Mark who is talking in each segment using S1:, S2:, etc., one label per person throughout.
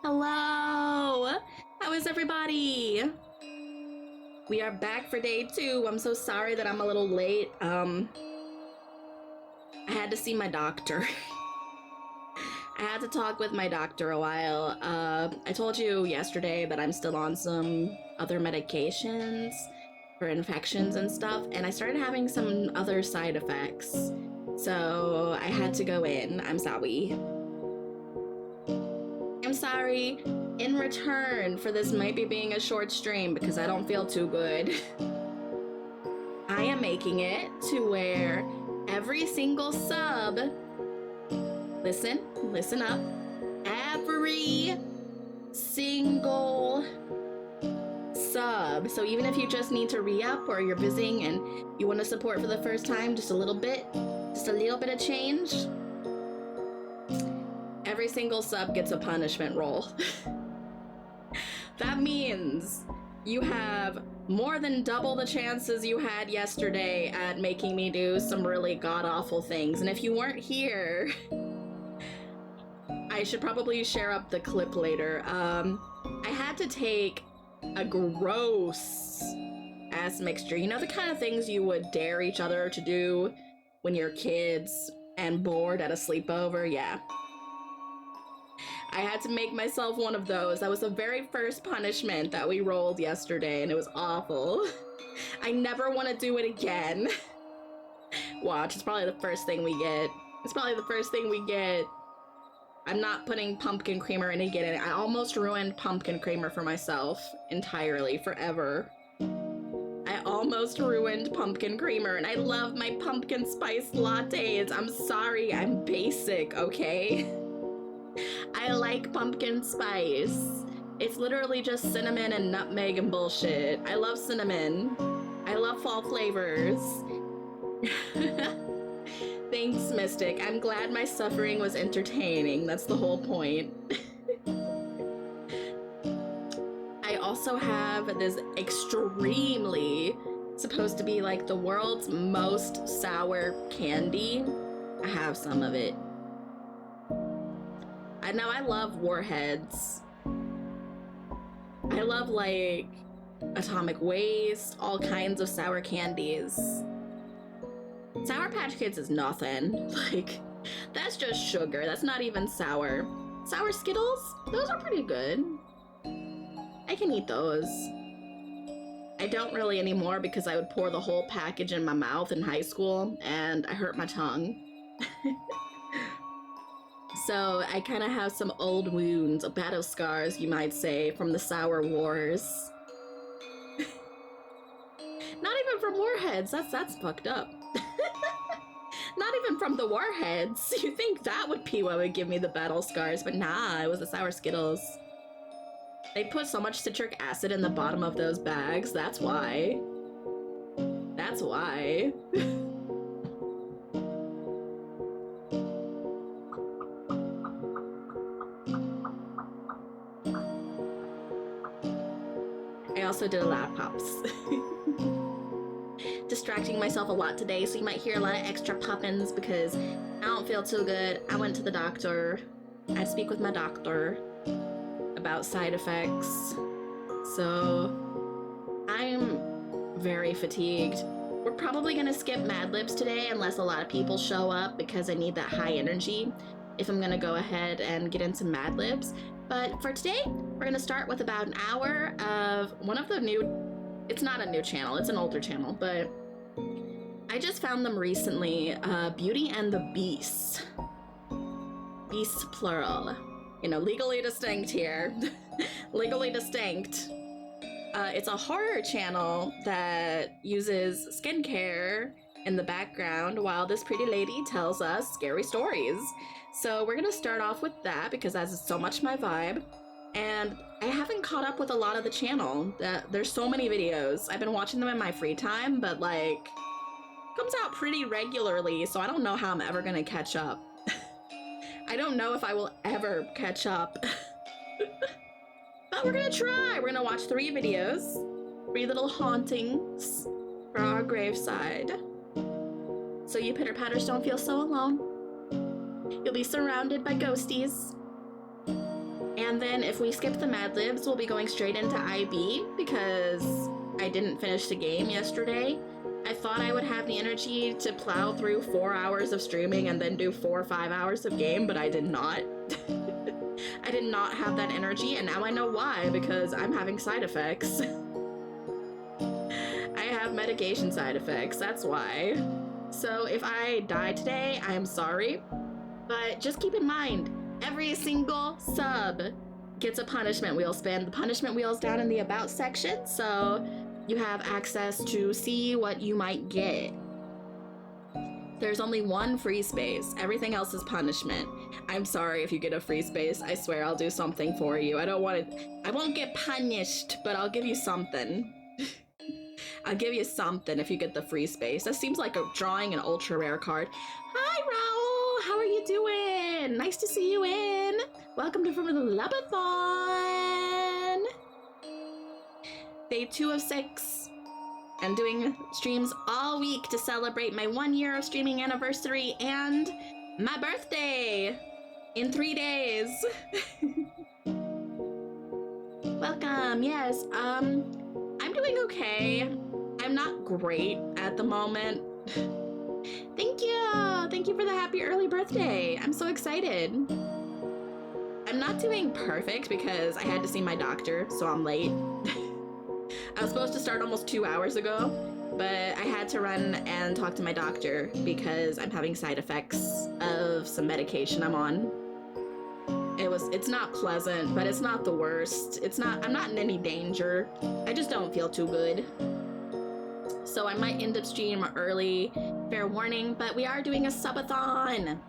S1: Hello! How is everybody? We are back for day 2. I'm so sorry that I'm a little late. I had to see my doctor. I had to talk with my doctor a while. I told you yesterday that I'm still on some other medications for infections and stuff, and I started having some other side effects. So I had to go in. I'm sorry. I'm sorry in return for this maybe being a short stream because I don't feel too good. I am making it to where every single sub, listen up, every single sub, so even if you just need to re-up or you're visiting and you want to support for the first time, just a little bit of change, every single sub gets a punishment roll. That means you have more than double the chances you had yesterday at making me do some really god-awful things. And if you weren't here, I should probably share up the clip later. I had to take a gross ass mixture. You know, the kind of things you would dare each other to do when you're kids and bored at a sleepover? Yeah. I had to make myself one of those. That was the very first punishment that we rolled yesterday, and it was awful. I never want to do it again. Watch, it's probably the first thing we get. I'm not putting pumpkin creamer in again. I almost ruined pumpkin creamer for myself entirely, forever. I almost ruined pumpkin creamer, and I love my pumpkin spice lattes. I'm sorry, I'm basic, okay? I like pumpkin spice. It's literally just cinnamon and nutmeg and bullshit. I love cinnamon. I love fall flavors. Thanks, Mystic. I'm glad my suffering was entertaining. That's the whole point. I also have this extremely, supposed to be like the world's most sour candy. I have some of it. I love warheads. I love like atomic waste, all kinds of sour candies. Sour Patch Kids is nothing. Like, that's just sugar. That's not even sour. Sour Skittles? Those are pretty good. I can eat those. I don't really anymore because I would pour the whole package in my mouth in high school and I hurt my tongue. So I kind of have some old wounds, battle scars, you might say, from the Sour Wars. Not even from Warheads. That's fucked up. Not even from the Warheads. You think that would be what would give me the battle scars, but nah, it was the Sour Skittles. They put so much citric acid in the bottom of those bags. That's why. That's why. I also did a lot of pops. Distracting myself a lot today, so you might hear a lot of extra poppins because I don't feel too good. I went to the doctor. I had to speak with my doctor about side effects. So I'm very fatigued. We're probably gonna skip Mad Libs today unless a lot of people show up because I need that high energy if I'm gonna go ahead and get into Mad Libs. But for today, we're gonna start with about an hour of one of the new, it's not a new channel, it's an older channel, but I just found them recently, Beauty and the Beast. Beasts plural. You know, legally distinct here. Legally distinct. It's a horror channel that uses skincare in the background while this pretty lady tells us scary stories. So we're gonna start off with that because that's so much my vibe. And I haven't caught up with a lot of the channel. There's so many videos. I've been watching them in my free time, but like, comes out pretty regularly, so I don't know how I'm ever gonna catch up. I don't know if I will ever catch up. But we're gonna try. We're gonna watch 3 videos. 3 little hauntings for our graveside. So you pitter-patters don't feel so alone. You'll be surrounded by ghosties. And then if we skip the Mad Libs, we'll be going straight into IB because I didn't finish the game yesterday. I thought I would have the energy to plow through 4 hours of streaming and then do 4 or 5 hours of game, but I did not. I did not have that energy, and now I know why, because I'm having side effects. I have medication side effects, that's why. So if I die today, I am sorry, but just keep in mind, every single sub gets a punishment wheel spin. The punishment wheel's down in the About section, so you have access to see what you might get. There's only one free space. Everything else is punishment. I'm sorry if you get a free space. I swear I'll do something for you. I won't get punished, but I'll give you something. I'll give you something if you get the free space. That seems like drawing an ultra rare card. Hi, Raul. How are you doing? Nice to see you in. Welcome to from the Lub-a-Thon. Day 2 of 6. I'm doing streams all week to celebrate my 1 year of streaming anniversary and my birthday in 3 days. Welcome. Yes. I'm doing okay. I'm not great at the moment. Thank you. Thank you for the happy early birthday. I'm so excited. I'm not doing perfect because I had to see my doctor, so I'm late. I was supposed to start almost 2 hours ago, but I had to run and talk to my doctor because I'm having side effects of some medication I'm on. It's not pleasant, but it's not the worst. I'm not in any danger. I just don't feel too good. So I might end up stream early, fair warning, but we are doing a sub-a-thon.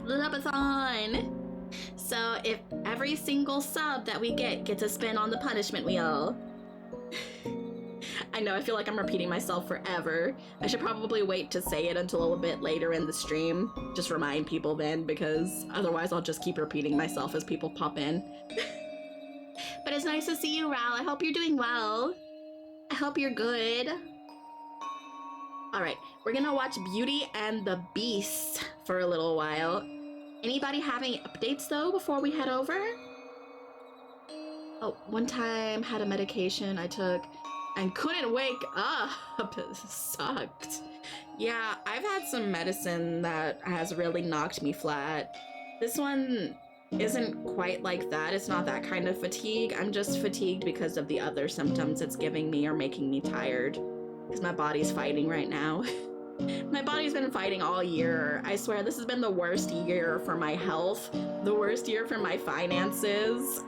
S1: Lub-a-thon. So if every single sub that we get gets a spin on the punishment wheel. I know, I feel like I'm repeating myself forever. I should probably wait to say it until a little bit later in the stream. Just remind people then, because otherwise I'll just keep repeating myself as people pop in. But it's nice to see you, Ral. I hope you're doing well. I hope you're good. Alright, we're gonna watch Beauty and the Beast for a little while. Anybody have any updates though before we head over? Oh, one time had a medication I took and couldn't wake up. It sucked. Yeah, I've had some medicine that has really knocked me flat. This one isn't quite like that. It's not that kind of fatigue. I'm just fatigued because of the other symptoms it's giving me or making me tired. Because my body's fighting right now. My body's been fighting all year. I swear this has been the worst year for my health. The worst year for my finances.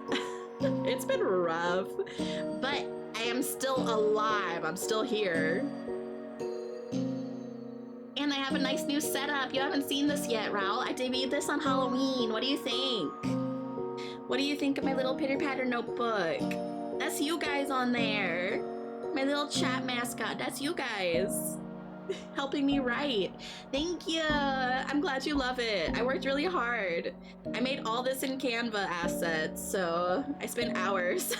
S1: It's been rough. But I am still alive. I'm still here. And I have a nice new setup. You haven't seen this yet, Raul. I debuted this on Halloween. What do you think? What do you think of my little pitter patter notebook? That's you guys on there. My little chat mascot. That's you guys. Helping me write. Thank you. I'm glad you love it. I worked really hard. I made all this in Canva assets, so I spent hours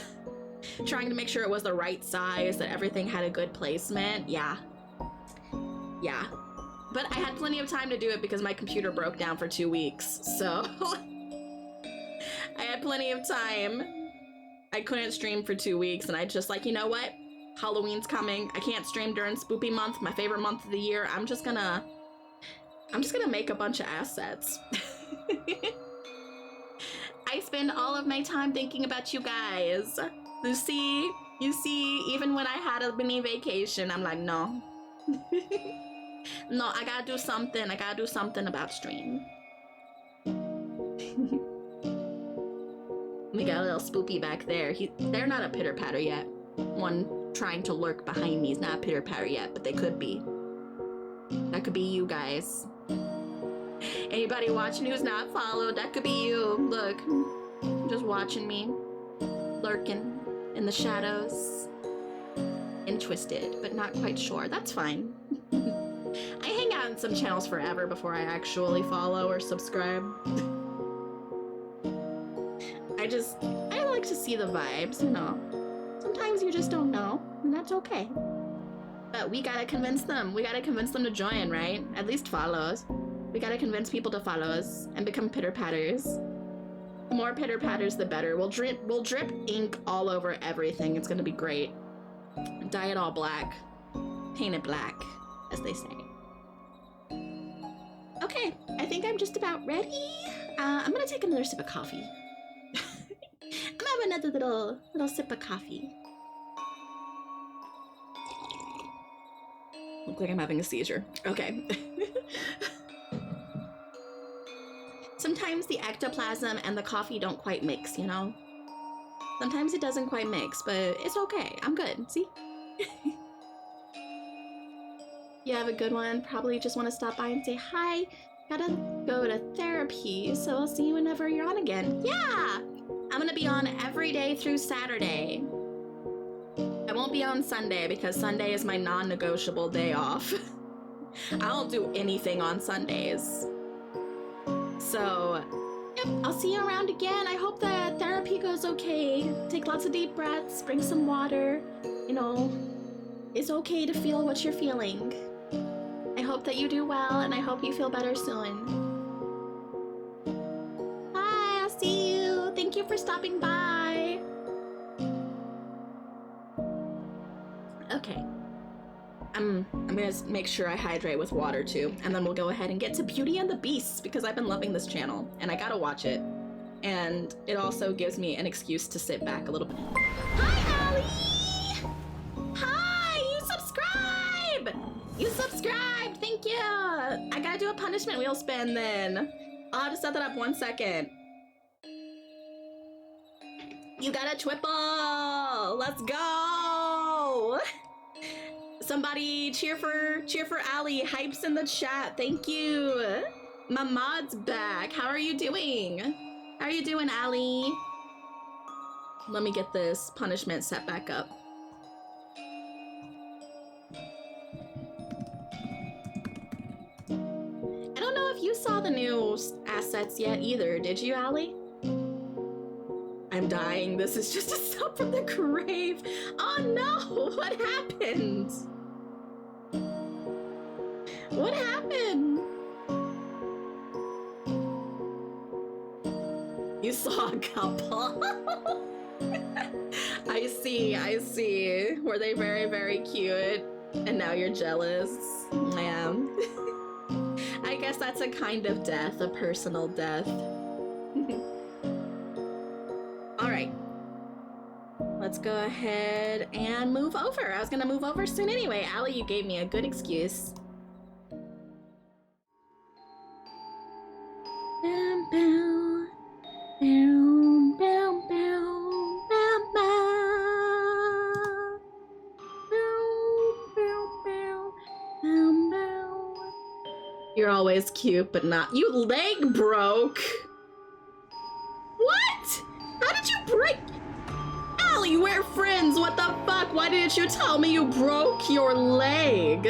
S1: trying to make sure it was the right size, that everything had a good placement. Yeah. But I had plenty of time to do it because my computer broke down for 2 weeks, so I had plenty of time. I couldn't stream for 2 weeks, and I just like, you know what? Halloween's coming. I can't stream during Spoopy month, my favorite month of the year. I'm just gonna make a bunch of assets. I spend all of my time thinking about you guys. You see, even when I had a mini vacation, I'm like, no. No, I gotta do something. I gotta do something about stream. We got a little Spoopy back there. They're not a pitter patter yet. One trying to lurk behind me is not a pitter patter yet, but they could be. That could be you guys. Anybody watching who's not followed, that could be you. Look, just watching me, lurking in the shadows. And twisted, but not quite sure. That's fine. I hang out in some channels forever before I actually follow or subscribe. I like to see the vibes, you know. Sometimes you just don't know, and that's okay. But we gotta convince them. We gotta convince them to join, right? At least follow us. We gotta convince people to follow us and become pitter patters. The more pitter patters, the better. We'll drip ink all over everything. It's gonna be great. Dye it all black. Paint it black, as they say. Okay, I think I'm just about ready. I'm gonna take another sip of coffee. I'm gonna have another little sip of coffee. Look like I'm having a seizure. Okay. Sometimes the ectoplasm and the coffee don't quite mix, you know? Sometimes it doesn't quite mix, but it's okay. I'm good. See? You have a good one. Probably just want to stop by and say hi. Gotta go to therapy, so I'll see you whenever you're on again. Yeah! I'm gonna be on every day through Saturday. I won't be on Sunday because Sunday is my non-negotiable day off. I don't do anything on Sundays. So, yep, I'll see you around again. I hope that therapy goes okay. Take lots of deep breaths, drink some water. You know, it's okay to feel what you're feeling. I hope that you do well, and I hope you feel better soon. Bye, I'll see you. Thank you for stopping by. Okay. I'm gonna make sure I hydrate with water too, and then we'll go ahead and get to Beauty and the Beast because I've been loving this channel and I gotta watch it. And it also gives me an excuse to sit back a little bit. Hi, Allie! Hi, you subscribe! You subscribed, thank you! I gotta do a punishment wheel spin then. I'll have to set that up 1 second. You got a twipple! Let's go! Somebody cheer for Allie. Hypes in the chat. Thank you. My mod's back. How are you doing? How are you doing, Allie? Let me get this punishment set back up. I don't know if you saw the new assets yet either. Did you, Allie? I'm dying. This is just a step from the grave. Oh no! What happened? What happened? You saw a couple. I see. Were they very, very cute? And now you're jealous? Yeah. I guess that's a kind of death, a personal death. All right. Let's go ahead and move over. I was gonna move over soon anyway. Allie, you gave me a good excuse. Bow, bow, bow, bow, bow, bow, bow. Bow, bow, bow, bow. You're always cute, but not. You leg broke. What? How did you break? Allie, we're friends. What the fuck? Why didn't you tell me you broke your leg?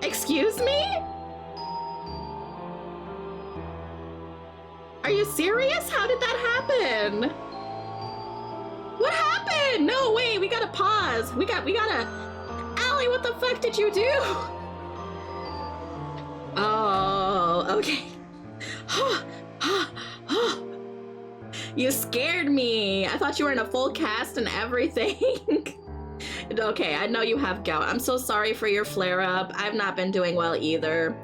S1: Excuse me? Are you serious? How did that happen? What happened? No, wait, we gotta pause. We gotta... Allie, what the fuck did you do? Oh, okay. You scared me. I thought you were in a full cast and everything. Okay, I know you have gout. I'm so sorry for your flare-up. I've not been doing well either.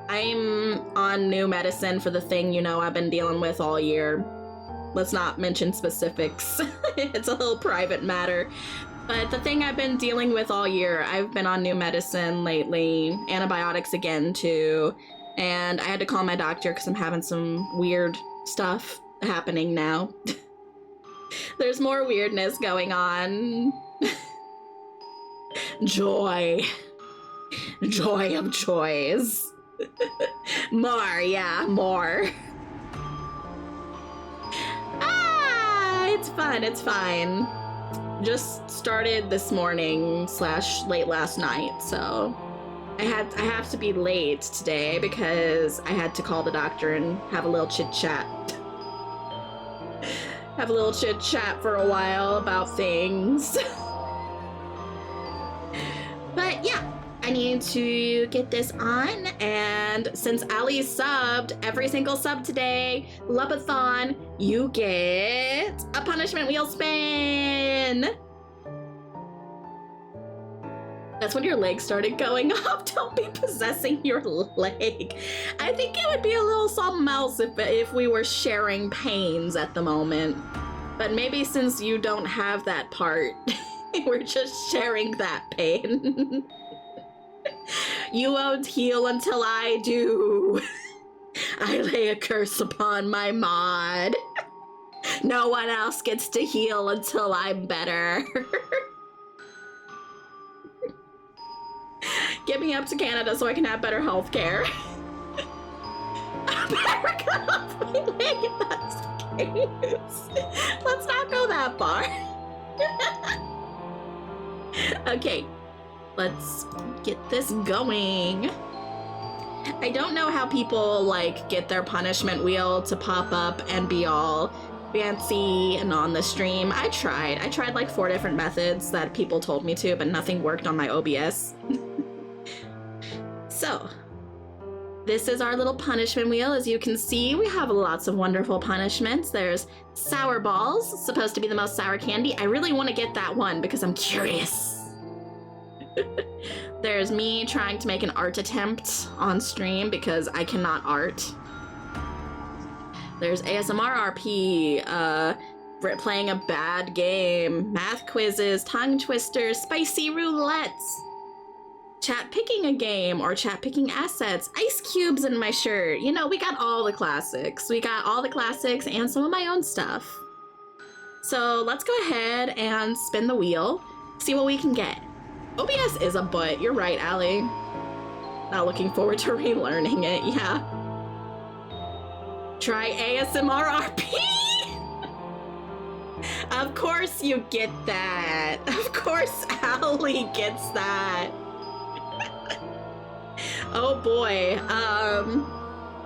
S1: I'm on new medicine for the thing, you know, I've been dealing with all year. Let's not mention specifics. It's a little private matter. But the thing I've been dealing with all year, I've been on new medicine lately, antibiotics again too, and I had to call my doctor because I'm having some weird stuff happening now. There's more weirdness going on. Joy. Joy of joys. More, yeah, more. Ah, it's fun, it's fine. Just started this morning / late last night, so I have to be late today because I had to call the doctor and have a little chit chat. Have a little chit chat for a while about things. But yeah, I I need to get this on, and since Ali subbed every single sub today, Lub-a-Thon, you get a punishment wheel spin. That's when your leg started going up. Don't be possessing your leg. I think it would be a little something else if we were sharing pains at the moment. But maybe since you don't have that part, we're just sharing that pain. You won't heal until I do. I lay a curse upon my mod. No one else gets to heal until I'm better. Get me up to Canada so I can have better health care. America, hopefully that's the case. Let's not go that far. Okay, let's get this going. I don't know how people like get their punishment wheel to pop up and be all fancy and on the stream. I tried like 4 different methods that people told me to, but nothing worked on my OBS. So, this is our little punishment wheel. As you can see, we have lots of wonderful punishments. There's sour balls, supposed to be the most sour candy. I really want to get that one because I'm curious. There's me trying to make an art attempt on stream because I cannot art. There's ASMR RP, playing a bad game, math quizzes, tongue twisters, spicy roulettes, chat picking a game or chat picking assets, ice cubes in my shirt. You know, we got all the classics. We got all the classics and some of my own stuff. So let's go ahead and spin the wheel, see what we can get. OBS is a butt. You're right, Ali. Not looking forward to relearning it, yeah. Try ASMR RP! Of course you get that. Of course Ali gets that. Oh boy.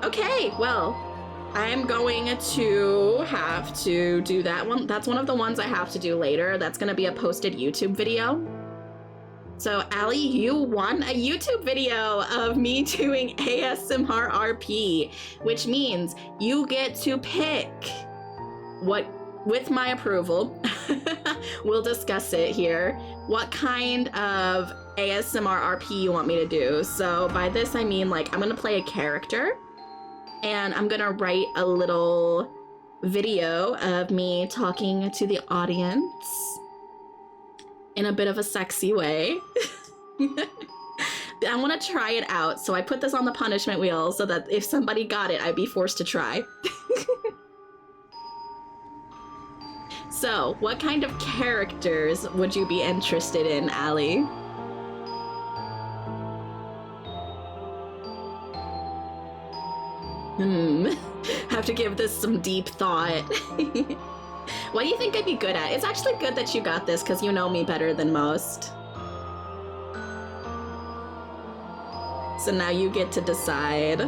S1: Okay, well, I'm going to have to do that one. That's one of the ones I have to do later. That's gonna be a posted YouTube video. So Ali, you won a YouTube video of me doing ASMR RP, which means you get to pick what, with my approval, we'll discuss it here, what kind of ASMR RP you want me to do. So by this I mean like I'm gonna play a character and I'm gonna write a little video of me talking to the audience in a bit of a sexy way. I want to try it out, so I put this on the punishment wheel so that if somebody got it, I'd be forced to try. So, what kind of characters would you be interested in, Ali? Have to give this some deep thought. What do you think I'd be good at? It's actually good that you got this because you know me better than most. So now you get to decide.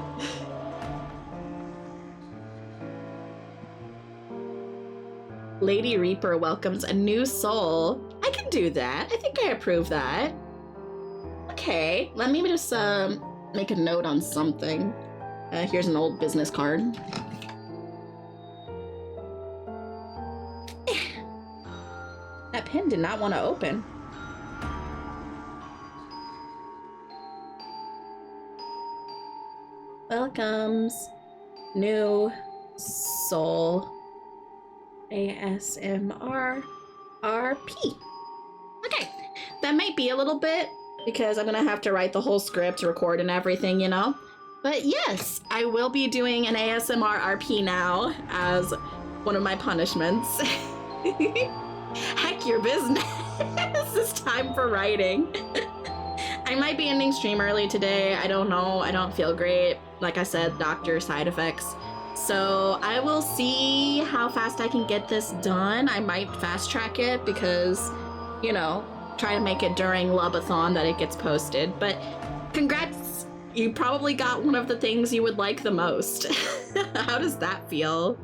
S1: Lady Reaper welcomes a new soul. I can do that. I think I approve that. Okay, let me just make a note on something. Here's an old business card. That pen did not want to open. Welcomes new soul ASMR RP. Okay, that might be a little bit because I'm gonna have to write the whole script, record and everything, you know? But yes, I will be doing an ASMR RP now as one of my punishments. Heck your business. It's time for writing. I might be ending stream early today. I don't know. I don't feel great. Like I said, doctor side effects. So I will see how fast I can get this done. I might fast track it because, you know, try to make it during Lub-a-Thon that it gets posted. But congrats. You probably got one of the things you would like the most. How does that feel?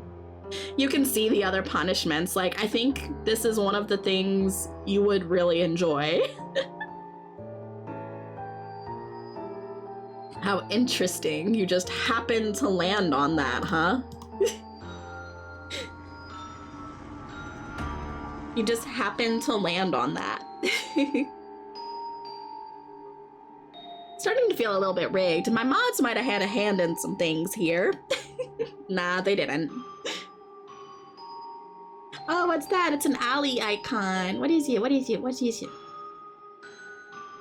S1: You can see the other punishments. Like, I think this is one of the things you would really enjoy. How interesting. You just happened to land on that, huh? You just happened to land on that. Starting to feel a little bit rigged. My mods might have had a hand in some things here. Nah, they didn't. Oh, what's that? It's an alley icon. What is it? What is it? What is it?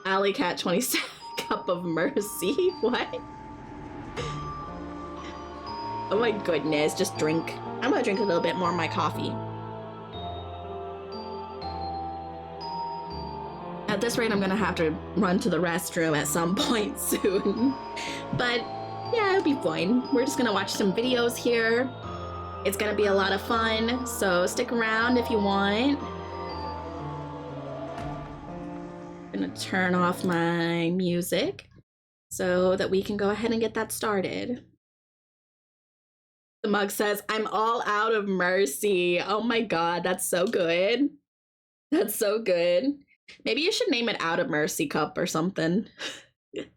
S1: Alley Cat 27 Cup of Mercy. What? Oh my goodness, just drink. I'm gonna drink a little bit more of my coffee. At this rate, I'm gonna have to run to the restroom at some point soon. But yeah, it'll be fine. We're just gonna watch some videos here. It's gonna be a lot of fun, so stick around if you want. I'm gonna turn off my music so that we can go ahead and get that started. The mug says, I'm all out of mercy. Oh my god, that's so good. That's so good. Maybe you should name it Out of Mercy Cup or something. It'd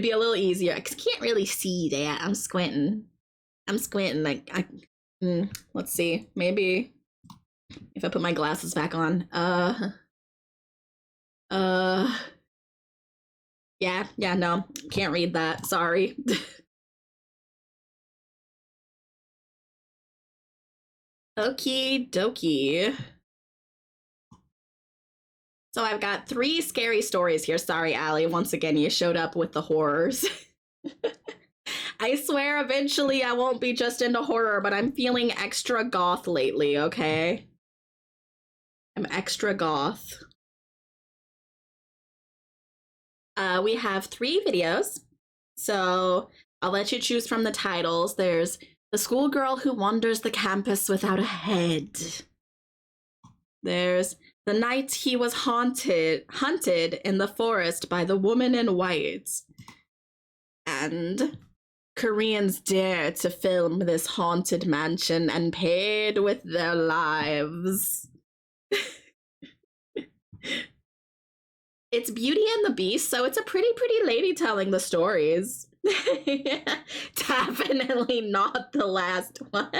S1: be a little easier, because I can't really see that. I'm squinting. Like, let's see. Maybe if I put my glasses back on. Yeah, no. Can't read that. Sorry. Okie dokie. So I've got 3 scary stories here. Sorry, Allie. Once again, you showed up with the horrors. I swear eventually I won't be just into horror, but I'm feeling extra goth lately, okay? I'm extra goth. We have 3 videos, so I'll let you choose from the titles. There's The Schoolgirl Who Wanders the Campus Without a Head. There's The Night He Was Hunted in the Forest by the Woman in White. And Koreans dare to film this haunted mansion and paid with their lives. It's Beauty and the Beast, so it's a pretty lady telling the stories. Definitely not the last one.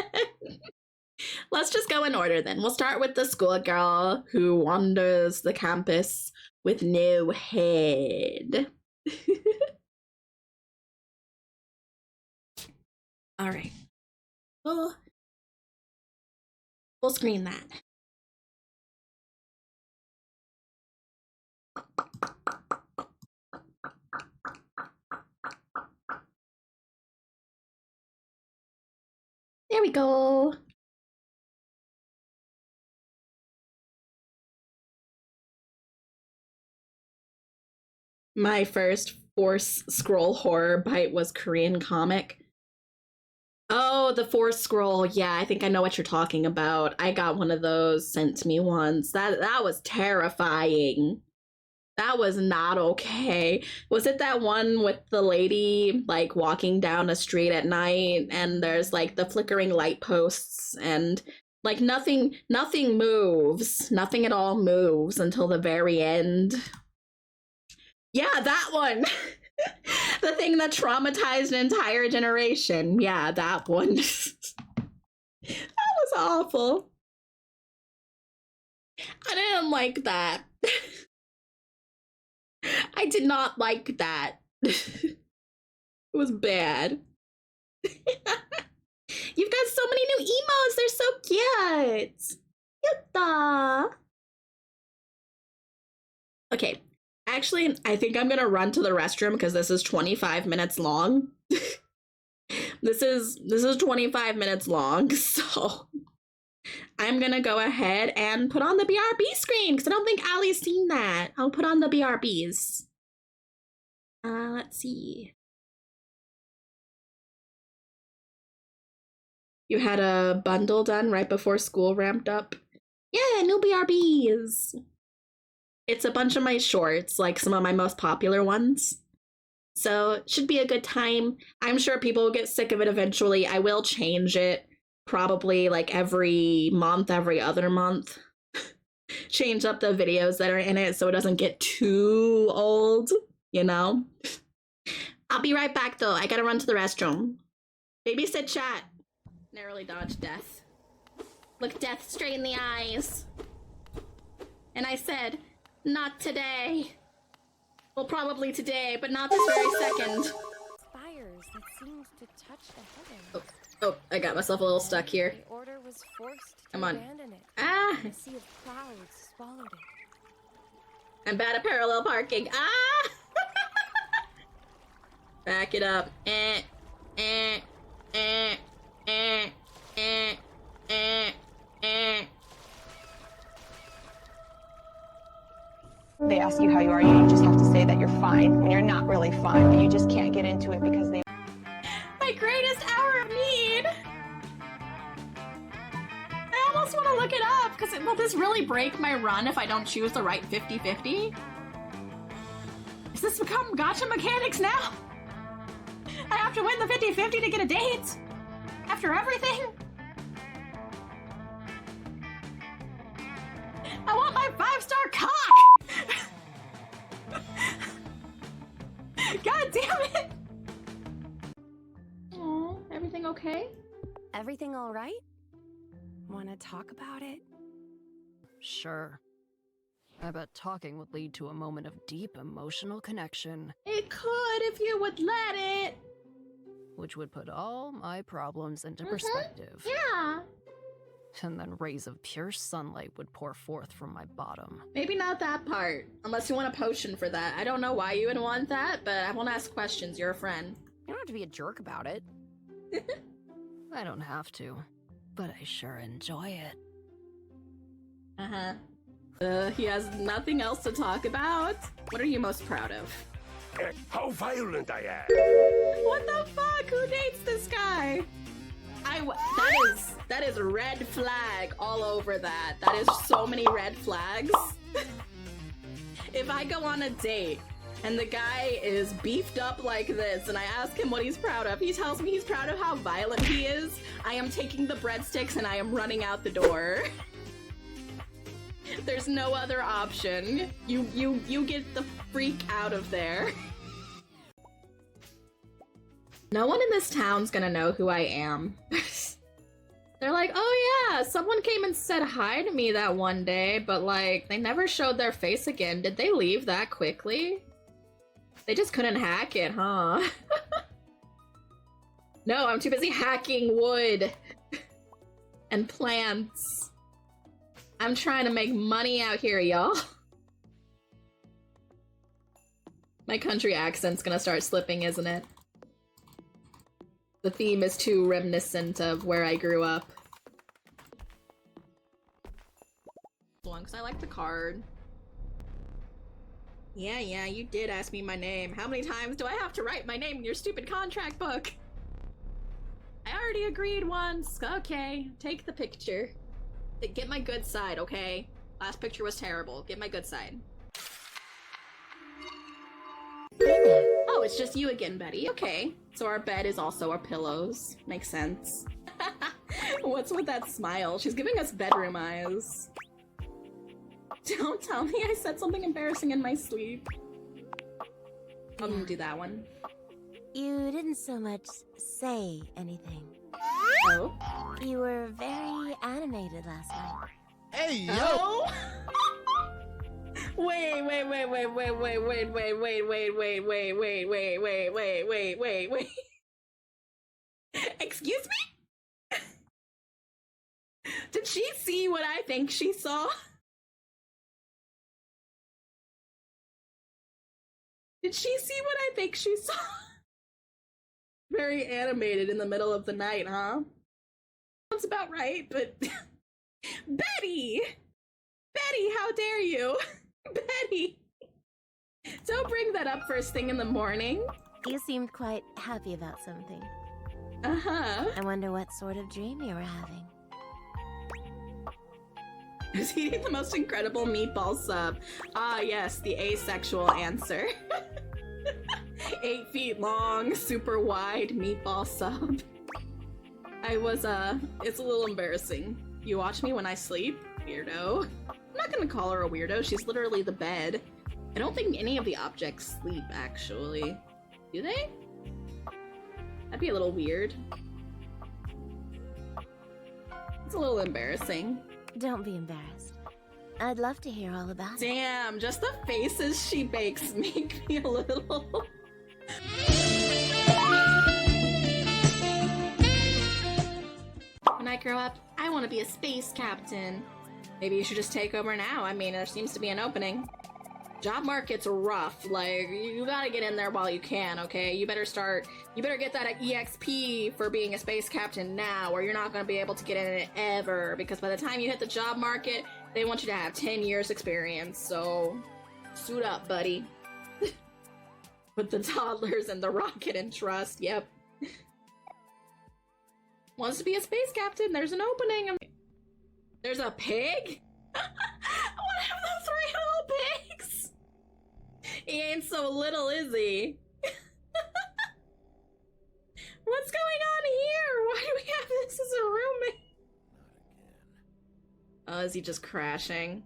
S1: Let's just go in order then. We'll start with the schoolgirl who wanders the campus with no head. All right. We'll screen that. There we go. My first Force Scroll horror bite was Korean comic. Oh, the Force Scroll. Yeah, I think I know what you're talking about. I got one of those sent to me once. That was terrifying. That was not okay. Was it that one with the lady like walking down a street at night and there's like the flickering light posts and like nothing moves. Nothing at all moves until the very end. Yeah, that one. The thing that traumatized an entire generation. Yeah, that one. That was awful. I didn't like that. I did not like that. It was bad. You've got so many new emotes. They're so cute. Cute. Okay. Actually, I think I'm gonna run to the restroom because this is 25 minutes long. This is 25 minutes long, so I'm gonna go ahead and put on the BRB screen because I don't think Allie's seen that. I'll put on the BRBs. Let's see. You had a bundle done right before school ramped up? Yeah, new BRBs. It's a bunch of my shorts, like some of my most popular ones. So it should be a good time. I'm sure people will get sick of it eventually. I will change it probably like every month, every other month. Change up the videos that are in it so it doesn't get too old, you know? I'll be right back though. I gotta run to the restroom. Babysit chat. Narrowly dodged death. Look death straight in the eyes. And I said, not today. Well, probably today, but not this very second.
S2: Spires that seemed to touch the heavens.
S1: Oh, I got myself a little stuck here.
S2: The order was forced to
S1: Come on.
S2: abandon it.
S1: Ah!
S2: A sea of clouds swallowed it.
S1: I'm bad at parallel parking. Ah! Back it up.
S3: They ask you how you are, you just have to say that you're fine when you're not really fine, but you just can't get into it because they...
S1: My greatest hour of need! I almost want to look it up, because will this really break my run if I don't choose the right 50-50? Does this become gacha mechanics now? I have to win the 50-50 to get a date? After everything? I want my 5-star cock! God damn it! Aw, everything okay?
S2: Everything all right? Want to talk about it?
S4: Sure. I bet talking would lead to a moment of deep emotional connection.
S1: It could if you would let it.
S4: Which would put all my problems into perspective.
S1: Yeah.
S4: And then rays of pure sunlight would pour forth from my bottom.
S1: Maybe not that part. Unless you want a potion for that. I don't know why you would want that, but I won't ask questions. You're a friend.
S4: You don't have to be a jerk about it. I don't have to. But I sure enjoy it.
S1: He has nothing else to talk about. What are you most proud of?
S5: How violent I am!
S1: What the fuck? Who dates this guy? That is a red flag all over that. That is so many red flags. If I go on a date and the guy is beefed up like this and I ask him what he's proud of, he tells me he's proud of how violent he is, I am taking the breadsticks and I am running out the door. There's no other option. You get the freak out of there. No one in this town's gonna know who I am. They're like, oh yeah, someone came and said hi to me that one day, but like, they never showed their face again. Did they leave that quickly? They just couldn't hack it, huh? No, I'm too busy hacking wood and plants. I'm trying to make money out here, y'all. My country accent's gonna start slipping, isn't it? The theme is too reminiscent of where I grew up. One, because I like the card. Yeah, you did ask me my name. How many times do I have to write my name in your stupid contract book? I already agreed once. Okay, take the picture. Get my good side, okay? Last picture was terrible. Get my good side. Oh, it's just you again, Betty. Okay. So our bed is also our pillows. Makes sense. What's with that smile? She's giving us bedroom eyes. Don't tell me I said something embarrassing in my sleep. I'm gonna do that one.
S2: You didn't so much say anything.
S1: Oh?
S2: You were very animated last night.
S5: Hey, yo!
S1: Oh? Wait. Excuse me? Did she see what I think she saw? Did she see what I think she saw? Very animated in the middle of the night, huh? Sounds about right, but... Betty! Betty, how dare you? Betty! Don't bring that up first thing in the morning.
S2: You seemed quite happy about something.
S1: Uh-huh.
S2: I wonder what sort of dream you were having.
S1: I was eating the most incredible meatball sub. Ah, yes, the asexual answer. 8 feet long, super wide meatball sub. I was, it's a little embarrassing. You watch me when I sleep? Weirdo. I'm not gonna call her a weirdo, she's literally the bed. I don't think any of the objects sleep, actually. Do they? That'd be a little weird. It's a little embarrassing.
S2: Don't be embarrassed. I'd love to hear all about it.
S1: Damn, just the faces she makes make me a little... When I grow up, I want to be a space captain. Maybe you should just take over now. I mean, there seems to be an opening. Job market's rough. Like, you gotta get in there while you can, okay? You better get that EXP for being a space captain now, or you're not gonna be able to get in it ever, because by the time you hit the job market, they want you to have 10 years experience, so suit up, buddy. With the toddlers and the rocket and trust, yep. Wants to be a space captain, there's an opening. There's a pig? I wanna have the 3 little pigs! He ain't so little, is he? What's going on here? Why do we have this as a roommate? Oh, is he just crashing?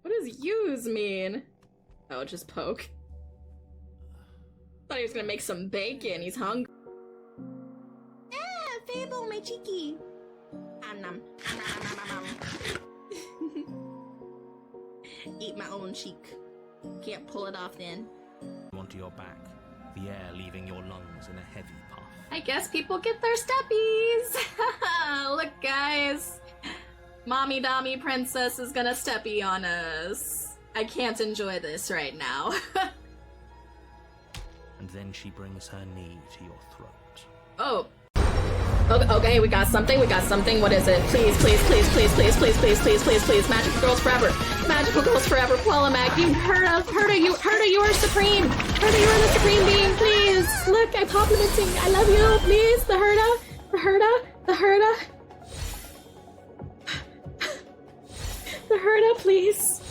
S1: What does use mean? Oh, just poke. Thought he was gonna make some bacon. He's hungry. Ah, Fable, my cheeky. Nom. Eat my own cheek. Can't pull it off then.
S6: Onto your back, the air leaving your lungs in a heavy puff.
S1: I guess people get their steppies. Look, guys. Mommy Dommy Princess is gonna steppy on us. I can't enjoy this right now.
S6: And then she brings her knee to your throat.
S1: Oh. Okay, we got something. What is it? Please. Magical girls forever. Magical girls forever. Qualamak, you Herta, you are supreme. Herta, you are the supreme being, please. Look, I'm complimenting. I love you, please. The Herta, please.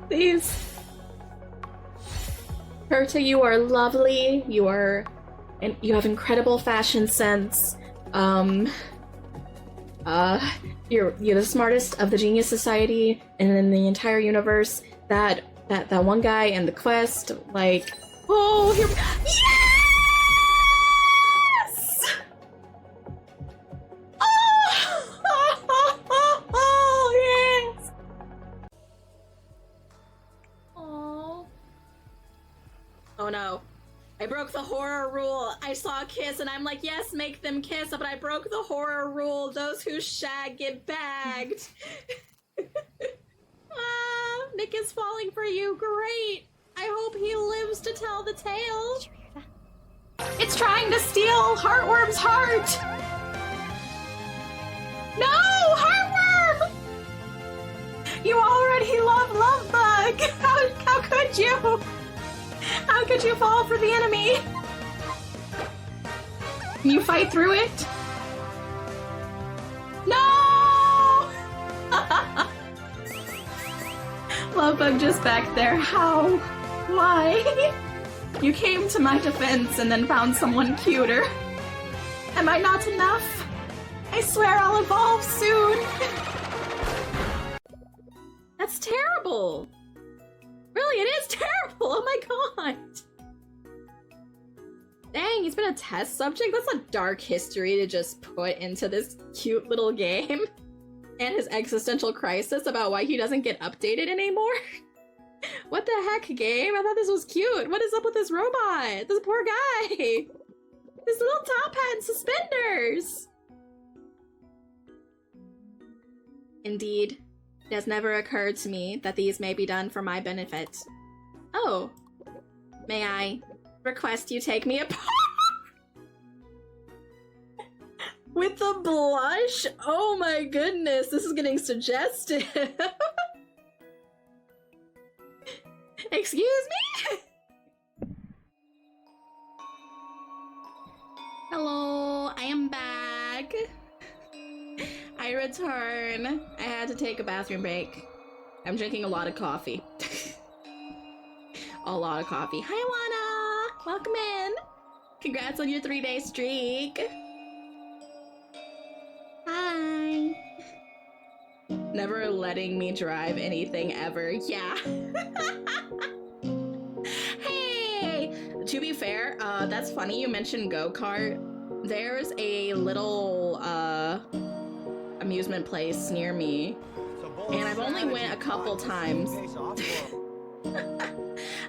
S1: Please. Herta, you are lovely. You have incredible fashion sense. You're the smartest of the Genius Society and in the entire universe. That one guy in the quest, like, oh, here, yes! Oh, yes! Oh no. I broke the horror rule. I saw a kiss and I'm like, yes, make them kiss, but I broke the horror rule. Those who shag get bagged. Nick is falling for you. Great. I hope he lives to tell the tale. It's trying to steal Heartworm's heart. No, Heartworm! You already love Lovebug. How could you? How could you fall for the enemy? Can you fight through it? No! Lovebug just back there. How? Why? You came to my defense and then found someone cuter. Am I not enough? I swear I'll evolve soon. That's terrible. Really, it is terrible! Oh my god! Dang, he's been a test subject? That's a dark history to just put into this cute little game. And his existential crisis about why he doesn't get updated anymore. What the heck, game? I thought this was cute. What is up with this robot? This poor guy! This little top hat and suspenders! Indeed. It has never occurred to me that these may be done for my benefit. Oh. May I request you take me apart? With the blush? Oh my goodness, this is getting suggestive. Excuse me? Hello, I am back. I return. I had to take a bathroom break. I'm drinking a lot of coffee. A lot of coffee. Hi, Lana! Welcome in! Congrats on your 3-day streak! Hi! Never letting me drive anything ever. Yeah. Hey, To be fair, that's funny you mentioned go-kart. There's a little amusement place near me, and I've only went a couple times.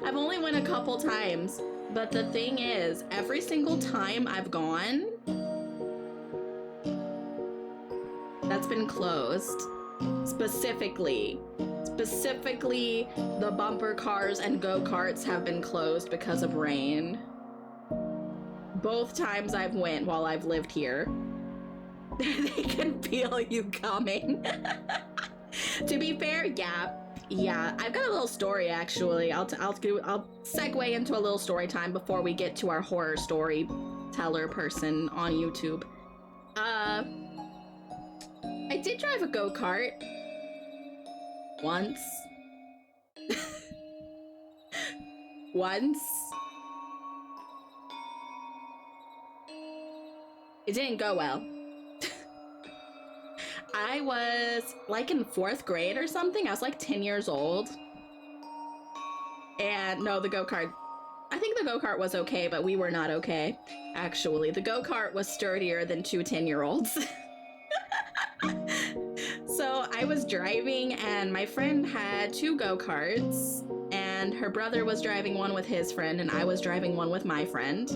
S1: I've only went a couple times, but the thing is, every single time I've gone, that's been closed. Specifically, the bumper cars and go-karts have been closed because of rain. Both times I've went while I've lived here. They can feel you coming. To be fair, yeah, I've got a little story actually. I'll segue into a little story time before we get to our horror storyteller person on YouTube. I did drive a go-kart once. Once. It didn't go well. I was like in 4th grade or something. I was like 10 years old. And no, the go-kart, I think the go-kart was okay, but we were not okay. Actually, the go-kart was sturdier than 2 10-year-olds. So I was driving and my friend had 2 go-karts and her brother was driving one with his friend and I was driving one with my friend.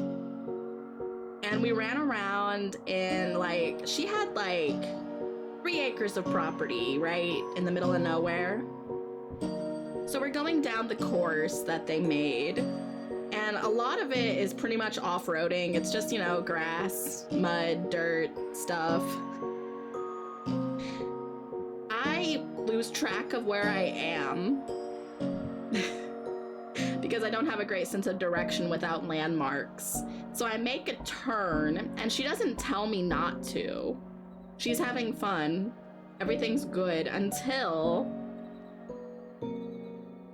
S1: And we ran around in like, she had like 3 acres of property, right? In the middle of nowhere. So we're going down the course that they made. And a lot of it is pretty much off-roading. It's just, you know, grass, mud, dirt, stuff. I lose track of where I am because I don't have a great sense of direction without landmarks. So I make a turn and she doesn't tell me not to. She's having fun. Everything's good until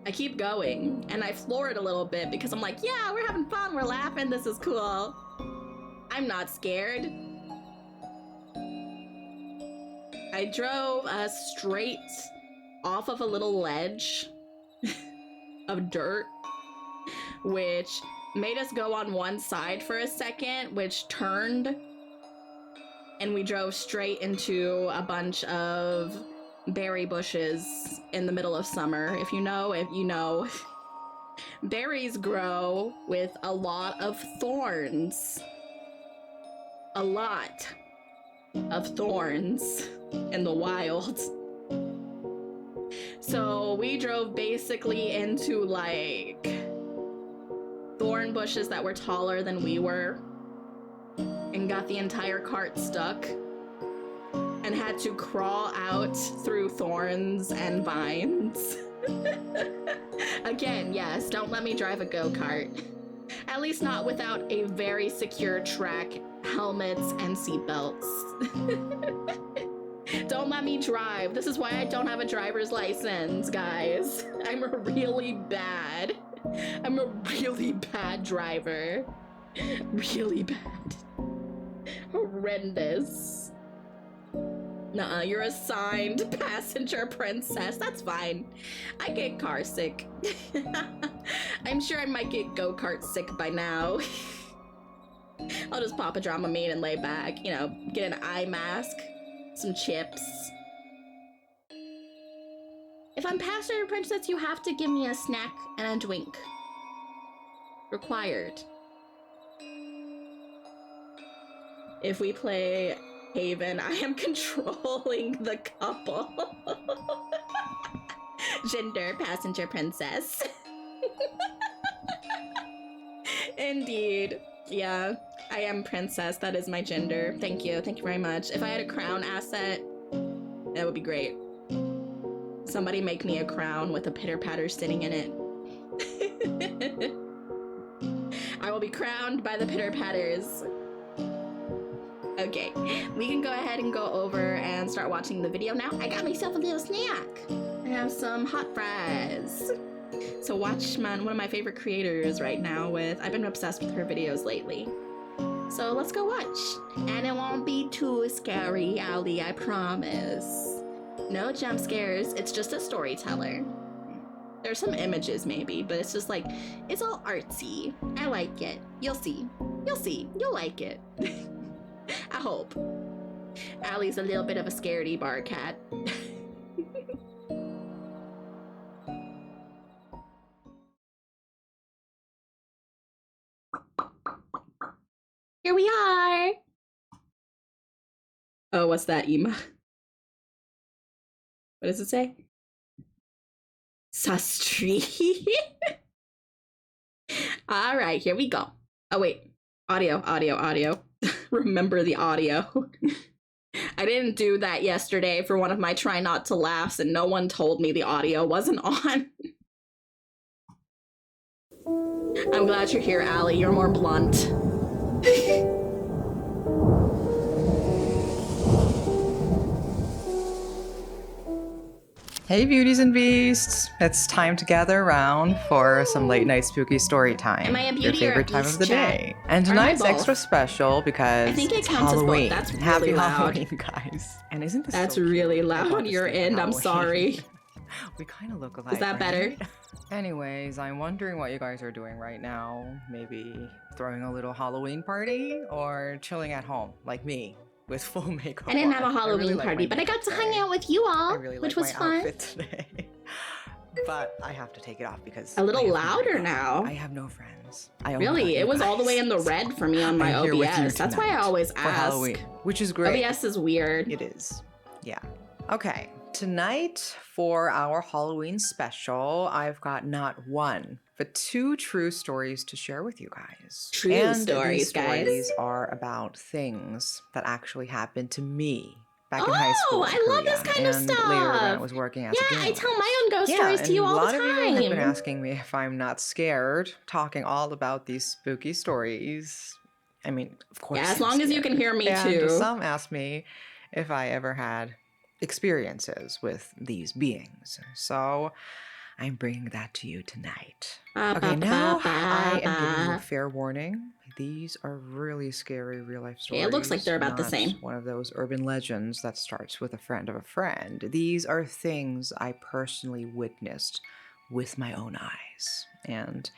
S1: I keep going and I floor it a little bit because I'm like, yeah, we're having fun. We're laughing. This is cool. I'm not scared. I drove straight off of a little ledge of dirt, which made us go on one side for a second, which turned, and we drove straight into a bunch of berry bushes in the middle of summer. If you know, berries grow with a lot of thorns. A lot of thorns in the wild. So we drove basically into like thorn bushes that were taller than we were and got the entire cart stuck and had to crawl out through thorns and vines. Again, yes, don't let me drive a go-kart. At least not without a very secure track, helmets, and seatbelts. Don't let me drive. This is why I don't have a driver's license, guys. I'm a really bad driver. Really bad. Horrendous. Nuh-uh, you're assigned passenger princess. That's fine. I get car sick. I'm sure I might get go-kart sick by now. I'll just pop a Dramamine and lay back, you know, get an eye mask, some chips. If I'm passenger princess, you have to give me a snack and a drink. Required. If we play Haven, I am controlling the couple. Gender, passenger princess. Indeed. Yeah, I am princess. That is my gender. Thank you. Thank you very much. If I had a crown asset, that would be great. Somebody make me a crown with a pitter-patter sitting in it. I will be crowned by the pitter-patters. Okay, we can go ahead and go over and start watching the video now. I got myself a little snack. I have some hot fries. So watch one of my favorite creators right now I've been obsessed with her videos lately. So let's go watch. And it won't be too scary, Ali, I promise. No jump scares, it's just a storyteller. There's some images maybe, but it's just like, it's all artsy. I like it. You'll see. You'll see. You'll like it. I hope. Allie's a little bit of a scaredy bar cat. Here we are. Oh, what's that, Ema? What does it say? Sustry. All right, here we go. Oh, wait. Audio. Remember the audio. I didn't do that yesterday for one of my try not to laughs, and no one told me the audio wasn't on. I'm glad you're here, Allie. You're more blunt.
S7: Hey beauties and beasts! It's time to gather around for some late night spooky story time.
S1: Am I a
S7: your
S1: beauty or a
S7: favorite time
S1: beast,
S7: of the
S1: chat?
S7: day. And
S1: Or am I
S7: tonight's
S1: both?
S7: extra special because
S1: I think it
S7: it's
S1: counts as both.
S7: Halloween.
S1: That's really
S7: Happy
S1: loud.
S7: Halloween, guys! And isn't this
S1: That's
S7: so cute?
S1: really
S7: I
S1: loud
S7: bought
S1: on
S7: this
S1: your
S7: thing for
S1: end. I'm
S7: Halloween.
S1: sorry.
S7: We kind of look alike.
S1: Is that better?
S7: right? Anyways, I'm wondering what you guys are doing right now. Maybe throwing a little Halloween party or chilling at home like me. With full makeup
S1: I didn't have a
S7: on. I
S1: Halloween
S7: really like
S1: party,
S7: my
S1: but I got
S7: makeup
S1: to hang
S7: today.
S1: out with you
S7: I
S1: all,
S7: really
S1: which
S7: like
S1: was
S7: my
S1: fun.
S7: outfit today. But I have to take it off because
S1: A little
S7: I have no
S1: louder
S7: makeup.
S1: now.
S7: I have no friends. I only
S1: Really,
S7: got you
S1: it was all the way
S7: guys.
S1: in the red for me on my
S7: I'm here with you
S1: OBS. That's why I
S7: tonight
S1: always
S7: for
S1: ask.
S7: Halloween, which is great.
S1: OBS is weird.
S7: It is. Yeah. Okay. Tonight for our Halloween special, I've got not one, but two true stories to share with you guys.
S1: True
S7: and
S1: stories,
S7: these
S1: guys.
S7: stories are about things that actually happened to me back in high school. in
S1: I love this
S7: Korea,
S1: kind of
S7: and later when I
S1: stuff.
S7: was working as a
S1: Yeah, I
S7: journalist.
S1: tell my own ghost
S7: Yeah,
S1: stories to you
S7: and
S1: all
S7: a lot
S1: the
S7: of you have been
S1: time.
S7: asking me if I'm not scared, talking all about these spooky stories. I mean, of course.
S1: Yeah, as
S7: I'm
S1: long as you can
S7: scared.
S1: hear me
S7: and
S1: too.
S7: Some asked me if I ever had experiences with these beings. So I'm bringing that to you tonight. Okay, now I am giving you a fair warning. These are really scary real life stories.
S1: Yeah, it looks like they're about the
S7: not
S1: same.
S7: One of those urban legends that starts with a friend of a friend. These are things I personally witnessed with my own eyes. And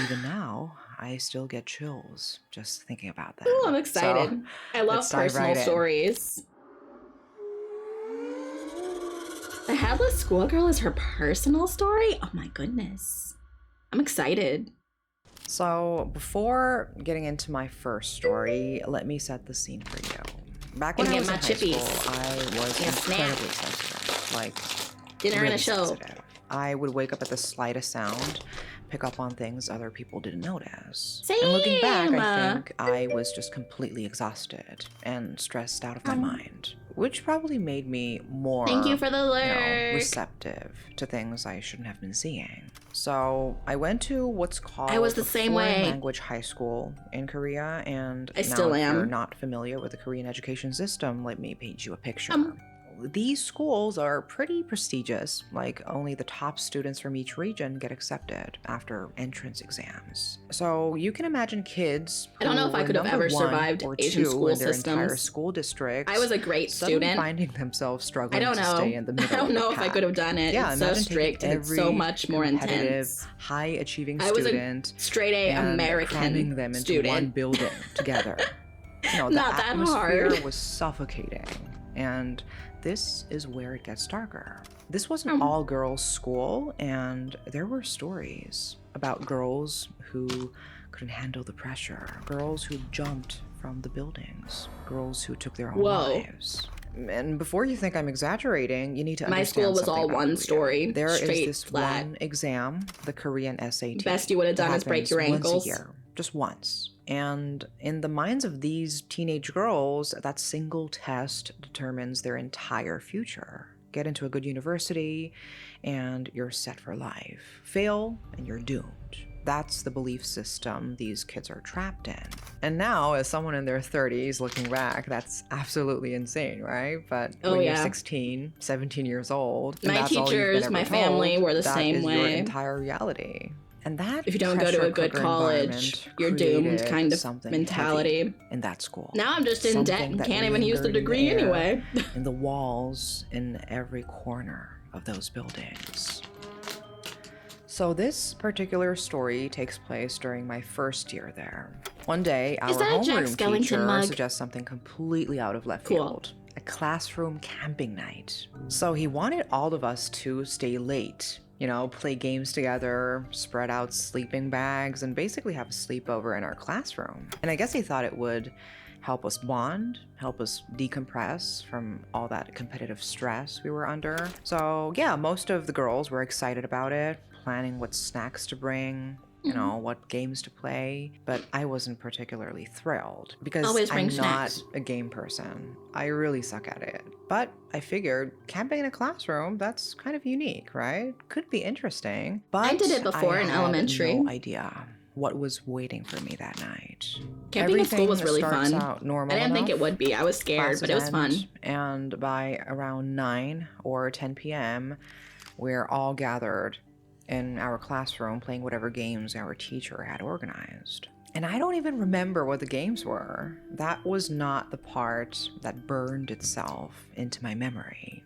S7: even now, I still get chills just thinking about them.
S1: Ooh, I'm excited.
S7: So,
S1: I love
S7: let's dive
S1: personal
S7: right in.
S1: stories. The Headless Schoolgirl is her personal story? Oh my goodness. I'm excited.
S7: So, before getting into my first story, let me set the scene for you. Back when
S1: Gonna
S7: I
S1: get
S7: was in
S1: my
S7: high
S1: chippies.
S7: school, I was
S1: Yeah, snap.
S7: incredibly sensitive. Like,
S1: Dinner and
S7: really
S1: a show.
S7: sensitive. I would wake up at the slightest sound, pick up on things other people didn't notice. And looking back, I
S1: Same.
S7: think I was just completely exhausted and stressed out of my mind, which probably made me more
S1: Thank you for the
S7: you know,
S1: lurk.
S7: receptive to things I shouldn't have been seeing. So I went to what's called
S1: I was the
S7: a
S1: same
S7: foreign
S1: way.
S7: language high school in Korea, and
S1: I
S7: now
S1: still
S7: if you're
S1: am.
S7: not familiar with the Korean education system, let me paint you a picture. These schools are pretty prestigious, like only the top students from each region get accepted after entrance exams. So you can imagine kids
S1: I don't know
S7: who
S1: if I
S7: were
S1: could have
S7: number
S1: ever
S7: one
S1: survived
S7: or
S1: Asian
S7: two
S1: school
S7: in their entire
S1: systems.
S7: school districts.
S1: I was a great
S7: suddenly
S1: student.
S7: finding themselves
S1: I
S7: struggling
S1: don't
S7: to
S1: know.
S7: stay in the middle.
S1: I don't
S7: of the
S1: know if I
S7: pack.
S1: could have done it.
S7: Yeah,
S1: It's so
S7: imagine taking
S1: strict and it's so
S7: every
S1: much more
S7: competitive,
S1: intense.
S7: high-achieving
S1: I was a
S7: student
S1: straight A
S7: and cramming
S1: American
S7: them into
S1: student.
S7: one building together. You know, the
S1: Not that
S7: atmosphere
S1: hard.
S7: was suffocating, and this is where it gets darker. This was an all-girls school, and there were stories about girls who couldn't handle the pressure, girls who jumped from the buildings, girls who took their own
S1: Whoa.
S7: lives. And before you think I'm exaggerating, you need to
S1: My
S7: understand
S1: school was
S7: something
S1: all
S7: about
S1: one
S7: Korea.
S1: story,
S7: There is
S1: straight
S7: this
S1: flat.
S7: one exam, the Korean SAT.
S1: Best you would have
S7: that
S1: done is break
S7: happens
S1: your
S7: once
S1: ankles.
S7: a year, just once. And in the minds of these teenage girls, that single test determines their entire future. Get into a good university, and you're set for life. Fail, and you're doomed. That's the belief system these kids are trapped in. And now, as someone in their 30s looking back, that's absolutely insane, right? But
S1: Oh,
S7: when you're
S1: yeah.
S7: 16, 17 years old, and
S1: My
S7: that's all you've been
S1: teachers,
S7: ever
S1: my
S7: told,
S1: family were the
S7: that
S1: same
S7: is your
S1: way.
S7: entire reality. And that
S1: If you don't go to a good
S7: pressure cooker
S1: college,
S7: environment
S1: you're doomed
S7: created
S1: kind of
S7: something
S1: mentality.
S7: heavy in that school.
S1: Now I'm just in debt
S7: Something
S1: and
S7: that
S1: can't even use the
S7: lingered in
S1: degree
S7: air,
S1: anyway.
S7: in the walls, in every corner of those buildings. So this particular story takes place during my first year there. One day, our
S1: Is that a Jack
S7: homeroom
S1: Skellington
S7: teacher
S1: mug?
S7: suggests something completely out of left
S1: Cool.
S7: field. A classroom camping night. So he wanted all of us to stay late, you know, play games together, spread out sleeping bags, and basically have a sleepover in our classroom. And I guess he thought it would help us bond, help us decompress from all that competitive stress we were under. So yeah, most of the girls were excited about it, planning what snacks to bring, you know, what games to play, but I wasn't particularly thrilled because
S1: Always bring
S7: I'm not
S1: snacks.
S7: a game person. I really suck at it. But I figured camping in a classroom, that's kind of unique, right? Could be interesting. But
S1: I did it before
S7: I
S1: in
S7: had
S1: elementary.
S7: no idea what was waiting for me that night.
S1: Camping at school was
S7: Everything
S1: really
S7: starts
S1: fun.
S7: out normal
S1: I didn't think
S7: enough.
S1: it would be. I was scared, but it was
S7: Classes
S1: fun.
S7: end, and by around 9 or 10 p.m., we're all gathered in our classroom playing whatever games our teacher had organized. And I don't even remember what the games were. That was not the part that burned itself into my memory.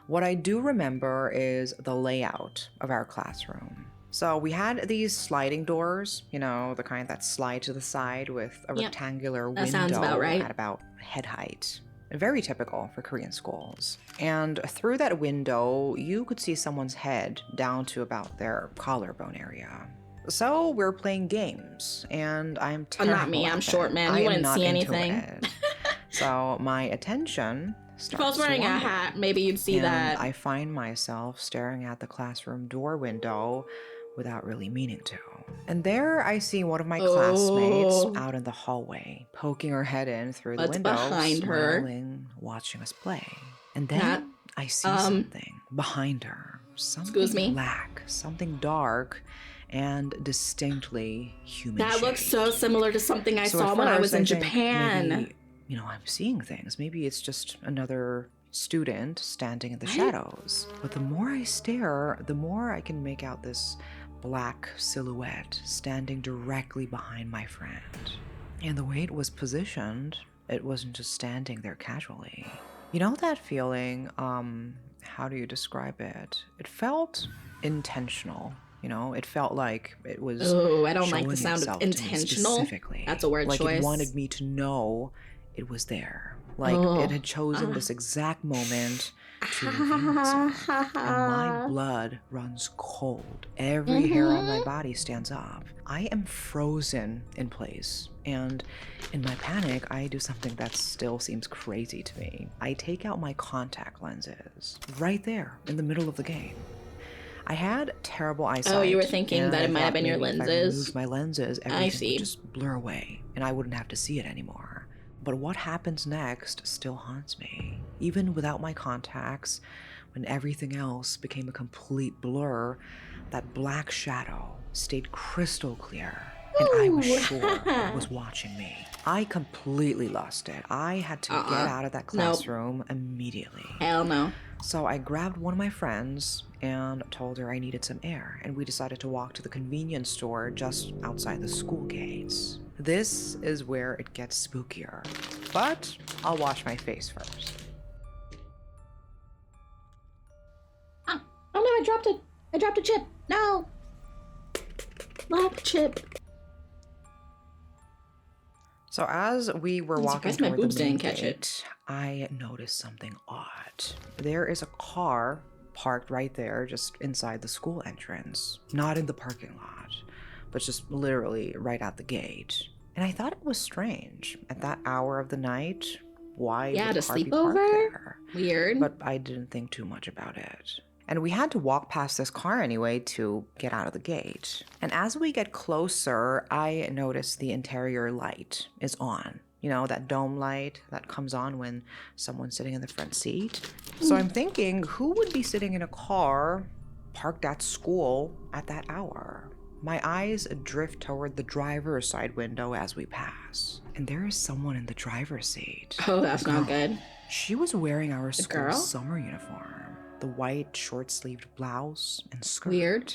S7: What I do remember is the layout of our classroom. So we had these sliding doors, you know, the kind that slide to the side with a
S1: Yep,
S7: rectangular
S1: that
S7: window
S1: sounds about right.
S7: at about head height. Very typical for Korean schools. And through that window, you could see someone's head down to about their collarbone area. So we're playing games, and I'm terrible
S1: Not me,
S7: at
S1: I'm
S7: them.
S1: short, man.
S7: I
S1: You
S7: am
S1: wouldn't
S7: not
S1: see
S7: into
S1: anything.
S7: it. So my attention
S1: If I was
S7: starts to
S1: wearing a
S7: wander.
S1: hat, maybe you'd see
S7: And
S1: that.
S7: I find myself staring at the classroom door window without really meaning to. And there I see one of my classmates
S1: Oh.
S7: out in the hallway, poking her head in through the
S1: What's
S7: window,
S1: behind her?
S7: smiling, watching us play. And then
S1: That,
S7: I see something behind her. Something
S1: excuse me?
S7: black, something dark, and distinctly human.
S1: That looks so similar to something I saw
S7: at
S1: when I was
S7: first
S1: in
S7: think
S1: Japan.
S7: Maybe, you know, I'm seeing things. Maybe it's just another student standing in the
S1: What?
S7: shadows. But the more I stare, the more I can make out this black silhouette standing directly behind my friend. And the way it was positioned, it wasn't just standing there casually. You know that feeling, how do you describe it? It felt intentional. You know, it felt like it was
S1: Oh, I don't like the
S7: showing
S1: sound of
S7: itself to me
S1: intentional.
S7: specifically.
S1: That's a word
S7: like
S1: choice.
S7: It wanted me to know it was there. Like
S1: Oh.
S7: it had chosen this exact moment to reveal itself. And my blood runs cold. Every hair on my body stands up. I am frozen in place. And in my panic, I do something that still seems crazy to me. I take out my contact lenses right there in the middle of the game. I had terrible eyesight.
S1: Oh, you were thinking
S7: and
S1: that
S7: I
S1: it might have
S7: thought
S1: been your
S7: maybe If I
S1: lenses.
S7: removed my lenses,
S1: I
S7: everything
S1: see.
S7: would just blur away, and I wouldn't have to see it anymore. But what happens next still haunts me. Even without my contacts, when everything else became a complete blur, that black shadow stayed crystal clear, and I was
S1: Ooh.
S7: sure it was watching me. I completely lost it. I had to get out of that classroom immediately.
S1: Hell no.
S7: So I grabbed one of my friends and told her I needed some air, and we decided to walk to the convenience store just outside the school gates. This is where it gets spookier, but I'll wash my face first.
S1: Oh no, I dropped it. I dropped a chip. No. Black chip.
S7: So as we were
S1: I'm
S7: walking
S1: surprised my
S7: toward the
S1: boobs
S7: main
S1: didn't catch it.
S7: gate, I noticed something odd. There is a car parked right there, just inside the school entrance. Not in the parking lot, but just literally right at the gate. And I thought it was strange. At that hour of the night, why
S1: Yeah,
S7: would
S1: to
S7: a car be
S1: sleep
S7: parked
S1: over?
S7: there?
S1: Weird.
S7: But I didn't think too much about it. And we had to walk past this car anyway to get out of the gate. And as we get closer, I notice the interior light is on. You know, that dome light that comes on when someone's sitting in the front seat. So I'm thinking, who would be sitting in a car parked at school at that hour? My eyes drift toward the driver's side window as we pass. And there is someone in the driver's seat.
S1: Oh, that's
S7: A
S1: not
S7: girl.
S1: good.
S7: She was wearing our school
S1: girl?
S7: summer uniform. The white short-sleeved blouse and skirt.
S1: Weird.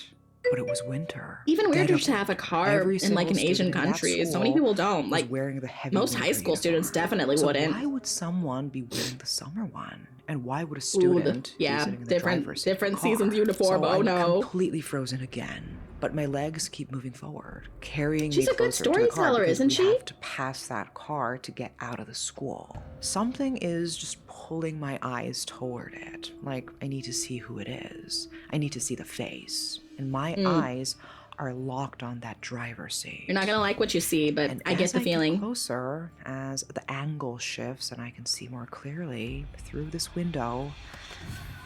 S7: but it was winter.
S1: Even weirder
S7: Dead
S1: to
S7: of
S1: have a
S7: winter.
S1: car
S7: Every
S1: in like an
S7: single
S1: Asian
S7: student in that
S1: country. So
S7: school
S1: many people don't.
S7: was
S1: Like
S7: wearing the heavy
S1: most
S7: winter
S1: high school students
S7: uniform.
S1: definitely
S7: So
S1: wouldn't.
S7: why would someone be wearing the summer one? And why would a
S1: Ooh,
S7: student be sitting in the driver's seat of a
S1: different seasons
S7: car?
S1: uniform.
S7: So
S1: Oh
S7: I'm
S1: no.
S7: completely frozen again. But my legs keep moving forward, carrying
S1: She's
S7: me
S1: a good
S7: closer to the car
S1: storyteller,
S7: because
S1: isn't
S7: we
S1: she?
S7: have to pass that car to get out of the school. Something is just pulling my eyes toward it. Like, I need to see who it is. I need to see the face. And my eyes are locked on that driver's seat.
S1: You're not gonna like what you see, but
S7: And
S1: I get
S7: as
S1: the
S7: get
S1: feeling.
S7: closer, as the angle shifts and I can see more clearly through this window,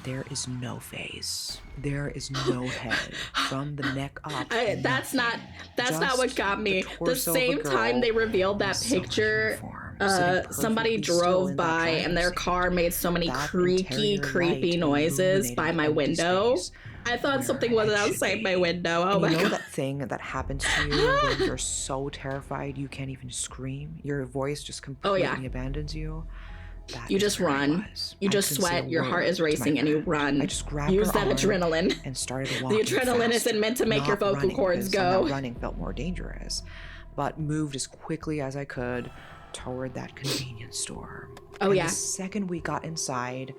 S7: there is no face. There is no head. From the neck up.
S1: That's not what
S7: Just
S1: got me. The
S7: torso of a
S1: same time
S7: girl
S1: they revealed
S7: in
S1: that
S7: a summer
S1: picture,
S7: uniform, sitting
S1: somebody
S7: perfectly still
S1: drove
S7: in that
S1: by and their
S7: driver's
S1: car
S7: seat.
S1: made so many
S7: That
S1: creaky,
S7: interior
S1: creepy
S7: light
S1: noises by
S7: illuminating
S1: my
S7: empty
S1: window.
S7: space
S1: I thought
S7: where
S1: something
S7: a
S1: was
S7: head should
S1: outside my
S7: be.
S1: window. Oh
S7: And
S1: my
S7: you know
S1: god.
S7: that thing that happens to you when you're so terrified you can't even scream? Your voice just completely abandons you? That
S1: You
S7: is
S1: just
S7: where I
S1: run.
S7: was.
S1: You
S7: I
S1: just
S7: couldn't say
S1: sweat.
S7: a
S1: Your heart
S7: word
S1: is
S7: to my
S1: racing and you
S7: friend.
S1: run.
S7: I just grabbed
S1: Use
S7: her
S1: that
S7: arm
S1: adrenaline.
S7: and started
S1: The
S7: walking
S1: adrenaline
S7: faster.
S1: isn't meant to make your
S7: Not
S1: vocal
S7: running,
S1: cords
S7: because somehow
S1: go.
S7: running felt more dangerous, but moved as quickly as I could toward that convenience store.
S1: Oh,
S7: And
S1: yeah.
S7: the second we got inside,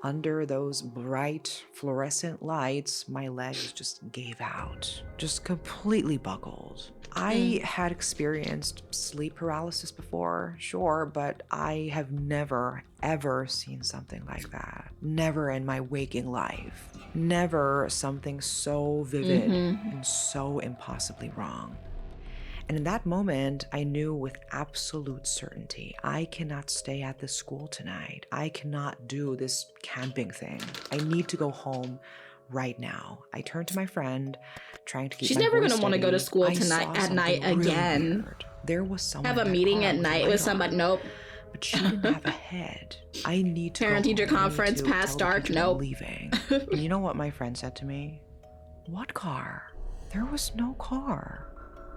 S7: under those bright fluorescent lights, my legs just gave out, just completely buckled. I had experienced sleep paralysis before, sure, but I have never, ever seen something like that. Never in my waking life. Never something so vivid and so impossibly wrong. And in that moment, I knew with absolute certainty, I cannot stay at this school tonight. I cannot do this camping thing. I need to go home right now. I turned to my friend, trying to keep
S1: She's
S7: my
S1: never
S7: voice
S1: gonna want to go to
S7: steady.
S1: school
S7: I
S1: tonight
S7: saw
S1: at night
S7: something really
S1: again.
S7: weird. There was someone
S1: Have a
S7: in that
S1: meeting
S7: car
S1: at
S7: with a
S1: night
S7: light
S1: with somebody.
S7: on,
S1: Nope.
S7: but she didn't have a head. I need to
S1: Parent
S7: go
S1: teacher
S7: home. I need
S1: conference
S7: to
S1: past
S7: tell the
S1: dark.
S7: teacher I'm
S1: Nope.
S7: leaving. And you know what my friend said to me? What car? There was no car.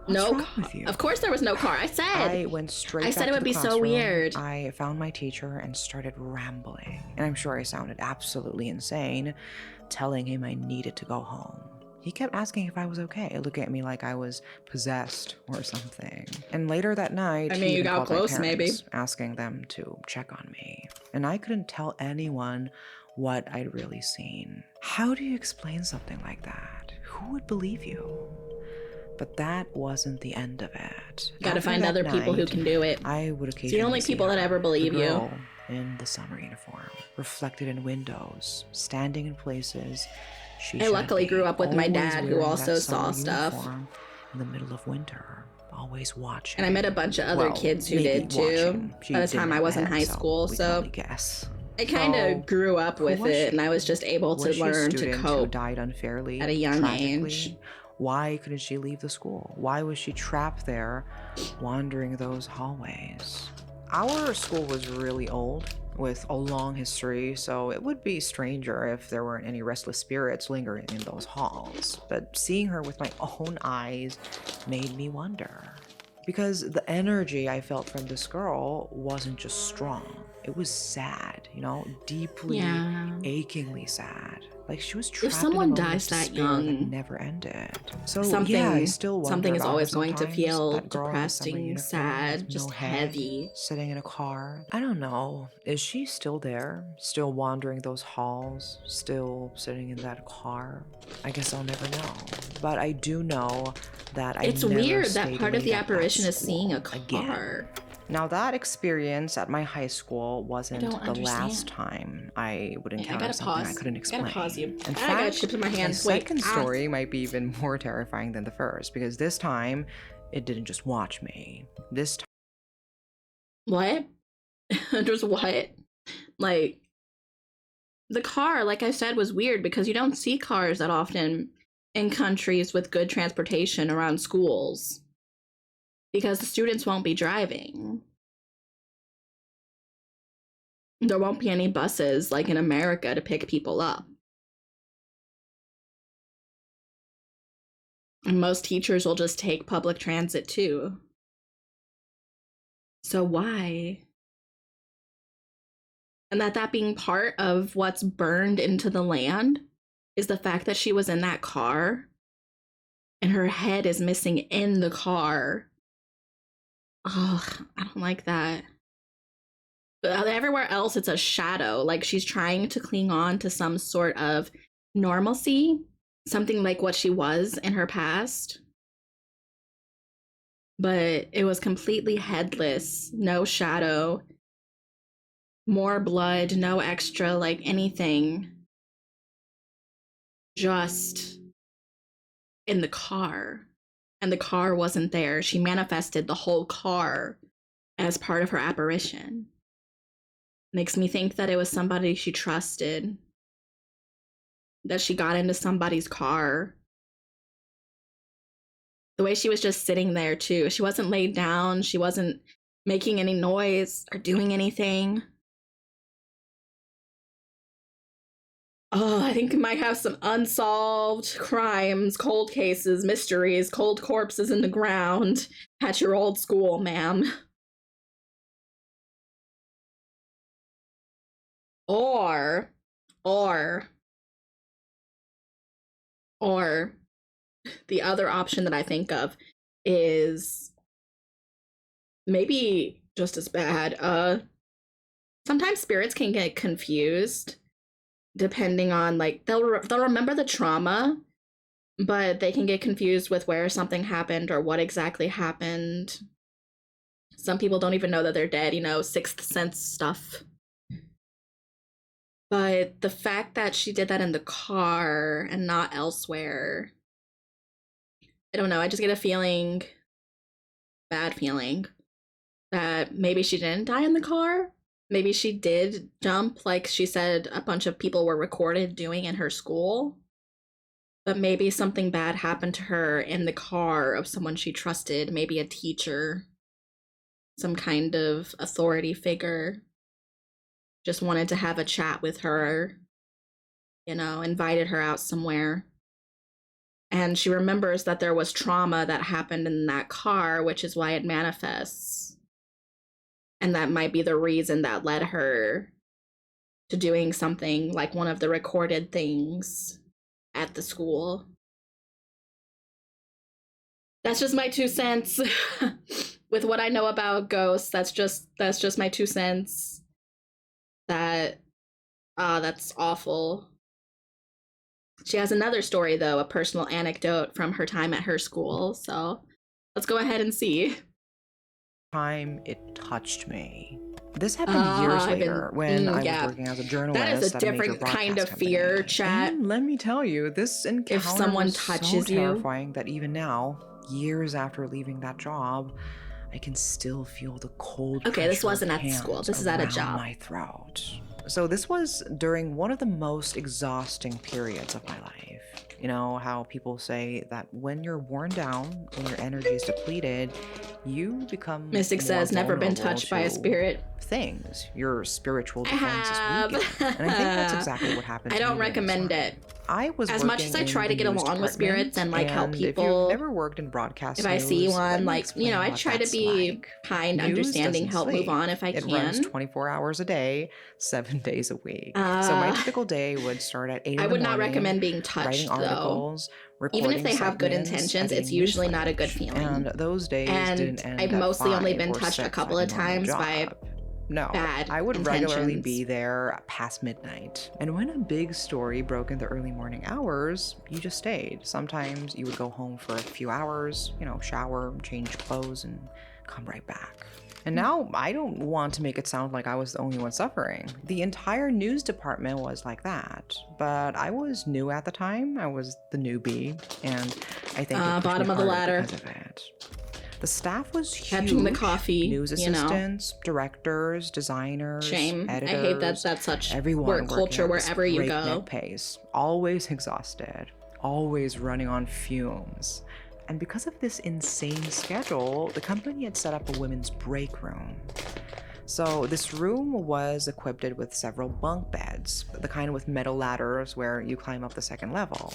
S7: What's
S1: No
S7: wrong
S1: car.
S7: with you?
S1: Of course there was no car. I
S7: I
S1: said.
S7: went straight
S1: I
S7: back
S1: said it
S7: to
S1: would
S7: the
S1: be so
S7: classroom.
S1: weird.
S7: I found my teacher and started rambling. And I'm sure I sounded absolutely insane, telling him I needed to go home. He kept asking if I was okay, looking at me like I was possessed or something. And later that night,
S1: I
S7: he
S1: mean, you
S7: even
S1: got
S7: called my
S1: close, maybe.
S7: parents, asking them to check on me. And I couldn't tell anyone what I'd really seen. How do you explain something like that? Who would believe you? But that wasn't the end of it.
S1: You gotta
S7: After
S1: find
S7: that
S1: other people who
S7: night,
S1: can do it.
S7: I would occasionally
S1: only
S7: see
S1: people that
S7: her,
S1: ever believe
S7: the
S1: you.
S7: girl in the summer uniform, reflected in windows, standing in places she
S1: I
S7: shouldn't
S1: luckily
S7: be,
S1: grew up with my
S7: always
S1: dad, who
S7: wearing
S1: also
S7: that
S1: saw
S7: summer
S1: stuff.
S7: uniform in the middle of winter, always watching.
S1: And I met a bunch of other
S7: Well,
S1: kids who
S7: maybe
S1: did too.
S7: watching. She
S1: By the
S7: didn't
S1: time I
S7: have a
S1: was in
S7: head,
S1: high school,
S7: we can
S1: so
S7: only guess.
S1: I kind
S7: So,
S1: of grew up
S7: who
S1: with
S7: was
S1: it,
S7: she?
S1: and I was just able to
S7: Was she a
S1: learn to
S7: student who
S1: cope.
S7: died unfairly
S1: at a young
S7: tragically?
S1: age.
S7: Why couldn't she leave the school? Why was she trapped there, wandering those hallways? Our school was really old, with a long history, so it would be stranger if there weren't any restless spirits lingering in those halls. But seeing her with my own eyes made me wonder. Because the energy I felt from this girl wasn't just strong. It was sad, you know, deeply,
S1: Yeah.
S7: achingly sad. Like she was trapped
S1: someone
S7: in a moment
S1: dies
S7: of
S1: that
S7: despair that
S1: young,
S7: never ended. So
S1: something
S7: yeah, I still wonder
S1: something is
S7: about her
S1: always going to
S7: sometimes.
S1: feel
S7: That girl in the summer
S1: depressing,
S7: uniform
S1: sad,
S7: with
S1: just
S7: no head,
S1: heavy.
S7: sitting in a car. I don't know. Is she still there? Still wandering those halls? Still sitting in that car? I guess I'll never know. But I do know that
S1: It's
S7: never
S1: weird that
S7: stayed
S1: part of the
S7: late at that
S1: apparition is seeing a
S7: school
S1: car.
S7: again. Now that experience at my high school wasn't
S1: don't
S7: the last
S1: understand.
S7: time I would
S1: I
S7: encounter
S1: gotta
S7: something I
S1: pause.
S7: couldn't explain.
S1: Gotta pause you.
S7: In
S1: I got
S7: fact,
S1: chips in my
S7: my
S1: hand. Wait,
S7: second story might be even more terrifying than the first, because this time it didn't just watch me. This time
S1: What? Just what? Like, the car, like I said, was weird because you don't see cars that often in countries with good transportation around schools. Because the students won't be driving. There won't be any buses like in America to pick people up. And most teachers will just take public transit too. So why? And that being part of what's burned into the land is the fact that she was in that car and her head is missing in the car. Oh, I don't like that. But everywhere else, it's a shadow. Like she's trying to cling on to some sort of normalcy, something like what she was in her past. But it was completely headless, no shadow, more blood, no extra, like anything. Just in the car. And the car wasn't there. She manifested the whole car as part of her apparition. Makes me think that it was somebody she trusted, that she got into somebody's car. The way she was just sitting there too. She wasn't laid down. She wasn't making any noise or doing anything. Oh, I think it might have some unsolved crimes, cold cases, mysteries, cold corpses in the ground at your old school, ma'am. Or the other option that I think of is maybe just as bad. Sometimes spirits can get confused depending on, like, they'll remember the trauma, but they can get confused with where something happened or what exactly happened. Some people don't even know that they're dead, you know, sixth sense stuff. But the fact that she did that in the car and not elsewhere, I don't know, I just get a feeling, bad feeling, that maybe she didn't die in the car. Maybe she did jump, like she said a bunch of people were recorded doing in her school. But maybe something bad happened to her in the car of someone she trusted, maybe a teacher, some kind of authority figure. Just wanted to have a chat with her, you know, invited her out somewhere. And she remembers that there was trauma that happened in that car, which is why it manifests. And that might be the reason that led her to doing something like one of the recorded things at the school. That's just my 2 cents. With what I know about ghosts, that's just my 2 cents. That's awful. She has another story, though, a personal anecdote from her time at her school. So let's go ahead and see.
S7: Time it touched me. This happened years later when I was working as a journalist.
S1: That is a
S7: at major
S1: different kind of
S7: broadcast
S1: fear,
S7: company.
S1: chat.
S7: And let me tell you, this encounter
S1: If someone
S7: was
S1: touches
S7: so
S1: you.
S7: terrifying that even now, years after leaving that job, I can still feel the cold.
S1: Okay, this
S7: pressure of
S1: wasn't at the school.
S7: hands
S1: This is at a
S7: around
S1: job.
S7: my throat. So this was during one of the most exhausting periods of my life. You know how people say that when you're worn down, when your energy is depleted, you become
S1: Mystic
S7: more
S1: says, never been
S7: vulnerable
S1: touched by a
S7: to
S1: spirit.
S7: things. Your spiritual
S1: I
S7: defenses
S1: have.
S7: weaken. And I think that's exactly what happened to
S1: I
S7: me
S1: don't
S7: during this
S1: recommend
S7: time.
S1: it.
S7: I was
S1: As much as I
S7: working
S1: try
S7: in
S1: to
S7: the
S1: get
S7: news
S1: along with spirits and, like, help
S7: department,
S1: people,
S7: if you've never worked in broadcast
S1: if I see
S7: news,
S1: one,
S7: let me
S1: like, you
S7: explain
S1: know, I
S7: what
S1: try to
S7: that's
S1: be
S7: like.
S1: kind,
S7: News
S1: understanding,
S7: doesn't
S1: help move
S7: sleep.
S1: on if I
S7: It
S1: can.
S7: runs 24 hours a day, 7 days a week. So my typical day would start at 8 in the
S1: I would
S7: morning,
S1: not recommend being
S7: writing
S1: touched, though.
S7: articles,
S1: Even if
S7: recording
S1: they have good
S7: segments,
S1: intentions, it's
S7: editing
S1: usually
S7: news
S1: not a good
S7: footage.
S1: feeling.
S7: And those days
S1: And
S7: didn't end
S1: I've
S7: at
S1: mostly only
S7: 5
S1: been
S7: or
S1: touched a
S7: 6
S1: couple
S7: like
S1: of
S7: a normal
S1: times by
S7: job. No,
S1: bad
S7: I would regularly
S1: intentions.
S7: be there past midnight. And when a big story broke in the early morning hours, you just stayed. Sometimes you would go home for a few hours, you know, shower, change clothes, and come right back. And now I don't want to make it sound like I was the only one suffering. The entire news department was like that. But I was new at the time. I was the newbie. And I think it pushed
S1: bottom
S7: me
S1: of the
S7: harder
S1: ladder.
S7: because of it. The staff was huge.
S1: Catching the coffee,
S7: News
S1: you know.
S7: assistants, directors, designers,
S1: Shame.
S7: editors.
S1: I hate that that's such
S7: everyone
S1: work
S7: working
S1: culture
S7: at this
S1: wherever you
S7: breakneck
S1: go.
S7: pace, always exhausted, always running on fumes. And because of this insane schedule, the company had set up a women's break room. So this room was equipped with several bunk beds, the kind with metal ladders where you climb up the second level.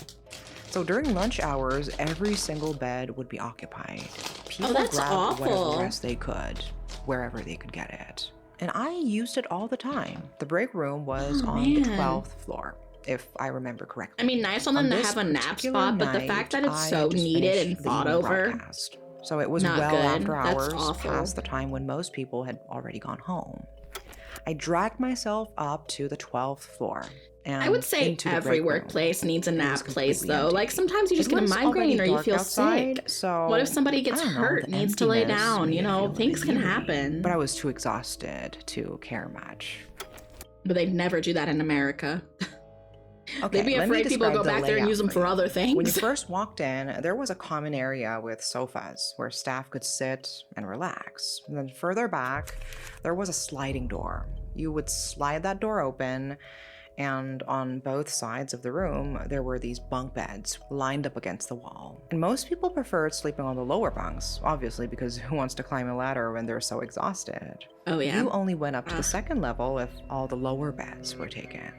S7: So during lunch hours, every single bed would be occupied. People
S1: that's
S7: grabbed whatever
S1: awful.
S7: rest they could, wherever they could get it. And I used it all the time. The break room was
S1: Oh,
S7: on the
S1: man.
S7: 12th floor. if I remember correctly.
S1: I mean, nice on them to
S7: this
S1: have a nap
S7: particular
S1: spot, but the fact that it's
S7: night,
S1: so
S7: I just
S1: needed
S7: finished
S1: and
S7: the
S1: thought
S7: evening
S1: over,
S7: broadcast. So it was
S1: not
S7: well
S1: good.
S7: after
S1: That's
S7: hours,
S1: awful.
S7: past the time when most people had already gone home. I dragged myself up to the 12th floor. And
S1: I would say
S7: into the
S1: every
S7: break room.
S1: workplace needs a
S7: It was
S1: nap place,
S7: completely
S1: though.
S7: empty.
S1: Like, sometimes you just
S7: It
S1: get a
S7: was
S1: migraine
S7: already
S1: or you
S7: dark
S1: feel
S7: outside,
S1: sick.
S7: so
S1: What if somebody gets
S7: I don't know,
S1: hurt,
S7: the
S1: needs to lay
S7: emptiness
S1: down?
S7: made
S1: You
S7: it
S1: know,
S7: feel a
S1: things
S7: bit
S1: can
S7: eerie,
S1: happen.
S7: But I was too exhausted to care much.
S1: But they'd never do that in America.
S7: Okay,
S1: They'd be
S7: let me
S1: afraid people
S7: describe
S1: go
S7: the
S1: back there and
S7: layout
S1: use them for
S7: you.
S1: other things.
S7: When you first walked in, there was a common area with sofas where staff could sit and relax. And then further back, there was a sliding door. You would slide that door open, and on both sides of the room, there were these bunk beds lined up against the wall. And most people preferred sleeping on the lower bunks, obviously, because who wants to climb a ladder when they're so exhausted?
S1: Oh, yeah.
S7: You only went up to the second level if all the lower beds were taken.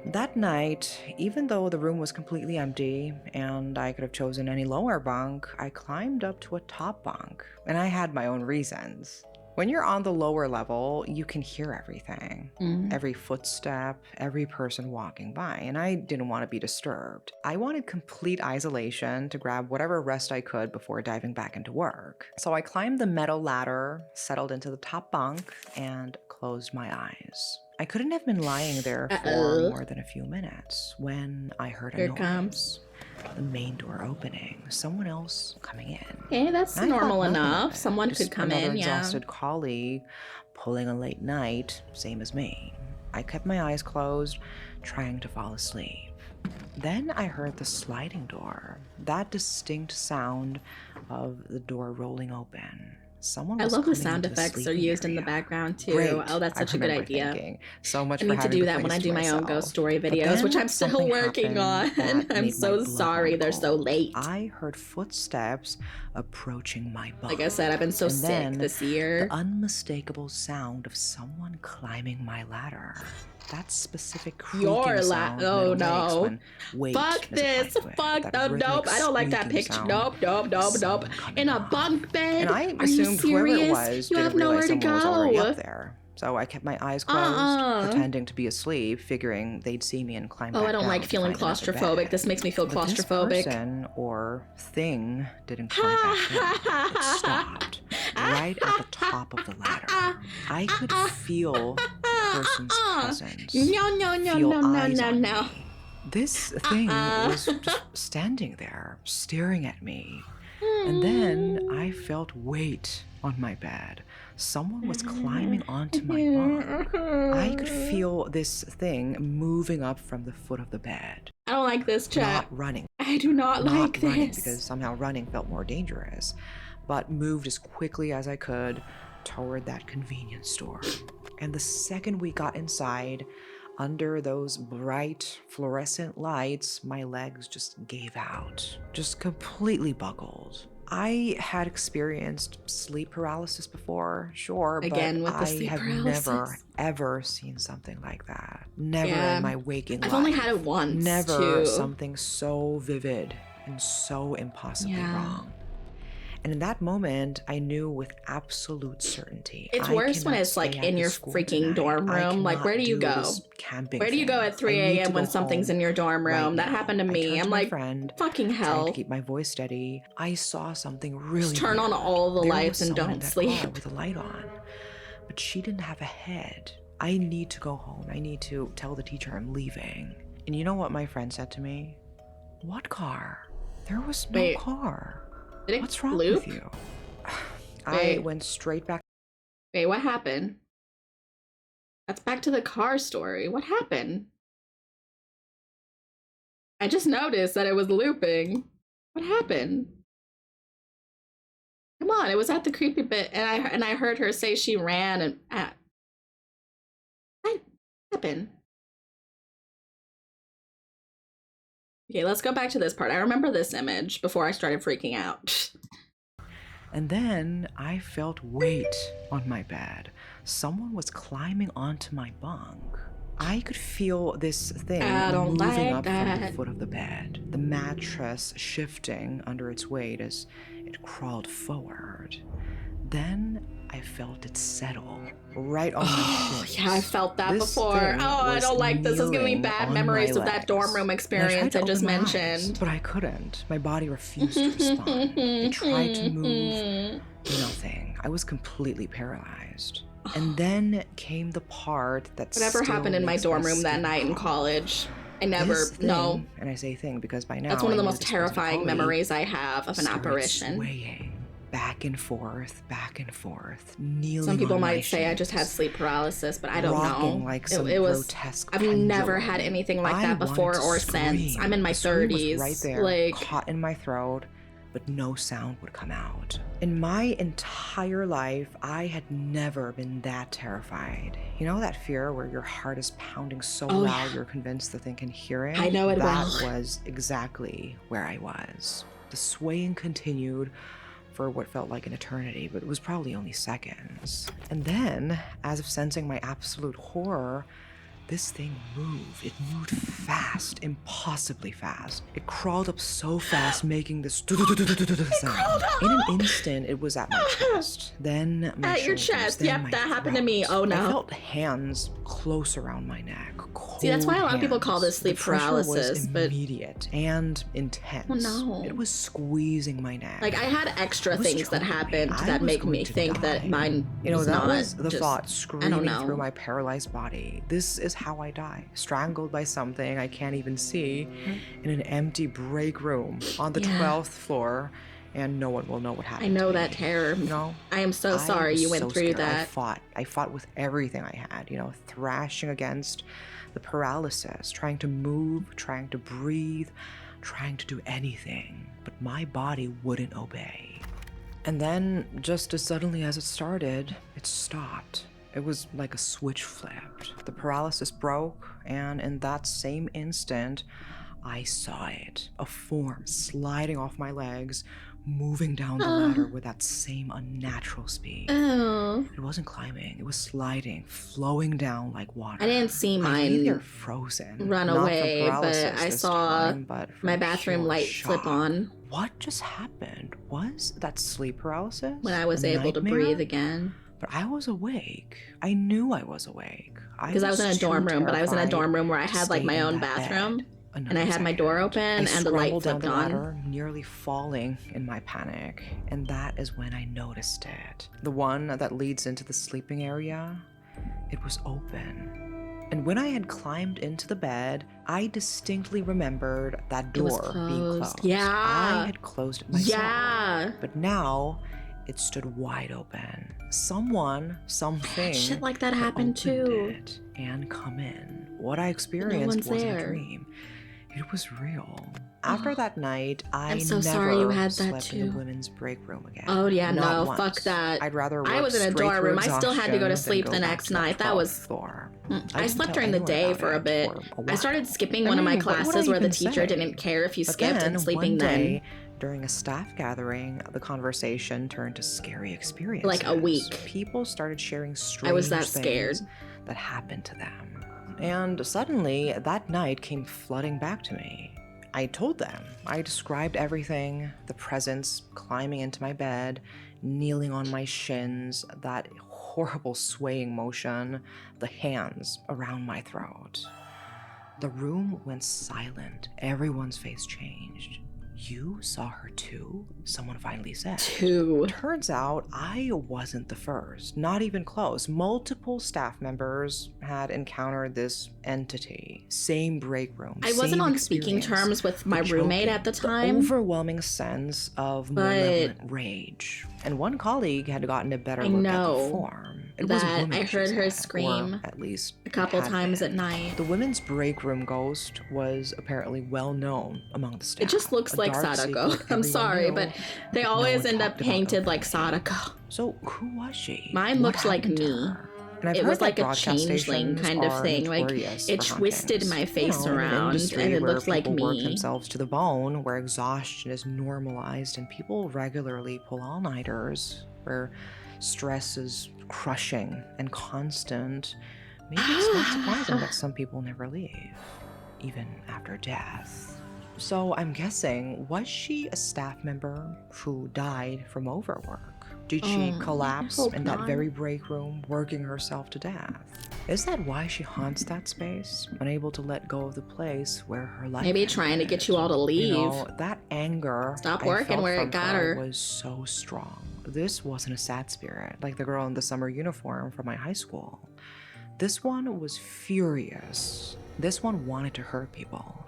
S7: That night, even though the room was completely empty and I could have chosen any lower bunk, I climbed up to a top bunk, and I had my own reasons. When you're on the lower level, you can hear everything. Every footstep, every person walking by, and I didn't want to be disturbed. I wanted complete isolation to grab whatever rest I could before diving back into work. So I climbed the metal ladder, settled into the top bunk, and closed my eyes. I couldn't have been lying there for more than a few minutes when I heard a
S1: Here
S7: noise.
S1: it comes.
S7: The main door opening, someone else coming in.
S1: Okay, that's
S7: And I thought
S1: normal
S7: nothing of
S1: enough.
S7: it.
S1: Someone
S7: Just
S1: could come
S7: another
S1: in, yeah.
S7: exhausted colleague pulling a late night, same as me. I kept my eyes closed, trying to fall asleep. Then I heard the sliding door, that distinct sound of the door rolling open. Someone
S1: I
S7: was
S1: love the
S7: coming
S1: sound
S7: into the
S1: effects are
S7: sleeping
S1: used in the
S7: area.
S1: background too.
S7: Great,
S1: Oh, that's
S7: I
S1: such a good
S7: remember
S1: idea.
S7: thinking. So much
S1: I
S7: for
S1: need to
S7: having
S1: do
S7: the
S1: that when
S7: place
S1: I
S7: to
S1: do my own
S7: myself.
S1: ghost story
S7: But
S1: videos,
S7: then
S1: which I'm still
S7: something
S1: working on.
S7: happened that
S1: I'm
S7: made my
S1: so
S7: blood
S1: sorry
S7: run
S1: they're so
S7: cold.
S1: late.
S7: I heard footsteps approaching my bunk.
S1: Like I said, I've been so
S7: And
S1: sick
S7: then
S1: this year.
S7: the unmistakable sound of someone climbing my ladder. That specific creaking
S1: Your
S7: sound
S1: oh
S7: metal makes
S1: no.
S7: when weight
S1: Fuck
S7: is applied
S1: this.
S7: to it.
S1: Fuck
S7: That
S1: no,
S7: rhythmic
S1: nope. I don't like that
S7: squeaking
S1: picture.
S7: sound
S1: Nope, nope,
S7: of
S1: nope, nope.
S7: someone coming
S1: In a
S7: off.
S1: bunk bed?
S7: And I
S1: Are you
S7: assumed whoever it
S1: serious?
S7: was
S1: You
S7: didn't
S1: have nowhere
S7: realize
S1: to
S7: someone was already
S1: go.
S7: up there. So I kept my eyes closed,
S1: Uh-uh.
S7: pretending to be asleep, figuring they'd see me and climb
S1: Oh,
S7: back
S1: I don't
S7: down
S1: like
S7: to
S1: feeling
S7: find another
S1: claustrophobic.
S7: bed.
S1: This makes me feel
S7: But this
S1: claustrophobic.
S7: person or thing didn't climb back down. It stopped right at the top of the ladder. I could feel the person's presence.
S1: No, no, no,
S7: feel
S1: no, no,
S7: eyes
S1: no,
S7: on
S1: no.
S7: me. This thing was just standing there, staring at me. And then I felt weight on my bed. Someone was climbing onto my bunk. I could feel this thing moving up from the foot of the bed.
S1: I don't like this, chat.
S7: Not running.
S1: I do not like
S7: running
S1: this.
S7: because somehow running felt more dangerous, but moved as quickly as I could toward that convenience store. And the second we got inside, under those bright fluorescent lights, my legs just gave out, just completely buckled. I had experienced sleep paralysis before, sure,
S1: Again,
S7: but
S1: with the
S7: I
S1: sleep
S7: have
S1: paralysis.
S7: never, ever seen something like that. Never
S1: Yeah.
S7: in my waking life.
S1: I've only had it once,
S7: Never
S1: too.
S7: something so vivid and so impossibly
S1: Yeah.
S7: wrong. And in that moment, I knew with absolute certainty.
S1: It's
S7: I
S1: worse when
S7: cannot
S1: it's like
S7: stay at
S1: in
S7: this
S1: your
S7: school
S1: freaking
S7: tonight.
S1: dorm
S7: I
S1: room. Like, where do you
S7: cannot
S1: go?
S7: this camping
S1: Where do you go
S7: thing.
S1: at 3
S7: I need to
S1: a.m. when
S7: go
S1: something's
S7: home
S1: in your dorm room?
S7: right
S1: That
S7: now.
S1: happened to
S7: I
S1: me.
S7: turned
S1: I'm
S7: to my
S1: like,
S7: friend,
S1: fucking
S7: trying
S1: hell.
S7: to keep my voice steady. I saw something really
S1: Just turn on
S7: weird.
S1: all the
S7: There
S1: lights
S7: was
S1: and
S7: someone in
S1: don't
S7: that
S1: sleep.
S7: car with a light on, but she didn't have a head. I need to go home. I need to tell the teacher I'm leaving. And you know what my friend said to me? What car? There was no
S1: Wait.
S7: car.
S1: Did it
S7: What's wrong
S1: loop?
S7: with you? I
S1: Wait.
S7: went straight back.
S1: Wait, what happened? That's back to the car story. What happened? I just noticed that it was looping. What happened? Come on, it was at the creepy bit, and I heard her say she ran and what happened? Okay, let's go back to this part. I remember this image before I started freaking out.
S7: And then I felt weight on my bed. Someone was climbing onto my bunk. I could feel this thing
S1: I don't
S7: moving
S1: like
S7: up from the
S1: that.
S7: foot of the bed, the mattress shifting under its weight as it crawled forward. Then I felt it settle right on my shins.
S1: Yeah, I felt that
S7: This
S1: before.
S7: thing
S1: Oh, I
S7: was
S1: don't like this. It's giving me
S7: kneeling
S1: bad
S7: on
S1: memories
S7: my
S1: of that dorm
S7: legs.
S1: room
S7: And
S1: experience I
S7: tried to
S1: just
S7: open my eyes,
S1: mentioned.
S7: but I couldn't. My body refused to respond. It tried to move. Nothing. I was completely paralyzed. And then came the part that
S1: Whatever
S7: still
S1: happened in my
S7: makes
S1: dorm
S7: my
S1: room that
S7: skin
S1: night in
S7: crawl.
S1: college, I never
S7: This thing,
S1: know.
S7: and I say thing because by now
S1: That's one of
S7: I
S1: the
S7: knew
S1: most
S7: this wasn't a
S1: terrifying
S7: colleague,
S1: memories I have of an
S7: started
S1: apparition.
S7: swaying back and forth, kneeling
S1: Some people
S7: on my
S1: might say I just had
S7: shins,
S1: sleep paralysis, but I don't
S7: rocking
S1: know.
S7: like some
S1: It was.
S7: grotesque
S1: I've never
S7: pendulum.
S1: had anything like
S7: I
S1: that before
S7: wanted to
S1: or since.
S7: scream.
S1: I'm in my
S7: The scream was
S1: 30s.
S7: right there,
S1: Like,
S7: caught in my throat, but no sound would come out. In my entire life, I had never been that terrified. You know that fear where your heart is pounding so
S1: Oh,
S7: loud
S1: yeah.
S7: you're convinced the thing can hear it?
S1: I know it
S7: That
S1: well.
S7: was exactly where I was. The swaying continued for what felt like an eternity, but it was probably only seconds. And then, as if sensing my absolute horror, this thing moved. It moved fast, impossibly fast. It crawled up so fast, making this sound. In an instant, it was at my chest. Then my
S1: At your
S7: shoulders,
S1: chest.
S7: then
S1: Yep,
S7: my
S1: that happened to me.
S7: throat.
S1: Oh, no.
S7: I felt hands close around my neck.
S1: See, that's why a
S7: cold
S1: lot of people call this
S7: hands.
S1: sleep
S7: The pressure
S1: paralysis,
S7: was
S1: but-
S7: immediate and intense.
S1: Oh, no.
S7: It was squeezing my neck.
S1: Like, I had extra
S7: It was
S1: things that
S7: choking me.
S1: happened
S7: I
S1: that
S7: was
S1: make
S7: going
S1: me
S7: to
S1: think that
S7: die.
S1: mine
S7: You know,
S1: was
S7: that
S1: not
S7: was the
S1: just,
S7: thought
S1: I
S7: screaming
S1: don't know.
S7: through my paralyzed body. This is how I die. Strangled by something I can't even see in an empty break room on the
S1: Yeah.
S7: 12th floor, and no one will know what
S1: I
S7: happened
S1: know
S7: to
S1: that
S7: me.
S1: terror.
S7: You know?
S1: I am so
S7: I
S1: sorry
S7: was
S1: you went
S7: so
S1: through
S7: scared.
S1: that.
S7: I fought with everything I had, you know, thrashing against the paralysis, trying to move, trying to breathe, trying to do anything, but my body wouldn't obey. And then, just as suddenly as it started, it stopped. It was like a switch flipped. The paralysis broke, and in that same instant, I saw it. A form sliding off my legs, moving down the ladder with that same unnatural speed.
S1: Oh.
S7: It wasn't climbing, it was sliding, flowing down like water.
S1: I didn't see
S7: I lay there
S1: mine
S7: frozen.
S1: run
S7: not
S1: away,
S7: from
S1: but
S7: paralysis
S1: I
S7: this
S1: saw
S7: time, but
S1: my
S7: from
S1: bathroom
S7: pure
S1: light
S7: shock.
S1: flip on
S7: What just happened? Was that sleep paralysis?
S1: when I was
S7: A
S1: able to
S7: nightmare?
S1: breathe again.
S7: But I was awake. I knew I was awake.
S1: Because I was in a
S7: too
S1: dorm room, but I was in a
S7: terrified
S1: dorm room where I
S7: to
S1: had like
S7: stay
S1: my
S7: in
S1: own
S7: that
S1: bathroom.
S7: bed.
S1: And I had my door open
S7: I
S1: and the light
S7: scrambled down
S1: flipped
S7: the
S1: on.
S7: ladder, nearly falling in my panic, and that is when I noticed it. The one that leads into the sleeping area, it was open. And when I had climbed into the bed, I distinctly remembered that
S1: It was
S7: door being
S1: closed.
S7: closed.
S1: Yeah.
S7: I had closed it myself.
S1: Yeah.
S7: But now it stood wide open. Someone, something,
S1: Shit like that
S7: had
S1: happened
S7: opened
S1: too.
S7: it and come in. What I experienced
S1: one's
S7: wasn't
S1: there.
S7: a dream. It was real. After that night, I
S1: I'm so
S7: never
S1: sorry you had that
S7: slept in the
S1: too.
S7: women's break room again.
S1: Oh, yeah,
S7: Not
S1: no,
S7: once.
S1: fuck that.
S7: I'd rather
S1: I
S7: work
S1: was in a
S7: straight
S1: dorm
S7: through
S1: room. I still had to go to
S7: exhaustion
S1: sleep
S7: than
S1: the
S7: go back
S1: next
S7: to
S1: night. That
S7: 12th
S1: was-
S7: floor.
S1: I
S7: didn't
S1: slept
S7: tell
S1: during the
S7: anyone
S1: day
S7: about
S1: for a
S7: it
S1: bit.
S7: for a
S1: I
S7: while.
S1: started skipping
S7: I
S1: one of my
S7: mean, what would I
S1: classes where the
S7: even
S1: teacher
S7: say?
S1: didn't care if you
S7: But
S1: skipped
S7: then,
S1: and sleeping
S7: one
S1: then.
S7: day, during a staff gathering, the conversation turned to scary experiences.
S1: Like a week.
S7: People started sharing strange
S1: I was that
S7: things
S1: scared.
S7: that happened to them. And suddenly, that night came flooding back to me. I told them. I described everything, the presence climbing into my bed, kneeling on my shins, that horrible swaying motion, the hands around my throat. The room went silent. Everyone's face changed. You saw her too? Someone finally said.
S1: Two.
S7: Turns out I wasn't the first, not even close. Multiple staff members had encountered this entity. Same break room.
S1: I wasn't
S7: same
S1: on speaking
S7: experience.
S1: terms with my
S7: The
S1: roommate
S7: choking,
S1: at the
S7: The
S1: time.
S7: overwhelming sense of
S1: But-
S7: malevolent rage. And one colleague had gotten a better
S1: I
S7: look at
S1: know
S7: the form. It was a
S1: that
S7: woman,
S1: I
S7: she
S1: heard her
S7: said,
S1: scream
S7: or at least
S1: a couple
S7: had
S1: times
S7: been.
S1: at night.
S7: The women's break room ghost was apparently well known among the staff.
S1: It just looks
S7: A
S1: like
S7: dark
S1: Sadako.
S7: secret
S1: I'm
S7: everyone
S1: sorry,
S7: knew,
S1: but they
S7: no
S1: always
S7: one
S1: end up
S7: talked about
S1: painted like
S7: openly.
S1: Sadako.
S7: So who was she?
S1: Mine
S7: What
S1: looked like
S7: happened to
S1: me.
S7: her? And I've
S1: It
S7: heard
S1: was like
S7: that
S1: a
S7: broadcast
S1: changeling
S7: stations
S1: kind of
S7: are
S1: thing. Like,
S7: notorious
S1: it
S7: for
S1: twisted
S7: hauntings.
S1: my face
S7: in an
S1: around,
S7: industry
S1: and it
S7: where
S1: looked like
S7: people work
S1: me.
S7: themselves to the bone, where exhaustion is normalized and people regularly pull all-nighters, where stress is crushing and constant. Maybe it's not surprising that some people never leave, even after death. So I'm guessing, was she a staff member who died from overwork? Did
S1: Oh,
S7: she
S1: I
S7: collapse
S1: hope
S7: in that
S1: not.
S7: very break room, working herself to death? Is that why she haunts that space, unable to let go of the place where her life
S1: Maybe trying to get you all to
S7: ended?
S1: leave.
S7: You know, that anger
S1: Stop
S7: I
S1: working
S7: felt
S1: where it
S7: from
S1: got her.
S7: was so strong. This wasn't a sad spirit, like the girl in the summer uniform from my high school. This one was furious. This one wanted to hurt people.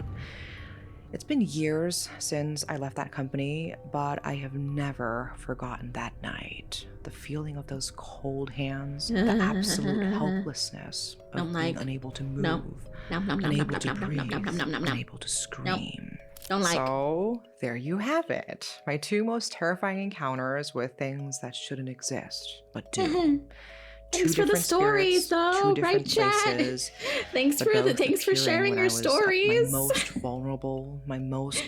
S7: It's been years since I left that company, but I have never forgotten that night. The feeling of those cold hands, the absolute helplessness
S1: Don't
S7: of being
S1: like.
S7: unable to move,
S1: No. Nom, nom, nom,
S7: unable
S1: nom,
S7: to
S1: nom, nom, nom, nom,
S7: breathe,
S1: nom, nom, nom.
S7: unable to scream.
S1: Don't like.
S7: So, there you have it. My two most terrifying encounters with things that shouldn't exist, but do.
S1: Thanks
S7: Two
S1: for the
S7: different
S1: stories,
S7: spirits,
S1: though,
S7: two
S1: right,
S7: different
S1: chat?
S7: places.
S1: Thanks
S7: but
S1: for
S7: both
S1: thanks for
S7: appearing
S1: sharing
S7: when
S1: your
S7: I was at
S1: stories.
S7: my most vulnerable, my most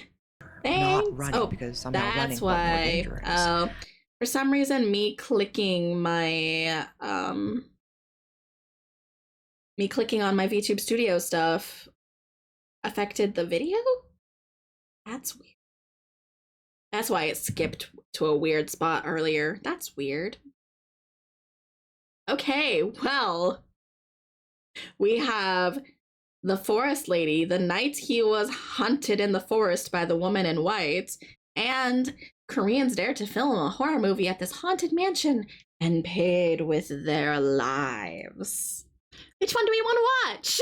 S1: Thanks.
S7: not running
S1: Oh,
S7: because I'm not running,
S1: that's
S7: but more
S1: why.
S7: dangerous.
S1: For some reason, me clicking on my VTube Studio stuff affected the video. That's weird. That's why it skipped to a weird spot earlier. That's weird. Okay, well, we have the forest lady, the night he was hunted in the forest by the woman in white, and Koreans dare to film a horror movie at this haunted mansion and paid with their lives. Which one do we want to watch?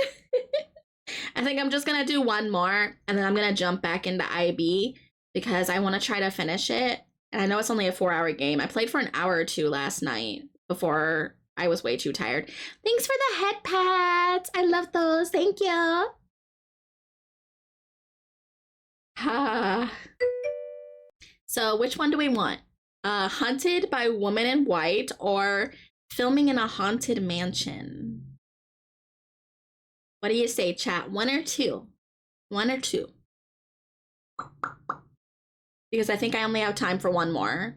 S1: I think I'm just gonna do one more, and then I'm gonna jump back into IB because I want to try to finish it. And I know it's only a 4-hour game. I played for an hour or two last night before I was way too tired. Thanks for the head pats. I love those. Thank you. So which one do we want? Hunted by Woman in White or filming in a haunted mansion? What do you say, chat? One or two? One or two? Because I think I only have time for one more.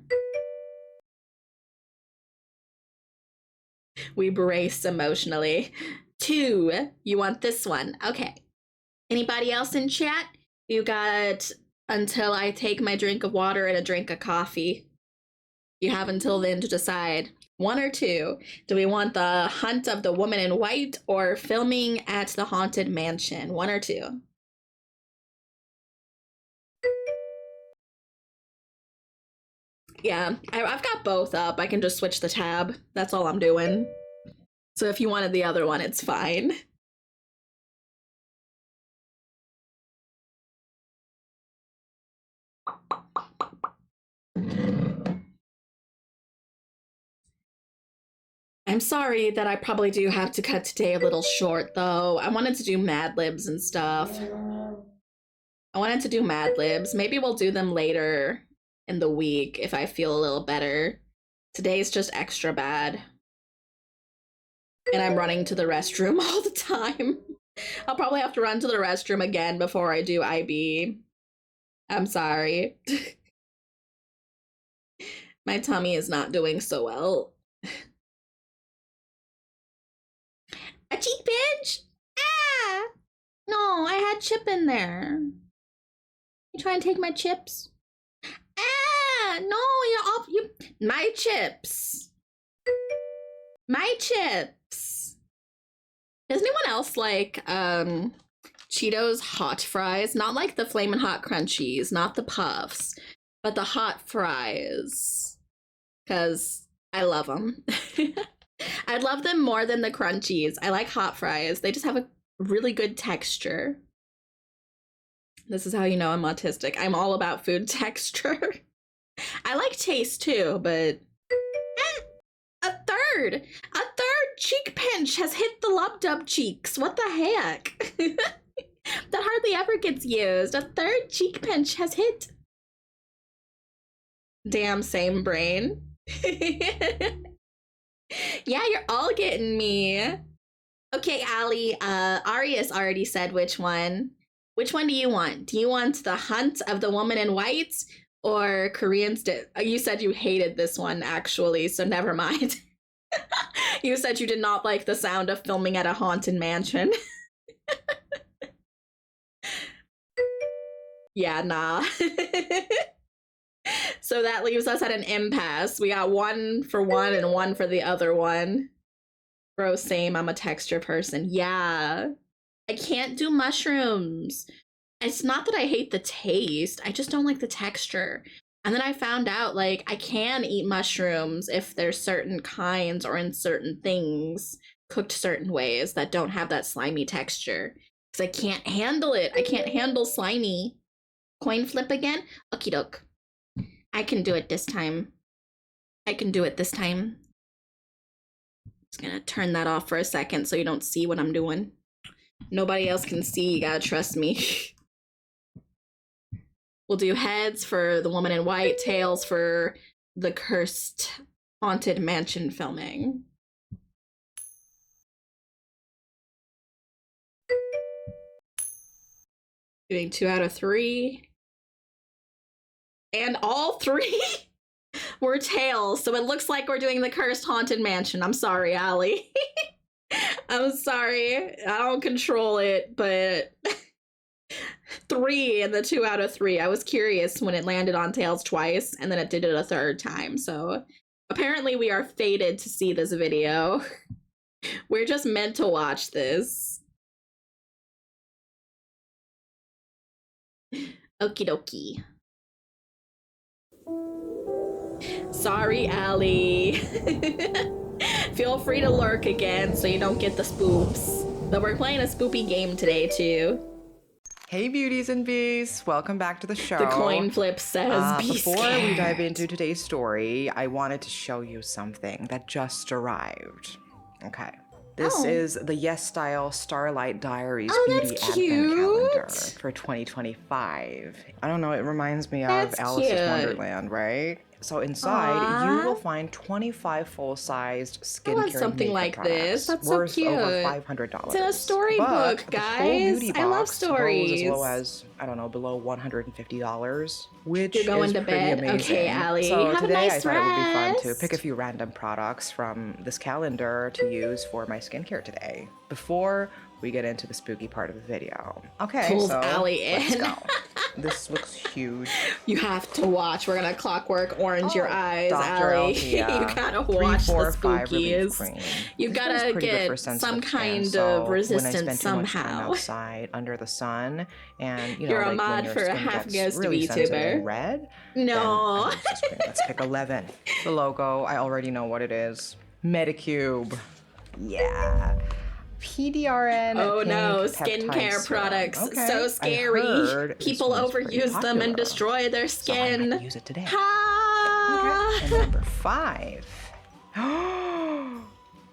S1: We brace emotionally. Two. You want this one? Okay. Anybody else in chat? You got until I take my drink of water and a drink of coffee. You have until then to decide. One or two. Do we want the hunt of the woman in white or filming at the haunted mansion? One or two. Yeah, I've got both up. I can just switch the tab. That's all I'm doing. So if you wanted the other one, it's fine. I'm sorry that I probably do have to cut today a little short, though. I wanted to do Mad Libs and stuff. Maybe we'll do them later in the week if I feel a little better. Today's just extra bad. And I'm running to the restroom all the time. I'll probably have to run to the restroom again before I do IB. I'm sorry. My tummy is not doing so well. A cheek pinch? Ah! No, I had chip in there. You trying to take my chips? Ah! No, you're off. My chips. My chips. Does anyone else like Cheetos hot fries? Not like the Flamin' Hot Crunchies, not the puffs, but the hot fries. Because I love them. I love them more than the crunchies. I like hot fries. They just have a really good texture. This is how you know I'm autistic. I'm all about food texture. I like taste too, but a third cheek pinch has hit the lub-dub cheeks. What the heck? That hardly ever gets used. A third cheek pinch has hit. Damn, same brain. Yeah, you're all getting me. Okay, Ali, Arius already said which one. Which one do you want? Do you want the hunt of the woman in white or Koreans you said you hated this one actually, so never mind. You said you did not like the sound of filming at a haunted mansion. Yeah, nah. So that leaves us at an impasse. We got one for one and one for the other one. Bro, same. I'm a texture person. Yeah. I can't do mushrooms. It's not that I hate the taste. I just don't like the texture. And then I found out, like, I can eat mushrooms if there's certain kinds or in certain things cooked certain ways that don't have that slimy texture. Because I can't handle it. I can't handle slimy. Coin flip again? Okie doke. I can do it this time. I can do it this time. Just gonna turn that off for a second so you don't see what I'm doing. Nobody else can see, you gotta trust me. We'll do heads for the woman in white, tails for the cursed haunted mansion filming. Doing 2 out of 3. And all 3 were tails, so it looks like we're doing the cursed haunted mansion. I'm sorry, Allie. I'm sorry. I don't control it, but 3 in the 2 out of 3. I was curious when it landed on tails twice, and then it did it a third time. So apparently we are fated to see this video. We're just meant to watch this. Okie dokie. Sorry, Allie. Feel free to lurk again so you don't get the spoops. But we're playing a spoopy game today, too.
S7: Hey, beauties and beasts. Welcome back to the show.
S1: The coin flip says, be
S7: before
S1: scared.
S7: we dive into today's story, I wanted to show you something that just arrived. Okay. This is the Yes Style Starlight Diaries Beauty
S1: that's
S7: Advent
S1: cute.
S7: Calendar for 2025. I don't know, it reminds me of
S1: That's
S7: Alice's
S1: cute.
S7: Wonderland, right? So inside, you will find 25 full-sized skincare
S1: want
S7: and
S1: something
S7: makeup
S1: like this.
S7: products
S1: That's so
S7: worth
S1: cute.
S7: over $500.
S1: It's in a storybook,
S7: But the full beauty
S1: guys. I love
S7: box goes
S1: stories.
S7: as low as, I don't know, below $150, which
S1: You're going
S7: is
S1: to
S7: pretty
S1: bed?
S7: amazing.
S1: Okay, Allie.
S7: So
S1: Have a
S7: today
S1: nice
S7: I thought it would be fun to
S1: rest.
S7: pick a few random products from this calendar to use for my skincare today, before we get into the spooky part of the video. Okay,
S1: Pulls
S7: so
S1: Allie
S7: let's
S1: in.
S7: go. This looks huge.
S1: You have to watch. We're gonna clockwork orange your eyes,
S7: Dr.
S1: Allie.
S7: Althea.
S1: You gotta
S7: 3,
S1: watch
S7: 4,
S1: the
S7: 5 relief
S1: spookies.
S7: cream.
S1: You
S7: This
S1: gotta
S7: one's pretty good for
S1: get
S7: sensitive
S1: some
S7: skin,
S1: kind
S7: so
S1: of
S7: when I
S1: resistance
S7: spend too much time
S1: somehow.
S7: outside under the sun, and you know,
S1: You're a
S7: like
S1: mod
S7: when your
S1: for a
S7: skin
S1: half
S7: gets
S1: ghost
S7: really sensitive
S1: VTuber.
S7: and red,
S1: No.
S7: then I use this cream. Let's pick 11. The logo, I already know what it is. Medicube. Yeah. PDRN.
S1: Oh no,
S7: pink peptide
S1: skincare
S7: serum.
S1: products.
S7: Okay.
S1: So
S7: I
S1: scary.
S7: heard this
S1: People
S7: one's pretty
S1: overuse them and
S7: popular,
S1: destroy their
S7: so I might
S1: skin.
S7: use it today.
S1: Ha!
S7: And number 5.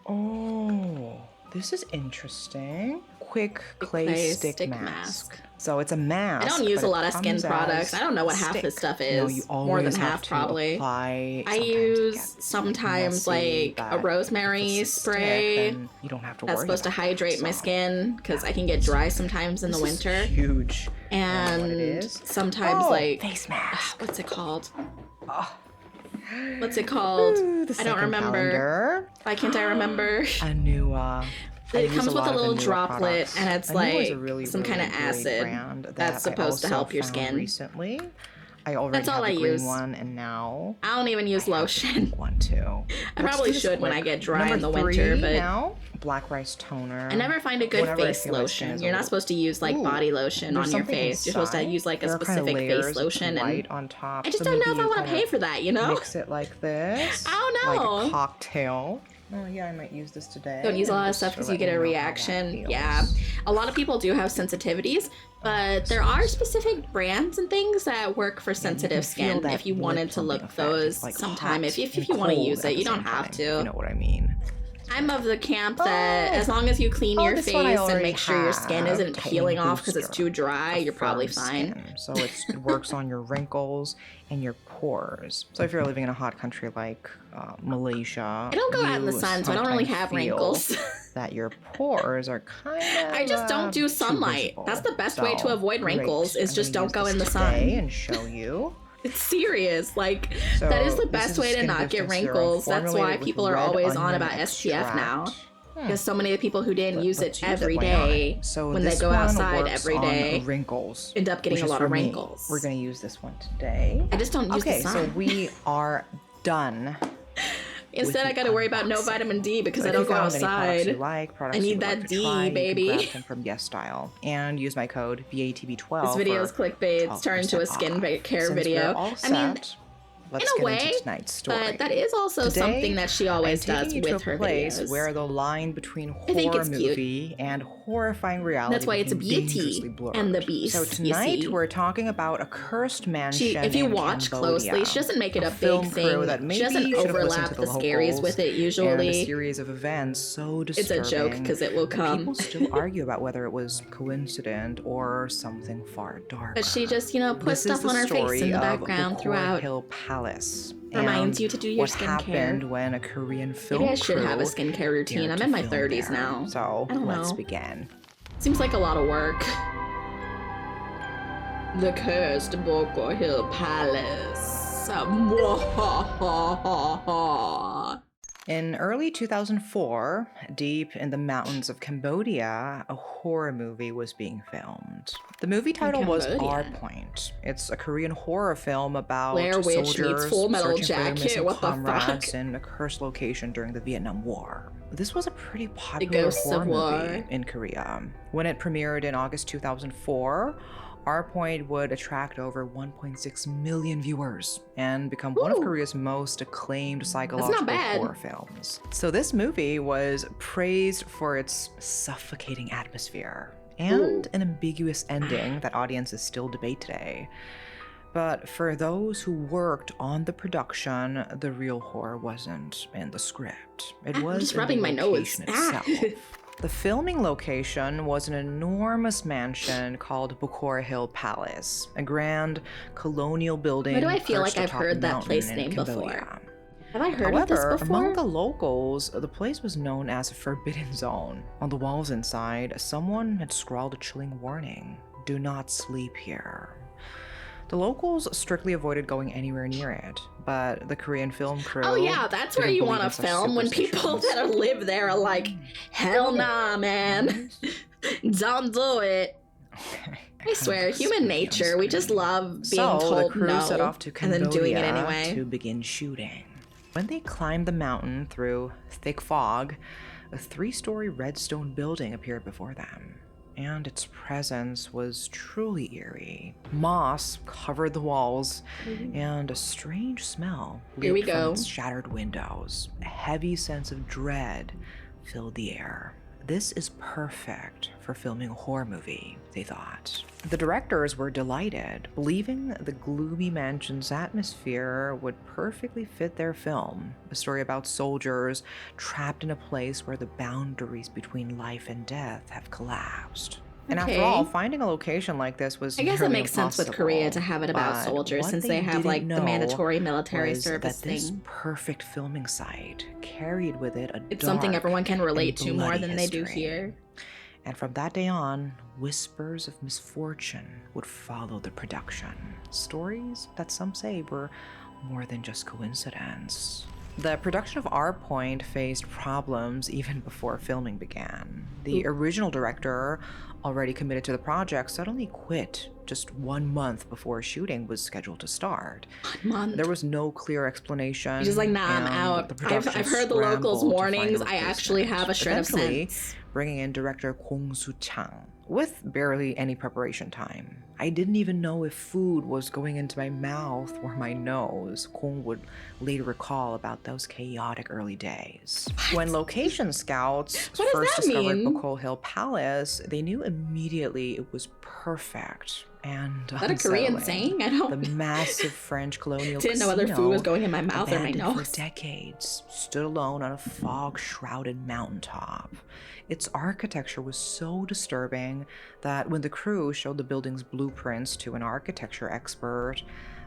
S7: Oh, this is interesting. Quick clay stick mask. So it's a mask.
S1: I don't use
S7: but
S1: a
S7: it
S1: lot of skin
S7: comes
S1: products.
S7: as
S1: I don't know what
S7: a
S1: half
S7: stick.
S1: this stuff
S7: You know,
S1: is.
S7: you
S1: More than
S7: always have
S1: half,
S7: to
S1: probably.
S7: apply.
S1: I
S7: Sometimes it
S1: use
S7: gets
S1: sometimes
S7: messy,
S1: like
S7: but
S1: a
S7: if
S1: rosemary
S7: it's a stick,
S1: spray.
S7: then you don't have to
S1: That's
S7: worry
S1: supposed to
S7: about
S1: hydrate
S7: it.
S1: my
S7: So,
S1: skin because I can get dry sometimes in the
S7: this is
S1: winter.
S7: huge. You know what
S1: And
S7: it is?
S1: sometimes
S7: Oh,
S1: like
S7: face mask.
S1: what's it called?
S7: Oh.
S1: What's it called?
S7: Ooh, the
S1: I don't
S7: second
S1: remember.
S7: calendar.
S1: Why can't I remember?
S7: Anua. I
S1: It
S7: use
S1: comes with
S7: lot
S1: a
S7: of
S1: little
S7: Anua
S1: droplet,
S7: products.
S1: and it's
S7: Anua is a
S1: like
S7: really,
S1: some
S7: really
S1: kind of
S7: great
S1: acid
S7: brand that
S1: that's
S7: I
S1: supposed to
S7: also
S1: help your
S7: found
S1: skin.
S7: Recently, I already
S1: That's all
S7: have
S1: I
S7: the green
S1: use.
S7: one, and now
S1: I don't even use
S7: I have the
S1: lotion.
S7: pink one too.
S1: I
S7: Let's
S1: probably
S7: do this
S1: should when I
S7: quick.
S1: get dry in the
S7: Number
S1: winter,
S7: 3
S1: but
S7: now black rice toner.
S1: I never find a good
S7: Whenever I
S1: face
S7: feel my skin
S1: lotion.
S7: is a
S1: You're not
S7: little-
S1: supposed to use like
S7: Ooh,
S1: body lotion
S7: there's
S1: on your
S7: something
S1: face. You're supposed to
S7: inside.
S1: use like a
S7: There are kinda
S1: specific
S7: layers
S1: face
S7: of
S1: lotion,
S7: white
S1: and
S7: on top.
S1: I just
S7: so
S1: don't know
S7: maybe
S1: if I
S7: you
S1: want to
S7: kinda
S1: pay for that. You know,
S7: Mix it like this.
S1: I don't
S7: Like
S1: know.
S7: a cocktail. Oh yeah, I might use this today.
S1: Don't use a
S7: and
S1: lot of
S7: just
S1: stuff
S7: to
S1: because
S7: let
S1: you get a
S7: know how that
S1: reaction.
S7: feels.
S1: Yeah, a lot of people do have sensitivities, but there are specific brands and things that work for sensitive
S7: feel
S1: skin.
S7: that
S1: If you
S7: lip
S1: wanted to
S7: plumping
S1: look
S7: effect.
S1: those
S7: It's, like,
S1: sometime,
S7: hot
S1: if
S7: and
S1: you want to
S7: cold
S1: use
S7: at
S1: it,
S7: the
S1: you don't
S7: same
S1: have
S7: time,
S1: to.
S7: You know what I mean?
S1: I'm of the camp that as long as you clean
S7: Oh,
S1: your
S7: this
S1: face
S7: one I
S1: and
S7: already
S1: make sure your skin
S7: have.
S1: isn't
S7: Tightening
S1: peeling off because it's
S7: booster
S1: too dry,
S7: for
S1: you're probably
S7: firm
S1: fine.
S7: skin. So it works on your wrinkles and your pores. So if you're living in a hot country like Malaysia,
S1: I don't go out in the sun, so I don't really have wrinkles.
S7: that your pores are kind of
S1: I just don't do
S7: too
S1: sunlight.
S7: visible.
S1: That's the best way to avoid
S7: great.
S1: wrinkles, is
S7: I'm
S1: just
S7: gonna
S1: don't go
S7: use
S1: in the
S7: this
S1: sun.
S7: today and show you.
S1: It's serious. Like,
S7: So
S1: that is the
S7: this
S1: best
S7: is a
S1: way to
S7: skin
S1: not get
S7: distance serum
S1: wrinkles. That's why
S7: formulated with
S1: people are
S7: red
S1: always on
S7: onion
S1: about SPF now.
S7: extract
S1: Because so many of the people who didn't use
S7: Let's
S1: it
S7: use
S1: every
S7: why
S1: day,
S7: not? So
S1: when they
S7: this
S1: go
S7: one
S1: outside
S7: works
S1: every
S7: on
S1: day,
S7: wrinkles,
S1: end up getting
S7: which
S1: a
S7: is
S1: lot
S7: for
S1: of
S7: me.
S1: wrinkles.
S7: We're gonna use this one today.
S1: I just don't use
S7: Okay,
S1: the
S7: so
S1: sun.
S7: we are done.
S1: Instead,
S7: with
S1: I gotta
S7: the
S1: worry about no
S7: unboxing.
S1: vitamin D because
S7: So
S1: I
S7: if
S1: don't
S7: you
S1: go
S7: found any products you
S1: outside.
S7: like, products
S1: I need
S7: you would
S1: that
S7: like to
S1: D,
S7: try,
S1: baby.
S7: You can grab them from Yes Style and use my code VATB12.
S1: This video's
S7: for
S1: clickbait. It's turned into a
S7: 12% off.
S1: skincare
S7: Since
S1: video.
S7: We're all set,
S1: I mean,
S7: let's
S1: in a
S7: get
S1: way,
S7: into tonight's story.
S1: but that is also
S7: Today,
S1: something that she always
S7: I'm
S1: does
S7: taking you
S1: with
S7: to a
S1: her
S7: place
S1: videos.
S7: where the line between
S1: think
S7: horror
S1: it's cute.
S7: movie and horrifying reality
S1: That's why it's
S7: became
S1: Beauty
S7: dangerously blurred.
S1: and the Beast,
S7: So
S1: you
S7: tonight
S1: see.
S7: we're talking about a cursed mansion.
S1: If you
S7: in
S1: watch
S7: Cambodia.
S1: closely, she doesn't make it a
S7: film
S1: big
S7: crew
S1: thing.
S7: that maybe
S1: She doesn't
S7: should have listened
S1: overlap
S7: to
S1: the
S7: locals,
S1: scaries with it
S7: and a
S1: usually.
S7: series of events so
S1: It's
S7: disturbing.
S1: a joke because it will
S7: that
S1: come.
S7: People still argue about whether it was coincident or something far darker.
S1: But she just, you know, puts
S7: This is
S1: stuff on
S7: the
S1: her face
S7: story
S1: in the
S7: of
S1: background
S7: Bukor
S1: throughout.
S7: Hill Palace.
S1: Reminds
S7: and
S1: you to do your
S7: what
S1: skincare.
S7: happened when a Korean film
S1: Maybe I should have a
S7: crew
S1: skincare routine.
S7: dared
S1: I'm
S7: to
S1: in my
S7: film
S1: 30s
S7: there.
S1: now.
S7: So
S1: I don't
S7: let's
S1: know.
S7: begin.
S1: Seems like a lot of work. The cursed Bukor Hill Palace.
S7: In early 2004, deep in the mountains of Cambodia, a horror movie was being filmed. The movie title was
S1: Cambodia?
S7: Our Point. It's a Korean horror film about
S1: Blair Witch meets
S7: soldiers
S1: Full Metal
S7: searching for their
S1: Jacket,
S7: missing
S1: what the
S7: comrades
S1: fuck?
S7: in a cursed location during the Vietnam War. This was a pretty popular
S1: Ghosts
S7: horror
S1: of
S7: movie
S1: War.
S7: in Korea. When it premiered in August 2004, Our Point would attract over 1.6 million viewers and become one of
S1: Ooh.
S7: Korea's most acclaimed psychological
S1: bad.
S7: horror films. So this movie was praised for its suffocating atmosphere and
S1: Ooh.
S7: an ambiguous ending that audiences still debate today. But for those who worked on the production, the real horror wasn't in the script. It was
S1: just
S7: in
S1: rubbing
S7: the
S1: my nose.
S7: location itself. The filming location was an enormous mansion called Bukor Hill Palace, a grand colonial building.
S1: Why do I feel
S7: perched
S1: like I've
S7: atop
S1: heard
S7: a
S1: that
S7: mountain
S1: place
S7: in
S1: name
S7: Cambodia.
S1: before? Have I heard of
S7: However,
S1: this before?
S7: among the locals, the place was known as a forbidden zone. On the walls inside, someone had scrawled a chilling warning: "Do not sleep here." The locals strictly avoided going anywhere near it, but the Korean film crew.
S1: Oh yeah, that's where
S7: didn't
S1: you
S7: believe
S1: want to
S7: in such
S1: film when people
S7: superstitions.
S1: that live there are like, hell nah, man. Don't do it.
S7: Okay,
S1: I swear, human nature. We just love being
S7: So the
S1: told
S7: crew
S1: no
S7: set off to
S1: and
S7: Cambodia
S1: then doing it anyway.
S7: to begin shooting. When they climbed the mountain through thick fog, a 3-story red stone building appeared before them, and its presence was truly eerie. Moss covered the walls, and a strange smell
S1: Here we
S7: leaked from
S1: go.
S7: its shattered windows. A heavy sense of dread filled the air. This is perfect for filming a horror movie, they thought. The directors were delighted, believing the gloomy mansion's atmosphere would perfectly fit their film, a story about soldiers trapped in a place where the boundaries between life and death have collapsed. And after
S1: Okay.
S7: all, finding a location like this was
S1: I guess it
S7: nearly
S1: makes sense with Korea to
S7: impossible.
S1: have it about
S7: But
S1: soldiers
S7: what
S1: since
S7: they
S1: they have
S7: didn't
S1: like the
S7: know
S1: mandatory military
S7: was
S1: service
S7: that this
S1: thing.
S7: perfect filming site carried with it a
S1: It's something
S7: dark
S1: everyone can relate
S7: and
S1: to more
S7: bloody
S1: than they do
S7: history.
S1: here.
S7: And from that day on, whispers of misfortune would follow the production. Stories that some say were more than just coincidence. The production of Our Point faced problems even before filming began. The original director, already committed to the project, suddenly quit just 1 month before shooting was scheduled to start.
S1: Month.
S7: There was no clear explanation.
S1: He's just like, nah, I'm
S7: and
S1: out.
S7: the
S1: I've
S7: production
S1: heard the locals'
S7: scrambled to find a
S1: warnings. I actually
S7: replacement.
S1: have a shred of
S7: Eventually,
S1: sense.
S7: bringing in director Kong Soo-chang with barely any preparation time. I didn't even know if food was going into my mouth or my nose, Kong would later recall about those chaotic early days. When location scouts
S1: What does
S7: first
S1: that
S7: discovered
S1: mean?
S7: Bukor Hill Palace, they knew immediately it was perfect and
S1: Is that a Korean saying? I don't.
S7: The massive French colonial
S1: Didn't know other food was
S7: casino,
S1: going in my mouth or my
S7: abandoned
S1: nose.
S7: for decades, stood alone on a fog-shrouded mountaintop. Its architecture was so disturbing that when the crew showed the building's blueprints to an architecture expert,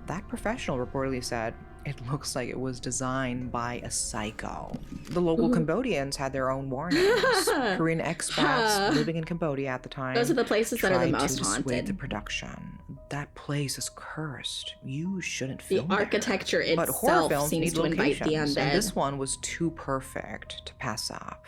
S7: that professional reportedly said, "It looks like it was designed by a psycho." The local Cambodians had their own warnings. Korean expats living in Cambodia at the time
S1: Those are the places that are the
S7: tried
S1: most
S7: to dissuade the
S1: haunted.
S7: production. That place is cursed. You shouldn't
S1: The
S7: film there.
S1: architecture
S7: But horror
S1: itself
S7: films
S1: seems
S7: need
S1: to invite the
S7: locations, and
S1: undead.
S7: this one was too perfect to pass up.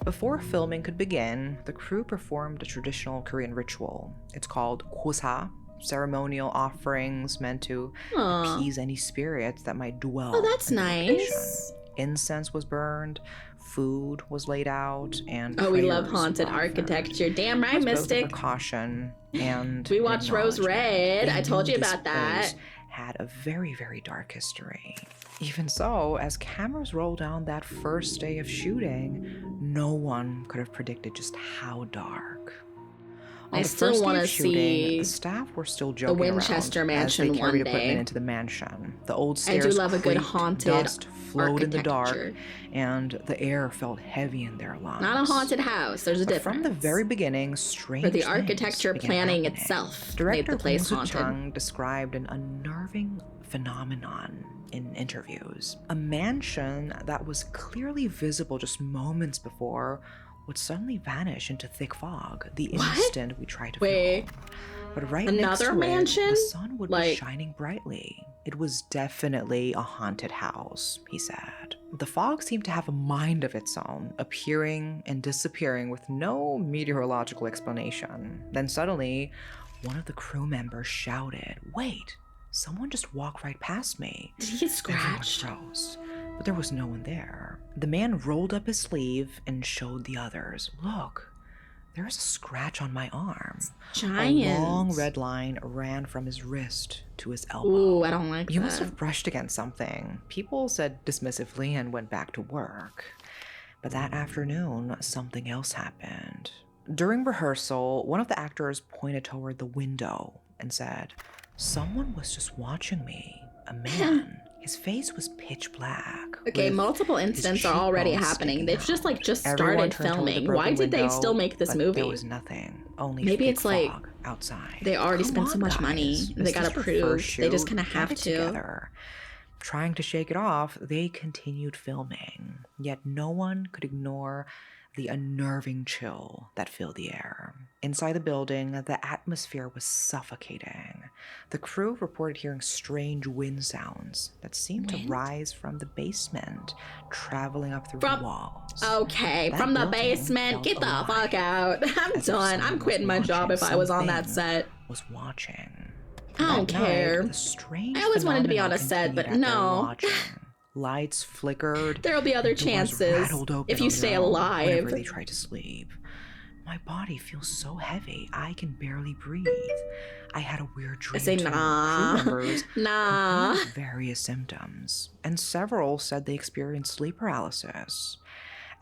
S7: Before filming could begin, the crew performed a traditional Korean ritual. It's called 고사, ceremonial offerings meant to
S1: Aw.
S7: appease any spirits that might dwell.
S1: Oh, that's
S7: in the location.
S1: nice.
S7: Incense was burned, food was laid out, and
S1: Oh, we love
S7: prayers
S1: haunted
S7: were offered.
S1: architecture. Damn
S7: It
S1: right,
S7: was both a
S1: Mystic.
S7: precaution and
S1: We watched Rose
S7: acknowledgement.
S1: Red.
S7: They
S1: I told
S7: knew
S1: you
S7: this
S1: about that.
S7: place had a very, very dark history. Even so, as cameras rolled down that first day of shooting, no one could have predicted just how dark. On
S1: I
S7: the
S1: still
S7: first day
S1: want
S7: of
S1: to
S7: shooting,
S1: see
S7: the staff were still joking
S1: Winchester
S7: around
S1: Mansion
S7: as they
S1: one
S7: carried equipment
S1: day.
S7: into the mansion. The old
S1: I do
S7: stairs
S1: love a good
S7: creaked,
S1: haunted
S7: dust flowed in the dark,
S1: architecture.
S7: and the air felt heavy in their lungs.
S1: Not a haunted house. There's a
S7: But
S1: difference.
S7: from the very beginning, strange
S1: But the
S7: things
S1: architecture
S7: began
S1: planning
S7: happening.
S1: itself
S7: Director
S1: made the place
S7: Kim
S1: haunted.
S7: Soo-chang described an unnerving phenomenon in interviews. A mansion that was clearly visible just moments before would suddenly vanish into thick fog the
S1: What?
S7: instant we tried to
S1: Wait.
S7: film. But right next
S1: Another
S7: to
S1: mansion?
S7: it, the sun would be
S1: Like-
S7: shining brightly. It was definitely a haunted house, he said. The fog seemed to have a mind of its own, appearing and disappearing with no meteorological explanation. Then suddenly, one of the crew members shouted, "Wait, someone just walked right past me."
S1: Did he get
S7: Everyone
S1: scratched?
S7: froze, but there was no one there. The man rolled up his sleeve and showed the others, "Look, there is a scratch on my arm."
S1: Giant.
S7: A long red line ran from his wrist to his elbow.
S1: Ooh, I don't like
S7: You
S1: that.
S7: must have brushed against something, people said dismissively and went back to work. But that afternoon, something else happened. During rehearsal, one of the actors pointed toward the window and said, "Someone was just watching me. A man." His face was pitch black.
S1: Okay,
S7: with
S1: multiple
S7: his
S1: incidents are already
S7: cheekbones
S1: happening.
S7: sticking
S1: They've just
S7: out.
S1: just
S7: Everyone
S1: started
S7: turned toward the
S1: filming.
S7: broken
S1: Why did they
S7: window,
S1: still make this
S7: but
S1: movie?
S7: There was nothing. Only
S1: Maybe
S7: thick
S1: it's like
S7: fog outside.
S1: They already
S7: Come
S1: spent so
S7: on,
S1: much
S7: guys.
S1: money. They
S7: This
S1: gotta
S7: is your
S1: prove.
S7: first
S1: They just
S7: shoot.
S1: kinda
S7: Get
S1: have
S7: it
S1: to.
S7: together. Trying to shake it off, they continued filming. Yet no one could ignore the unnerving chill that filled the air. Inside the building, the atmosphere was suffocating. The crew reported hearing strange wind sounds that seemed to
S1: Wind?
S7: rise from the basement, traveling up through
S1: From-
S7: the walls.
S1: Okay,
S7: That
S1: from the
S7: building
S1: basement.
S7: felt
S1: Get the
S7: alive,
S1: fuck out. I'm
S7: as if
S1: done.
S7: someone
S1: I'm
S7: was
S1: quitting my job
S7: watching
S1: if I was on that
S7: something
S1: set.
S7: was watching.
S1: I don't
S7: That night,
S1: care.
S7: the strange
S1: I always wanted to be
S7: phenomenon
S1: on a set, but
S7: continued at their
S1: no.
S7: lodging. Lights flickered.
S1: There'll be other
S7: doors
S1: chances
S7: rattled open
S1: if you
S7: on
S1: stay
S7: their own
S1: alive.
S7: Whenever they tried to sleep. My body feels so heavy, I can barely breathe. I had a weird dream.
S1: I say,
S7: too.
S1: nah.
S7: Crew members
S1: Nah.
S7: complained of various symptoms, and several said they experienced sleep paralysis.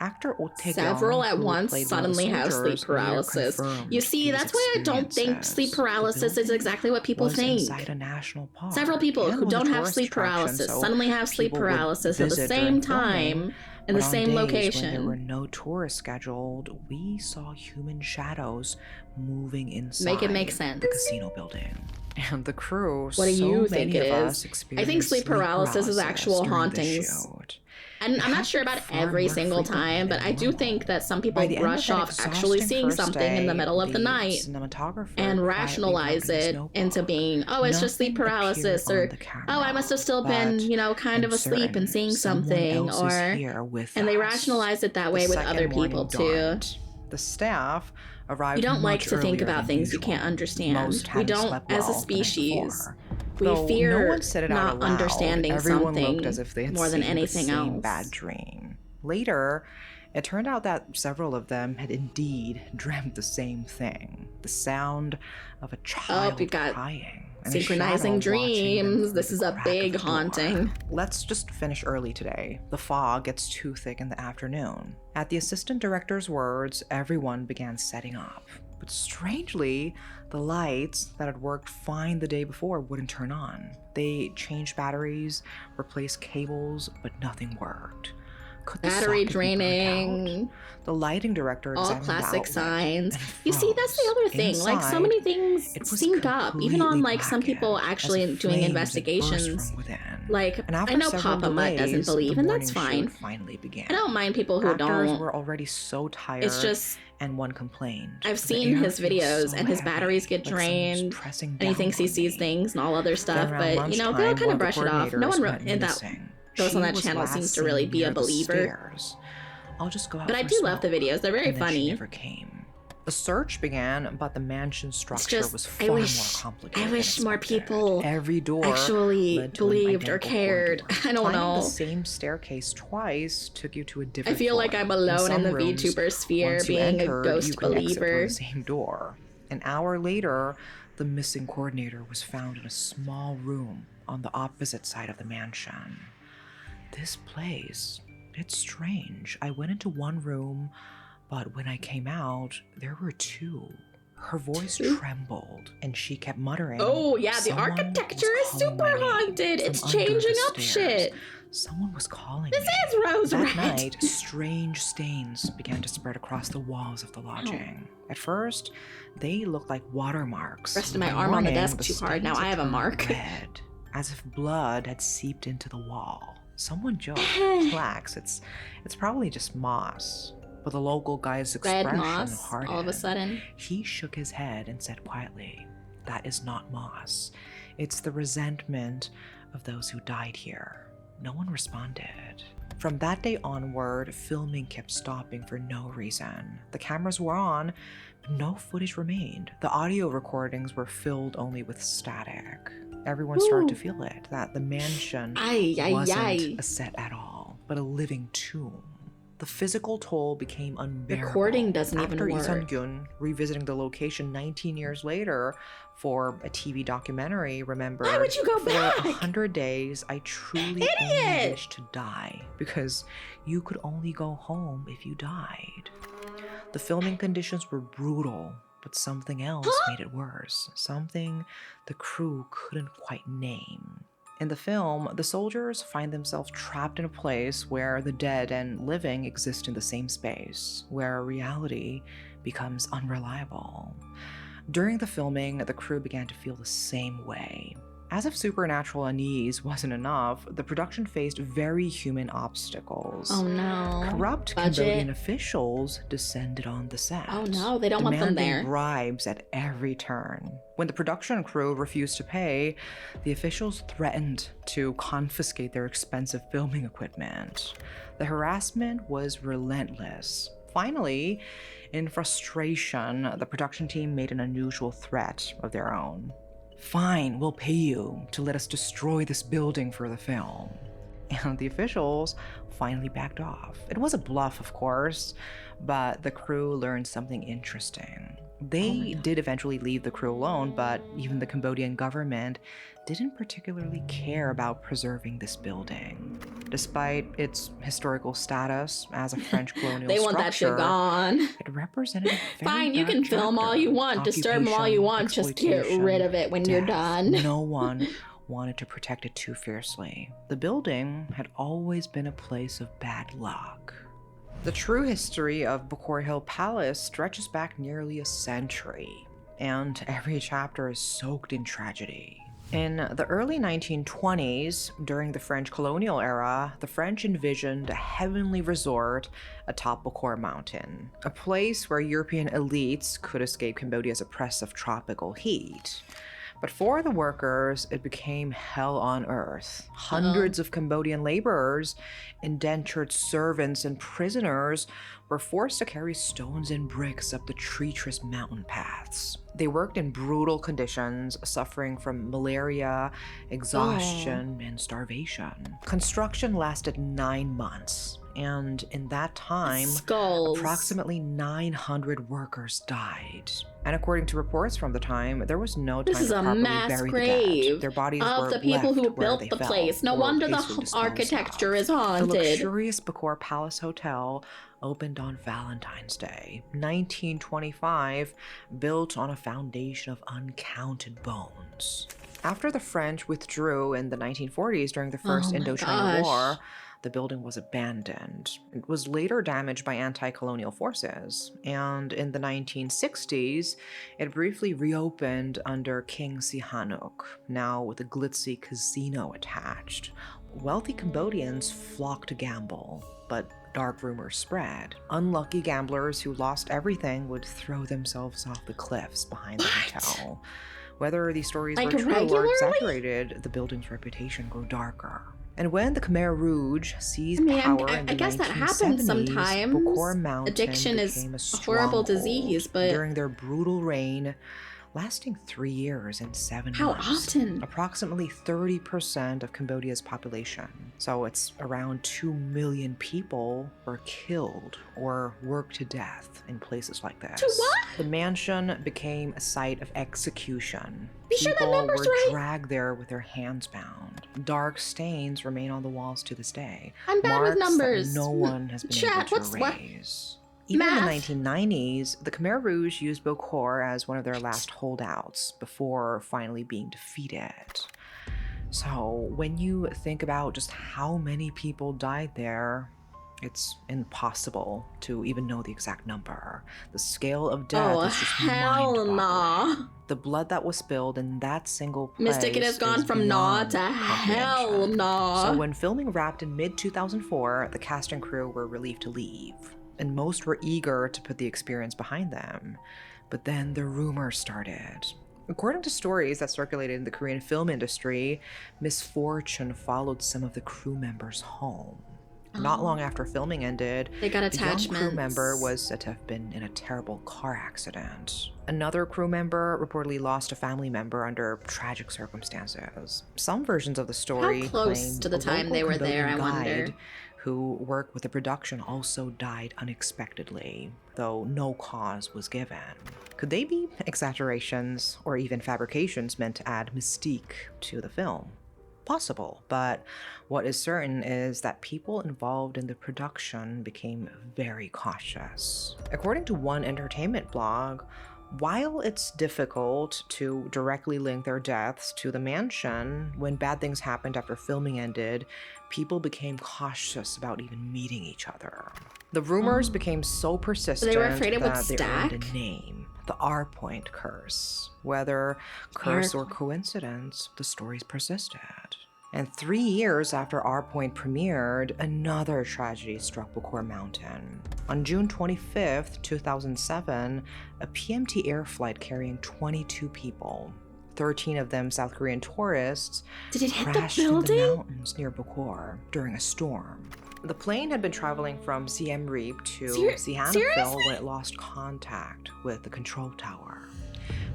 S7: Actor Oh Tae-kyung,
S1: Several at
S7: who
S1: once
S7: played one of the
S1: suddenly have sleep
S7: soldiers, later
S1: paralysis.
S7: confirmed
S1: You see,
S7: these
S1: that's why I don't think
S7: experiences.
S1: sleep
S7: The
S1: paralysis is
S7: building
S1: exactly what people
S7: was
S1: think.
S7: inside a national park,
S1: Several people
S7: and
S1: who
S7: was a
S1: don't have
S7: tourist
S1: sleep
S7: attraction,
S1: paralysis
S7: so
S1: suddenly have sleep
S7: people would
S1: paralysis at the
S7: visit
S1: same
S7: during filming.
S1: time in the
S7: But on
S1: same
S7: days when
S1: location.
S7: there were no tourists scheduled, we saw human shadows moving inside
S1: Make it make sense.
S7: the casino building. And the crew,
S1: What do
S7: so
S1: you
S7: many
S1: think
S7: of
S1: it
S7: us
S1: is?
S7: experienced
S1: I think sleep paralysis is actual
S7: during the
S1: hauntings.
S7: shoot.
S1: And
S7: It
S1: I'm not sure about
S7: happened far
S1: every
S7: more
S1: single
S7: frequently
S1: time, but
S7: than
S1: I do
S7: normal.
S1: think that some people
S7: By the end of
S1: rush
S7: that
S1: off actually
S7: exhausting
S1: seeing
S7: first
S1: something in the
S7: day,
S1: middle of the night
S7: cinematographer
S1: and
S7: quietly
S1: rationalize
S7: wrote in his
S1: it into
S7: notebook,
S1: being, oh, it's just sleep
S7: "Nothing appeared
S1: paralysis,
S7: on
S1: or
S7: the camera,
S1: oh, I must have still been,
S7: but
S1: you know, kind of
S7: I'm
S1: asleep
S7: certain
S1: and seeing
S7: someone
S1: something,
S7: else is
S1: or
S7: here with
S1: and they
S7: us."
S1: rationalize it that
S7: The
S1: way with
S7: second
S1: other
S7: morning
S1: people too.
S7: dawned. The staff arrived
S1: We don't like
S7: much
S1: to think
S7: earlier
S1: about
S7: than
S1: things you
S7: usual.
S1: can't understand.
S7: Most
S1: We
S7: hadn't
S1: don't,
S7: slept
S1: as a
S7: well the night
S1: species.
S7: before.
S1: We
S7: Though
S1: fear
S7: no one said it out
S1: not
S7: aloud,
S1: understanding
S7: everyone
S1: something
S7: looked as if they had
S1: more than
S7: seen
S1: anything
S7: the same
S1: else.
S7: bad dream. Later, it turned out that several of them had indeed dreamt the same thing. The sound of a child
S1: you got
S7: crying. and a
S1: synchronizing
S7: shadow watching them
S1: dreams.
S7: through
S1: This
S7: the
S1: is a
S7: crack of
S1: big
S7: the door.
S1: haunting.
S7: Let's just finish early today. The fog gets too thick in the afternoon. At the assistant director's words, everyone began setting up. But strangely, the lights that had worked fine the day before wouldn't turn on. They changed batteries, replaced cables, but nothing worked. Could the
S1: Battery
S7: socket be burnt out?
S1: draining.
S7: The lighting director
S1: All
S7: examined the
S1: classic
S7: outlet
S1: signs.
S7: and
S1: You see, that's the
S7: froze.
S1: other thing. Like, so
S7: Inside,
S1: many things
S7: it was
S1: sync up, even on
S7: completely
S1: like some people
S7: blackened,
S1: actually
S7: as if
S1: doing
S7: flames had
S1: investigations.
S7: burst from within.
S1: Like,
S7: And after
S1: I know
S7: several
S1: Papa Mutt doesn't
S7: delays,
S1: believe,
S7: the
S1: and that's
S7: morning
S1: fine.
S7: shoot finally began.
S1: I don't mind people who
S7: Actors
S1: don't.
S7: were already so tired.
S1: It's just,
S7: and one complained.
S1: I've
S7: "The
S1: seen
S7: air
S1: his
S7: feels
S1: videos,
S7: so
S1: and his
S7: heavy,
S1: batteries get
S7: like someone's
S1: drained,
S7: pressing
S1: and he
S7: down
S1: thinks he
S7: on
S1: sees
S7: me."
S1: things and all other stuff.
S7: Then
S1: But
S7: around
S1: you know,
S7: lunchtime,
S1: they'll kind
S7: one
S1: of
S7: the
S1: brush it off. No
S7: coordinators
S1: one
S7: went
S1: in that
S7: missing.
S1: goes
S7: She
S1: on that
S7: was
S1: channel
S7: last
S1: seems to really
S7: seen
S1: be a
S7: near the
S1: believer.
S7: stairs. I'll just go out
S1: But I
S7: for a
S1: do love the
S7: smoke."
S1: videos. They're very
S7: And then she
S1: funny.
S7: never came. A search began, but the mansion's structure
S1: just-
S7: was
S1: I
S7: far
S1: wish-
S7: more complicated.
S1: I
S7: than
S1: wish more
S7: expected.
S1: people
S7: Every door
S1: actually
S7: led to an
S1: believed or
S7: identical
S1: cared.
S7: corridor.
S1: I don't
S7: Climbing
S1: know.
S7: the same staircase twice took you to a
S1: I
S7: different
S1: feel like
S7: floor.
S1: I'm alone in
S7: some
S1: the
S7: rooms,
S1: VTuber sphere
S7: once you
S1: being a
S7: entered,
S1: ghost
S7: you could exit through
S1: believer.
S7: the same door. An hour later, the missing coordinator was found in a small room on the opposite side of the mansion. This place, it's strange. I went into one room, but when I came out, there were two. Her voice trembled, and she kept muttering.
S1: Oh yeah, the
S7: "Someone
S1: architecture
S7: was
S1: is
S7: calling my
S1: super
S7: name
S1: haunted.
S7: from
S1: It's
S7: under the
S1: changing up
S7: stairs.
S1: shit.
S7: Someone was calling
S1: This
S7: me."
S1: is Rose
S7: That
S1: Red.
S7: night, strange stains began to spread across the walls of the lodging. At first, they looked like watermarks.
S1: Resting my
S7: By
S1: arm on the
S7: morning,
S1: desk too hard. Now
S7: stains
S1: I
S7: had
S1: have a
S7: turned
S1: mark.
S7: Red, as if blood had seeped into the wall. Someone joked, "Relax, it's probably just moss." But the local guy's
S1: Red
S7: expression
S1: moss.
S7: hardened.
S1: All of a sudden.
S7: He shook his head and said quietly, "That is not moss. It's the resentment of those who died here." No one responded. From that day onward, filming kept stopping for no reason. The cameras were on, but no footage remained. The audio recordings were filled only with static. Everyone started to feel it, that the mansion wasn't a set at all, but a living tomb. The physical toll became unbearable.
S1: Recording doesn't
S7: Actor
S1: even
S7: Lee
S1: work.
S7: Sun-gyun, revisiting the location 19 years later for a TV documentary, remembered,
S1: Why would you go
S7: "For
S1: back?
S7: 100 days, I truly only
S1: Idiot!
S7: wished to die, because you could only go home if you died." The filming conditions were brutal, but something else made it worse. Something the crew couldn't quite name. In the film, the soldiers find themselves trapped in a place where the dead and living exist in the same space, where reality becomes unreliable. During the filming, the crew began to feel the same way. As if supernatural unease wasn't enough, the production faced very human obstacles.
S1: Oh no.
S7: Corrupt
S1: Budget.
S7: Cambodian officials descended on the set.
S1: Oh no, they don't want them
S7: demanding
S1: there.
S7: bribes at every turn. When the production crew refused to pay, the officials threatened to confiscate their expensive filming equipment. The harassment was relentless. Finally, in frustration, the production team made an unusual threat of their own. "Fine, we'll pay you to let us destroy this building for the film." And the officials finally backed off. It was a bluff, of course, but the crew learned something interesting. They did eventually leave the crew alone, but even the Cambodian government didn't particularly care about preserving this building. Despite its historical status as a French colonial
S1: They want that shit
S7: structure,
S1: gone.
S7: it represented a very
S1: Fine, you
S7: dark
S1: can film all
S7: chapter.
S1: you want, disturb all you
S7: Occupation,
S1: want, just get
S7: exploitation,
S1: rid of it when you're
S7: death.
S1: done.
S7: No one wanted to protect it too fiercely. The building had always been a place of bad luck. The true history of Bokor Hill Palace stretches back nearly a century, and every chapter is soaked in tragedy. In the early 1920s, during the French colonial era, the French envisioned a heavenly resort atop Bokor Mountain, a place where European elites could escape Cambodia's oppressive tropical heat. But for the workers, it became hell on earth. Hundreds of Cambodian laborers, indentured servants, and prisoners were forced to carry stones and bricks up the treacherous mountain paths. They worked in brutal conditions, suffering from malaria, exhaustion, and starvation. Construction lasted 9 months, and in that time,
S1: Skulls.
S7: approximately 900 workers died. And according to reports from the time, there was no time
S1: This is
S7: to
S1: a
S7: properly
S1: mass
S7: bury the
S1: grave
S7: dead. Their bodies
S1: of
S7: were
S1: the people who
S7: left where
S1: built
S7: they
S1: the
S7: fell
S1: place. No
S7: or
S1: wonder the
S7: hastily disposed
S1: architecture
S7: of.
S1: is
S7: The
S1: haunted.
S7: luxurious Bokor Palace Hotel opened on Valentine's Day, 1925, built on a foundation of uncounted bones. After the French withdrew in the 1940s during the First
S1: Oh my
S7: Indochina
S1: gosh.
S7: War, the building was abandoned. It was later damaged by anti-colonial forces, and in the 1960s, it briefly reopened under King Sihanouk, now with a glitzy casino attached. Wealthy Cambodians flocked to gamble, but dark rumors spread. Unlucky gamblers who lost everything would throw themselves off the cliffs behind the hotel. Whether these stories
S1: Like
S7: were true or
S1: regularly?
S7: exaggerated, the building's reputation grew darker. And when the Khmer Rouge seized
S1: I mean,
S7: power
S1: I
S7: in the
S1: guess that
S7: 1970s,
S1: happens sometimes.
S7: Bokor Mountain
S1: Addiction is
S7: became
S1: a horrible
S7: stronghold
S1: disease, but
S7: during their brutal reign, lasting 3 years and 7
S1: how
S7: months.
S1: often?
S7: Approximately 30% of Cambodia's population, so it's around 2 million people, were killed or worked to death in places like this.
S1: To what?
S7: The mansion became a site of execution.
S1: You sure that
S7: People
S1: number's
S7: were
S1: right?
S7: dragged there with their hands bound. Dark stains remain on the walls to this day.
S1: I'm bad with
S7: Marks
S1: numbers.
S7: that no one has been
S1: Chat,
S7: able to
S1: what's what?
S7: erase. Even in the
S1: Math.
S7: 1990s, the Khmer Rouge used Bokor as one of their last holdouts before finally being defeated. So when you think about just how many people died there, it's impossible to even know the exact number. The scale of death
S1: Oh,
S7: is just
S1: hell
S7: mind-boggling.
S1: nah.
S7: The blood that was spilled in that single place
S1: Mystic, it has gone
S7: is
S1: from nah
S7: beyond
S1: to hell
S7: comprehension.
S1: nah.
S7: So when filming wrapped in mid-2004, the cast and crew were relieved to leave, and most were eager to put the experience behind them. But then the rumors started. According to stories that circulated in the Korean film industry, misfortune followed some of the crew members home. Not long after filming ended,
S1: They got
S7: the young
S1: attachments.
S7: crew member was said to have been in a terrible car accident. Another crew member reportedly lost a family member under tragic circumstances. Some versions of the story
S1: How close
S7: claim
S1: to the
S7: a
S1: time
S7: local
S1: they were there,
S7: Cambodian
S1: I wonder?
S7: guide who worked with the production also died unexpectedly, though no cause was given. Could they be exaggerations or even fabrications meant to add mystique to the film? Possible, but what is certain is that people involved in the production became very cautious. According to one entertainment blog, while it's difficult to directly link their deaths to the mansion, when bad things happened after filming ended, people became cautious about even meeting each other. The rumors became so persistent
S1: afraid it would
S7: that they earned a
S1: stack?
S7: name, the R-Point curse. Whether curse or coincidence, the stories persisted. And 3 years after Our Point premiered, another tragedy struck Bokor Mountain. On June 25th, 2007, a PMT air flight carrying 22 people, 13 of them South Korean tourists,
S1: Did it hit the
S7: crashed in the
S1: building?
S7: mountains near Bokor during a storm. The plane had been traveling from Siem Reap to Sihanoukville
S1: seriously?
S7: when it lost contact with the control tower.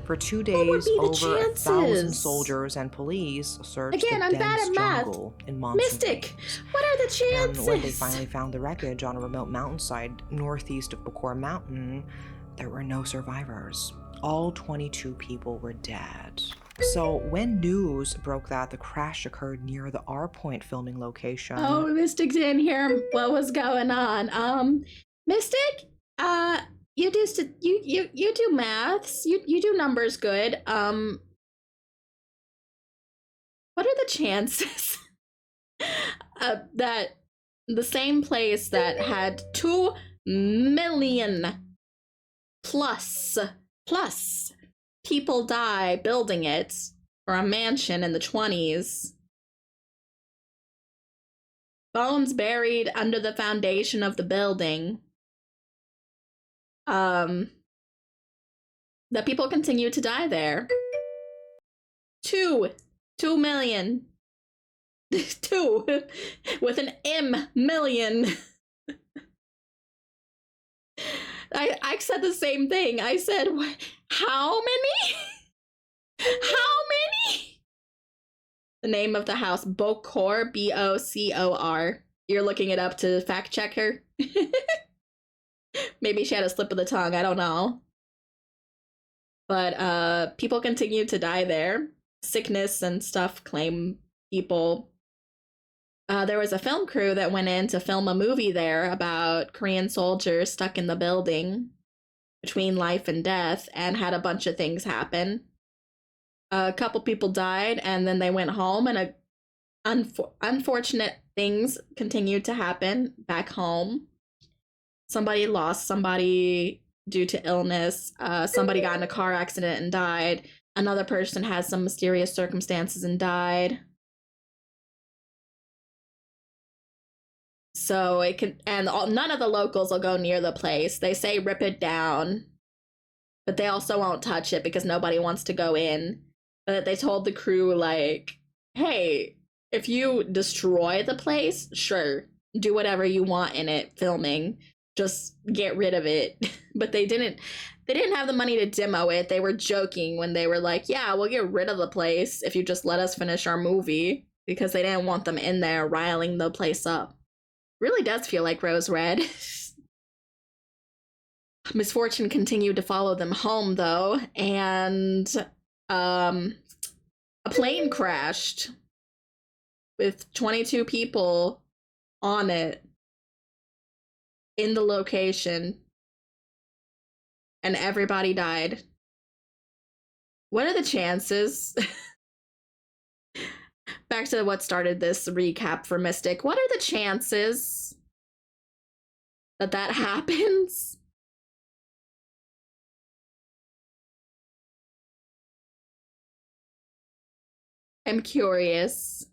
S7: For 2
S1: would
S7: days,
S1: be the
S7: over 1,000
S1: chances?
S7: soldiers and police searched
S1: Again,
S7: the
S1: I'm bad
S7: dense
S1: at math.
S7: jungle in monsoon
S1: Mystic,
S7: rains.
S1: what are the chances?
S7: And when they finally found the wreckage on a remote mountainside northeast of Bokor Mountain, there were no survivors. All 22 people were dead. So when news broke that the crash occurred near the R Point filming location,
S1: Oh, Mystic didn't hear what was going on. Mystic, you do you do maths. You do numbers good. What are the chances that the same place that had 2 million plus people die building it, or a mansion in the 20s, bones buried under the foundation of the building, that people continue to die there? 2 million. 2 with an M million. I said the same thing. I said, how many? How many? The name of the house, Bokor, Bocor. You're looking it up to fact check her? Maybe she had a slip of the tongue, I don't know. But people continue to die there. Sickness and stuff claim people. There was a film crew that went in to film a movie there about Korean soldiers stuck in the building between life and death, and had a bunch of things happen. A couple people died, and then they went home, and unfortunate things continued to happen back home. Somebody lost somebody due to illness. Somebody got in a car accident and died. Another person had some mysterious circumstances and died. So it can, and none of the locals will go near the place. They say rip it down, but they also won't touch it because nobody wants to go in. But they told the crew, like, hey, If you destroy the place, sure, do whatever you want in it filming. Just get rid of it. But they didn't have the money to demo it. They were joking when they were like, yeah, we'll get rid of the place if you just let us finish our movie, because they didn't want them in there riling the place up. Really does feel like Rose Red. Misfortune continued to follow them home, though, and a plane crashed with 22 people on it in the location, and everybody died. What are the chances? Back to what started this recap for Mystic. What are the chances that that happens? I'm curious.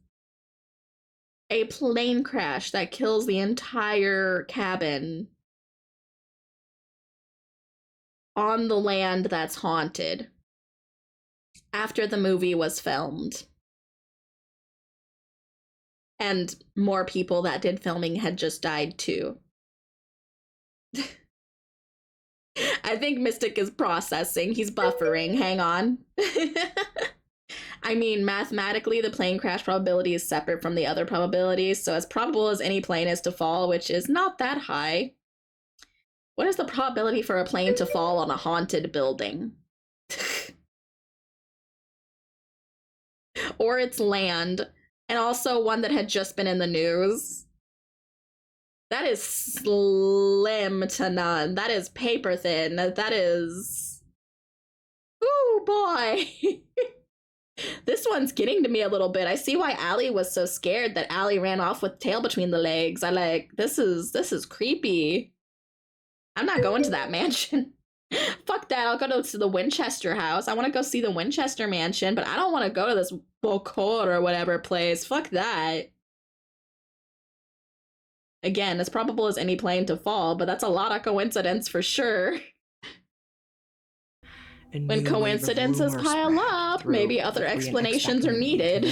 S1: A plane crash that kills the entire cabin on the land that's haunted after the movie was filmed. And more people that did filming had just died too. I think Mystic is processing. He's buffering. Hang on. I mean, mathematically, the plane crash probability is separate from the other probabilities, so as probable as any plane is to fall, which is not that high. What is the probability for a plane to fall on a haunted building? Or its land, and also one that had just been in the news. That is slim to none. That is paper thin. That is... Ooh, boy. This one's getting to me a little bit. I see why Allie was so scared that Allie ran off with tail between the legs. I like, this is creepy. I'm not going to that mansion. Fuck that. I'll go to the Winchester house. I want to go see the Winchester mansion, but I don't want to go to this Bocor or whatever place. Fuck that. Again, as probable as any plane to fall, but that's a lot of coincidence for sure. When coincidences pile up, maybe other explanations are needed.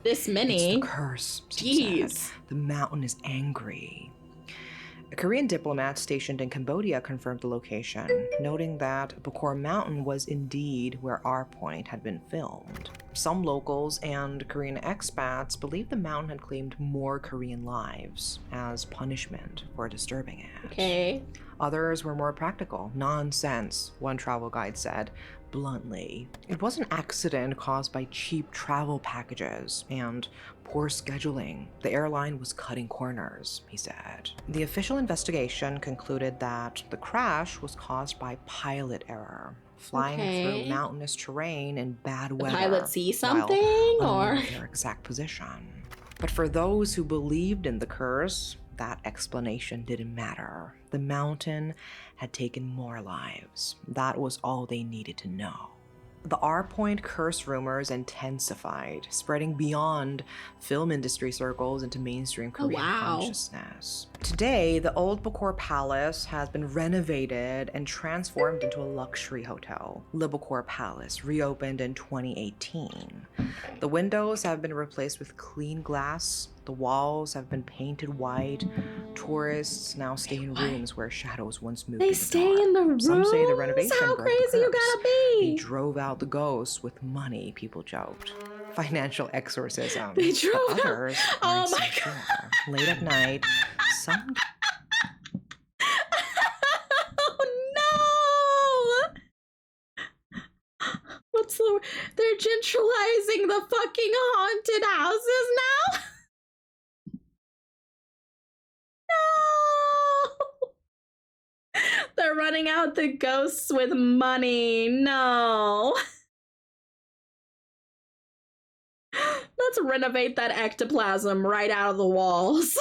S1: This many.
S7: It's the curse.
S1: Jeez.
S7: The mountain is angry. A Korean diplomat stationed in Cambodia confirmed the location, noting that Bokor Mountain was indeed where Our Point had been filmed. Some locals and Korean expats believed the mountain had claimed more Korean lives as punishment for disturbing it.
S1: Okay.
S7: Others were more practical. Nonsense, one travel guide said, bluntly. It was an accident caused by cheap travel packages and poor scheduling. The airline was cutting corners, he said. The official investigation concluded that the crash was caused by pilot error, flying through mountainous terrain in bad weather.
S1: The pilot see something, or
S7: their exact position. But for those who believed in the curse, that explanation didn't matter. The mountain had taken more lives. That was all they needed to know. The Our Point curse rumors intensified, spreading beyond film industry circles into mainstream Korean consciousness. Today, the old Bokor Palace has been renovated and transformed into a luxury hotel. Lub-a-Thon Palace reopened in 2018. The windows have been replaced with clean glass. The walls have been painted white. Tourists now stay in rooms where shadows once moved.
S1: They stay in the rooms?
S7: Some say the renovation
S1: How
S7: broke the
S1: crazy you
S7: curse.
S1: gotta be?
S7: They drove out the ghosts with money, people joked. Financial exorcism.
S1: They drove
S7: But others
S1: out. Oh
S7: aren't
S1: my
S7: so
S1: god.
S7: sure. Late at night, some
S1: Oh no! What's the? They're gentralizing the fucking haunted houses now. No! They're running out the ghosts with money. No. Let's renovate that ectoplasm right out of the walls.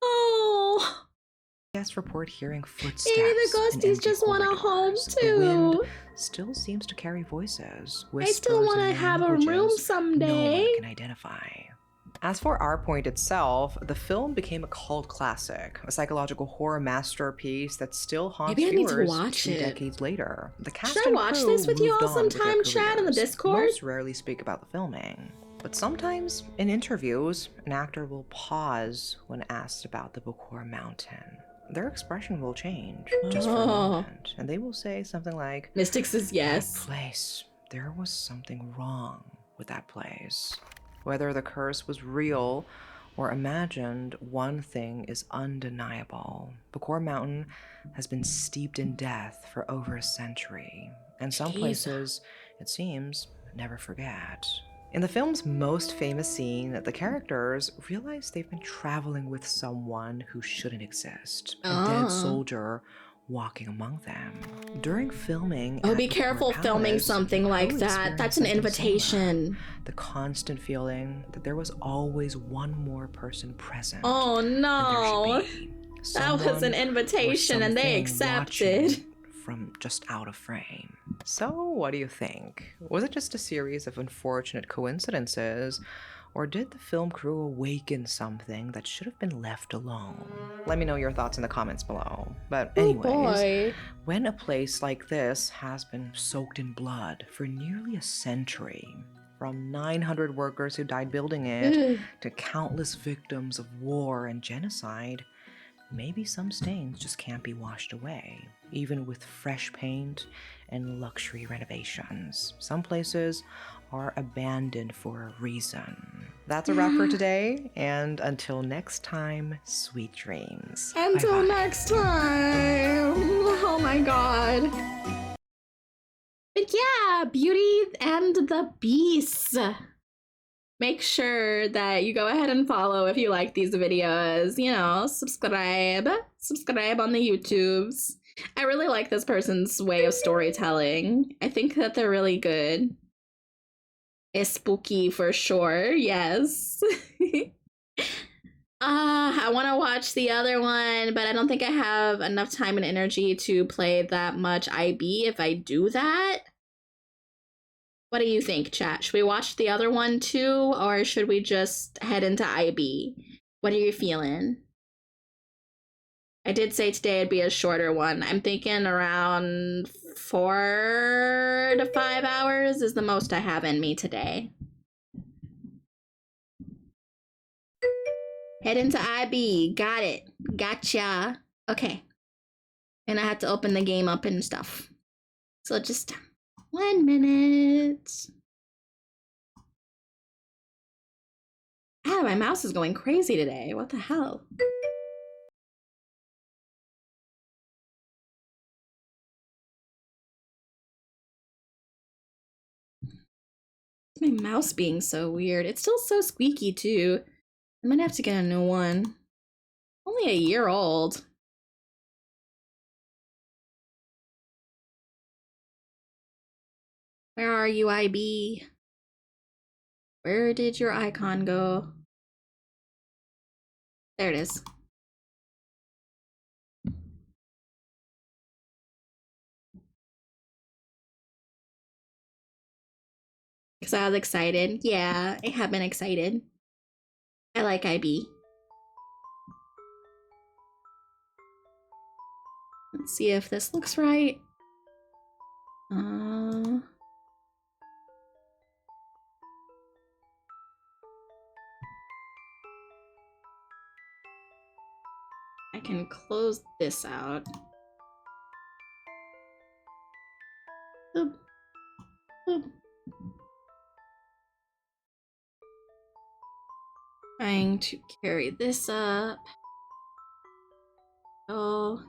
S1: Oh.
S7: guests report hearing footsteps.
S1: Maybe the
S7: in
S1: ghosties
S7: empty
S1: just want a home
S7: corridors. The wind
S1: too.
S7: still seems to carry voices.
S1: I still want to have a room
S7: No
S1: someday.
S7: one can identify. As for Our Point itself, the film became a cult classic, a psychological horror masterpiece that still haunts
S1: Maybe I need to
S7: viewers
S1: watch
S7: 2
S1: it.
S7: decades later. The cast
S1: Should I
S7: and
S1: watch
S7: crew
S1: this with you
S7: moved
S1: all
S7: on with their
S1: sometime, chat, in the
S7: careers.
S1: Discord?
S7: Most rarely speak about the filming. But sometimes, in interviews, an actor will pause when asked about the Bokor Mountain. Their expression will change just for a moment, and they will say something like,
S1: Mystic says yes.
S7: "That place, there was something wrong with that place." Whether the curse was real or imagined, one thing is undeniable. Bokor Mountain has been steeped in death for over a century, and some
S1: Jeez.
S7: places, it seems, never forget. In the film's most famous scene, the characters realize they've been traveling with someone who shouldn't exist, a dead soldier walking among them. During filming,
S1: Oh,
S7: at
S1: be
S7: Bokor
S1: careful filming
S7: Palace,
S1: something like
S7: Crow
S1: that. That's an
S7: experienced something similar.
S1: invitation.
S7: The constant feeling that there was always one more person present.
S1: Oh
S7: than
S1: no.
S7: there should be.
S1: That was an
S7: Someone or
S1: invitation and they
S7: something
S1: accepted.
S7: watching from just out of frame. So, what do you think? Was it just a series of unfortunate coincidences, or did the film crew awaken something that should have been left alone? Let me know your thoughts in the comments below. But anyways,
S1: boy.
S7: when a place like this has been soaked in blood for nearly a century, from 900 workers who died building it to countless victims of war and genocide, maybe some stains just can't be washed away, even with fresh paint and luxury renovations. Some places are abandoned for a reason. That's a wrap for today, and until next time, sweet dreams.
S1: Until
S7: Bye-bye.
S1: next time. Oh my god. But yeah, Beauty and the Beast. Make sure that you go ahead and follow if you like these videos. You know, subscribe on the YouTubes. I really like this person's way of storytelling. I think that they're really good. It's spooky for sure, yes. I want to watch the other one, but I don't think I have enough time and energy to play that much IB if I do that. What do you think, chat? Should we watch the other one too, or should we just head into IB? What are you feeling? I did say today it'd be a shorter one. I'm thinking around 4 to 5 hours is the most I have in me today. Head into IB. Got it. Gotcha. Okay. And I had to open the game up and stuff. So just 1 minute. Ah, my mouse is going crazy today. What the hell? My mouse being so weird. It's still so squeaky too. I might have to get a new one. Only a year old. Where are you, IB? Where did your icon go? There it is. Because I was excited. Yeah, I have been excited. I like IB. Let's see if this looks right. I can close this out. Boop. Boop. Trying to carry this up. Oh.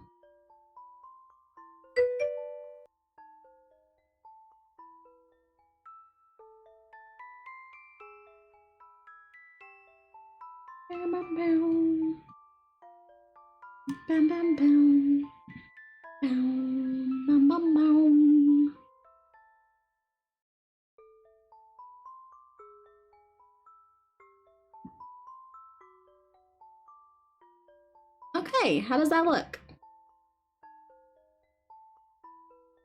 S1: Bam, bam, bam. Bam, bam, bam. Bam, bam, bam, bam. Okay, how does that look?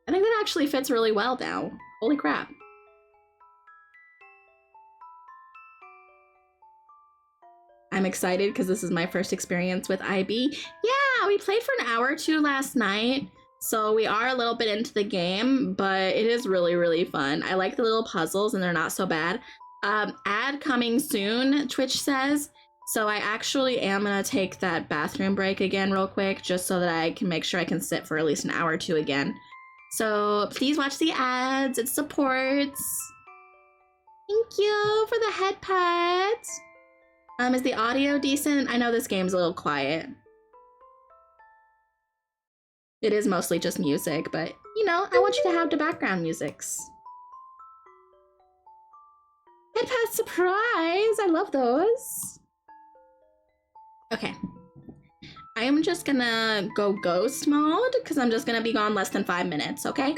S1: I think that actually fits really well now. Holy crap. I'm excited because this is my first experience with IB. Yeah, we played for an hour or two last night, so we are a little bit into the game, but it is really, really fun. I like the little puzzles and they're not so bad. Ad coming soon, Twitch says. So I actually am gonna take that bathroom break again real quick, just so that I can make sure I can sit for at least an hour or two again. So please watch the ads, it supports. Thank you for the head pet. Is the audio decent? I know this game's a little quiet. It is mostly just music, but you know, I want you to have the background musics. Head pet surprise! I love those. Okay. I am just gonna go ghost mode because I'm just gonna be gone less than 5 minutes, okay?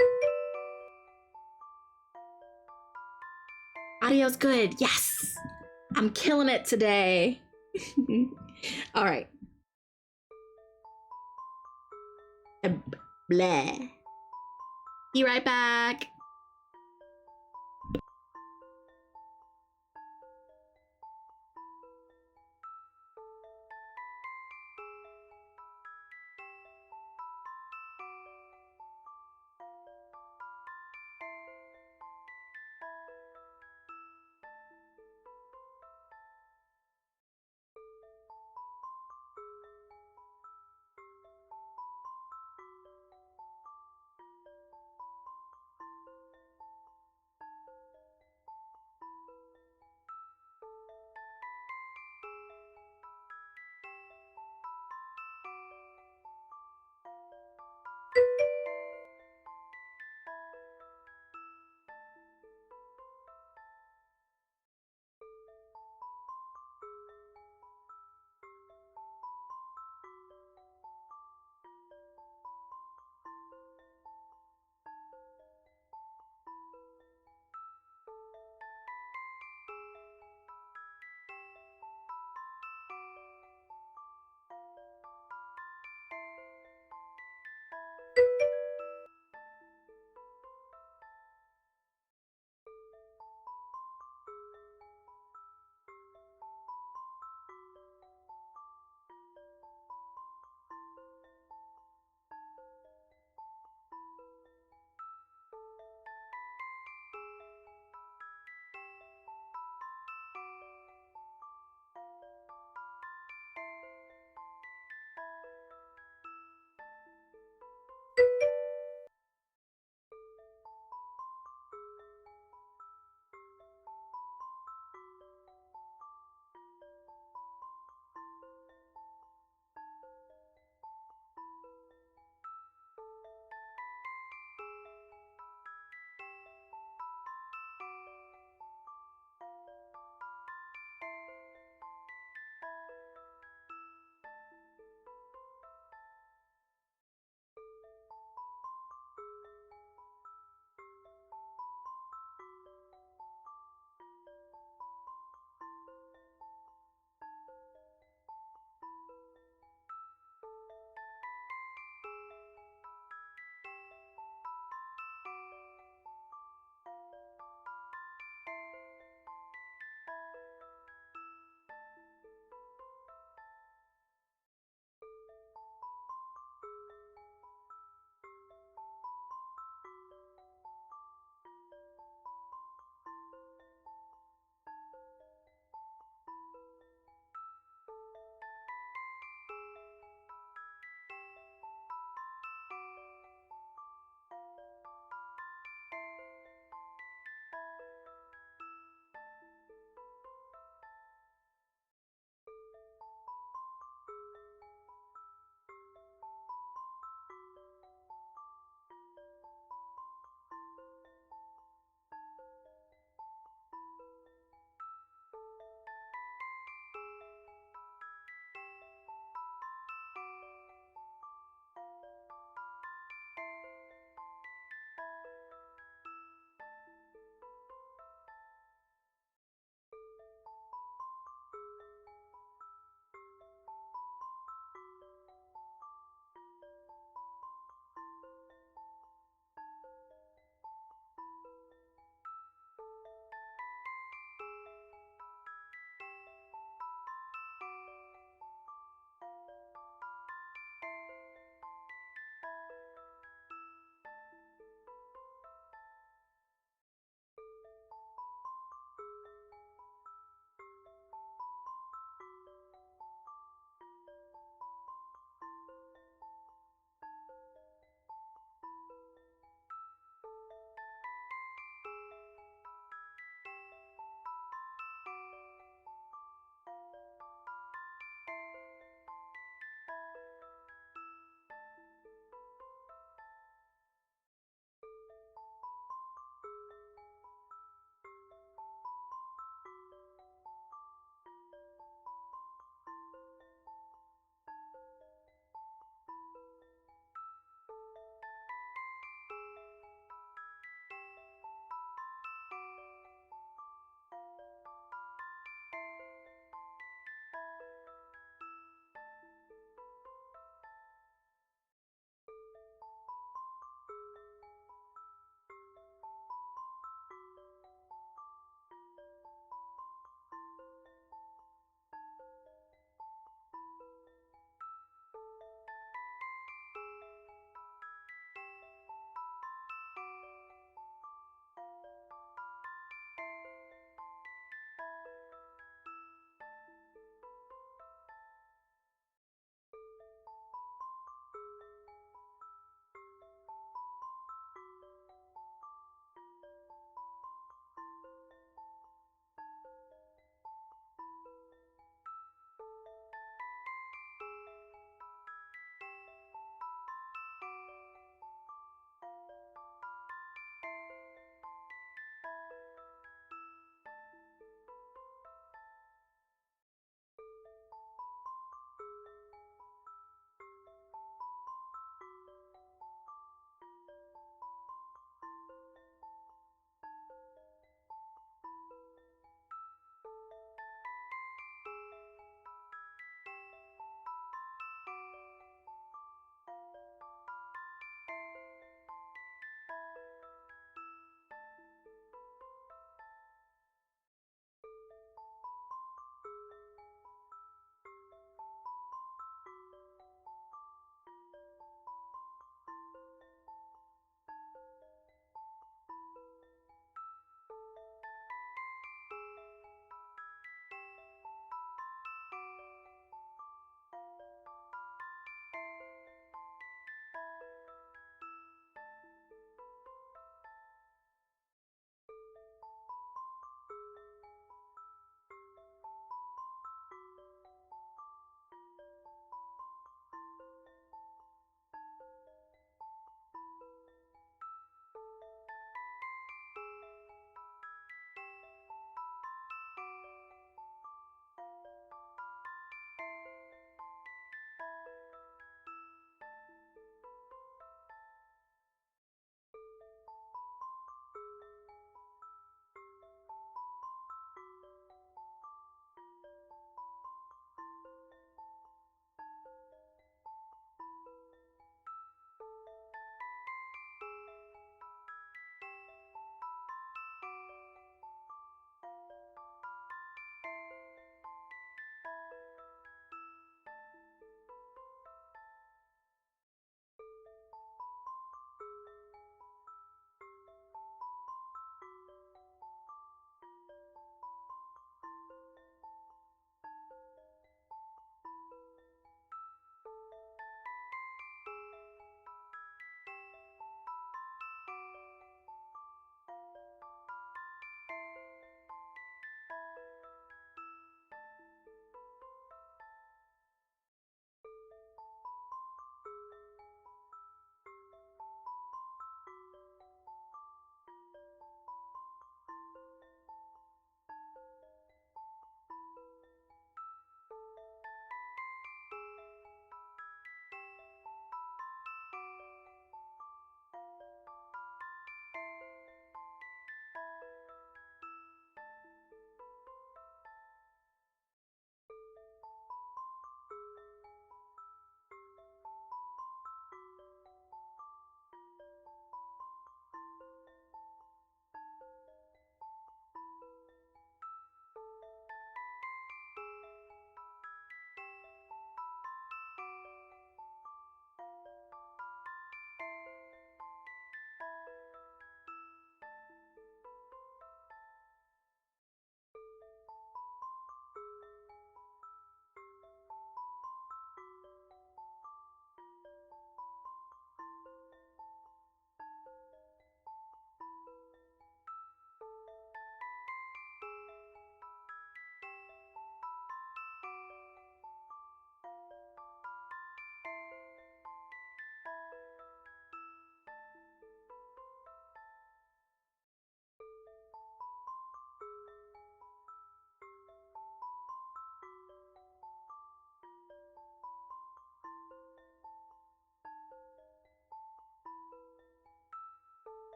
S1: Audio's good, yes! I'm killing it today. All right. Bleh. Be right back.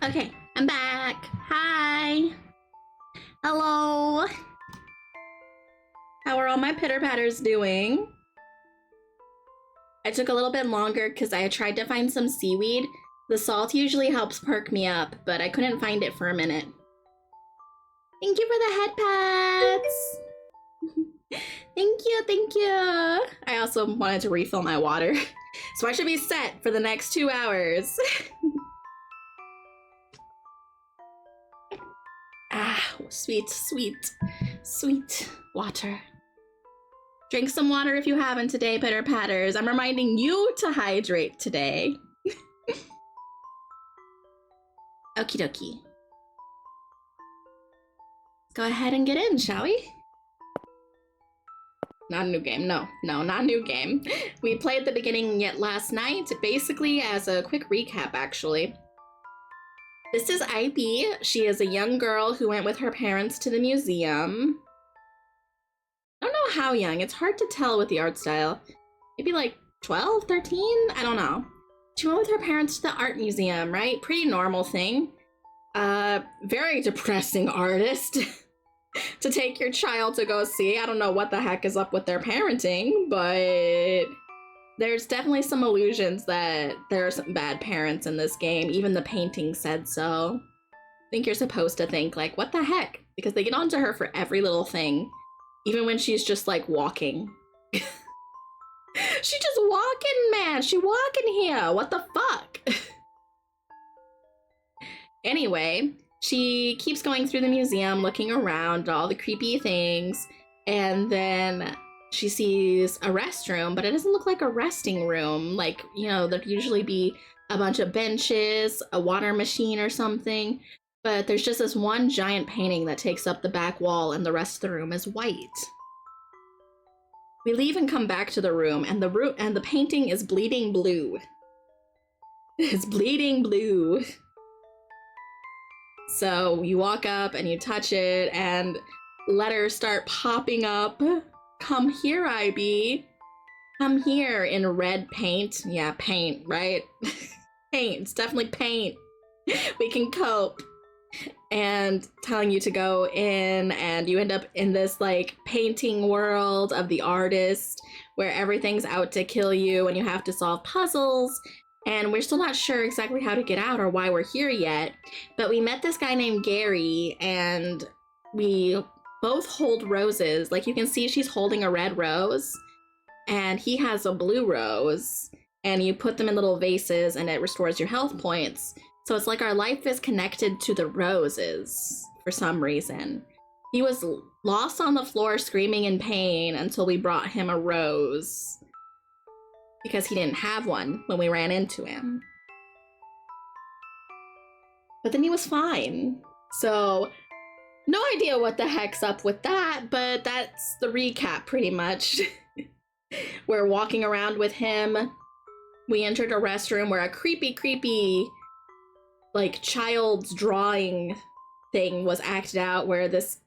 S1: Okay, I'm back. Hi. Hello. How are all my pitter patters doing? I took a little bit longer because I tried to find some seaweed. The salt usually helps perk me up, but I couldn't find it for a minute. Thank you for the head pats. Thank you, thank you. I also wanted to refill my water, so I should be set for the next 2 hours. Sweet, sweet, sweet water. Drink some water if you haven't today, pitter patters. I'm reminding you to hydrate today. Okie dokie. Go ahead and get in, shall we? Not a new game. No, not a new game. We played the beginning yet last night, basically as a quick recap, actually. This is IB. She is a young girl who went with her parents to the museum. I don't know how young. It's hard to tell with the art style. Maybe like 12, 13? I don't know. She went with her parents to the art museum, right? Pretty normal thing. Very depressing artist to take your child to go see. I don't know what the heck is up with their parenting, but there's definitely some illusions that there are some bad parents in this game. Even the painting said so. I think you're supposed to think, like, what the heck? Because they get onto her for every little thing. Even when she's just, like, walking. She just walking, man. She walking here. What the fuck? Anyway, she keeps going through the museum, looking around, all the creepy things, and then she sees a restroom, but it doesn't look like a resting room. Like, you know, there'd usually be a bunch of benches, a water machine or something, but there's just this one giant painting that takes up the back wall, and the rest of the room is white. We leave and come back to the room, and the painting is bleeding blue. It's bleeding blue. So you walk up and you touch it, and letters start popping up. Come here, IB. Come here, in red paint. Yeah, paint, right? Paint. It's definitely paint. We can cope. And telling you to go in, and you end up in this, like, painting world of the artist where everything's out to kill you and you have to solve puzzles. And we're still not sure exactly how to get out or why we're here yet. But we met this guy named Gary, and we both hold roses. Like, you can see she's holding a red rose, and he has a blue rose. And you put them in little vases, and it restores your health points. So it's like our life is connected to the roses for some reason. He was lost on the floor screaming in pain until we brought him a rose, because he didn't have one when we ran into him. But then he was fine. So no idea what the heck's up with that, but that's the recap pretty much. We're walking around with him. We entered a restroom where a creepy, like, child's drawing thing was acted out, where this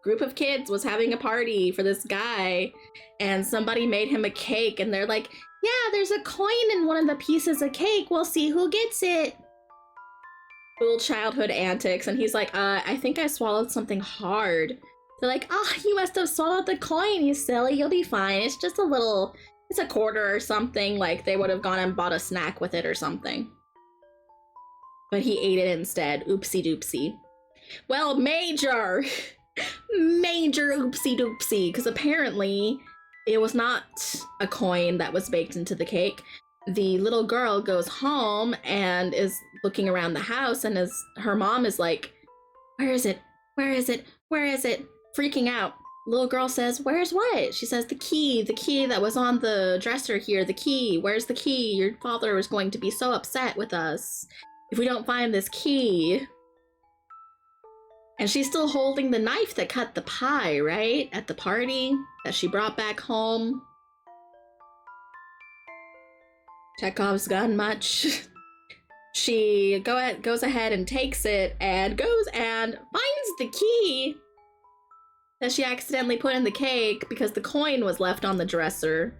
S1: group of kids was having a party for this guy, and somebody made him a cake, and they're like, yeah, there's a coin in one of the pieces of cake. We'll see who gets it. Little childhood antics. And he's like, I think I swallowed something hard. They're like, oh, you must have swallowed the coin, you silly. You'll be fine. It's just a little, it's a quarter or something. Like, they would have gone and bought a snack with it or something. But he ate it instead. Oopsie doopsie. Well, major oopsie doopsie. Because apparently it was not a coin that was baked into the cake. The little girl goes home and is looking around the house, and her mom is like, where is it? Where is it? Where is it? Freaking out. Little girl says, where's what? She says, the key that was on the dresser here, the key. Where's the key? Your father is going to be so upset with us if we don't find this key. And she's still holding the knife that cut the pie, right? At the party that she brought back home. Chekhov's gun much. She goes ahead and takes it and goes and finds the key that she accidentally put in the cake because the coin was left on the dresser.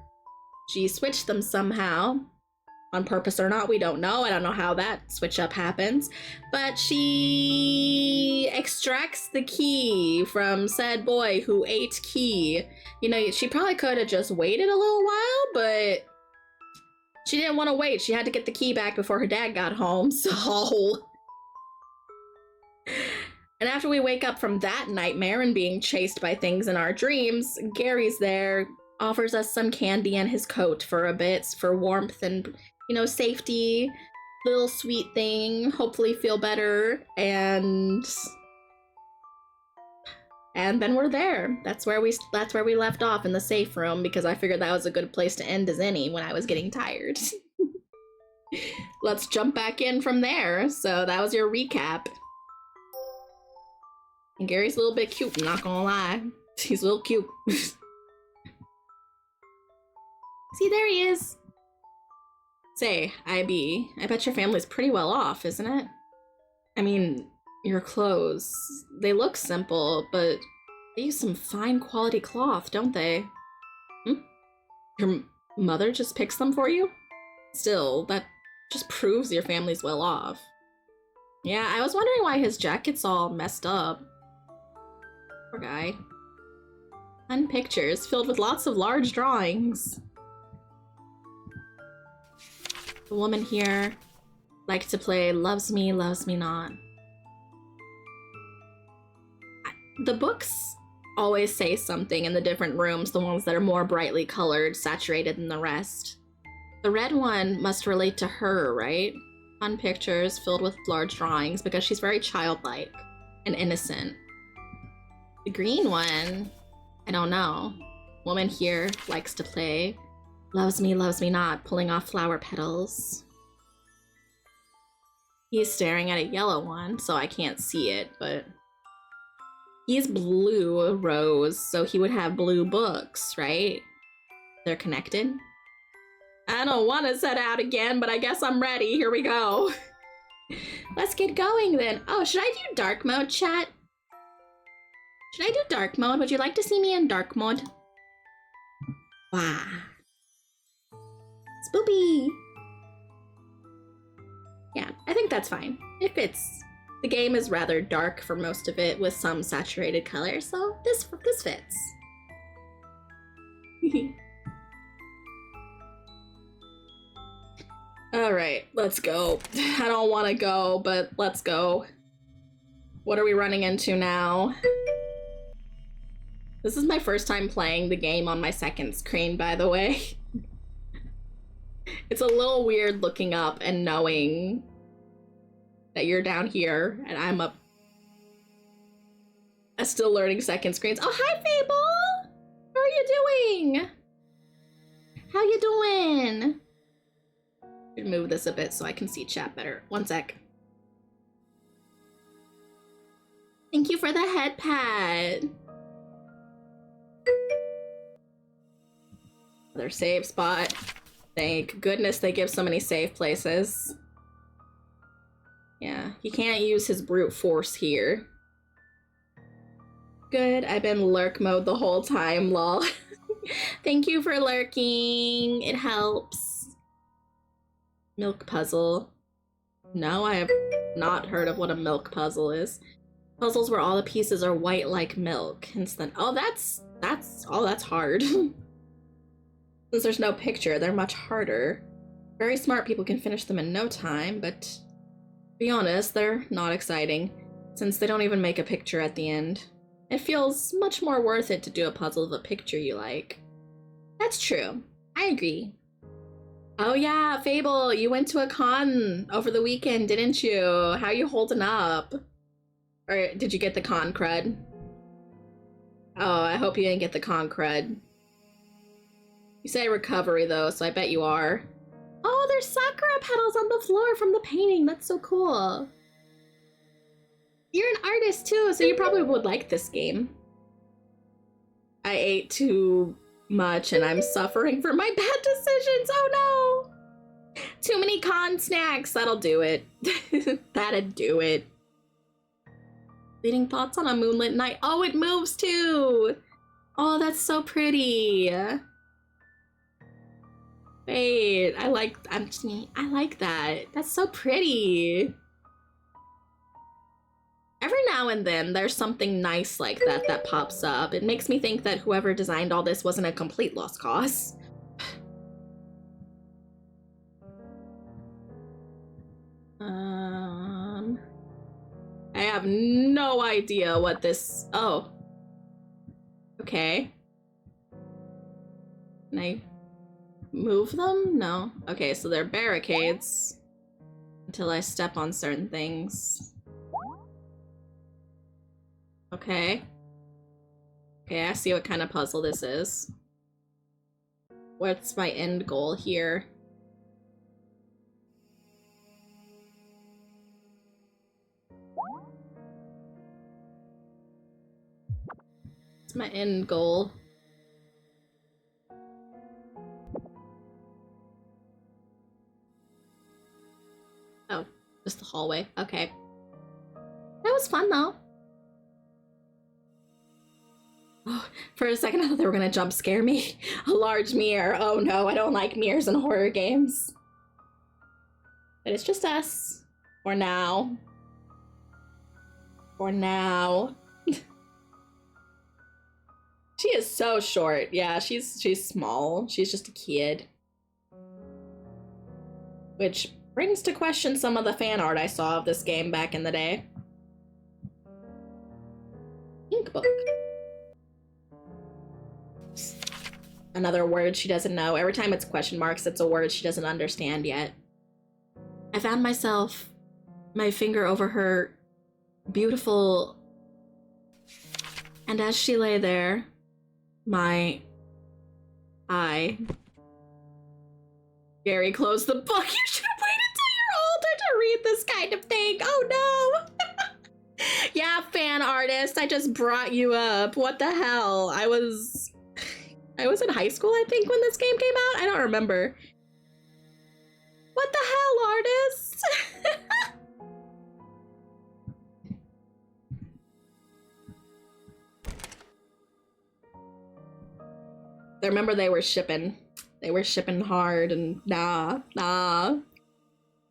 S1: She switched them somehow. On purpose or not, we don't know. I don't know how that switch up happens. But she extracts the key from said boy who ate key. You know, she probably could have just waited a little while, but she didn't want to wait. She had to get the key back before her dad got home, so... And after we wake up from that nightmare and being chased by things in our dreams, Gary's there, offers us some candy and his coat for a bit, for warmth and, you know, safety. Little sweet thing, hopefully feel better, and then we're there. That's where we left off, in the safe room, because I figured that was a good place to end as any when I was getting tired. Let's jump back in from there. So that was your recap. And Gary's a little bit cute, I'm not gonna lie. He's a little cute. See, there he is. Say, IB, I bet your family's pretty well off, isn't it? I mean, your clothes, they look simple, but they use some fine quality cloth, don't they? Your mother just picks them for you? Still, that just proves your family's well off. Yeah, I was wondering why his jacket's all messed up. Poor guy. And pictures filled with lots of large drawings. The woman here likes to play loves me not. The books always say something in the different rooms, the ones that are more brightly colored, saturated than the rest. The red one must relate to her, right? Fun pictures filled with large drawings because she's very childlike and innocent. The green one, I don't know. Woman here likes to play loves me not, pulling off flower petals. He's staring at a yellow one, so I can't see it, but he's blue rose, so he would have blue books, right? They're connected. I don't want to set out again, but I guess I'm ready. Here we go. Let's get going then. Oh, should I do dark mode, chat? Should I do dark mode? Would you like to see me in dark mode? Wow. Spoopy! Yeah, I think that's fine. It fits. The game is rather dark for most of it, with some saturated color, so this fits. Alright, let's go. I don't want to go, but let's go. What are we running into now? This is my first time playing the game on my second screen, by the way. It's a little weird looking up and knowing that you're down here and I'm up. I'm still learning second screens. Oh, hi, Fable! How are you doing? How you doing? Move this a bit so I can see chat better. One sec. Thank you for the head pad. Another save spot. Thank goodness they give so many save places. Yeah, he can't use his brute force here. Good, I've been lurk mode the whole time, lol. Thank you for lurking. It helps. Milk puzzle. No, I have not heard of what a milk puzzle is. Puzzles where all the pieces are white like milk. Hence then, oh, that's hard. Since there's no picture, they're much harder. Very smart people can finish them in no time, but to be honest, they're not exciting, since they don't even make a picture at the end. It feels much more worth it to do a puzzle of a picture you like. That's true. I agree. Oh yeah, Fable, you went to a con over the weekend, didn't you? How you holding up? Or did you get the con crud? Oh, I hope you didn't get the con crud. You say recovery though, so I bet you are. Oh, there's sakura petals on the floor from the painting. That's so cool. You're an artist too, so you probably would like this game. I ate too much and I'm suffering for my bad decisions. Oh no! Too many con snacks. That'll do it. That'd do it. Leading thoughts on a moonlit night. Oh, it moves too! Oh, that's so pretty. Wait, I like that. That's so pretty. Every now and then, there's something nice like that that pops up. It makes me think that whoever designed all this wasn't a complete lost cause. I have no idea what this... Oh. Okay. Can I move them? No. Okay, so they're barricades until I step on certain things. Okay. Okay, I see what kind of puzzle this is. What's my end goal here? What's my end goal? Oh, just the hallway. Okay. That was fun, though. Oh, for a second, I thought they were gonna jump scare me. A large mirror. Oh no, I don't like mirrors in horror games. But it's just us. For now. For now. She is so short. Yeah, she's small. She's just a kid. Which brings to question some of the fan art I saw of this game back in the day. Ink book. Another word she doesn't know. Every time it's question marks, it's a word she doesn't understand yet. I found myself, my finger over her beautiful... And as she lay there, my eye... Gary closed the book. You should have waited till you're older to read this kind of thing. Oh no! Yeah, fan artist, I just brought you up. What the hell? I was in high school, I think, when this game came out. I don't remember. What the hell, artist? I remember they were shipping. They were shipping hard and nah.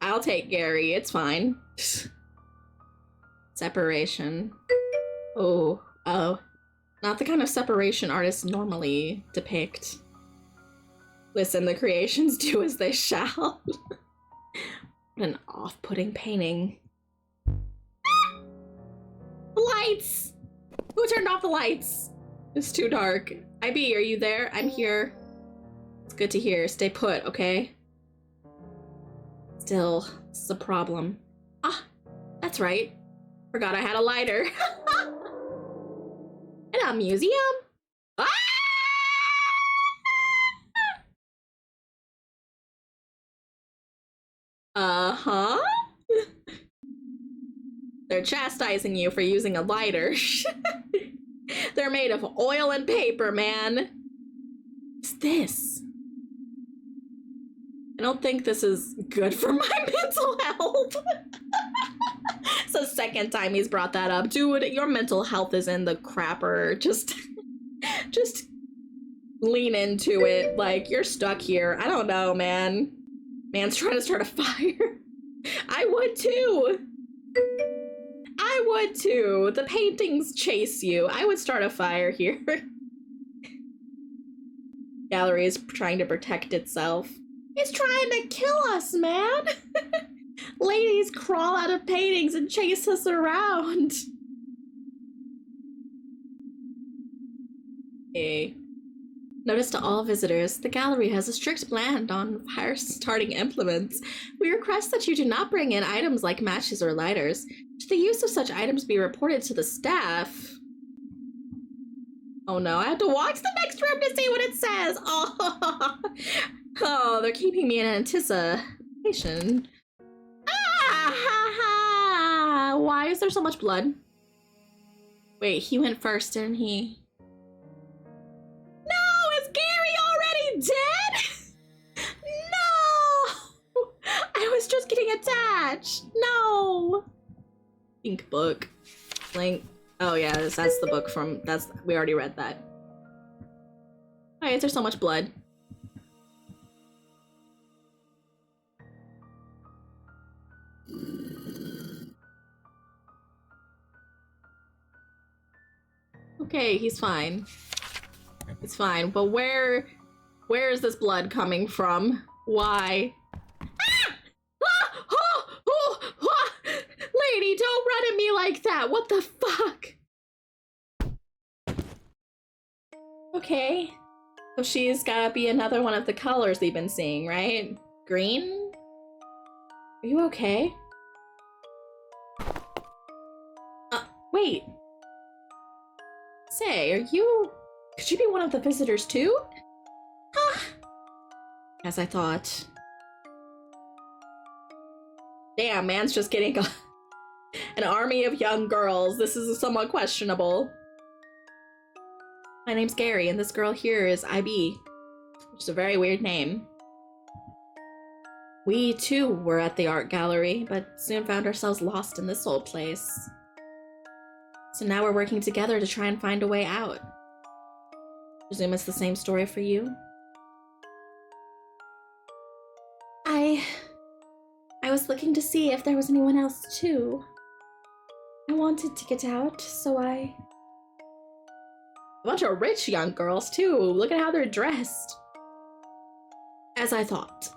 S1: I'll take Gary, it's fine. Separation. Oh. Not the kind of separation artists normally depict. Listen, the creations do as they shall. What an off-putting painting. The lights! Who turned off the lights? It's too dark. IB, are you there? I'm here. It's good to hear. Stay put, okay? Still, this is a problem. Ah, that's right. Forgot I had a lighter. In a museum? Ah! Uh-huh. They're chastising you for using a lighter. They're made of oil and paper, man. What's this? I don't think this is good for my mental health. It's the second time he's brought that up. Dude, your mental health is in the crapper. Just lean into it. Like, you're stuck here. I don't know, man. Man's trying to start a fire. I would too. I would too. The paintings chase you. I would start a fire here. Gallery is trying to protect itself. It's trying to kill us, man. Ladies crawl out of paintings and chase us around. Okay. Notice to all visitors, the gallery has a strict ban on fire-starting implements. We request that you do not bring in items like matches or lighters. Should the use of such items be reported to the staff? Oh no, I have to walk to the next room to see what it says. Oh, they're keeping me in anticipation. Ah, ha, ha. Why is there so much blood? Wait, he went first, didn't he? No, is Gary already dead? No! I was just getting attached. No! Ink book. Link. Oh yeah, that's the book from, we already read that. Why is there so much blood? okay, he's fine. It's fine, but where is this blood coming from? Why? Ah! Ah! Oh! Oh! Ah! Lady, don't run at me like that! What the fuck? Okay. So she's gotta be another one of the colors we've been seeing, right? Green? Are you okay? Wait. Say, are you... Could you be one of the visitors too? Huh. As I thought. Damn, man's just getting an army of young girls. This is somewhat questionable. My name's Gary, and this girl here is IB, which is a very weird name. We, too, were at the art gallery, but soon found ourselves lost in this old place. So now we're working together to try and find a way out. Presume it's the same story for you? I was looking to see if there was anyone else, too. I wanted to get out, so A bunch of rich young girls, too. Look at how they're dressed. As I thought.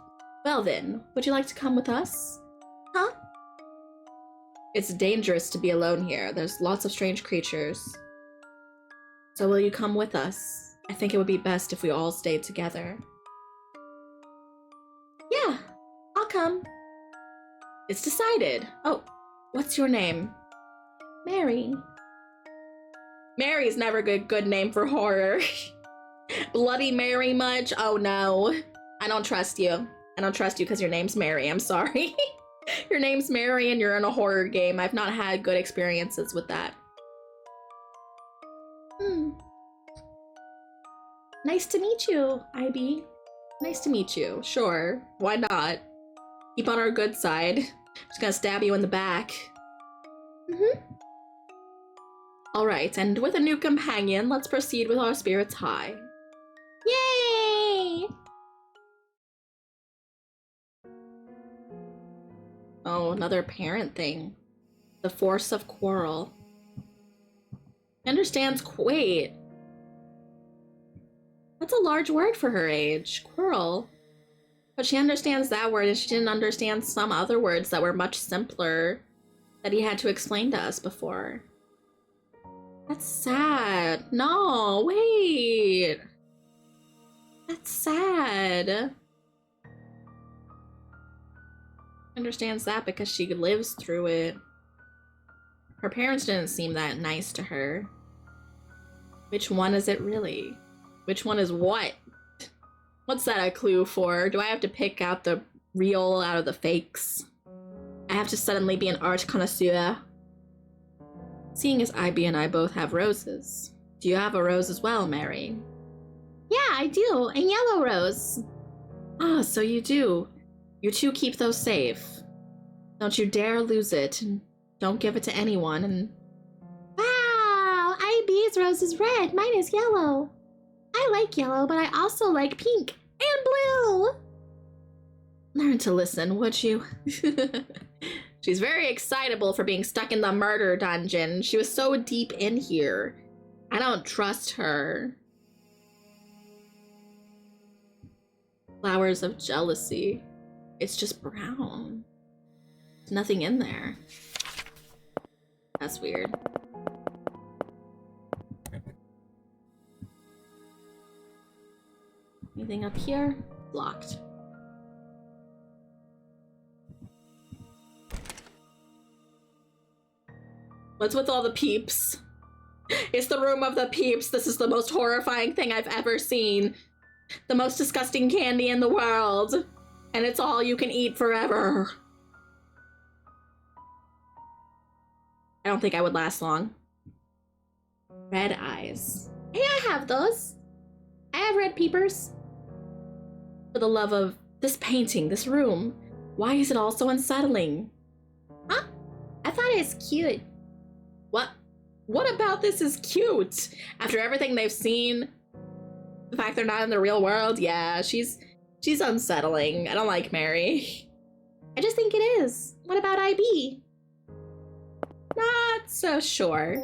S1: Well then, would you like to come with us? Huh? It's dangerous to be alone here. There's lots of strange creatures. So will you come with us? I think it would be best if we all stayed together. Yeah, I'll come. It's decided. Oh, what's your name? Mary. Mary's never a good name for horror. Bloody Mary much? Oh no. I don't trust you. I don't trust you because your name's Mary. I'm sorry. Your name's Mary and you're in a horror game. I've not had good experiences with that. Nice to meet you, IB. Nice to meet you. Sure. Why not? Keep on our good side. Just gonna stab you in the back. Alright, and with a new companion, let's proceed with our spirits high. Yay! Oh, another parent thing. The force of quarrel. Understands wait. That's a large word for her age. Quarrel. But she understands that word and she didn't understand some other words that were much simpler that he had to explain to us before. That's sad. No, wait. That's sad. Understands that because she lives through it. Her parents didn't seem that nice to her. Which one is it really? Which one is what? What's that a clue for? Do I have to pick out the real out of the fakes? I have to suddenly be an art connoisseur. Seeing as IB and I both have roses. Do you have a rose as well, Mary? Yeah, I do. A yellow rose. Ah, so you do. You two keep those safe. Don't you dare lose it, and don't give it to anyone, and... Wow! IB's rose is red, mine is yellow. I like yellow, but I also like pink and blue. Learn to listen, would you? She's very excitable for being stuck in the murder dungeon. She was so deep in here. I don't trust her. Flowers of jealousy. It's just brown. There's nothing in there. That's weird. Anything up here? Locked. What's with all the peeps? It's the room of the peeps. This is the most horrifying thing I've ever seen. The most disgusting candy in the world. And it's all you can eat forever. I don't think I would last long. Red eyes. Hey, I have those. I have red peepers. For the love of this painting, this room, why is it all so unsettling? Huh? I thought it was cute. What? What about this is cute? After everything they've seen, the fact they're not in the real world, yeah, she's unsettling. I don't like Mary. I just think it is. What about IB? Not so sure.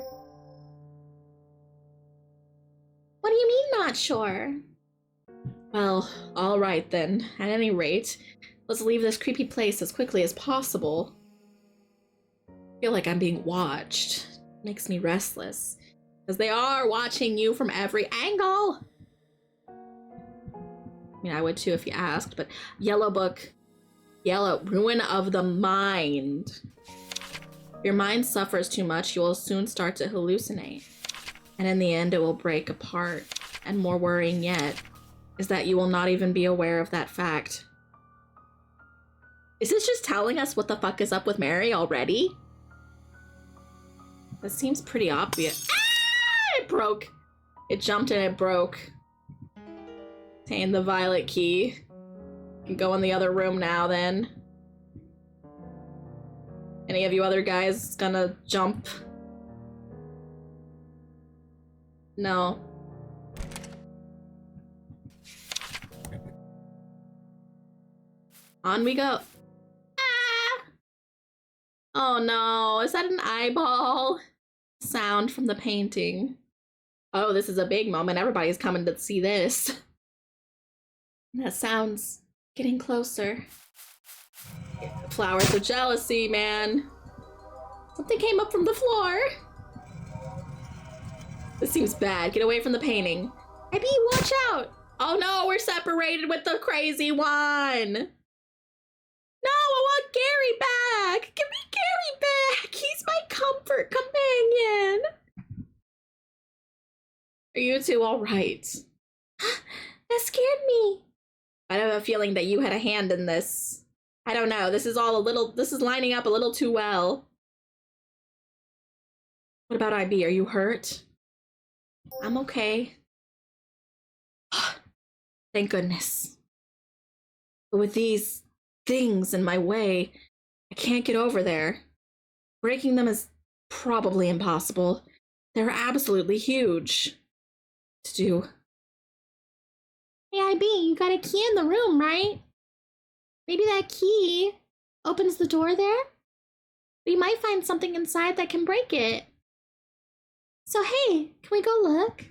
S1: What do you mean not sure? Well, all right then. At any rate, let's leave this creepy place as quickly as possible. I feel like I'm being watched. It makes me restless. Because they are watching you from every angle. I mean, I would too if you asked, but Yellow Book. Yellow, ruin of the mind. If your mind suffers too much, you will soon start to hallucinate. And in the end, it will break apart. And more worrying yet, is that you will not even be aware of that fact. Is this just telling us what the fuck is up with Mary already? That seems pretty obvious. Ah! It broke. It jumped and it broke. Obtain the violet key. Can go in the other room now then. Any of you other guys gonna jump? No. On we go. Ah! Oh no, is that an eyeball? Sound from the painting. Oh, this is a big moment. Everybody's coming to see this. That sound's getting closer. Flowers of jealousy, man. Something came up from the floor. This seems bad. Get away from the painting. Abby, watch out! Oh no, we're separated with the crazy one! No, I want Gary back! Give me Gary back! He's my comfort companion! Are you two alright? That scared me. I have a feeling that you had a hand in this. I don't know, this is lining up a little too well. What about IB? Are you hurt? I'm okay. Thank goodness. But with these things in my way, I can't get over there. Breaking them is probably impossible. They're absolutely huge to do. Hey, IB, you got a key in the room, right? Maybe that key opens the door there? We might find something inside that can break it. So hey, can we go look?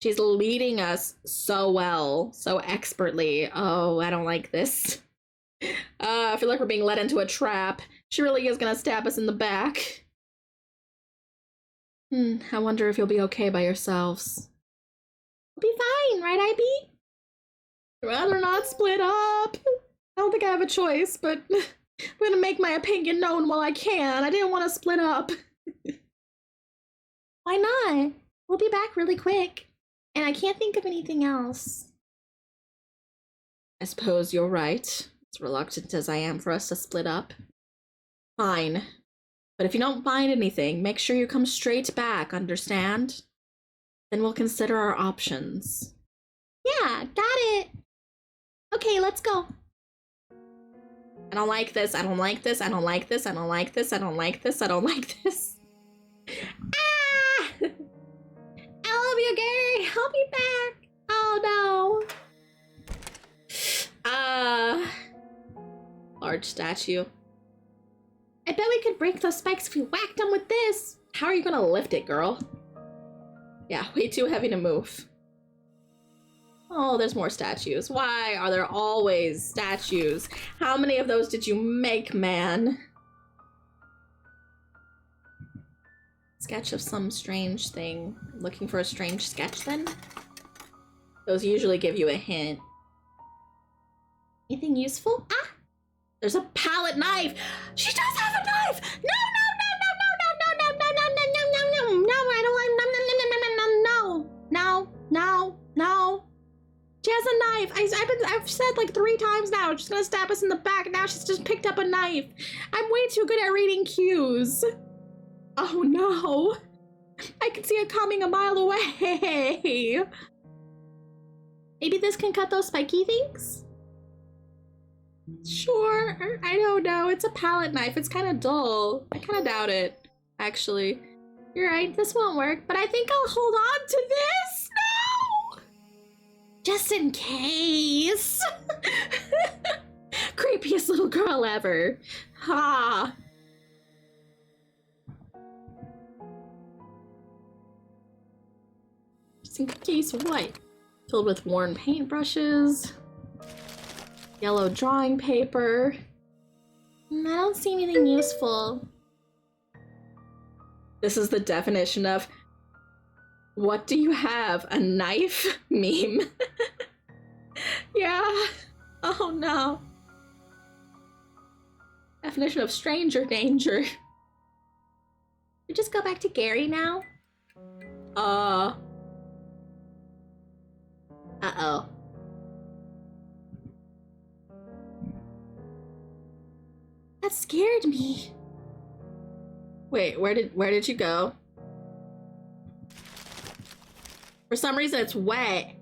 S1: She's leading us so well, so expertly. Oh, I don't like this. I feel like we're being led into a trap. She really is gonna stab us in the back. I wonder if you'll be okay by yourselves. We'll be fine, right, IB? I'd rather not split up. I don't think I have a choice, but I'm gonna make my opinion known while I can. I didn't want to split up. Why not? We'll be back really quick. And I can't think of anything else. I suppose you're right. As reluctant as I am for us to split up. Fine. But if you don't find anything, make sure you come straight back, understand? Then we'll consider our options. Yeah, got it. Okay, let's go. I don't like this, I don't like this, I don't like this, I don't like this, I don't like this, I don't like this. Ah! I love you, Gary. I'll be back. Oh no. Large statue. I bet we could break those spikes if we whacked them with this. How are you gonna lift it, girl? Yeah, way too heavy to move. Oh, there's more statues. Why are there always statues? How many of those did you make, man? Sketch of some strange thing. Looking for a strange sketch, then? Those usually give you a hint. Anything useful? Ah! There's a palette knife! She does have a knife! No, no, no, no, no, no, no, no, no, no, no, no, no, I don't like, no. She has a knife. I've said like 3 times now, she's gonna stab us in the back, and now she's just picked up a knife. I'm way too good at reading cues. Oh no. I can see it coming a mile away. Maybe this can cut those spiky things? Sure, I don't know. It's a palette knife. It's kind of dull. I kind of doubt it, actually. You're right, this won't work, but I think I'll hold on to this. No! Just in case. Creepiest little girl ever. Ha! in case what? Filled with worn paintbrushes. Yellow drawing paper. I don't see anything useful. This is the definition of what do you have? A knife meme? Yeah. Oh no. Definition of stranger danger. We just go back to Gary now? Uh-oh. That scared me. Wait, where did you go? For some reason it's wet.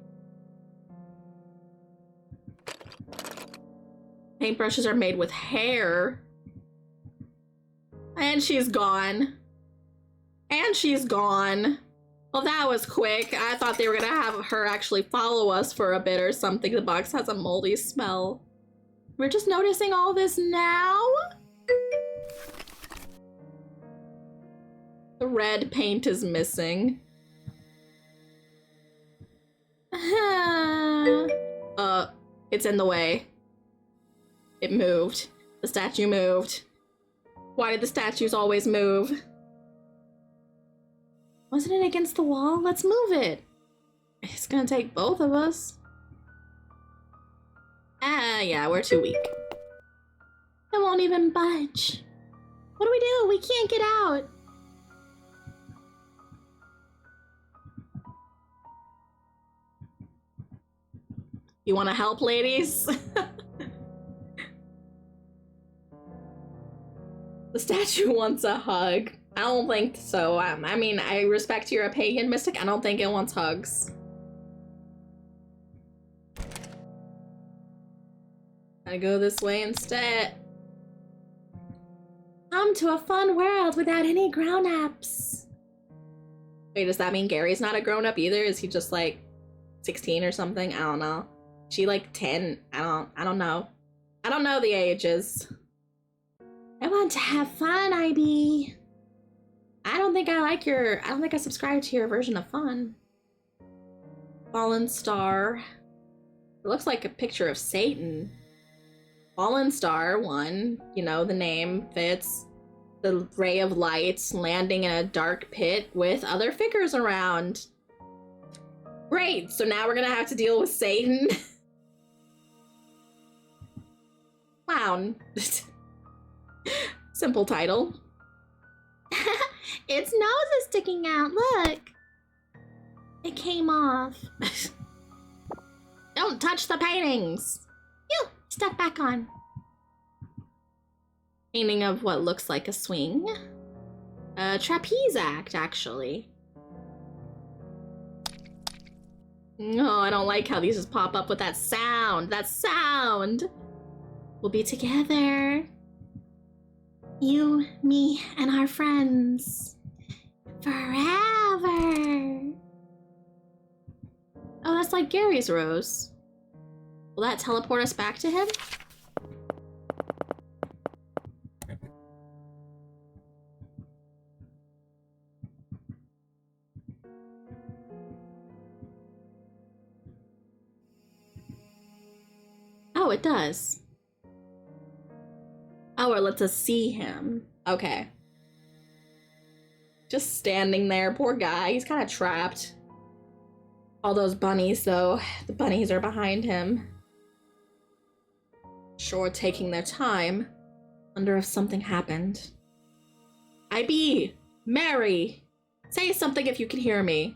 S1: Paintbrushes are made with hair. And she's gone. And she's gone. Well, that was quick. I thought they were gonna have her actually follow us for a bit or something. The box has a moldy smell. We're just noticing all this now? The red paint is missing. It's in the way. It moved. The statue moved. Why did the statues always move? Wasn't it against the wall? Let's move it. It's gonna take both of us. Yeah, we're too weak. It won't even budge. What do we do? We can't get out. You want to help, ladies? The statue wants a hug. I don't think so. I mean, I respect your opinion, Mystic. I don't think it wants hugs. Gotta go this way instead. Come to a fun world without any grown-ups. Wait, does that mean Gary's not a grown-up either? Is he just like 16 or something? I don't know. She like 10? I don't know. I don't know the ages. I want to have fun, IB. I don't think I subscribe to your version of fun. Fallen Star. It looks like a picture of Satan. Fallen Star, one, you know, the name fits. The ray of light landing in a dark pit with other figures around. Great, so now we're gonna have to deal with Satan. Clown. Simple title. Its nose is sticking out, look. It came off. Don't touch the paintings. You, step back on. Painting of what looks like a swing. A trapeze act, actually. No, I don't like how these just pop up with that sound. That sound! We'll be together. You, me, and our friends. Forever. Oh, that's like Gary's rose. Will that teleport us back to him? Oh, it does. Oh, it lets us see him. Okay. Just standing there, poor guy. He's kind of trapped. All those bunnies, though. The bunnies are behind him. Sure, taking their time. Wonder if something happened. IB! Mary! Say something if you can hear me.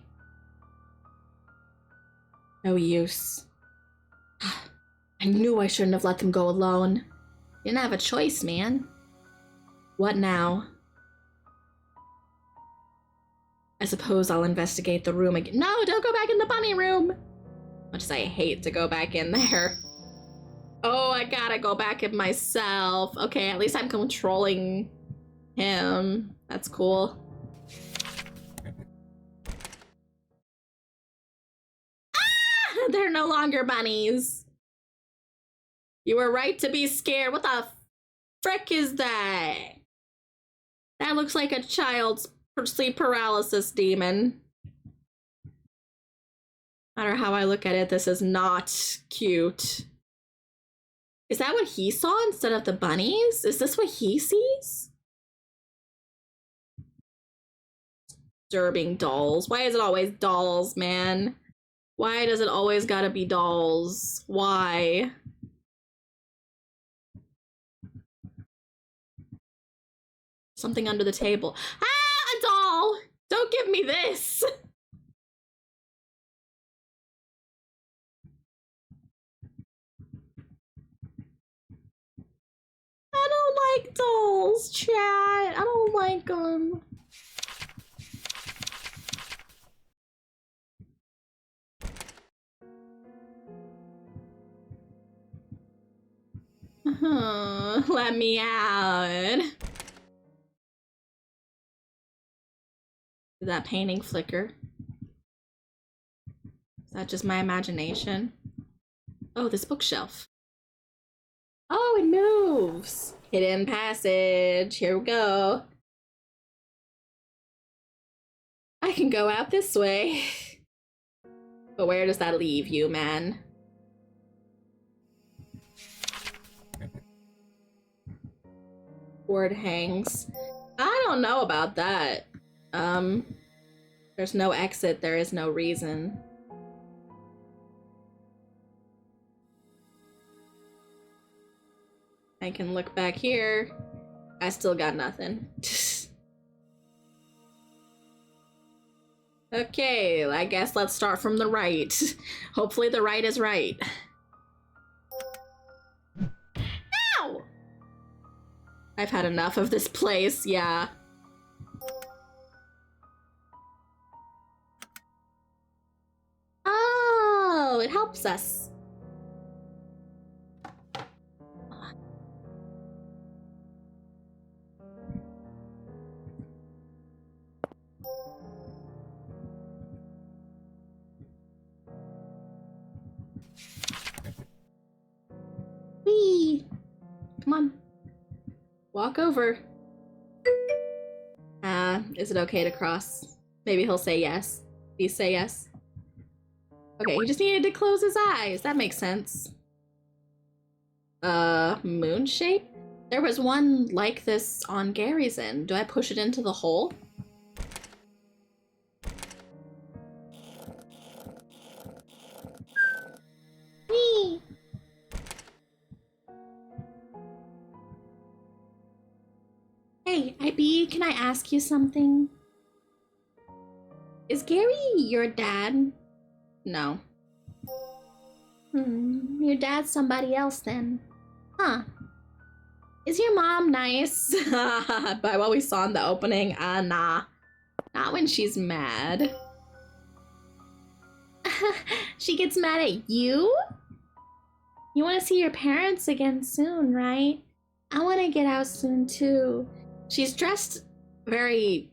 S1: No use. I knew I shouldn't have let them go alone. Didn't have a choice, man. What now? I suppose I'll investigate the room again. No, don't go back in the bunny room! Much as I hate to go back in there. Oh, I gotta go back in myself. Okay, at least I'm controlling him. That's cool. Ah! They're no longer bunnies. You were right to be scared. What the frick is that? That looks like a child's sleep paralysis demon. No matter how I look at it, this is not cute. Is that what he saw instead of the bunnies? Is this what he sees? Disturbing dolls. Why is it always dolls, man? Why does it always gotta be dolls? Why? Something under the table. Ah, a doll! Don't give me this! I don't like dolls, chat. I don't like them. Let me out. Did that painting flicker? Is that just my imagination? Oh, this bookshelf. Oh, it moves. Hidden passage. Here we go. I can go out this way. But where does that leave you, man? Board hangs. I don't know about that. There's no exit, there is no reason. I can look back here. I still got nothing. Okay, I guess let's start from the right. Hopefully the right is right. Ow! I've had enough of this place, yeah. Oh, it helps us. Whee! Come on. Walk over. Is it okay to cross? Maybe he'll say yes. Please say yes. Okay, he just needed to close his eyes. That makes sense. Moon shape? There was one like this on Gary's end. Do I push it into the hole? Whee! Hey, IB, can I ask you something? Is Gary your dad? No. Your dad's somebody else then. Huh. Is your mom nice? By what we saw in the opening, nah. Not when she's mad. She gets mad at you? You want to see your parents again soon, right? I want to get out soon too. She's dressed very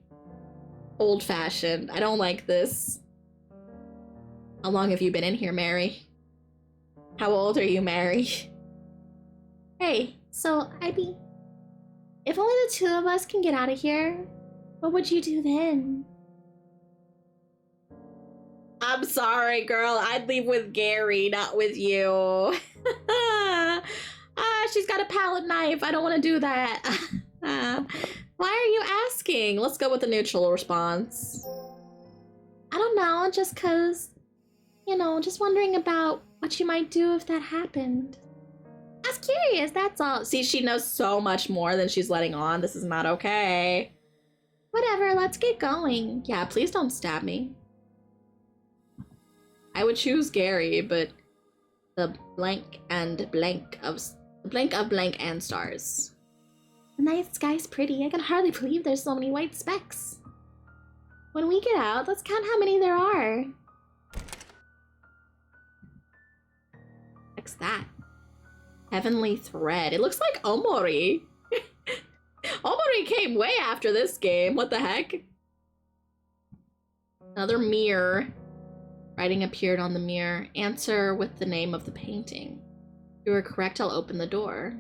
S1: old-fashioned. I don't like this. How long have you been in here, Mary? How old are you, Mary? Hey, so, Ivy, if only the two of us can get out of here, what would you do then? I'm sorry, girl. I'd leave with Gary, not with you. She's got a palette knife. I don't want to do that. Why are you asking? Let's go with the neutral response. I don't know, just cause, you know, just wondering about what you might do if that happened. I was curious, that's all. See, she knows so much more than she's letting on. This is not okay. Whatever, let's get going. Yeah, please don't stab me. I would choose Gary, but the blank of blank and stars. The night sky's pretty. I can hardly believe there's so many white specks. When we get out, let's count how many there are. What's that? Heavenly thread. It looks like Omori. Omori came way after this game. What the heck? Another mirror. Writing appeared on the mirror. Answer with the name of the painting. If you are correct, I'll open the door.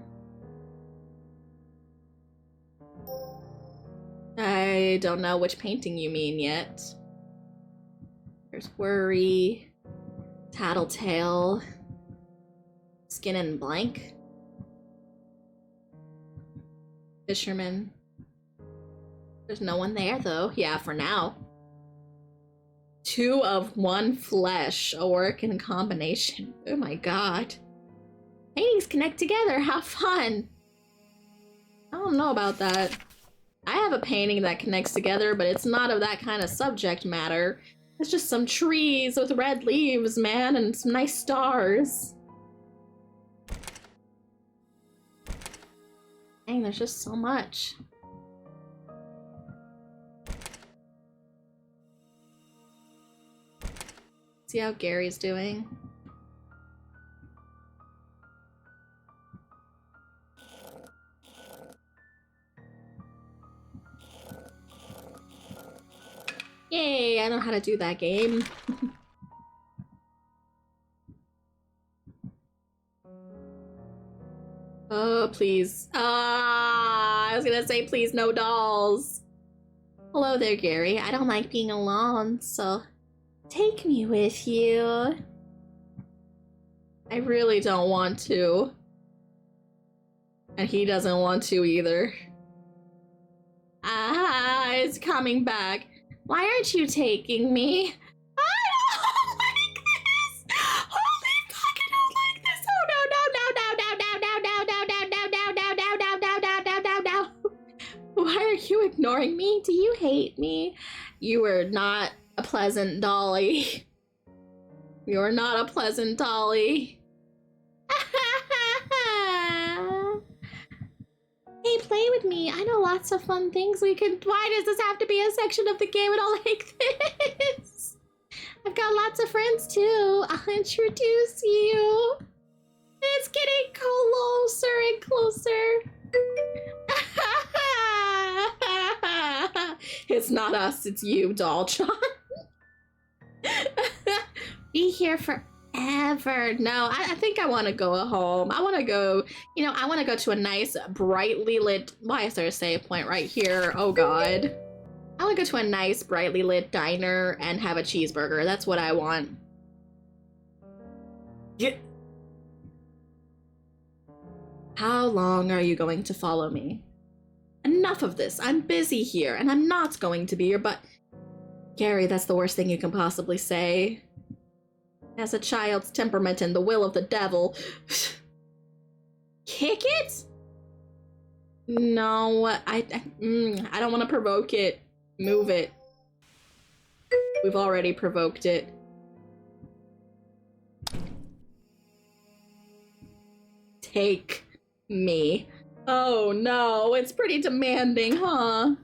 S1: I don't know which painting you mean yet. There's worry. Tattletale. Skin and blank. Fisherman. There's no one there though. Yeah, for now. 2 of 1 flesh. A work in combination. Oh my god. Paintings connect together. How fun. I don't know about that. I have a painting that connects together, but it's not of that kind of subject matter. It's just some trees with red leaves, man, and some nice stars. Dang, there's just so much. See how Gary's doing. Yay, I know how to do that game. Oh, please. I was gonna say please no dolls. Hello there, Gary. I don't like being alone, so take me with you. I really don't want to. And he doesn't want to either. Ah, it's coming back. Why aren't you taking me? I don't like this! Holy fuck, I don't like this! Oh no. Why are you ignoring me? Do you hate me? You are not a pleasant dolly. You're not a pleasant dolly. Hey, play with me. I know lots of fun things we can. Why does this have to be a section of the game and all like this? I've got lots of friends too. I'll introduce you. It's getting closer and closer. It's not us, it's you, doll John. Be here forever. No, I think I want to go home. I want to go, I want to go to a nice, brightly lit. Why is there a save point right here? Oh god. I want to go to a nice, brightly lit diner and have a cheeseburger. That's what I want. Yeah. How long are you going to follow me? Enough of this. I'm busy here, and I'm not going to be your butt. Gary, that's the worst thing you can possibly say. Has a child's temperament and the will of the devil. Kick it? No, I don't want to provoke it. Move it. We've already provoked it. Take me. Oh no, it's pretty demanding, huh?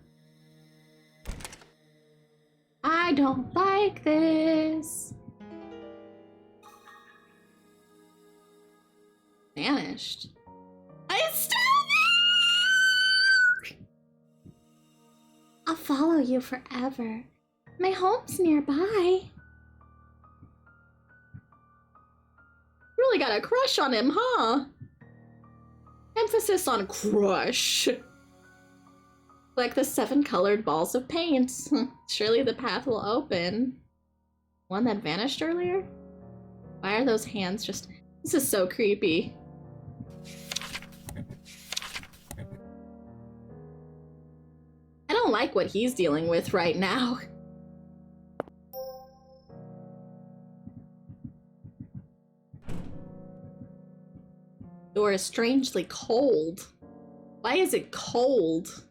S1: I don't like this. Vanished. It's still there! I'll follow you forever. My home's nearby. Really got a crush on him, huh? Emphasis on crush. Like the 7 colored balls of paint. Surely the path will open. One that vanished earlier? Why are those hands just... This is so creepy. I don't like what he's dealing with right now. Door is strangely cold. Why is it cold?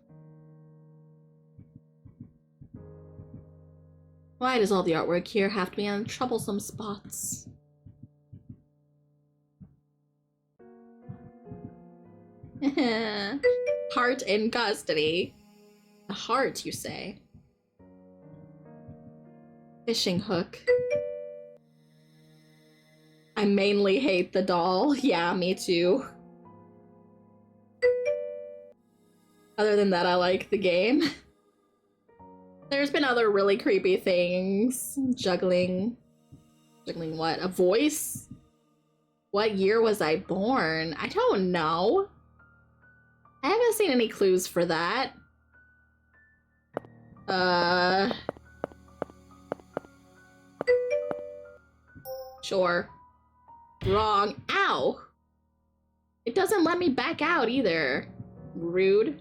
S1: Why does all the artwork here have to be on troublesome spots? Heart in custody. A heart, you say? Fishing hook. I mainly hate the doll. Yeah, me too. Other than that, I like the game. There's been other really creepy things. Juggling. Juggling what? A voice? What year was I born? I don't know. I haven't seen any clues for that. Sure. Wrong. Ow! It doesn't let me back out either. Rude.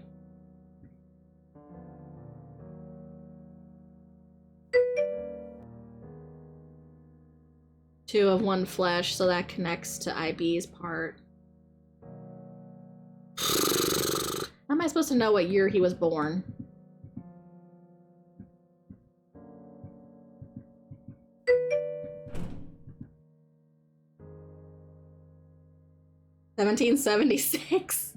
S1: Two of one flesh, so that connects to IB's part. How am I supposed to know what year he was born? $1776.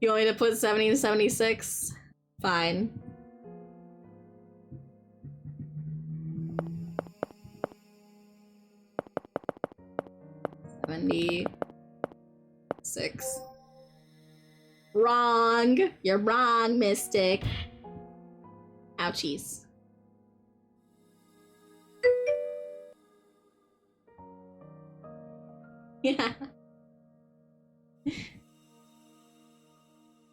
S1: You want me to put 1776? Fine. $76. Wrong. You're wrong, Mystic. Ouchies. Yeah.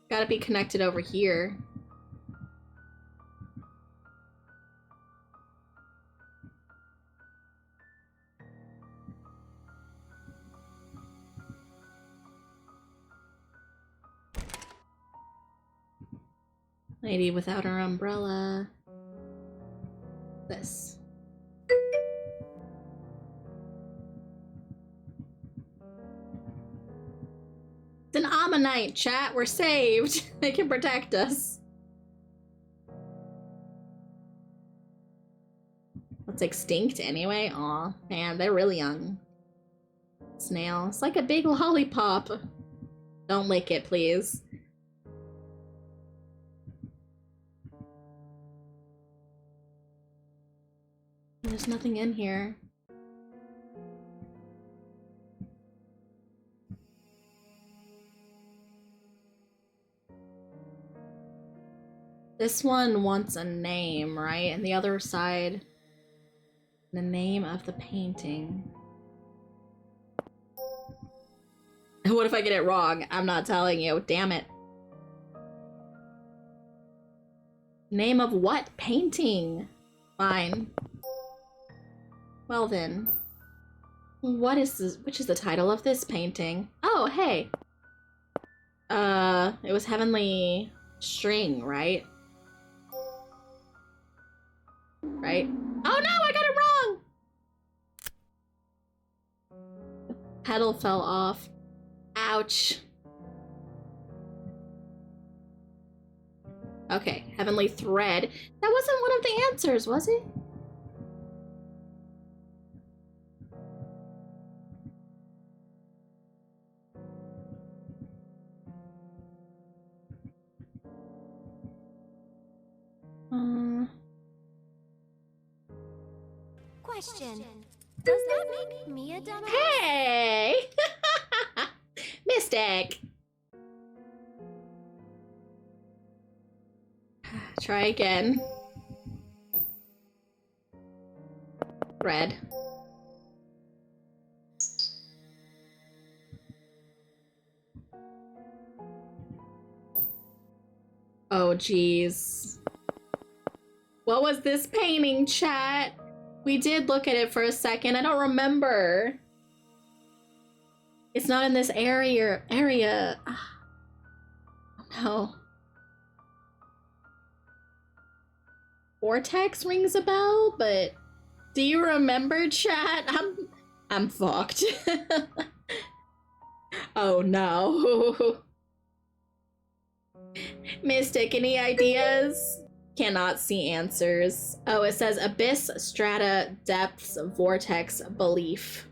S1: Gotta be connected over here. Lady without her umbrella. This. It's an Ammonite, chat. We're saved. They can protect us. What's extinct anyway? Aw, man, they're really young. Snail. It's like a big lollipop. Don't lick it, please. There's nothing in here. This one wants a name, right? And the other side, the name of the painting. What if I get it wrong? I'm not telling you. Damn it. Name of what painting? Fine. Well then. What is this? Which is the title of this painting? Oh, hey. It was Heavenly String, right? Right? Oh no, I got it wrong! The petal fell off. Ouch. Okay, Heavenly Thread. That wasn't one of the answers, was it?
S2: Question. Does that make me a dumbass?
S1: Hey! Mystic! Try again. Red. Oh, jeez. What was this painting, chat? We did look at it for a second. I don't remember. It's not in this area. Oh, no. Vortex rings a bell, but do you remember, chat? I'm fucked. Oh no. Mystic, any ideas? Cannot see answers. Oh, it says abyss, strata, depths, vortex, belief.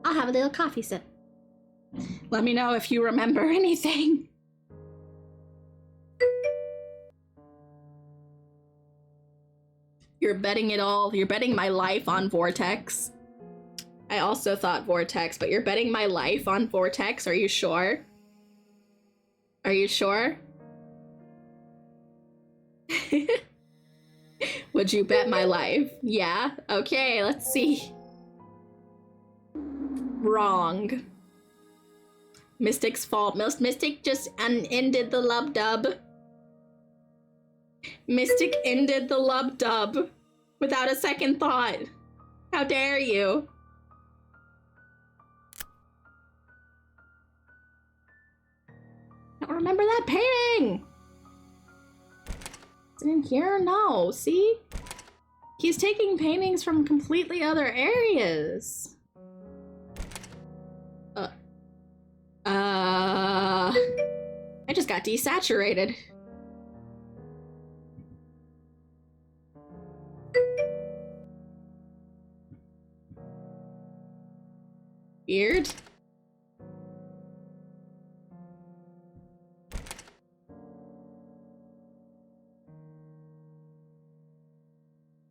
S1: I'll have a little coffee sip. Let me know if you remember anything. You're betting it all. You're betting my life on Vortex. I also thought Vortex, but you're betting my life on Vortex. Are you sure? Are you sure? Would you bet my life? Yeah? Okay, let's see. Wrong. Mystic's fault. Mystic just ended the lub-dub. Mystic ended the lub-dub without a second thought. How dare you? I don't remember that painting. Is it in here? No. See? He's taking paintings from completely other areas. I just got desaturated. Weird.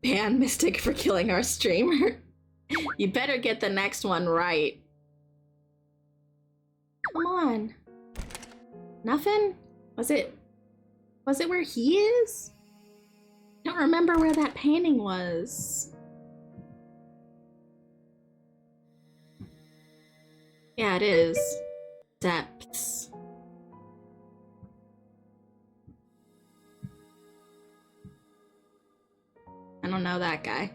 S1: Ban Mystic for killing our streamer. You better get the next one right. Come on. Nothing? Was it where he is? I don't remember where that painting was. Yeah, it is. Depths. I don't know that guy.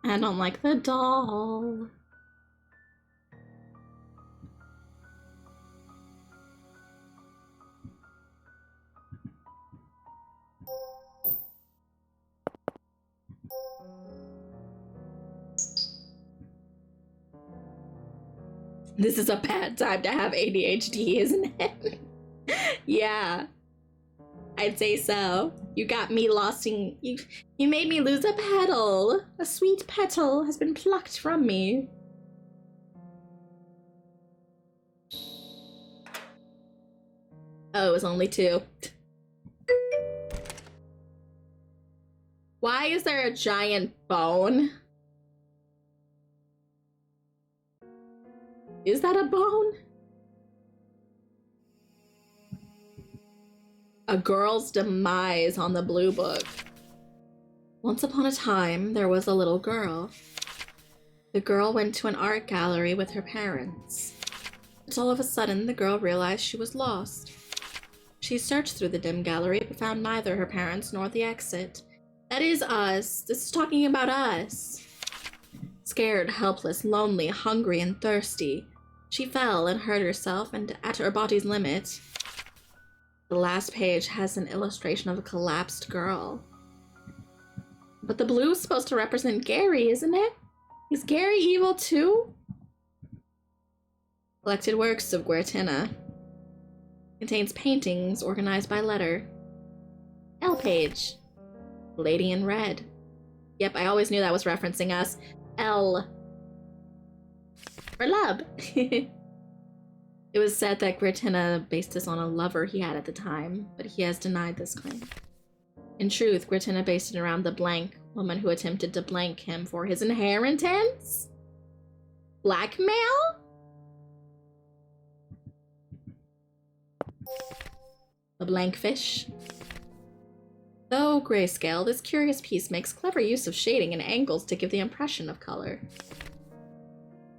S1: I don't like the doll. This is a bad time to have ADHD, isn't it? Yeah. I'd say so. You got me losing. You made me lose a petal. A sweet petal has been plucked from me. Oh, it was only 2. Why is there a giant bone? Is that a bone? A girl's demise on the blue book. Once upon a time, there was a little girl. The girl went to an art gallery with her parents. But all of a sudden, the girl realized she was lost. She searched through the dim gallery, but found neither her parents nor the exit. That is us. This is talking about us. Scared, helpless, lonely, hungry, and thirsty, she fell and hurt herself, and at her body's limit. The last page has an illustration of a collapsed girl. But the blue is supposed to represent Gary, isn't it? Is Gary evil too? Collected works of Guertina. Contains paintings organized by letter. L page. Lady in red. Yep, I always knew that was referencing us. L. For Lub. It was said that Guertina based this on a lover he had at the time, but he has denied this claim. In truth, Guertina based it around the blank woman who attempted to blank him for his inheritance? Blackmail? The blank fish. Though grayscale, this curious piece makes clever use of shading and angles to give the impression of color.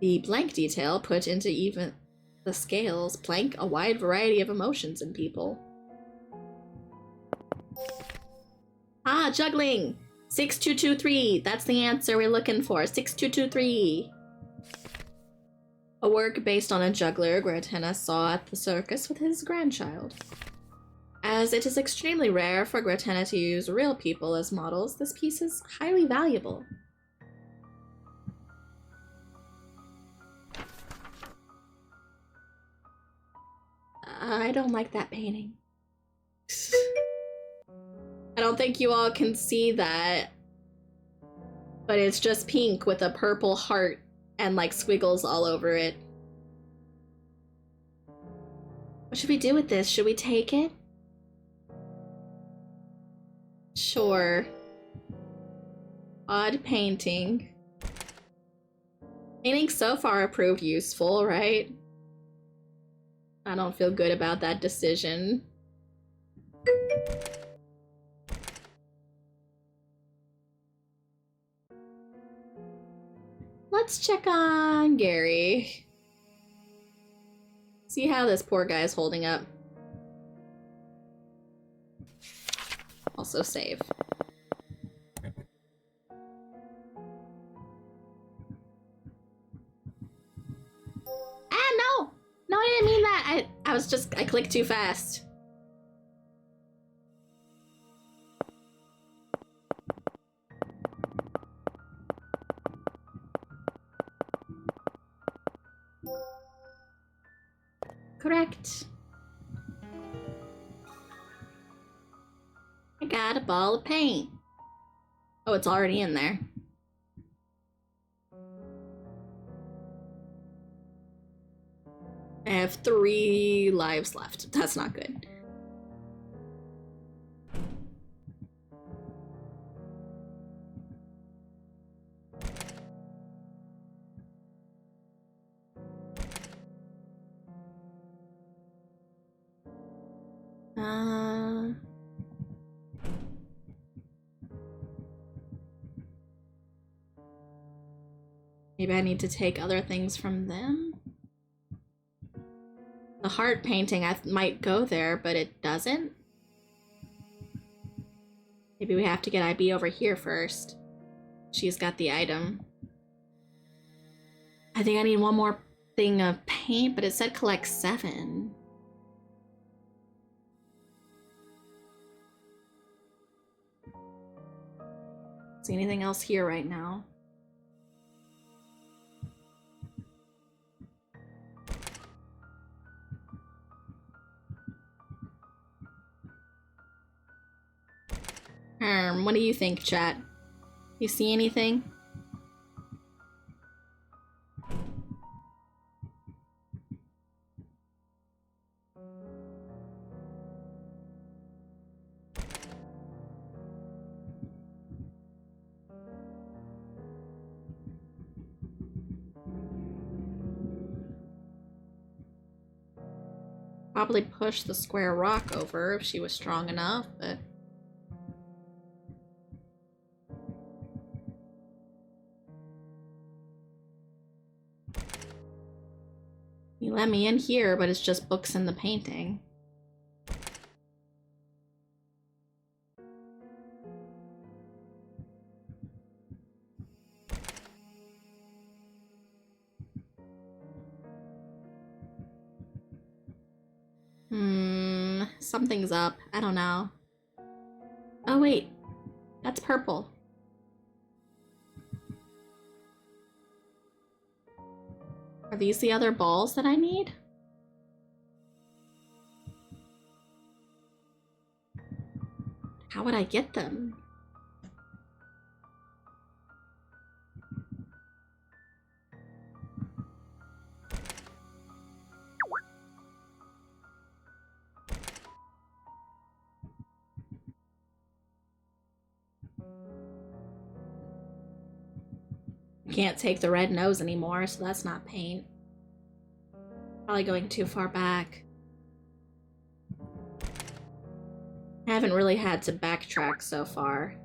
S1: The blank detail put into even the scales blank a wide variety of emotions in people. Ah, juggling! 6223! That's the answer we're looking for. 6223! A work based on a juggler Guertina saw at the circus with his grandchild. As it is extremely rare for Guertina to use real people as models, this piece is highly valuable. I don't like that painting. I don't think you all can see that, but it's just pink with a purple heart and like squiggles all over it. What should we do with this? Should we take it? Sure. Odd painting. Paintings so far have proved useful, right? I don't feel good about that decision. Let's check on Gary. See how this poor guy's holding up. Also save. Ah, no! No, I didn't mean that. I clicked too fast. Correct. I got a ball of paint. Oh, it's already in there. I have 3 lives left. That's not good. Maybe I need to take other things from them? The heart painting, I might go there, but it doesn't? Maybe we have to get IB over here first. She's got the item. I think I need one more thing of paint, but it said collect 7. See anything else here right now? What do you think, chat? You see anything? Probably push the square rock over if she was strong enough, but... You let me in here, but it's just books and the painting. Something's up. I don't know. Oh wait, that's purple. Are these the other balls that I need? How would I get them? Can't take the red nose anymore, so that's not paint. Probably going too far back. I haven't really had to backtrack so far.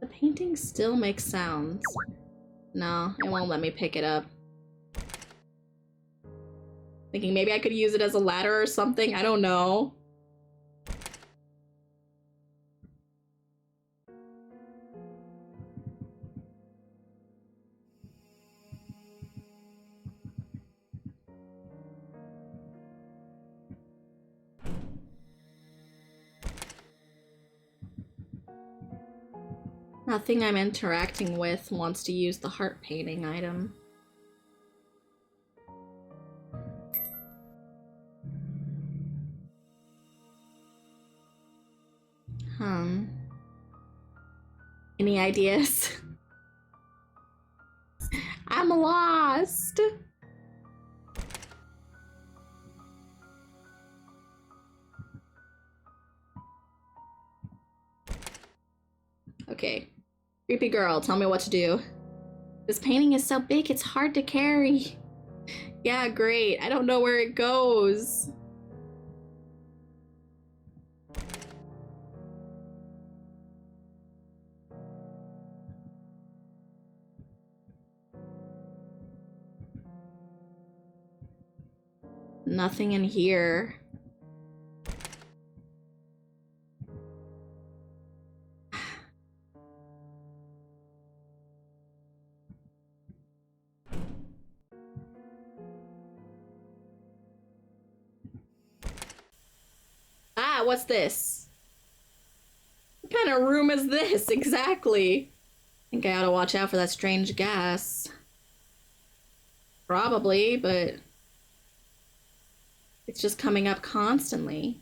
S1: The painting still makes sounds. No, it won't let me pick it up. Thinking maybe I could use it as a ladder or something, I don't know. Nothing I'm interacting with wants to use the heart painting item. Any ideas? I'm lost! Okay. Creepy girl, tell me what to do. This painting is so big, it's hard to carry. Yeah, great. I don't know where it goes. Nothing in here. Ah, what's this? What kind of room is this exactly? I think I ought to watch out for that strange gas. Probably, but it's just coming up constantly.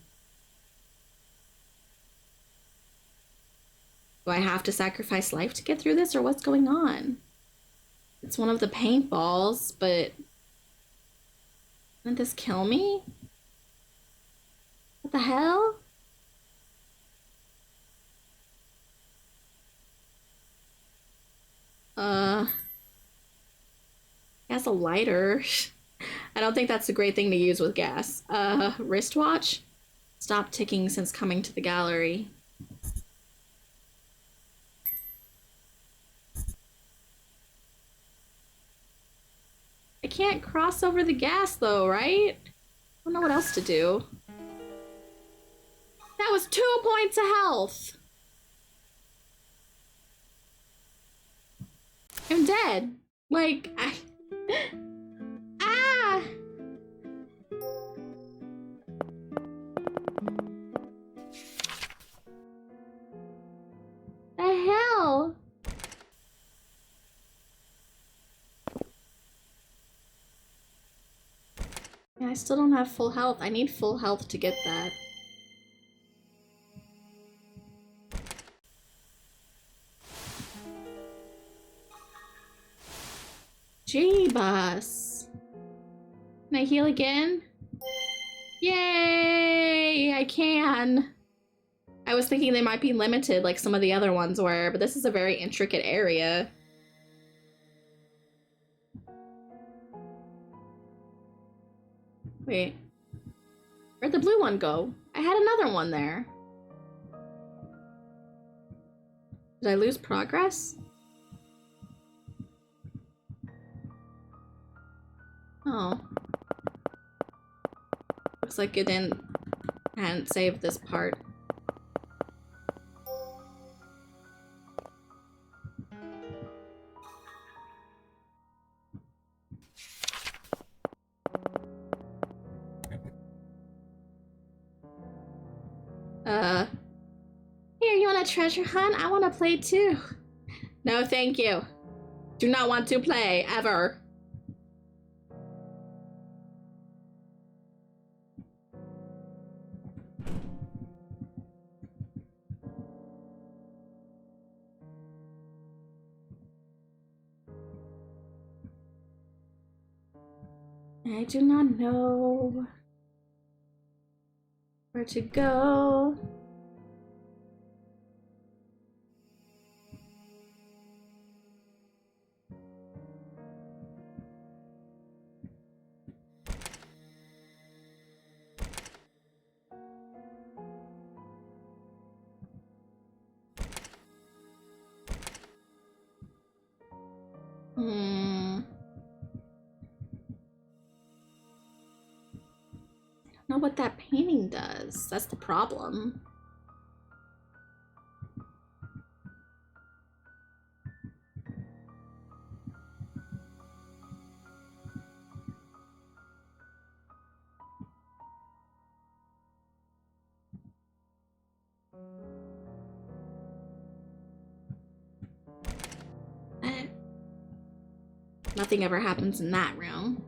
S1: Do I have to sacrifice life to get through this, or what's going on? It's one of the paintballs, but didn't this kill me? What the hell? Has a lighter. I don't think that's a great thing to use with gas. Wristwatch? Stop ticking since coming to the gallery. I can't cross over the gas though, right? I don't know what else to do. That was 2 points of health. I'm dead. Like, Ah! The hell? Yeah, I still don't have full health. I need full health to get that. Jeebus. Can I heal again? Yay! I can. I was thinking they might be limited like some of the other ones were, but this is a very intricate area. Wait. Where'd the blue one go? I had another one there. Did I lose progress? Oh. Looks like it hadn't saved this part. Here, you want a treasure hunt? I want to play too. No, thank you. Do not want to play, ever. I do not know where to go. I don't know what that painting does. That's the problem. Nothing ever happens in that room.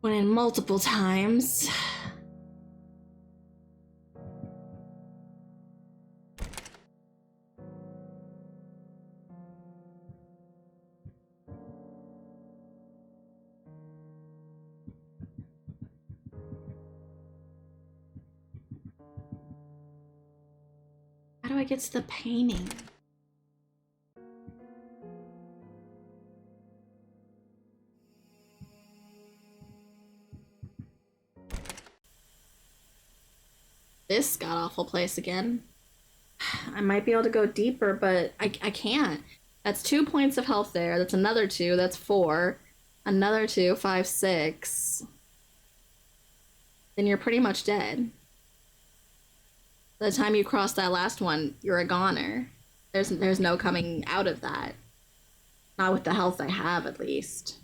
S1: Went in multiple times. How do I get to the painting? This god-awful place again. I might be able to go deeper, but I can't. That's 2 points of health there. That's another 2. That's 4. Another 2. 5, 6. then you're pretty much dead. By the time you cross that last one, you're a goner. There's no coming out of that. Not with the health I have, at least.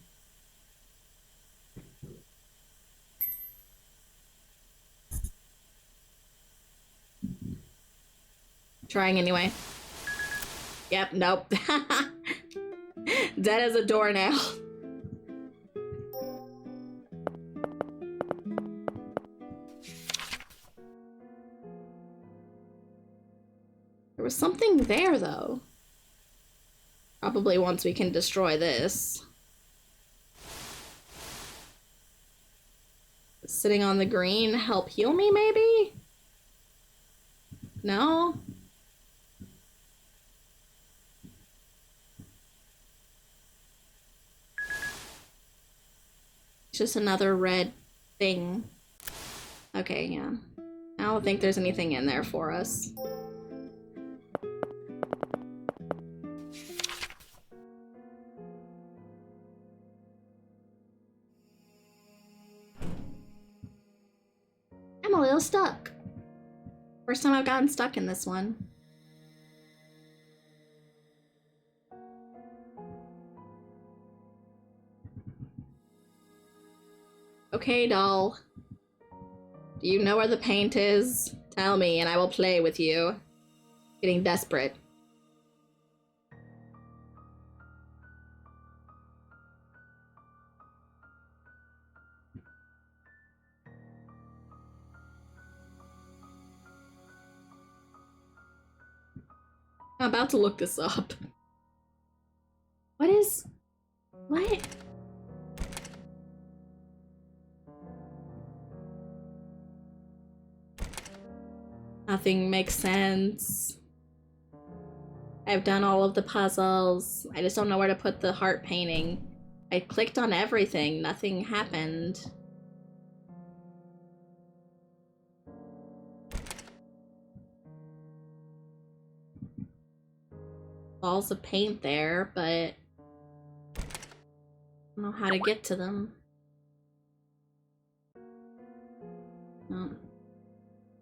S1: Trying anyway. Yep, nope. Dead as a doornail. There was something there, though. Probably once we can destroy this. Sitting on the green help heal me, maybe? No? It's just another red thing. Okay, yeah. I don't think there's anything in there for us. I'm a little stuck. First time I've gotten stuck in this one. Okay, doll. Do you know where the paint is? Tell me and I will play with you. Getting desperate. I'm about to look this up. What? Nothing makes sense. I've done all of the puzzles. I just don't know where to put the heart painting. I clicked on everything. Nothing happened. Balls of paint there, but I don't know how to get to them. No.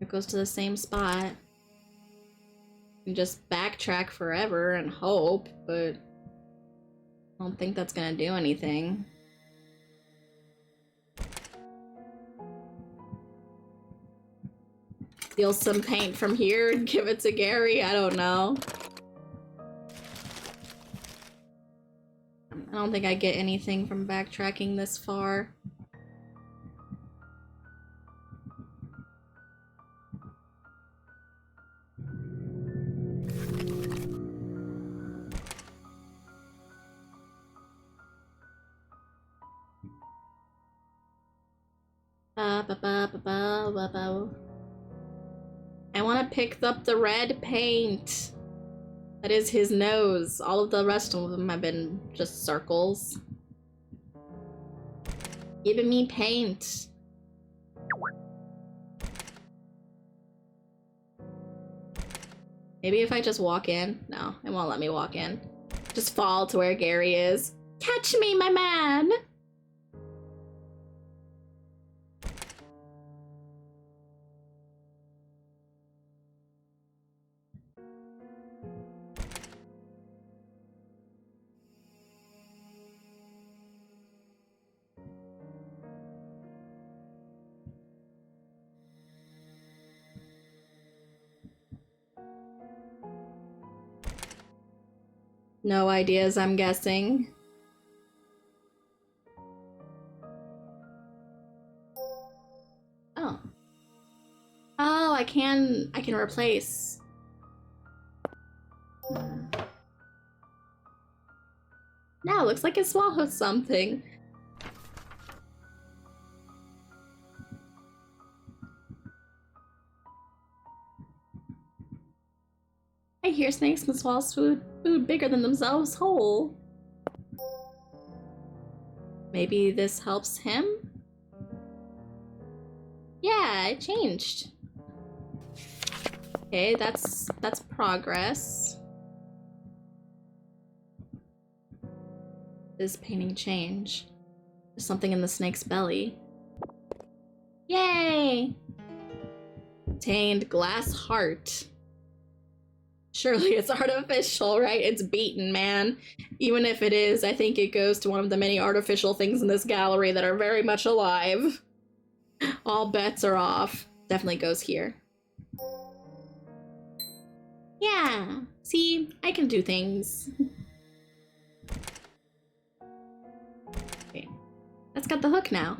S1: It goes to the same spot. You can just backtrack forever and hope, but I don't think that's gonna do anything. Steal some paint from here and give it to Gary? I don't know. I don't think I get anything from backtracking this far. I want to pick up the red paint. That is his nose. All of the rest of them have been just circles. Giving me paint. Maybe if I just walk in? No, it won't let me walk in. Just fall to where Gary is. Catch me, my man! No ideas, I'm guessing. Oh. Oh, I can replace. Now it looks like it swallowed something. I hear snakes can swallow food bigger than themselves whole. Maybe this helps him? Yeah, it changed. Okay, that's progress. This painting change. There's something in the snake's belly. Yay! Obtained glass heart. Surely it's artificial, right? It's beaten, man. Even if it is, I think it goes to one of the many artificial things in this gallery that are very much alive. All bets are off. Definitely goes here. Yeah, see, I can do things. Okay, that's got the hook now.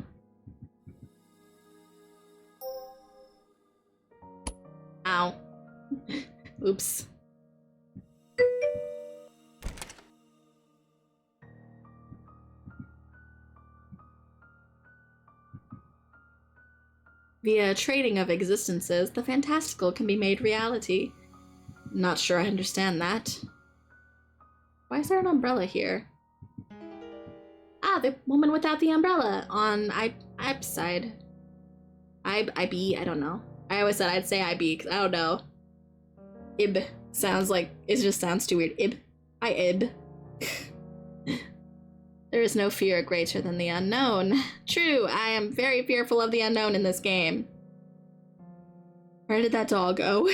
S1: Ow. Oops. Via trading of existences, the fantastical can be made reality. Not sure I understand that. Why is there an umbrella here? Ah, the woman without the umbrella on Ib's side. IB, I don't know. I always said I'd say IB, because I don't know. Ib sounds like, it just sounds too weird. Ib. Ib. There is no fear greater than the unknown. True, I am very fearful of the unknown in this game. Where did that dog go?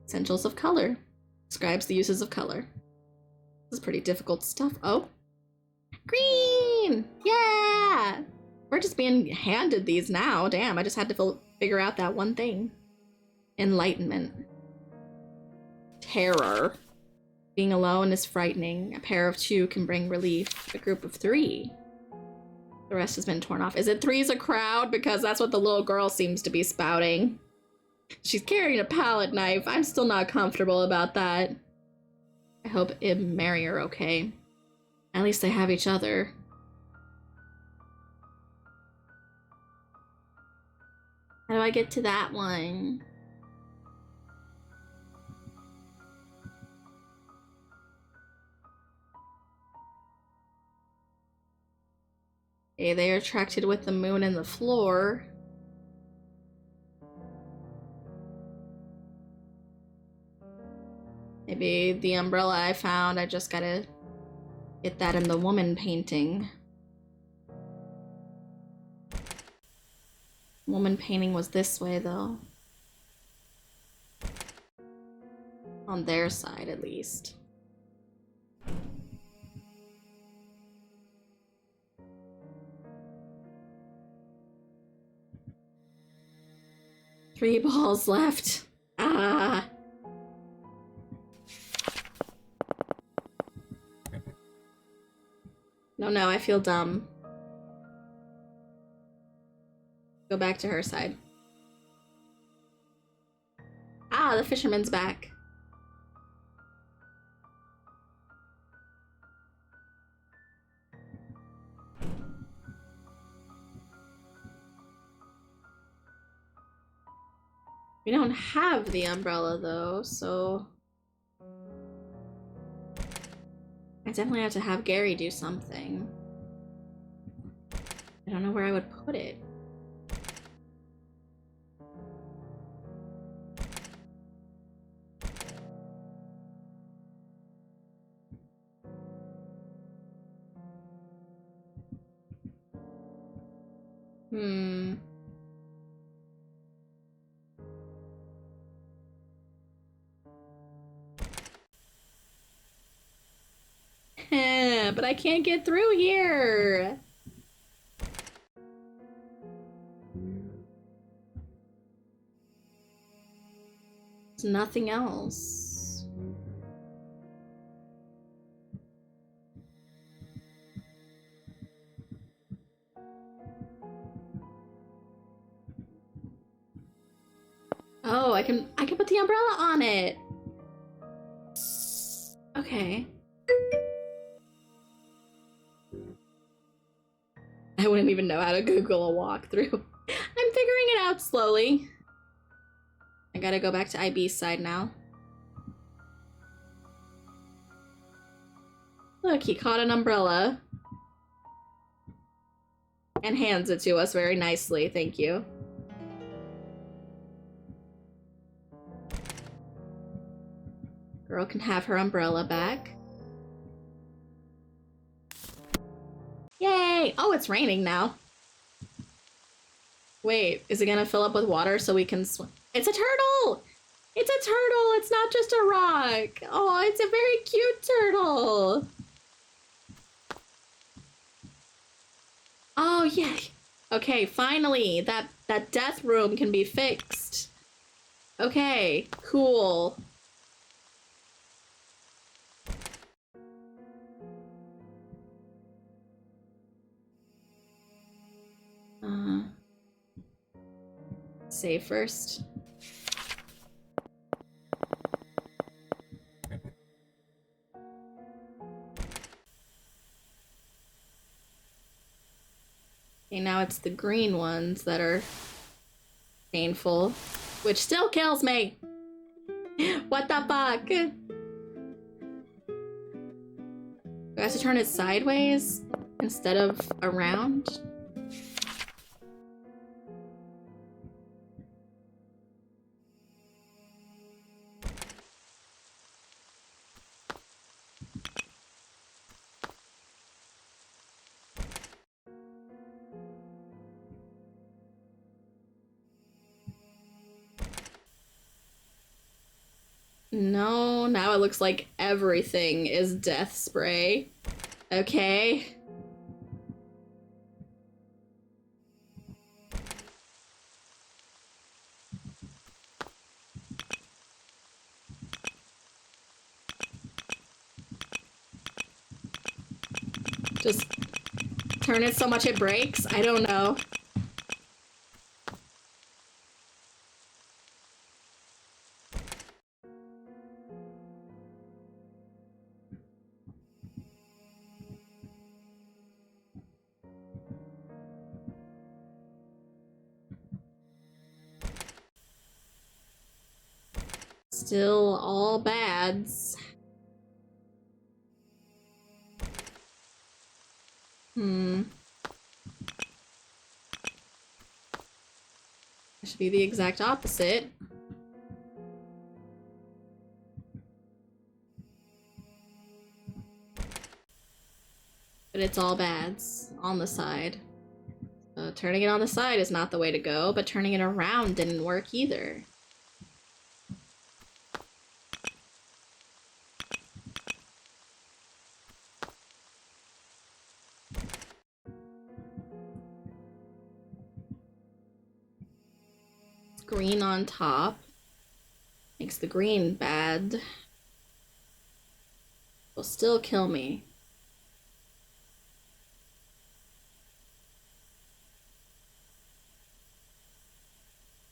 S1: Essentials of color. Describes the uses of color. This is pretty difficult stuff. Oh. Green! Yeah! We're just being handed these now. Damn, I just had to figure out that one thing. Enlightenment. Terror. Being alone is frightening. A pair of two can bring relief. A group of three. The rest has been torn off. Is it three's a crowd? Because that's what the little girl seems to be spouting. She's carrying a palette knife. I'm still not comfortable about that. I hope Ib and Mary are okay. At least they have each other. How do I get to that one? Okay, they are attracted with the moon and the floor. Maybe the umbrella I found, I just gotta get that in the woman painting. Woman painting was this way, though. On their side, at least. Three balls left. Ah. No, I feel dumb. Go back to her side. Ah, the fisherman's back. We don't have the umbrella though, so I definitely have to have Gary do something. I don't know where I would put it. But I can't get through here. There's nothing else. Oh, I can put the umbrella on it. Okay. I wouldn't even know how to Google a walkthrough. I'm figuring it out slowly. I gotta go back to IB's side now. Look, he caught an umbrella. And hands it to us very nicely, thank you. Girl can have her umbrella back. Yay! Oh, it's raining now. Wait, is it gonna fill up with water so we can swim? It's a turtle! It's a turtle! It's not just a rock! Oh, it's a very cute turtle! Oh, yay! Okay, finally, that death room can be fixed. Okay, cool. Save first. Okay, now it's the green ones that are painful, which still kills me. What the fuck? Do I have to turn it sideways instead of around? No, now it looks like everything is death spray. Okay. Just turn it so much it breaks? I don't know. Still all bads. It should be the exact opposite. But it's all bads on the side. Turning it on the side is not the way to go, but turning it around didn't work either. Green on top makes the green bad. Will still kill me.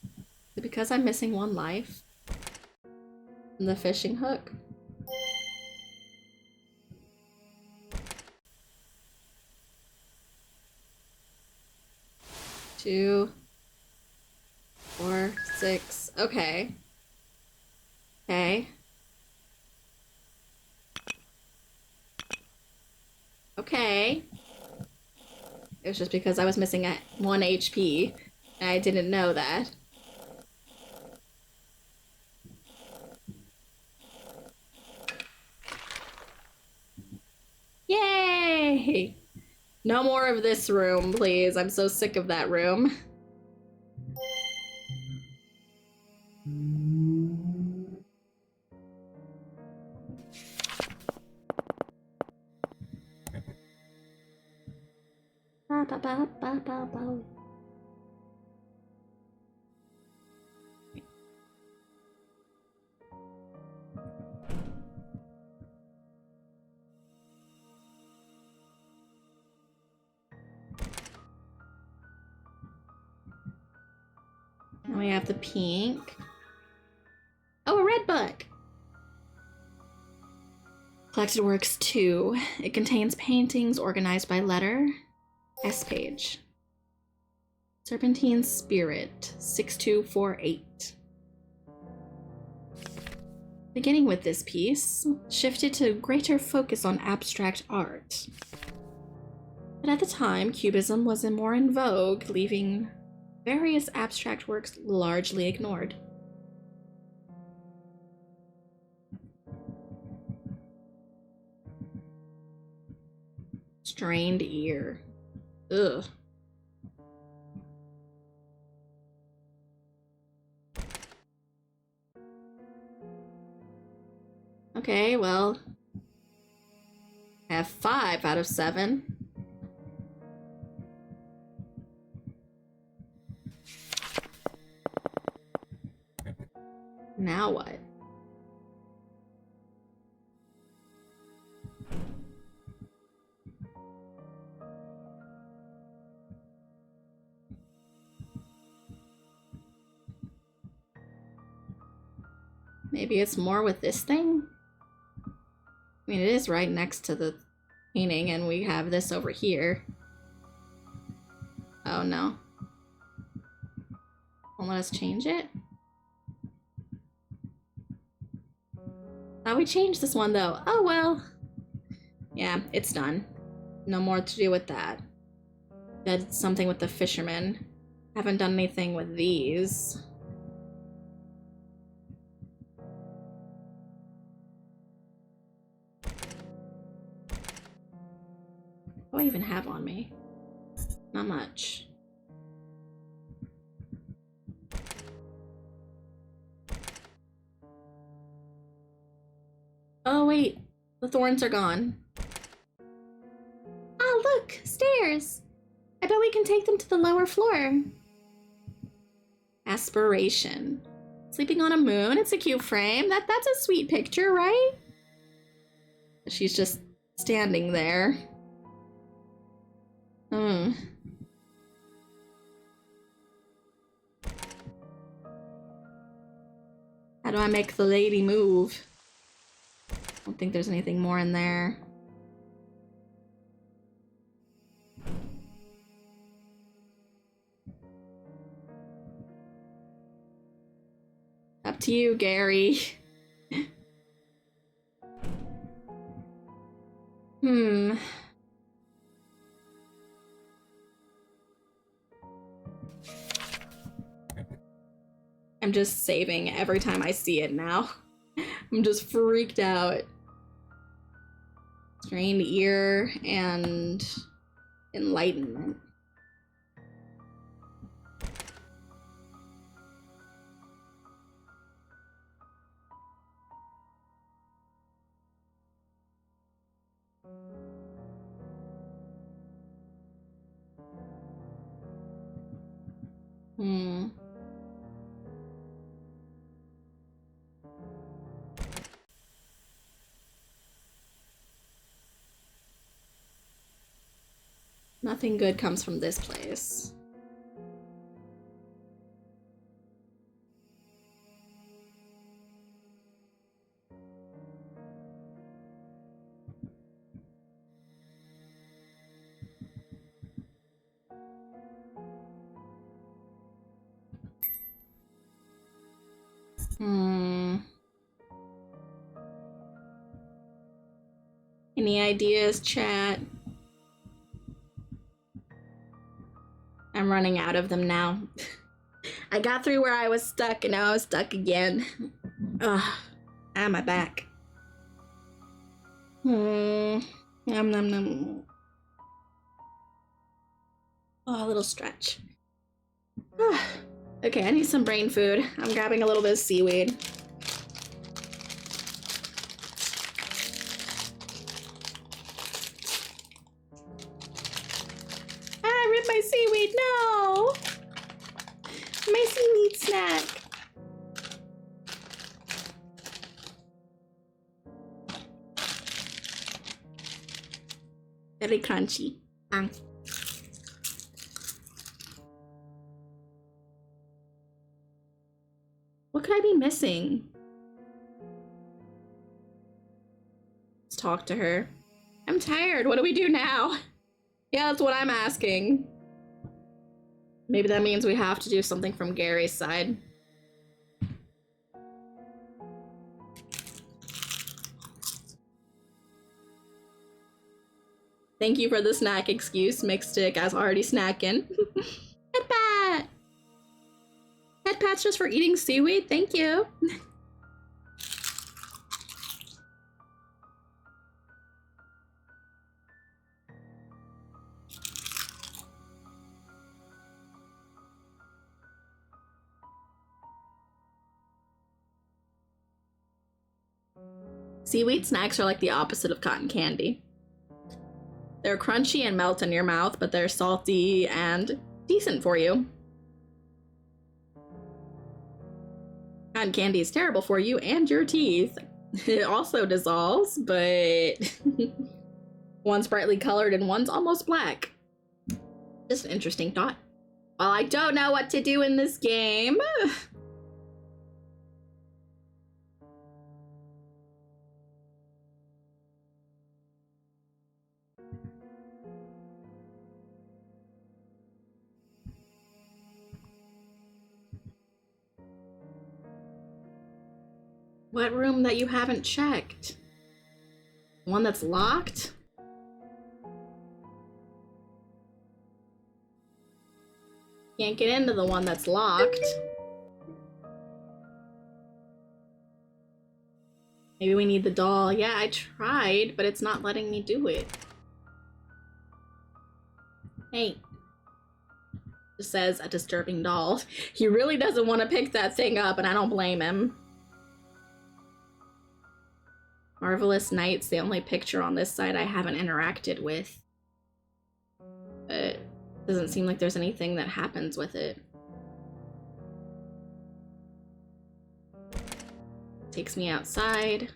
S1: Is it because I'm missing one life? And the fishing hook? Two, 4, 6. Okay. Okay. Okay. It was just because I was missing at 1 HP, and I didn't know that. Yay! No more of this room, please. I'm so sick of that room. Ba, ba, ba, ba, ba, ba. Now we have the pink. Oh, a red book! Collected Works 2. It contains paintings organized by letter. S page. Serpentine Spirit, 6248. Beginning with this piece, shifted to greater focus on abstract art. But at the time, Cubism was more in vogue, leaving various abstract works largely ignored. Strained ear. Ugh. Okay, well, I have 5 out of 7. Now what? Maybe it's more with this thing? I mean, it is right next to the painting, and we have this over here. Oh, no. Won't let us change it? Thought we changed this one, though. Oh, well. Yeah, it's done. No more to do with that. Did something with the fishermen. Haven't done anything with these. What do I even have on me? Not much. Oh wait, the thorns are gone. Ah, look, stairs. I bet we can take them to the lower floor. Aspiration. Sleeping on a moon, it's a cute frame. That's a sweet picture, right? She's just standing there. How do I make the lady move? I don't think there's anything more in there. Up to you, Gary. I'm just saving every time I see it now. I'm just freaked out. Strained ear and enlightenment. Nothing good comes from this place. Any ideas, chat? I'm running out of them now. I got through where I was stuck and now I was stuck again. Ugh. Ah, my back. Nom nom nom. Oh, a little stretch. Okay, I need some brain food. I'm grabbing a little bit of seaweed. I ripped my seaweed, no! My seaweed snack. Very crunchy. What could I be missing? Let's talk to her. I'm tired. What do we do now? Yeah, that's what I'm asking. Maybe that means we have to do something from Gary's side. Thank you for the snack excuse. Mixstick, I was already snacking. Head pat! Head pat's just for eating seaweed? Thank you. Seaweed snacks are like the opposite of cotton candy. They're crunchy and melt in your mouth, but they're salty and decent for you. Cotton candy is terrible for you and your teeth. It also dissolves, but one's brightly colored and one's almost black. Just an interesting thought. Well, I don't know what to do in this game. What room that you haven't checked? One that's locked? Can't get into the one that's locked. Maybe we need the doll. Yeah, I tried, but it's not letting me do it. Hey. Just says a disturbing doll. He really doesn't want to pick that thing up, and I don't blame him. Marvelous Night's the only picture on this side I haven't interacted with. But doesn't seem like there's anything that happens with it. Takes me outside.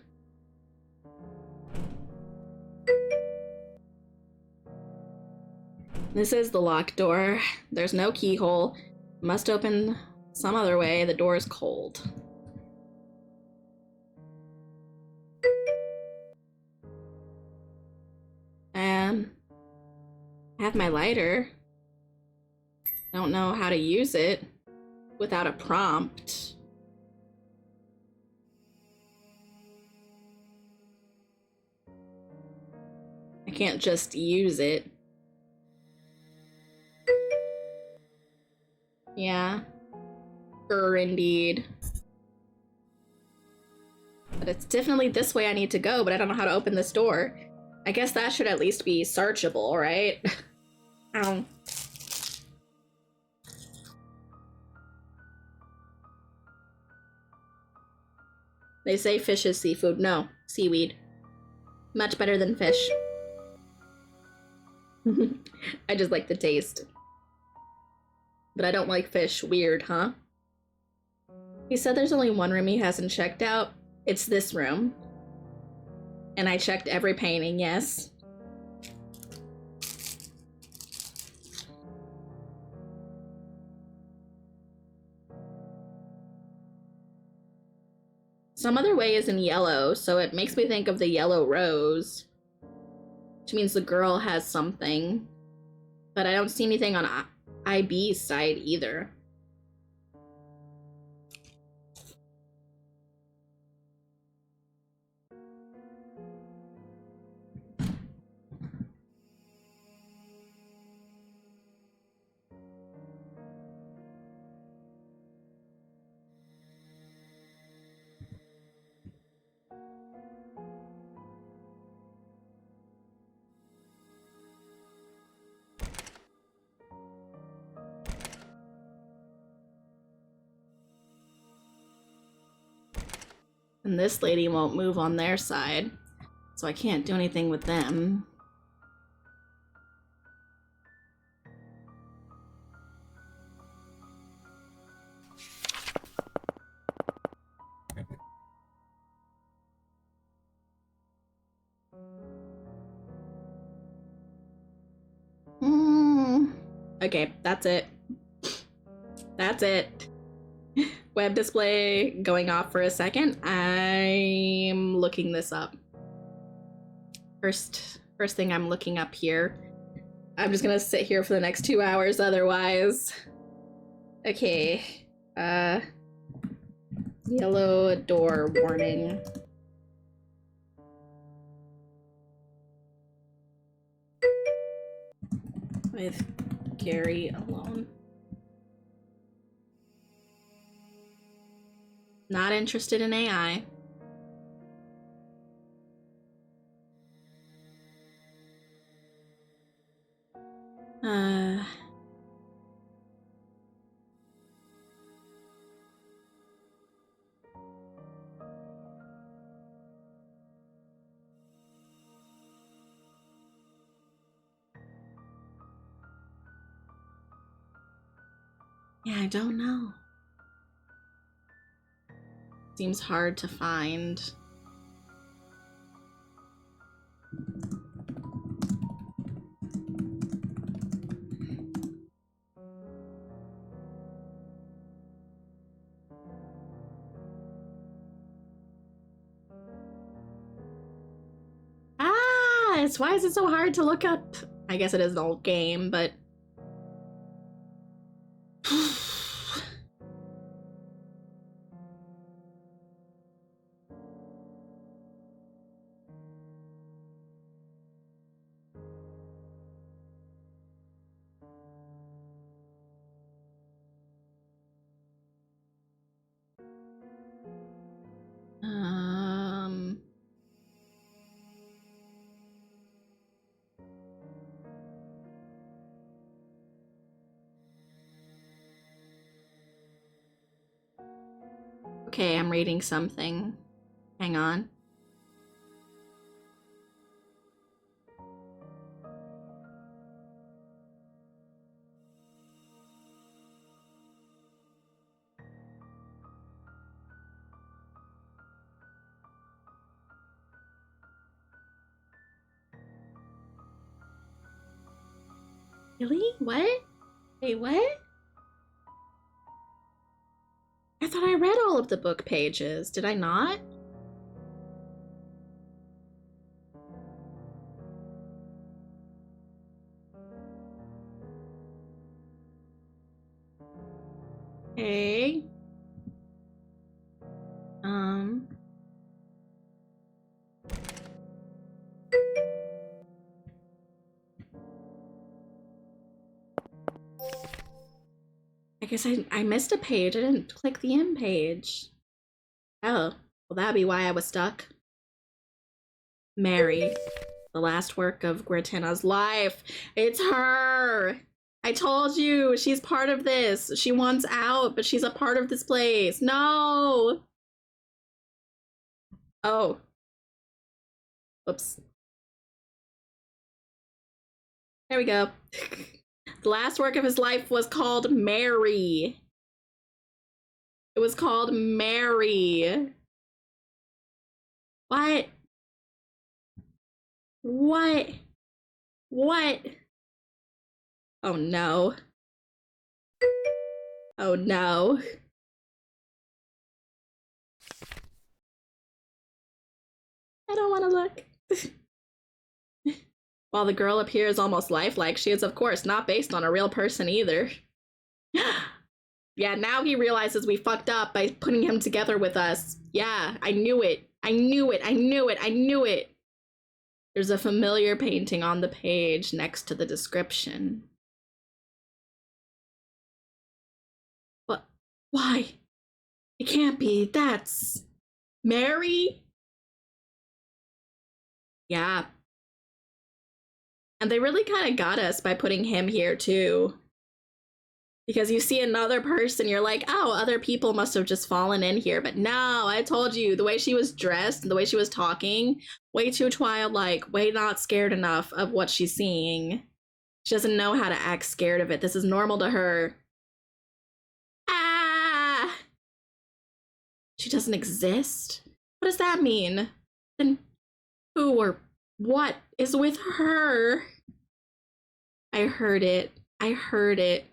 S1: This is the locked door. There's no keyhole. Must open some other way. The door is cold. I have my lighter. Don't know how to use it without a prompt. I can't just use it. Yeah. Indeed. But it's definitely this way I need to go, but I don't know how to open this door. I guess that should at least be searchable, right? They say fish is seafood. No, seaweed. Much better than fish. I just like the taste. But I don't like fish. Weird, huh? He said there's only one room he hasn't checked out. It's this room. And I checked every painting, yes. Some other way is in yellow, so it makes me think of the yellow rose. Which means the girl has something. But I don't see anything on IB's side either. And this lady won't move on their side, so I can't do anything with them. Okay, that's it. That's it. Web display going off for a second. I'm looking this up. First thing I'm looking up here. I'm just gonna sit here for the next 2 hours otherwise. Okay. Yellow door warning. With Gary alone. Not interested in AI. Yeah, I don't know. Seems hard to find. Why is it so hard to look up? I guess it is an old game, but okay, I'm reading something. Hang on. Really? What? Wait, what? I thought I read all of the book pages. Did I not? Okay. I guess I missed a page. I didn't click the end page. Oh, well, that'd be why I was stuck. Mary, the last work of Gratina's life. It's her! I told you, she's part of this. She wants out, but she's a part of this place. No! Oh. Whoops. There we go. The last work of his life was called Mary. It was called Mary. What? What? What? Oh no. Oh no. I don't want to look. While the girl appears almost lifelike, she is of course not based on a real person either. Yeah, now he realizes we fucked up by putting him together with us. Yeah, I knew it. I knew it. I knew it. I knew it. There's a familiar painting on the page next to the description. What? Why? It can't be. That's Mary? Yeah. And they really kind of got us by putting him here too. Because you see another person, you're like, oh, other people must have just fallen in here. But no, I told you, the way she was dressed and the way she was talking, way too childlike, way not scared enough of what she's seeing. She doesn't know how to act scared of it. This is normal to her. Ah! She doesn't exist? What does that mean? Then who or what is with her? I heard it. I heard it.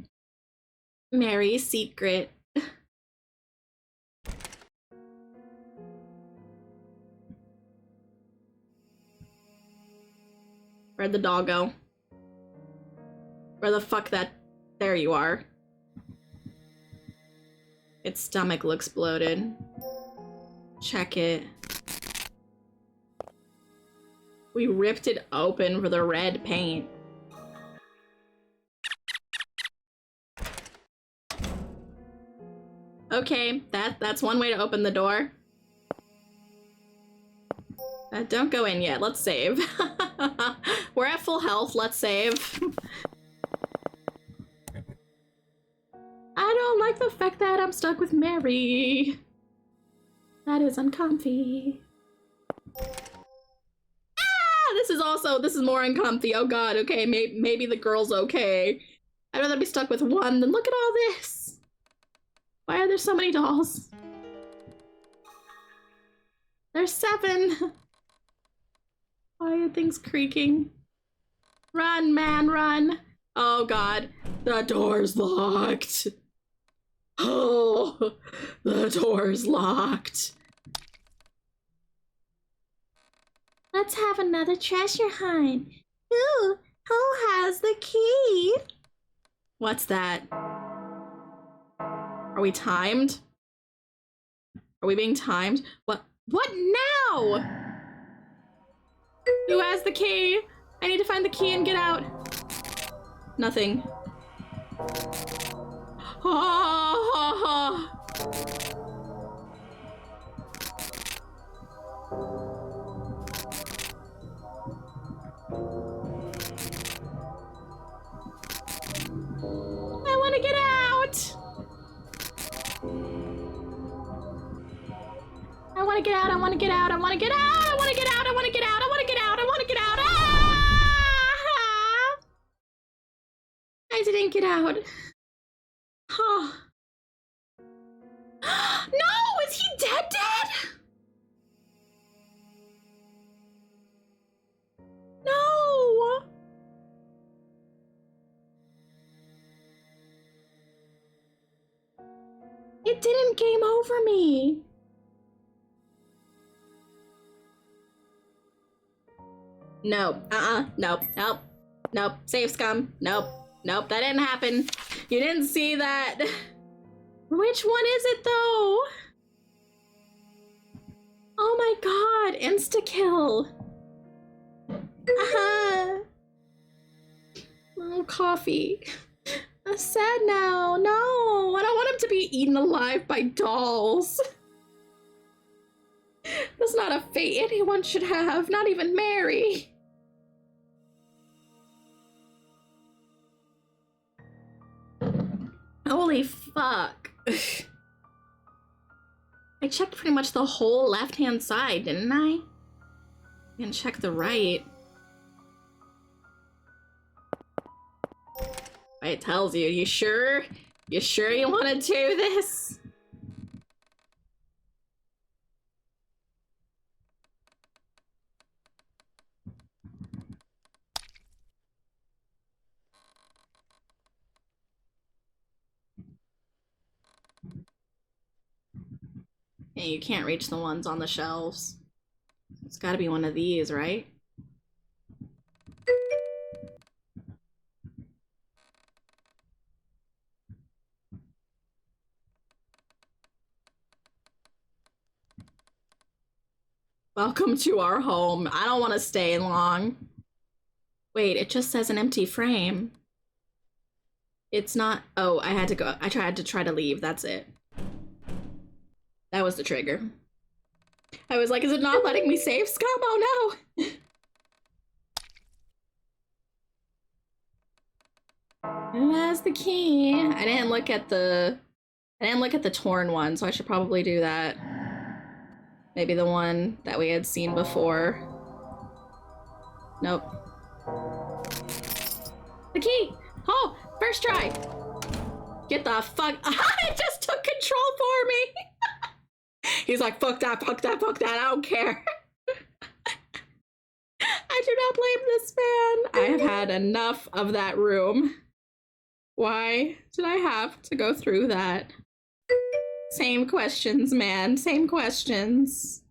S1: Mary's secret. Where'd the dog go? Where the fuck that... There you are. Its stomach looks bloated. Check it. We ripped it open for the red paint. Okay, that's one way to open the door. Don't go in yet. Let's save. We're at full health. Let's save. I don't like the fact that I'm stuck with Mary. That is uncomfy. This is more uncomfy. Oh god, okay, maybe the girl's okay. I'd rather be stuck with one than look at all this. Why are there so many dolls? There's 7. Why are things creaking? Run, man, run. Oh god, the door's locked. Oh, the door's locked. Let's have another treasure hunt. Ooh, who has the key? What's that? Are we timed? Are we being timed? What now? Who has the key? I need to find the key and get out. Nothing. Oh. I want to get out. I want to get out. I want to get out. I want to get out. I want to get out. I want to get out. I want to get out. I want to get out. Ah! I didn't get out. Huh. No! Is he dead? No! It didn't game over me. No. Nope. Nope. Nope. Save scum. Nope. Nope. That didn't happen. You didn't see that. Which one is it though? Oh my god. Insta-kill. Oh, coffee. I'm sad now. No. I don't want him to be eaten alive by dolls. That's not a fate anyone should have. Not even Mary. Holy fuck. I checked pretty much the whole left-hand side, didn't I? And check the right. It tells you, you sure? You sure you want to do this? Yeah, you can't reach the ones on the shelves. It's gotta be one of these, right? Welcome to our home. I don't want to stay long. Wait, it just says an empty frame. It's not... Oh, I had to go. I tried to try to leave. That's it. That was the trigger. I was like, is it not letting me save scum? Oh no! Who has the key? I didn't look at the torn one, so I should probably do that. Maybe the one that we had seen before. Nope. The key! Oh! First try! Get the fuck... It just took control for me! He's like, fuck that, fuck that, fuck that, I don't care. I do not blame this man. I have had enough of that room. Why did I have to go through that? Same questions, man. Same questions.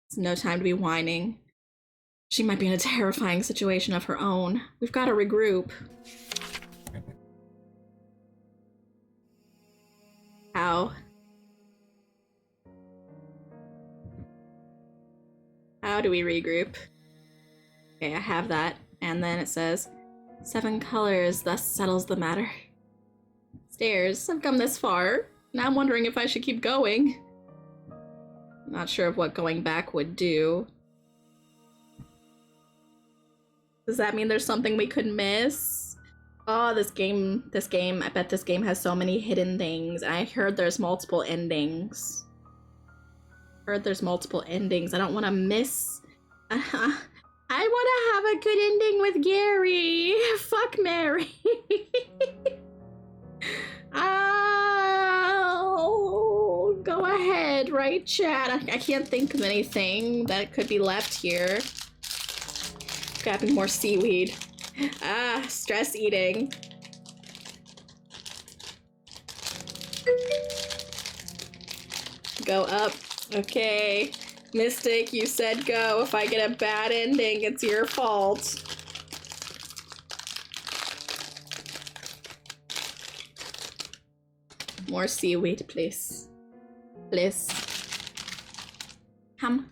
S1: It's no time to be whining. She might be in a terrifying situation of her own. We've got to regroup. How? How do we regroup? Okay, I have that. And then it says, 7 colors, thus settles the matter. Stairs. I've come this far. Now I'm wondering if I should keep going. I'm not sure of what going back would do. Does that mean there's something we could miss? Oh, this game, I bet this game has so many hidden things. I heard there's multiple endings. I don't want to miss. I want to have a good ending with Gary. Fuck Mary. right, chat? I can't think of anything that could be left here. Grabbing more seaweed. Ah, stress eating. Go up. Okay. Mystic, you said go. If I get a bad ending, it's your fault. More seaweed, please. Please. Hum.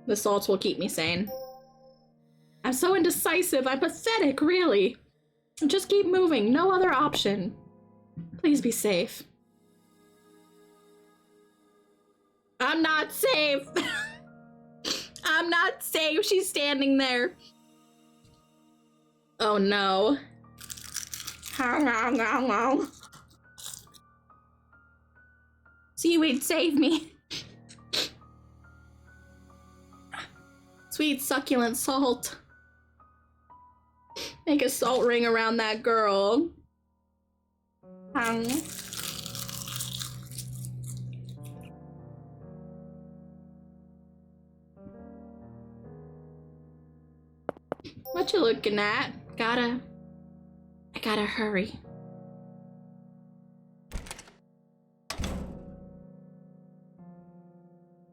S1: The salt will keep me sane. I'm so indecisive. I'm pathetic, really. Just keep moving. No other option. Please be safe. I'm not safe. I'm not safe. She's standing there. Oh no. Seaweed, save me. Sweet, succulent salt. Make a salt ring around that girl. What you looking at? I gotta hurry.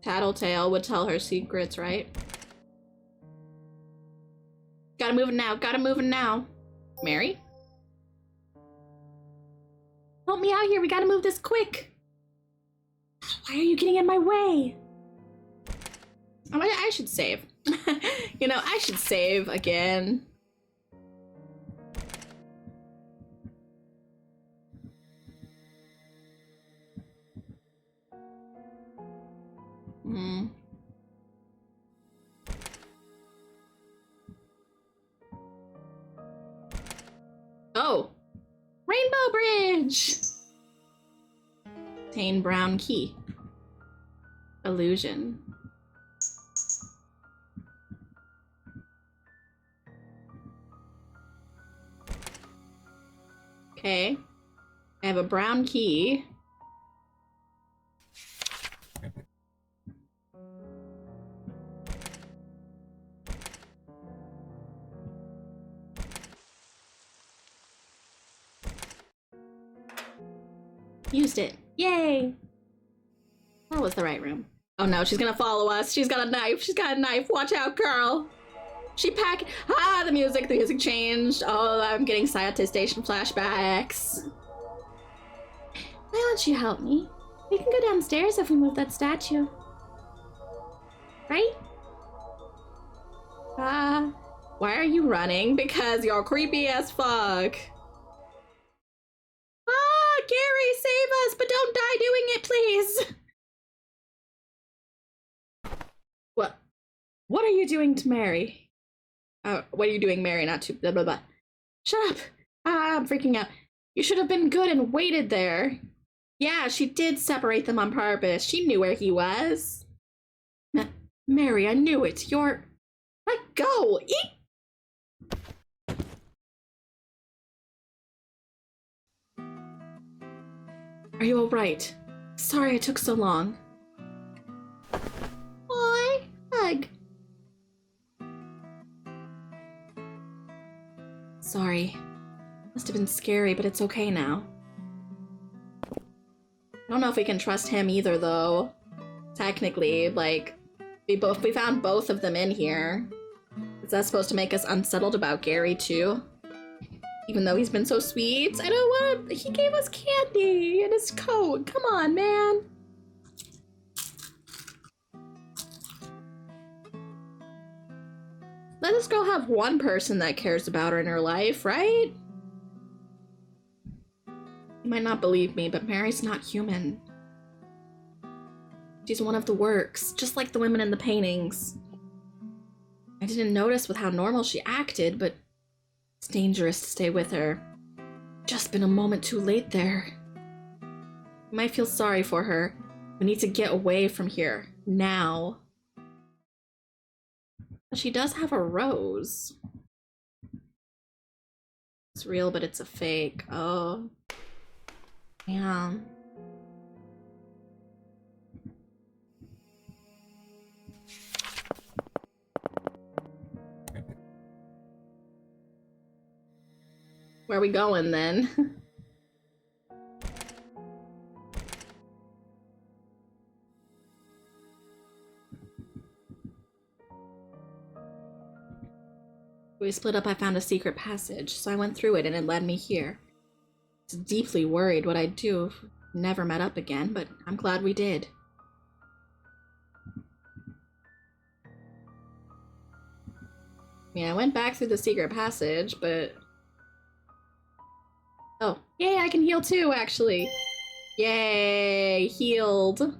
S1: Tattletale would tell her secrets, right? Gotta move it now. Mary? Help me out here, we gotta move this quick. Why are you getting in my way? I should save. You know, I should save again. Oh! Rainbow Bridge! Obtain brown key. Illusion. Okay. I have a brown key. Used it. Yay! That was the right room. Oh no, she's gonna follow us. She's got a knife. She's got a knife. Watch out, girl. She packed. Ah, the music changed. Oh, I'm getting Scientist Station flashbacks. Why don't you help me? We can go downstairs if we move that statue. Right? Why are you running? Because you're creepy as fuck. Gary, save us, but don't die doing it, please. What are you doing to Mary? What are you doing, Mary? Not to blah, blah, blah. Shut up. I'm freaking out. You should have been good and waited there. Yeah, she did separate them on purpose. She knew where he was. Mary, I knew it. Let go. Eat. Are you all right? Sorry I took so long. Boy, hug. Sorry. Must have been scary, but it's okay now. I don't know if we can trust him either, though. Technically, like, we found both of them in here. Is that supposed to make us unsettled about Gary, too? Even though he's been so sweet. I don't want to. He gave us candy in his coat. Come on, man. Let this girl have one person that cares about her in her life, right? You might not believe me, but Mary's not human. She's one of the works, just like the women in the paintings. I didn't notice with how normal she acted, but it's dangerous to stay with her. Just been a moment too late there. You might feel sorry for her. We need to get away from here. Now. But she does have a rose. It's real, but it's a fake. Oh. Yeah. Where are we going then? We split up, I found a secret passage, so I went through it and it led me here. I was deeply worried what I'd do if we never met up again, but I'm glad we did. I mean, I went back through the secret passage, but... Oh, yay, I can heal too, actually. Yay, healed.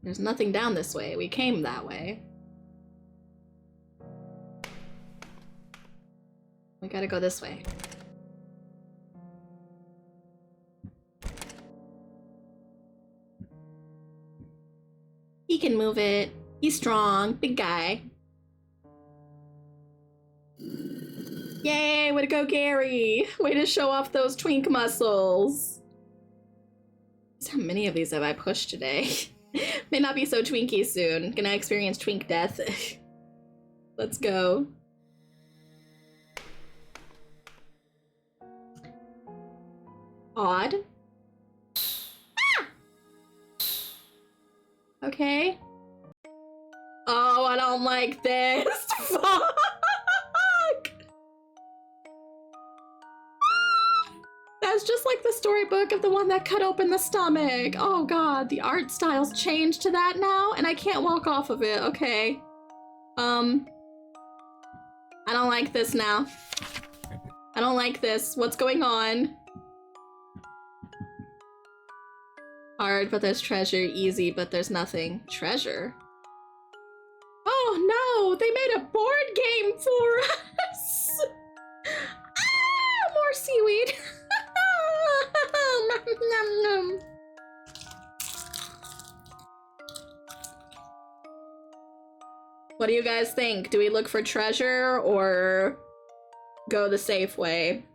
S1: There's nothing down this way. We came that way. We gotta go this way. He can move it. He's strong. Big guy. Yay! Way to go, Gary! Way to show off those twink muscles. How many of these have I pushed today? May not be so twinky soon. Gonna experience twink death. Let's go. Odd. Ah! Okay. Oh, I don't like this. Fuck! That's just like the storybook of the one that cut open the stomach. Oh god, the art style's changed to that now, and I can't walk off of it. Okay. I don't like this now. I don't like this. What's going on? Hard, but there's treasure. Easy, but there's nothing. Treasure? Oh no! They made a board game for us! Ah! More seaweed! Nom, nom, nom. What do you guys think? Do we look for treasure or go the safe way?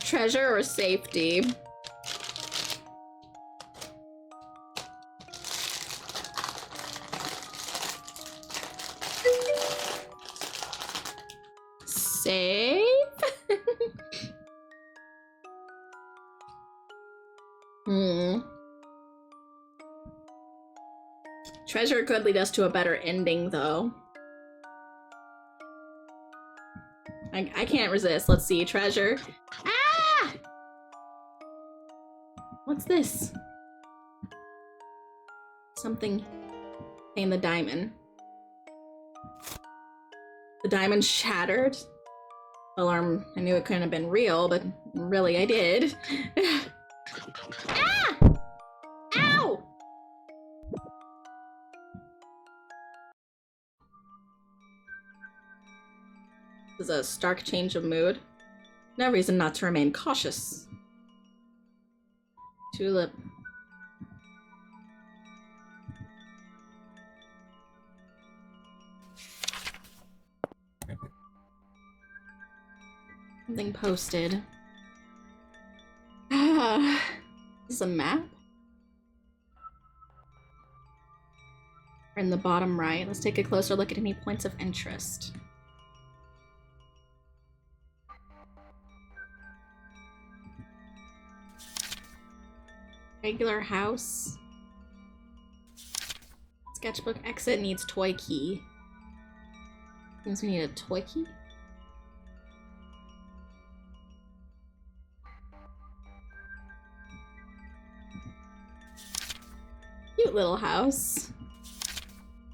S1: Treasure or safety? Safe? Treasure could lead us to a better ending, though. I can't resist. Let's see. Treasure. Ah! What's this? Something in the diamond. The diamond shattered. Alarm. I knew it couldn't have been real, but really I did. Ah! Ow! This is a stark change of mood. No reason not to remain cautious. Tulip. Something posted. Ah, is this a map? Or in the bottom right. Let's take a closer look at any points of interest. Regular house. Sketchbook exit needs toy key. Means we need a toy key? Cute little house.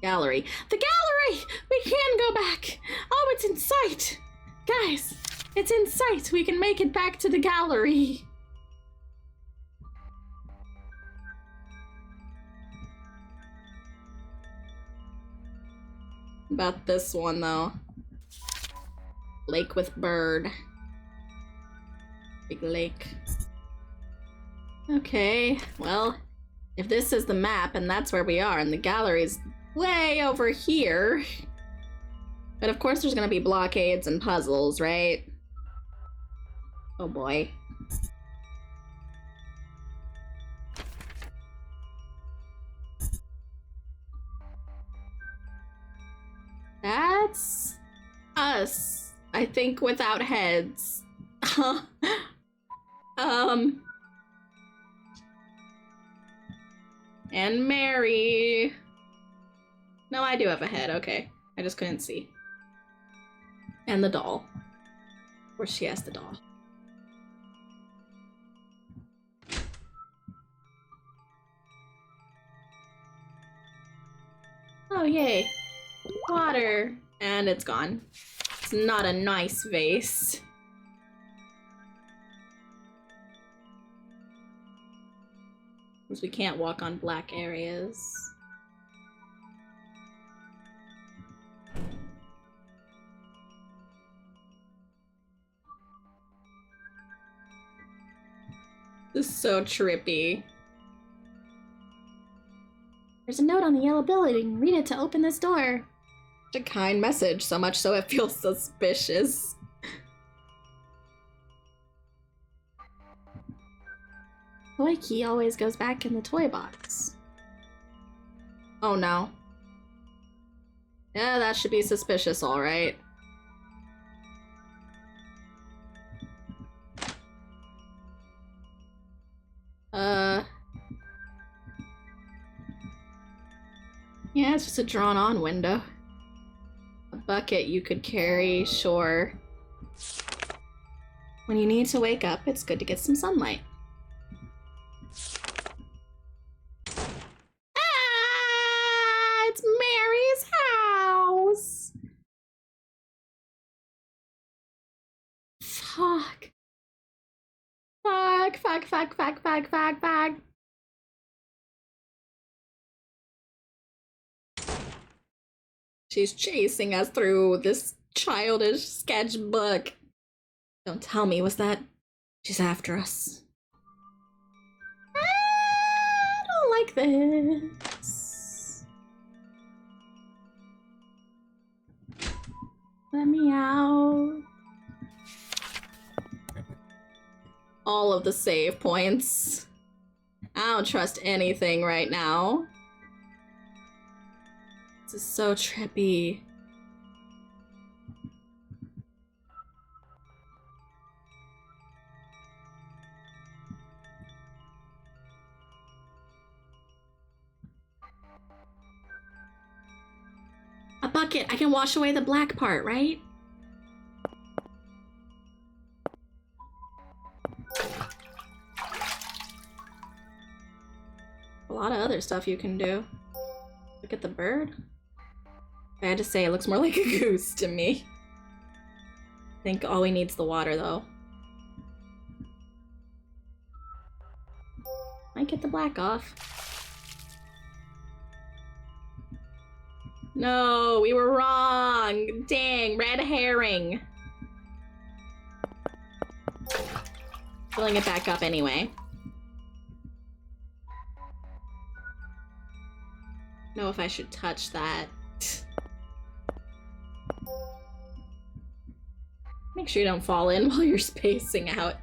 S1: Gallery. The gallery! We can go back! Oh, it's in sight! Guys, it's in sight! We can make it back to the gallery! About this one, though. Lake with bird. Big lake. Okay, well, if this is the map and that's where we are, and the gallery's way over here. But of course there's gonna be blockades and puzzles, right? Oh boy. That's us, I think, without heads. And Mary. No, I do have a head, okay. I just couldn't see. And the doll. Of course she has the doll. Oh, yay. Water. And it's gone. It's not a nice vase. Because we can't walk on black areas. This is so trippy. There's a note on the yellow building. Read it to open this door. Such a kind message, so much so it feels suspicious. Toy key always goes back in the toy box. Oh no. Yeah, that should be suspicious, alright. Yeah, it's just a drawn-on window. A bucket you could carry, sure. When you need to wake up, it's good to get some sunlight. Ah! It's Mary's house! Fuck. Fuck, fuck, fuck, fuck, fuck, fuck, fuck. She's chasing us through this childish sketchbook. Don't tell me, was that... She's after us. I don't like this. Let me out. All of the save points. I don't trust anything right now. This is so trippy. A bucket! I can wash away the black part, right? A lot of other stuff you can do. Look at the bird. I had to say, it looks more like a goose to me. I think all we need is the water, though. Might get the black off. No, we were wrong! Dang, red herring. Filling it back up anyway. Know if I should touch that. Make sure you don't fall in while you're spacing out.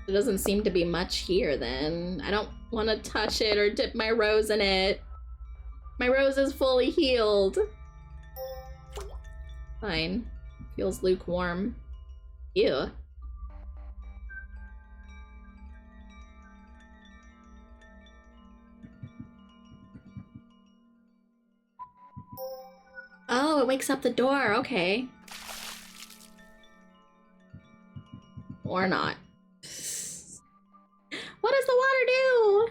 S1: There doesn't seem to be much here then. I don't want to touch it or dip my rose in it. My rose is fully healed. Fine. Feels lukewarm. Ew. Oh, it wakes up the door. Okay. Or not. What does the water do?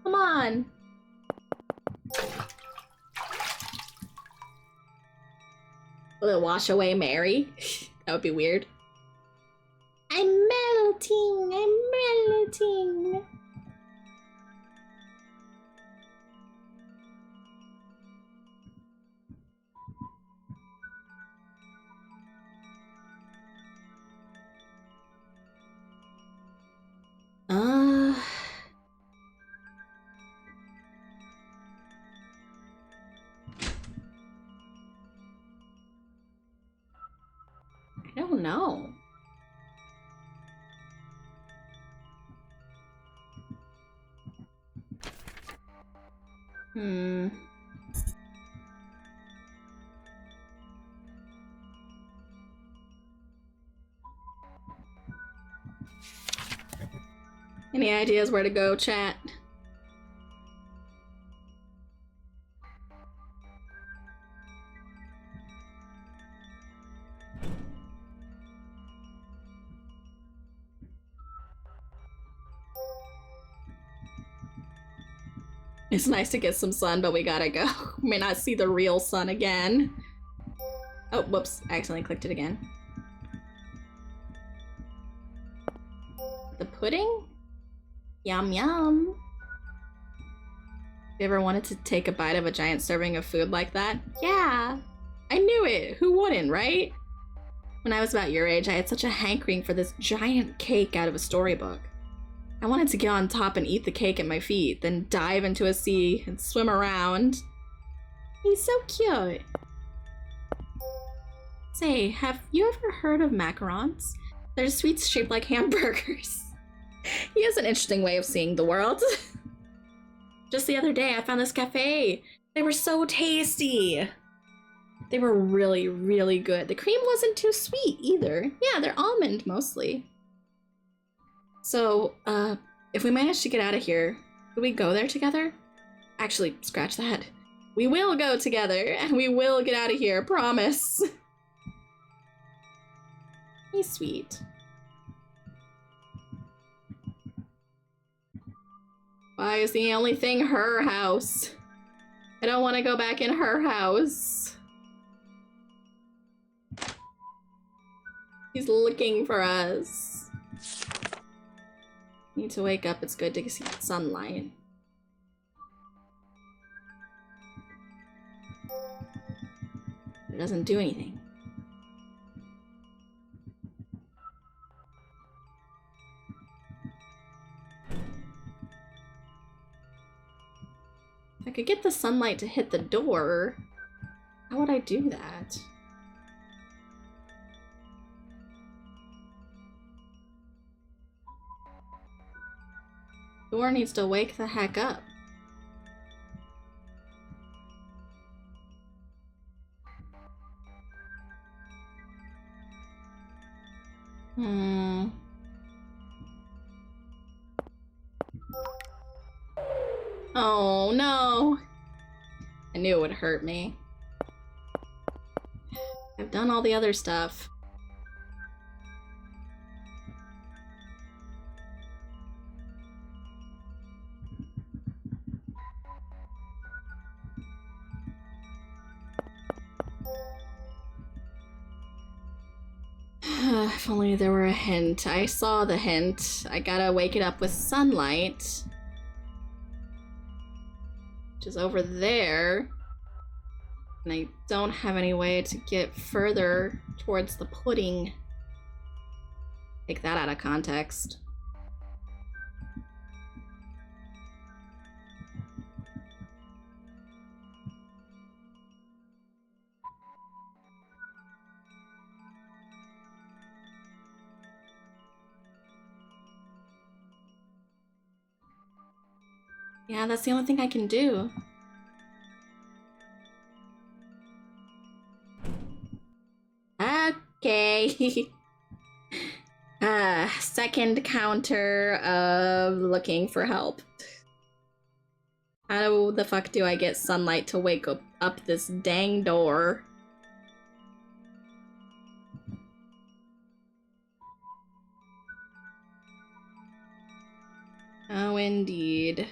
S1: Come on. Will it wash away Mary? That would be weird. I'm melting. I'm melting. know. Any ideas where to go, chat? It's nice to get some sun, but we gotta go. May not see the real sun again. Oh, whoops. I accidentally clicked it again. The pudding? Yum yum. You ever wanted to take a bite of a giant serving of food like that? Yeah. I knew it. Who wouldn't, right? When I was about your age, I had such a hankering for this giant cake out of a storybook. I wanted to get on top and eat the cake at my feet, then dive into a sea and swim around. He's so cute. Say, have you ever heard of macarons? They're sweets shaped like hamburgers. He has an interesting way of seeing the world. Just the other day, I found this cafe. They were so tasty. They were really, really good. The cream wasn't too sweet either. Yeah, they're almond mostly. So, if we manage to get out of here, could we go there together? Actually, scratch that. We will go together, and we will get out of here, promise. He's sweet. Why is the only thing her house? I don't want to go back in her house. He's looking for us. Need to wake up. It's good to see sunlight. It doesn't do anything. If I could get the sunlight to hit the door, how would I do that? Door needs to wake the heck up. Oh no! I knew it would hurt me. I've done all the other stuff. If only there were a hint. I saw the hint. I gotta wake it up with sunlight. Which is over there. And I don't have any way to get further towards the pudding. Take that out of context. Yeah, that's the only thing I can do. Okay. Second counter of looking for help. How the fuck do I get sunlight to wake up this dang door? Oh, indeed.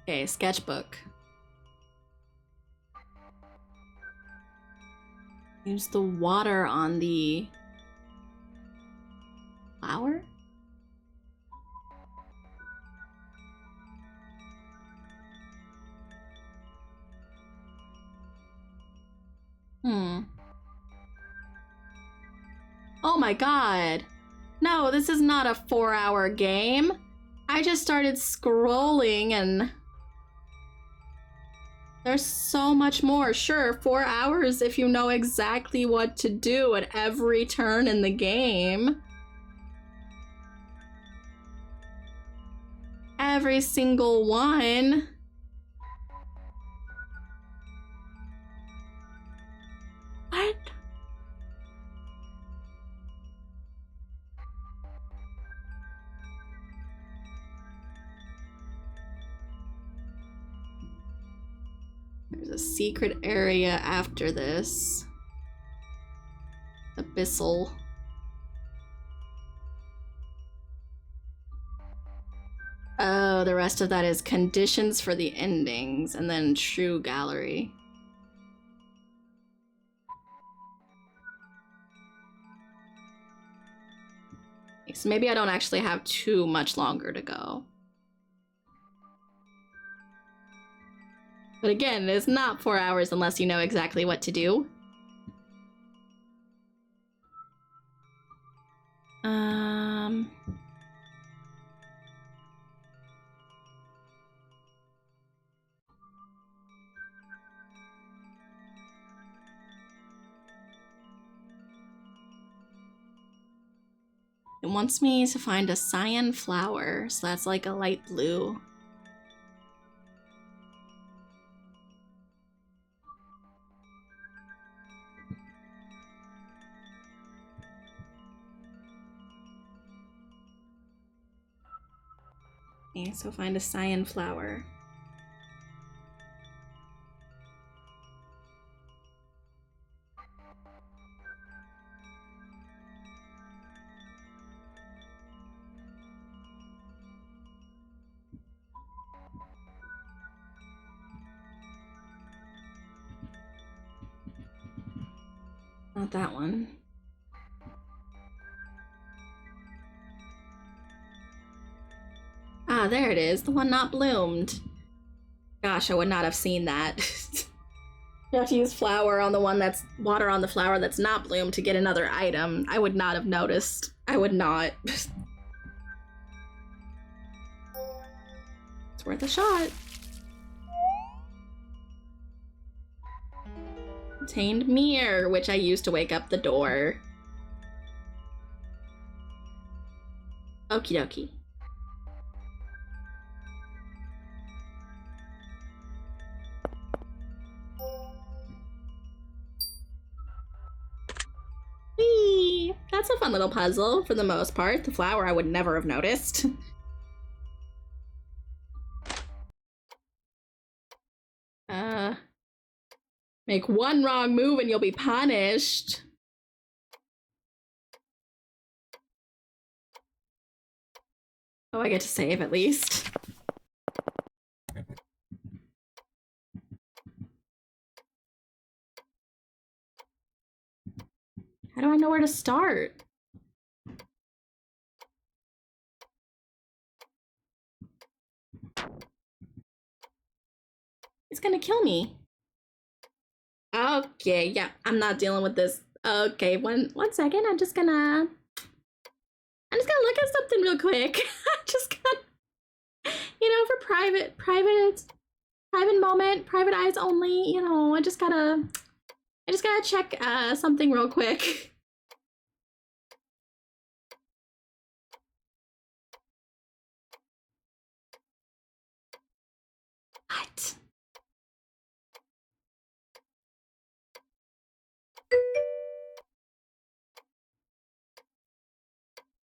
S1: Okay, sketchbook. Use the water on the flower? my god. No, this is not a 4-hour game. I just started scrolling and there's so much more. Sure, 4 hours if you know exactly what to do at every turn in the game. Every single one. What? There's a secret area after this. Abyssal. Oh, the rest of that is conditions for the endings, and then true gallery. So maybe I don't actually have too much longer to go. But again, it's not 4 hours unless you know exactly what to do. It wants me to find a cyan flower, so that's like a light blue. Okay, so find a cyan flower. Not that one. Ah, there it is, the one not bloomed. Gosh, I would not have seen that. You have to use flour on the one that's water on the flower that's not bloomed to get another item. I would not have noticed. I would not. It's worth a shot. Contained mirror, which I used to wake up the door. Okie dokie. Whee! That's a fun little puzzle for the most part. The flower I would never have noticed. Make one wrong move and you'll be punished. Oh, I get to save at least. How do I know where to start? It's gonna kill me. Okay, yeah, I'm not dealing with this. Okay, one second. I'm just gonna look at something real quick. I'm just gonna, for private moment, private eyes only. I just gotta check something real quick. What?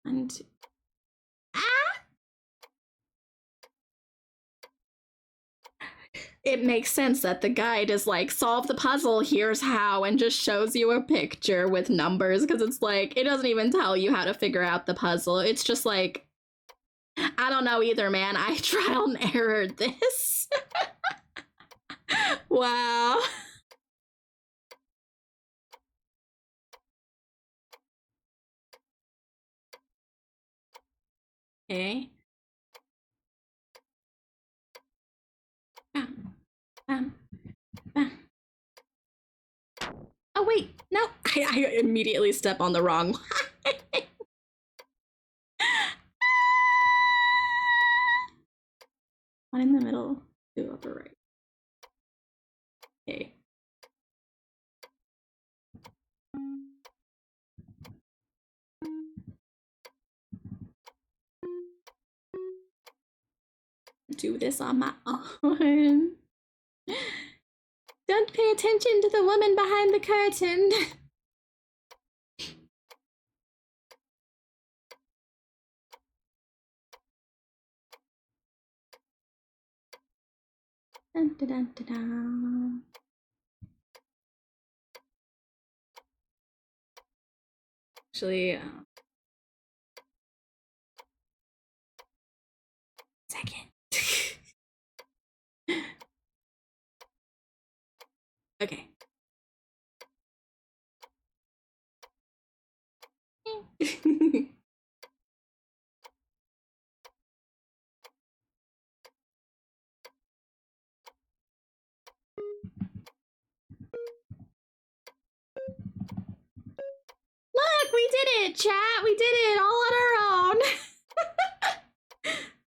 S1: And it makes sense that the guide is like, solve the puzzle, here's how, and just shows you a picture with numbers, because it's like, it doesn't even tell you how to figure out the puzzle. It's just like, I don't know either, man. I trial and errored this. Wow. Okay. Bam. Bam. Bam. Oh, wait. No. I immediately step on the wrong one. One in the middle, two upper right. Okay. Do this on my own. Don't pay attention to the woman behind the curtain. Dun, dun, dun, dun, dun. Actually, second. Okay. Look, we did it, chat. We did it all on our own.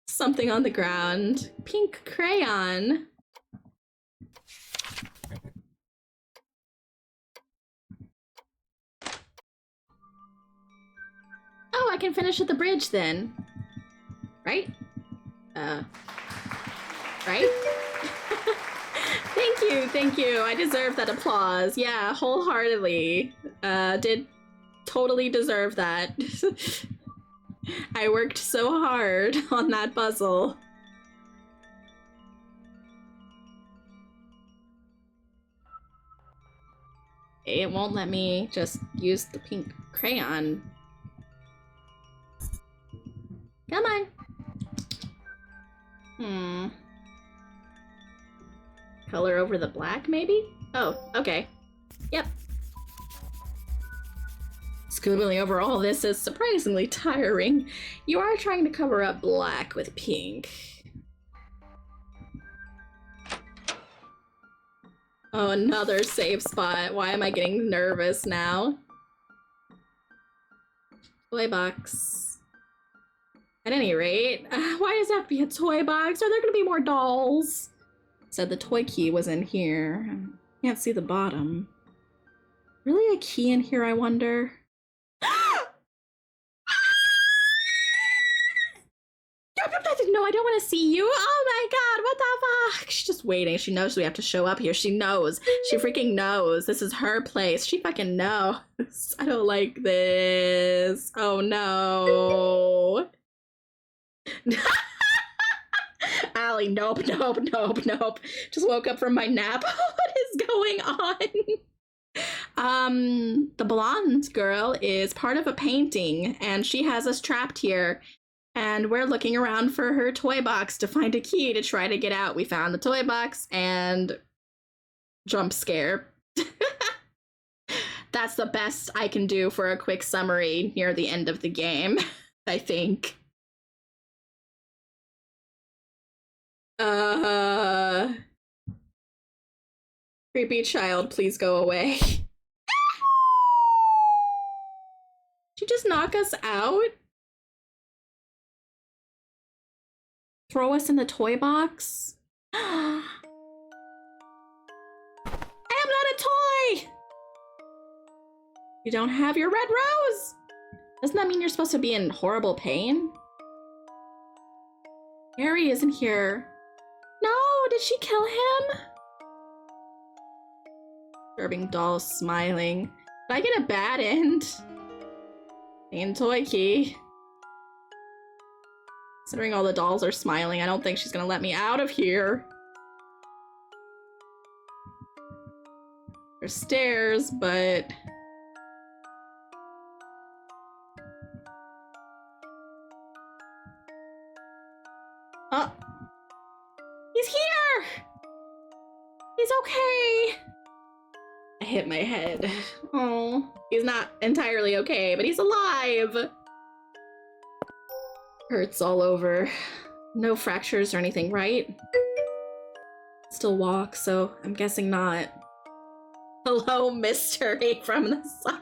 S1: Something on the ground. Pink crayon. Oh, I can finish at the bridge then. Right? Right? Thank you. I deserve that applause. Yeah, wholeheartedly. Did totally deserve that. I worked so hard on that puzzle. It won't let me just use the pink crayon. Come on. Color over the black, maybe? Oh, okay. Yep. Scribbling over all this is surprisingly tiring. You are trying to cover up black with pink. Oh, another safe spot. Why am I getting nervous now? Toy box. At any rate, why does it have to be a toy box? Are there gonna be more dolls? Said the toy key was in here. Can't see the bottom. Really a key in here, I wonder? No, I don't want to see you. Oh my god, what the fuck? She's just waiting. She knows we have to show up here. She knows. She freaking knows. This is her place. She fucking knows. I don't like this. Oh no. Allie, nope. Just woke up from my nap. What is going on? The blonde girl is part of a painting, and she has us trapped here. And we're looking around for her toy box to find a key to try to get out. We found the toy box and jump scare. That's the best I can do for a quick summary near the end of the game, I think. Creepy child, please go away. Did you just knock us out? Throw us in the toy box? I am not a toy! You don't have your red rose! Doesn't that mean you're supposed to be in horrible pain? Harry isn't here. No, did she kill him? Disturbing doll smiling. Did I get a bad end? Main toy key. Considering all the dolls are smiling, I don't think she's gonna let me out of here. There's stairs, but... Oh! He's here! He's okay! I hit my head. Oh, he's not entirely okay, but he's alive! Hurts all over. No fractures or anything, right? Still walk, so I'm guessing not. Hello, mystery from the Sacha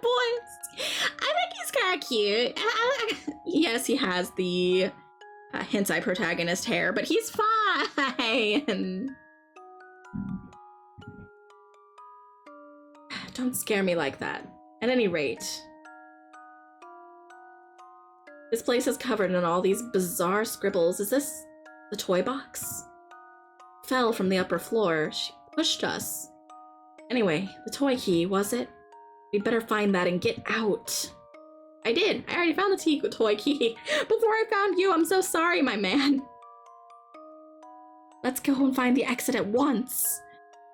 S1: Boys. I think he's kind of cute. Yes, he has the hentai protagonist hair, but he's fine. Don't scare me like that. At any rate, this place is covered in all these bizarre scribbles. Is this the toy box? Fell from the upper floor. She pushed us. Anyway, the toy key, was it? We'd better find that and get out. I did. I already found the toy key before I found you. I'm so sorry, my man. Let's go and find the exit at once.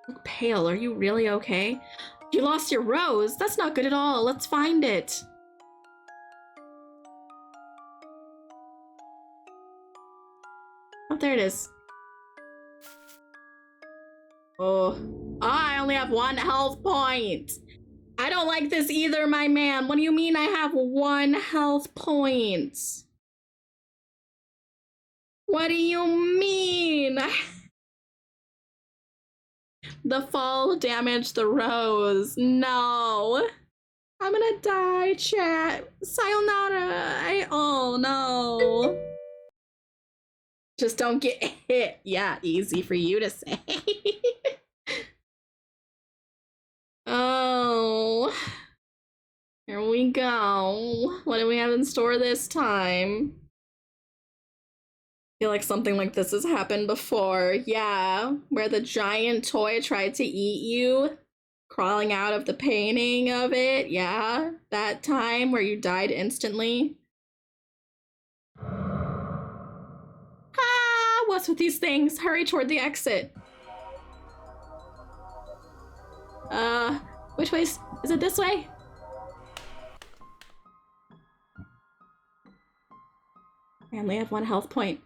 S1: You look pale. Are you really okay? You lost your rose. That's not good at all. Let's find it. Oh, there it is. Oh, I only have 1 health point. I don't like this either, my man. What do you mean I have 1 health point? What do you mean? The fall damaged the rose. No. I'm gonna die, chat. Sayonara. Oh, no. Just don't get hit. Yeah, easy for you to say. Oh. Here we go. What do we have in store this time? I feel like something like this has happened before. Yeah, where the giant toy tried to eat you, crawling out of the painting of it. Yeah, that time where you died instantly. Ah, what's with these things? Hurry toward the exit. Which way is it this way? I only have 1 health point.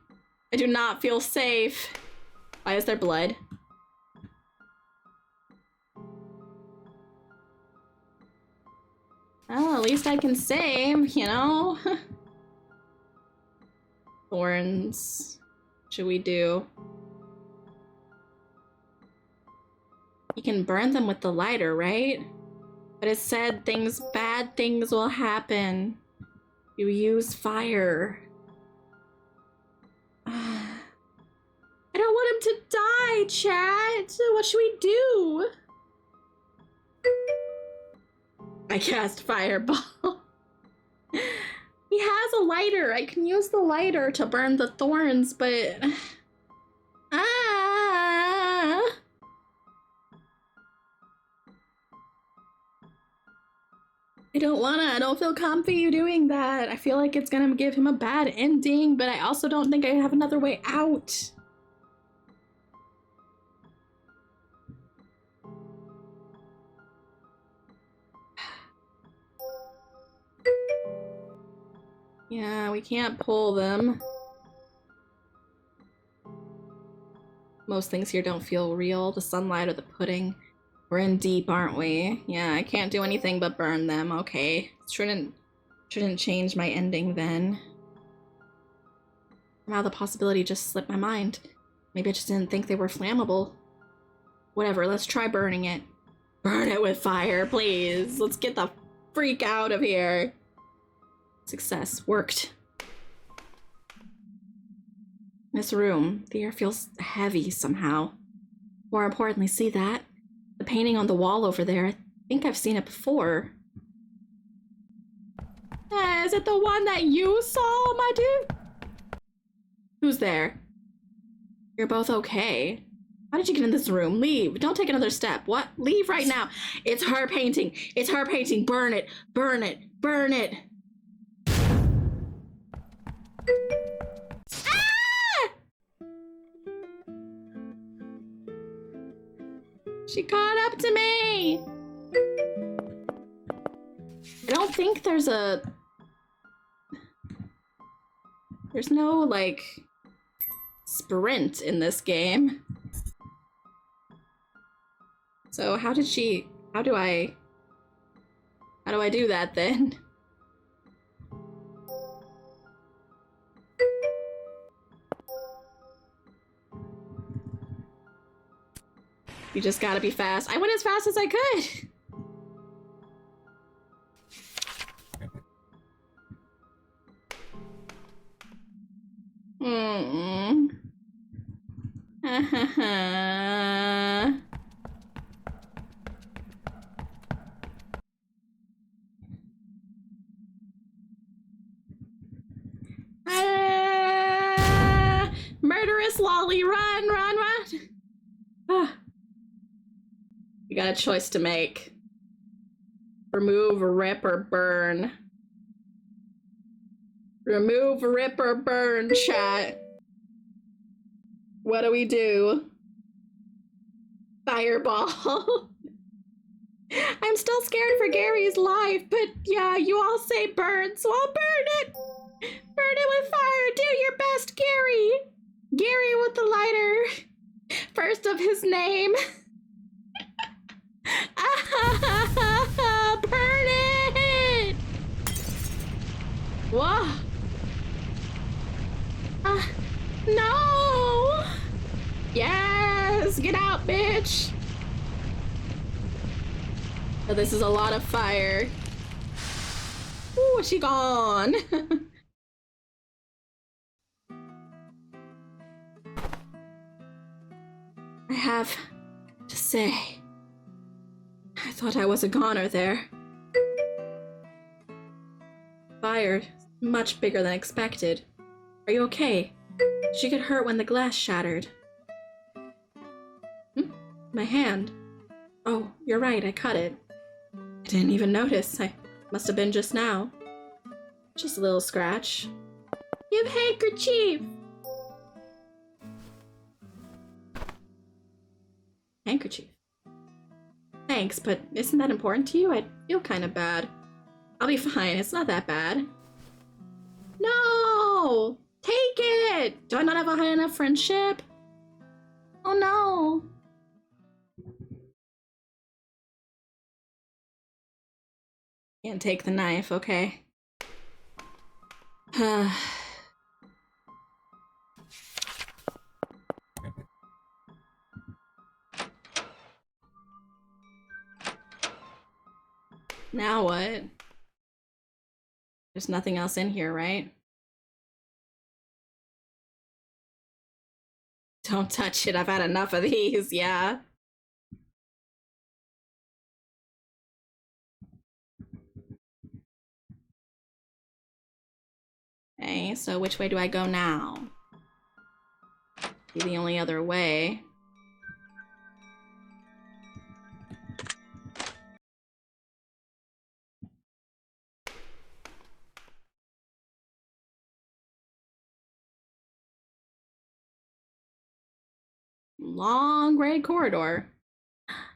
S1: I do not feel safe. Why is there blood? Well, at least I can save, you know? Thorns. What should we do? You can burn them with the lighter, right? But it said bad things will happen. You use fire. I don't want him to die, chat. What should we do? I cast fireball. He has a lighter. I can use the lighter to burn the thorns, but... Ah! I don't feel comfy doing that. I feel like it's gonna give him a bad ending, but I also don't think I have another way out. Yeah, we can't pull them. Most things here don't feel real. The sunlight or the pudding. We're in deep, aren't we? Yeah, I can't do anything but burn them. Okay. Shouldn't change my ending then. Now the possibility just slipped my mind. Maybe I just didn't think they were flammable. Whatever, let's try burning it. Burn it with fire, please. Let's get the freak out of here. Success. Worked. This room, the air feels heavy somehow. More importantly, see that? The painting on the wall over there, I think I've seen it before. Is it the one that you saw, my dude? Who's there? You're both okay. How did you get in this room? Leave. Don't take another step. What? Leave right now. It's her painting. It's her painting. Burn it. Burn it. Burn it. She caught up to me! I don't think there's no, like, sprint in this game. So how do I do that then? You just gotta be fast. I went as fast as I could. Mm-mm. Murderous lolly, run, run, run. You got a choice to make. Remove, rip, or burn. Remove, rip, or burn, chat. What do we do? Fireball. I'm still scared for Gary's life, but yeah, you all say burn, so I'll burn it. Burn it with fire. Do your best, Gary. Gary with the lighter. First of his name. Burn it. Whoa. No. Yes, get out, bitch. Oh, this is a lot of fire. Ooh, she gone. I have to say, I thought I was a goner there. Fire, much bigger than expected. Are you okay? She get hurt when the glass shattered. My hand. Oh, you're right, I cut it. I didn't even notice. I must have been just now. Just a little scratch. You have handkerchief! Handkerchief. Thanks, but isn't that important to you? I feel kind of bad. I'll be fine, it's not that bad. No! Take it! Do I not have a high enough friendship? Oh no! Can't take the knife, okay. Now what? There's nothing else in here, right? Don't touch it, I've had enough of these, yeah. Okay, so which way do I go now? Be the only other way. Long gray corridor.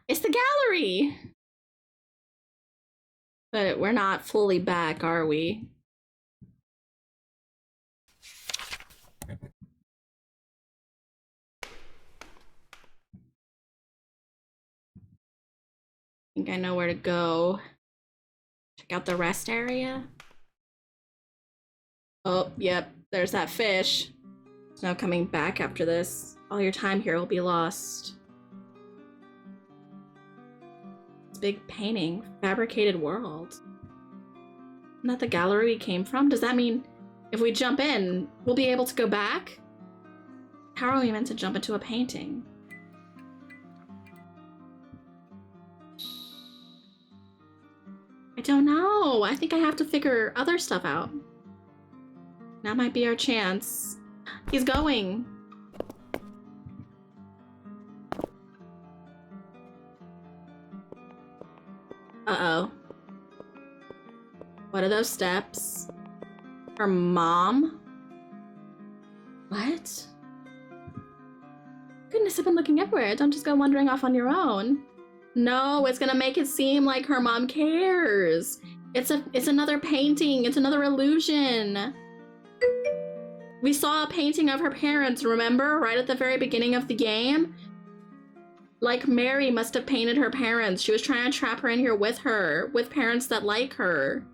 S1: It's the gallery! But we're not fully back, are we? I think I know where to go. Check out the rest area. Oh, yep, there's that fish. There's no coming back after this. All your time here will be lost. This big painting, fabricated world. Isn't that the gallery we came from? Does that mean if we jump in, we'll be able to go back? How are we meant to jump into a painting? I don't know. I think I have to figure other stuff out. That might be our chance. He's going. Uh-oh. What are those steps? Her mom? What? Goodness, I've been looking everywhere. Don't just go wandering off on your own. No, it's gonna make it seem like her mom cares. It's another painting. It's another illusion. We saw a painting of her parents, remember? Right at the very beginning of the game? Like Mary must have painted her parents. She was trying to trap her in here with her, with parents that like her.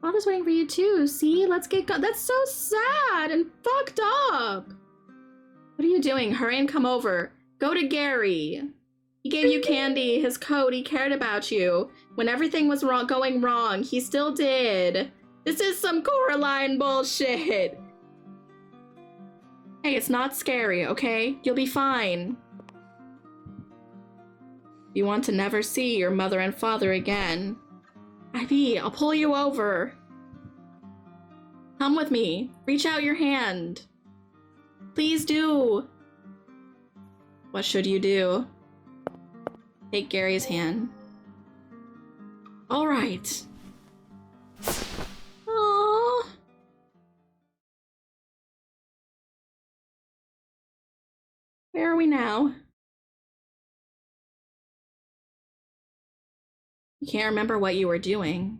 S1: Father's waiting for you too. See, let's get go. That's so sad and fucked up. What are you doing? Hurry and come over. Go to Gary. He gave you candy, his coat, he cared about you. When everything was going wrong, he still did. This is some Coraline bullshit. Hey, it's not scary, okay? You'll be fine. You want to never see your mother and father again. Ivy, I'll pull you over. Come with me. Reach out your hand. Please do. What should you do? Take Gary's hand. All right. Aww. Where are we now? You can't remember what you were doing.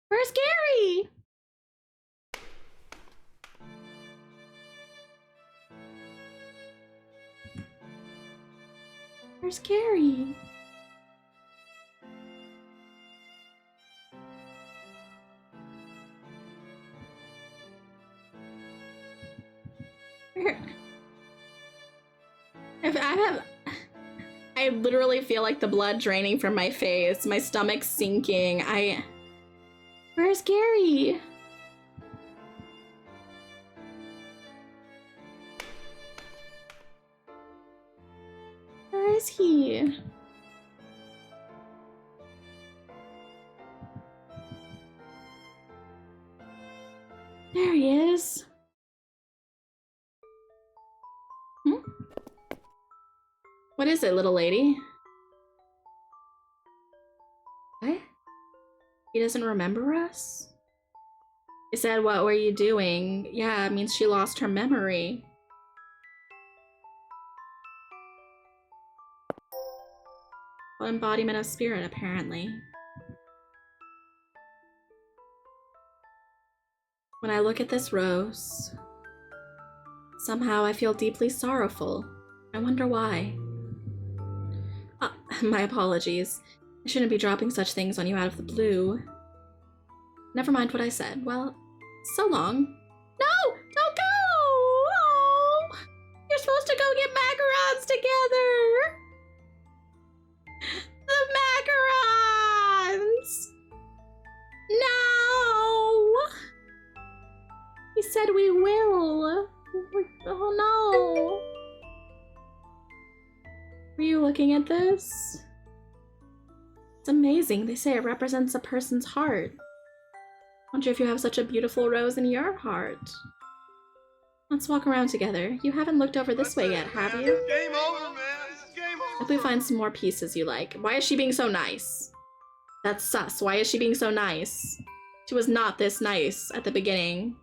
S1: Where's Gary? Where's Gary? Where? I literally feel like the blood draining from my face. My stomach's sinking. Where's Gary? Where is he? There he is. What is it, little lady? What? He doesn't remember us? He said, what were you doing? Yeah, it means she lost her memory. Embodiment of spirit, apparently. When I look at this rose, somehow I feel deeply sorrowful. I wonder why. My apologies. I shouldn't be dropping such things on you out of the blue. Never mind what I said. Well, so long. No! Don't go! Oh, you're supposed to go get macarons together! The macarons! No! He said we will. Oh no. Were you looking at this? It's amazing. They say it represents a person's heart. Wonder if you have such a beautiful rose in your heart. Let's walk around together. You haven't looked over this way yet, have you?
S5: Game over, man. It's game over.
S1: Hope we find some more pieces you like. Why is she being so nice? That's sus. Why is she being so nice? She was not this nice at the beginning.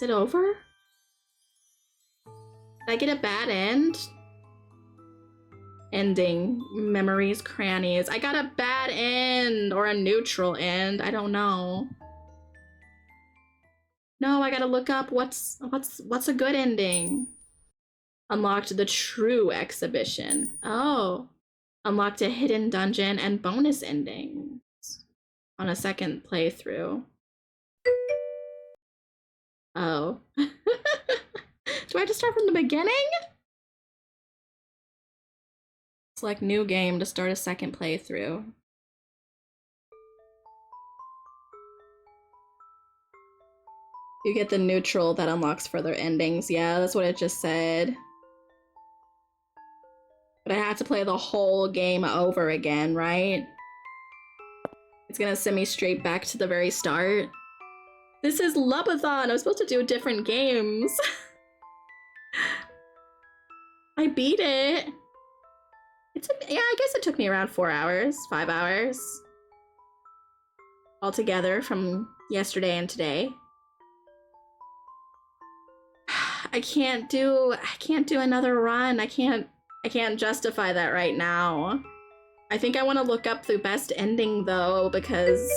S1: Is it over? Did I get a bad end? Ending. Memories, crannies. I got a bad end or a neutral end. I don't know. No, I gotta look up what's a good ending. Unlocked the true exhibition. Oh. Unlocked a hidden dungeon and bonus endings on a second playthrough. Oh. Do I have to start from the beginning? Select new game to start a second playthrough. You get the neutral that unlocks further endings. Yeah, that's what it just said. But I have to play the whole game over again, right? It's gonna send me straight back to the very start. This is Lub-a-Thon. I was supposed to do different games. I beat it. It took, yeah, I guess it took me around 4 hours, 5 hours. Altogether from yesterday and today. I can't do another run. I can't justify that right now. I think I want to look up the best ending though, because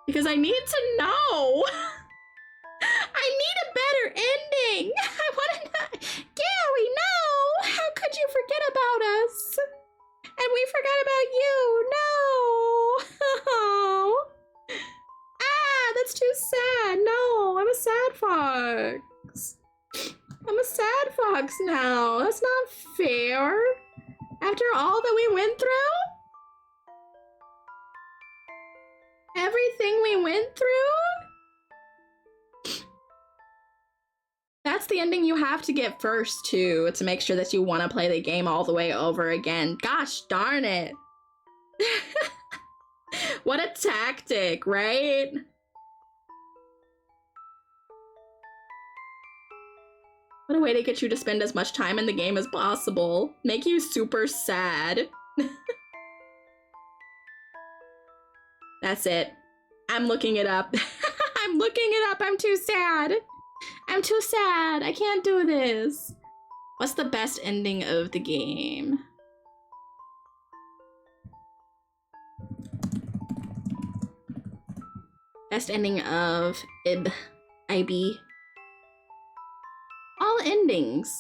S1: I need to know. I need a better ending. I want to know. Gary, no! How could you forget about us? And we forgot about you. No. Ah, that's That's too sad. No, I'm a sad fox. I'm a sad fox now. That's not fair. After all that we went through? Everything we went through? That's the ending you have to get first, too, to make sure that you want to play the game all the way over again. Gosh darn it. What a tactic, right? What a way to get you to spend as much time in the game as possible. Make you super sad. That's it. I'm looking it up. I'm looking it up. I'm too sad. I'm too sad. I can't do this. What's the best ending of the game? Best ending of IB. All endings.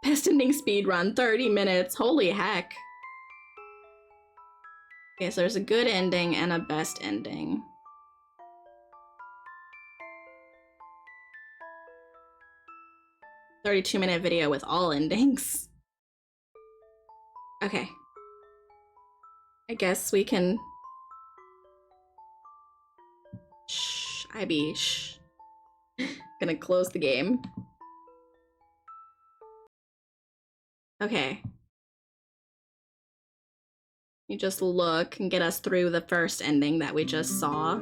S1: Best ending speed run, 30 minutes. Holy heck. Okay, so there's a good ending and a best ending. "32-minute video with all endings." Okay. I guess we can... Shh, IB, shh. Gonna close the game. Okay. You just look and get us through the first ending that we just saw.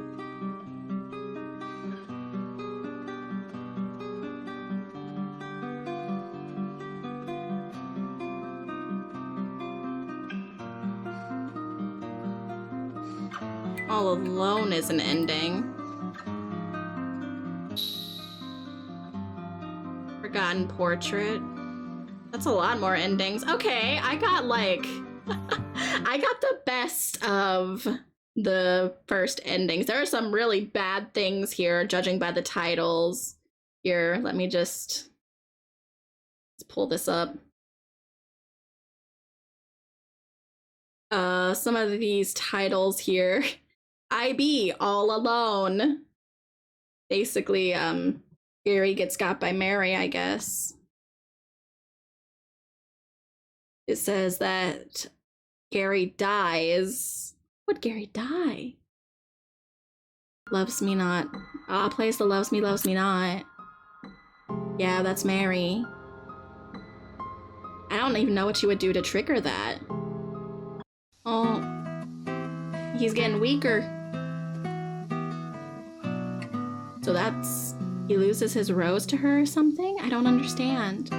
S1: All Alone is an ending. Forgotten Portrait. That's a lot more endings. Okay, I got like... I got the best of the first endings. There are some really bad things here, judging by the titles. Here, let me just... let's pull this up. Some of these titles here. IB, All Alone. Basically, Gary gets got by Mary, I guess. It says that Gary dies. Would Gary die? Loves me not. Plays the loves me not. Yeah, that's Mary. I don't even know what you would do to trigger that. Oh. He's getting weaker. So that's... he loses his rose to her or something? I don't understand.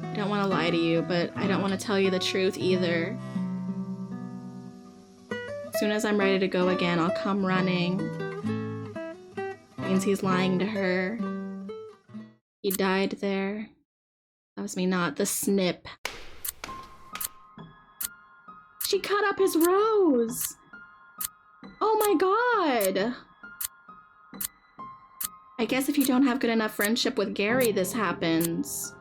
S1: I don't want to lie to you, but I don't want to tell you the truth either. As soon as I'm ready to go again, I'll come running. Means he's lying to her. He died there. Loves me not. The snip. She cut up his rose! Oh my god! I guess if you don't have good enough friendship with Gary, this happens.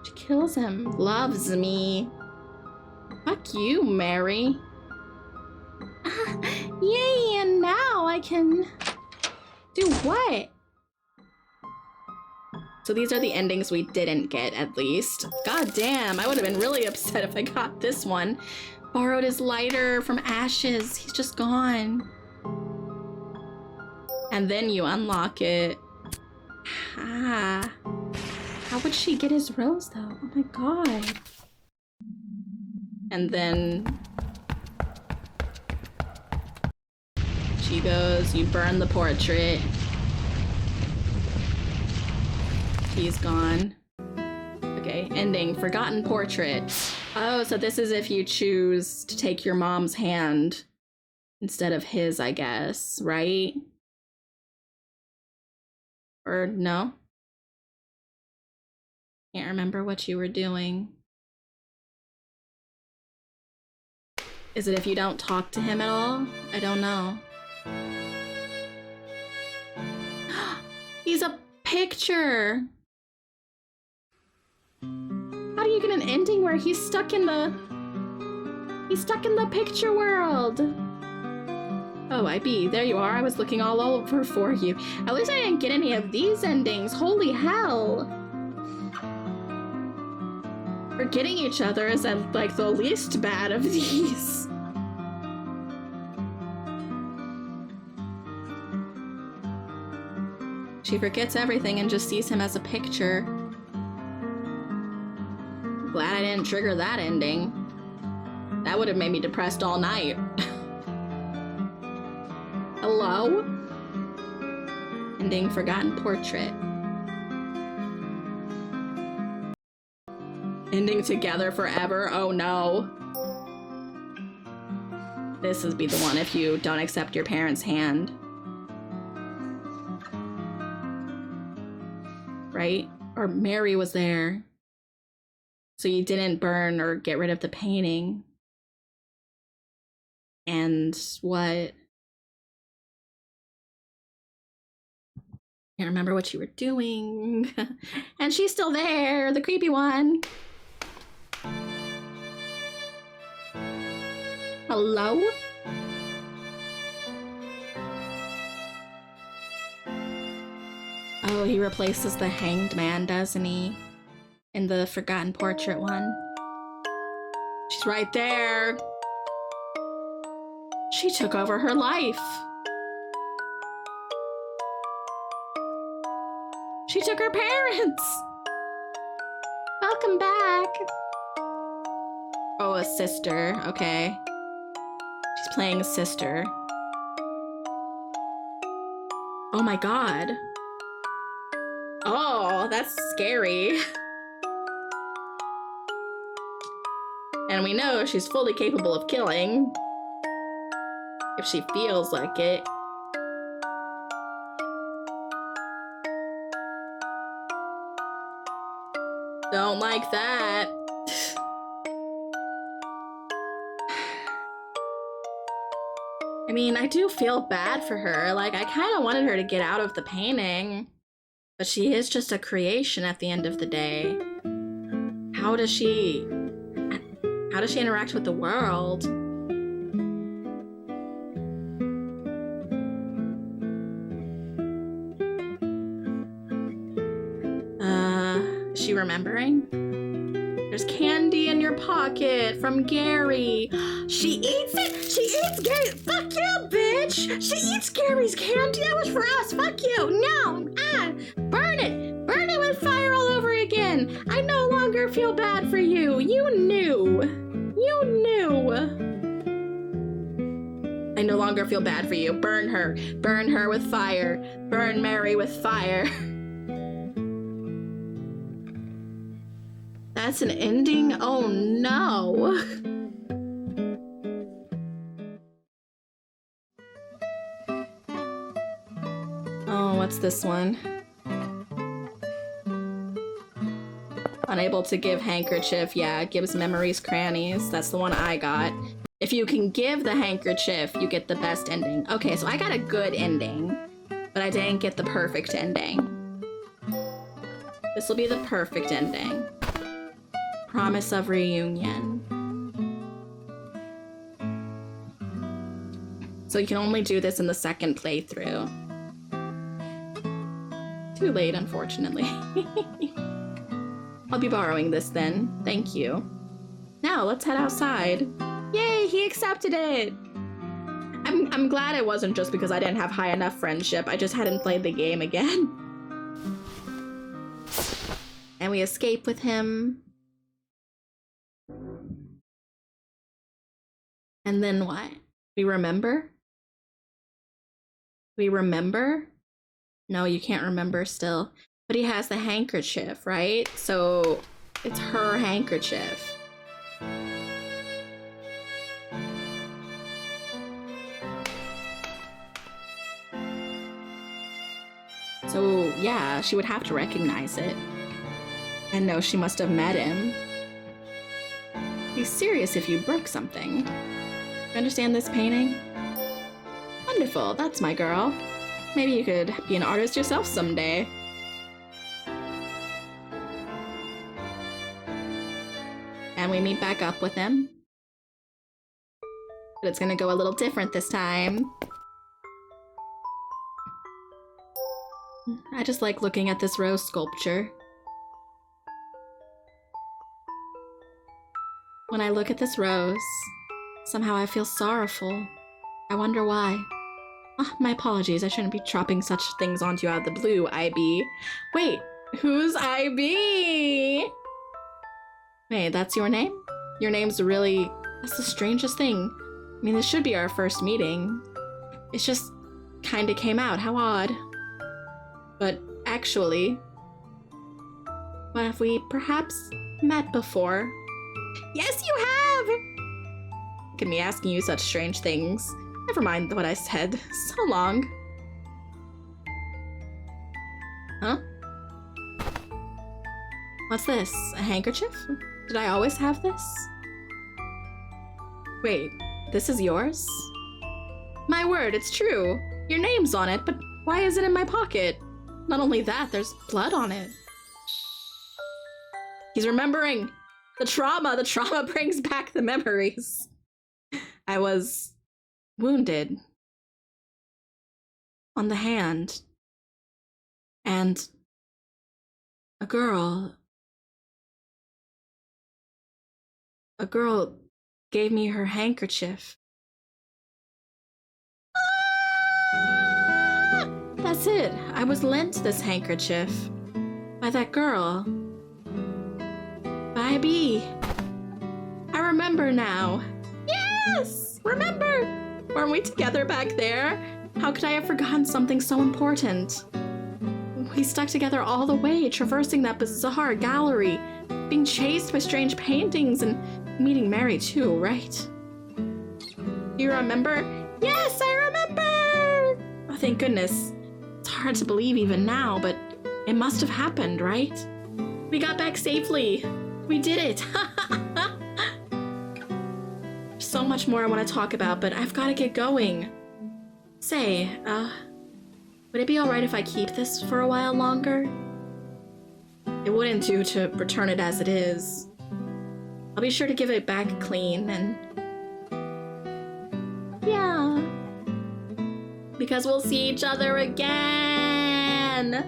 S1: She kills him. Loves me. Fuck you, Mary. Yay, and now I can... do what? So these are the endings we didn't get, at least. God damn, I would have been really upset if I got this one. Borrowed his lighter from Ashes. He's just gone. And then you unlock it. Ah. How would she get his rose, though? Oh my god. And then... she goes, you burn the portrait. He's gone. Okay, ending. Forgotten Portrait. Oh, so this is if you choose to take your mom's hand instead of his, I guess, right? Or no? Can't remember what you were doing. Is it if you don't talk to him at all? I don't know. He's a picture! How do you get an ending where he's stuck in the picture world? Oh, IB, there you are. I was looking all over for you. At least I didn't get any of these endings. Holy hell! Forgetting each other is like the least bad of these. She forgets everything and just sees him as a picture. Glad I didn't trigger that ending. That would have made me depressed all night. Hello? Ending Forgotten Portrait. Ending together forever? Oh no. This would be the one if you don't accept your parents' hand. Right? Or Mary was there. So you didn't burn or get rid of the painting. And what? Can't remember what you were doing. And she's still there, the creepy one. Hello? Oh, he replaces the hanged man, doesn't he? In the Forgotten Portrait one. She's right there. She took over her life. She took her parents. Welcome back. Oh, a sister. Okay. She's playing a sister. Oh my god. Oh, that's scary. And we know she's fully capable of killing. If she feels like it. Don't like that. I mean, I do feel bad for her. Like, I kind of wanted her to get out of the painting. But she is just a creation at the end of the day. How does she interact with the world? Is she remembering? There's candy in your pocket from Gary. She eats it? She eats Gary. Fuck you, bitch. She eats Gary's candy. That was for us. Fuck you. No. Burn it. Burn it with fire all over again. I no longer feel bad for you. You knew. You knew. I no longer feel bad for you. Burn her. Burn her with fire. Burn Mary with fire. That's an ending? Oh no. Oh, what's this one? Unable to give handkerchief. Yeah, it gives memories crannies. That's the one I got. If you can give the handkerchief, you get the best ending. Okay, so I got a good ending, but I didn't get the perfect ending. This will be the perfect ending. Promise of reunion. So you can only do this in the second playthrough. Too late, unfortunately. I'll be borrowing this then. Thank you. Now, let's head outside. Yay, he accepted it! I'm glad it wasn't just because I didn't have high enough friendship. I just hadn't played the game again. And we escape with him. And then what? We remember? We remember? No, you can't remember still. But he has the handkerchief, right? So it's her handkerchief. So yeah, she would have to recognize it. And know she must have met him. Be serious if you broke something. Understand this painting? Wonderful, that's my girl. Maybe you could be an artist yourself someday. And we meet back up with him. But it's gonna go a little different this time. I just like looking at this rose sculpture. When I look at this rose, somehow I feel sorrowful. I wonder why. My apologies, I shouldn't be dropping such things onto you out of the blue, IB. Wait, who's IB? Wait, that's your name? Your name's really... That's the strangest thing. I mean, this should be our first meeting. It's just kinda came out, how odd. But actually... What if we perhaps met before? Yes, you have! Look at me asking you such strange things. Never mind what I said. So long. Huh? What's this? A handkerchief? Did I always have this? Wait, this is yours? My word, it's true. Your name's on it, but why is it in my pocket? Not only that, there's blood on it. He's remembering! The trauma brings back the memories. I was wounded on the hand, and a girl gave me her handkerchief. Ah! That's it. I was lent this handkerchief by that girl. By B. I remember now. Yes! Remember! Weren't we together back there? How could I have forgotten something so important? We stuck together all the way, traversing that bizarre gallery, being chased by strange paintings, and meeting Mary too, right? You remember? Yes, I remember! Oh, thank goodness. It's hard to believe even now, but it must have happened, right? We got back safely. We did it. So much more I want to talk about, but I've got to get going. Say, would it be alright if I keep this for a while longer? It wouldn't do to return it as it is. I'll be sure to give it back clean and... Yeah. Because we'll see each other again!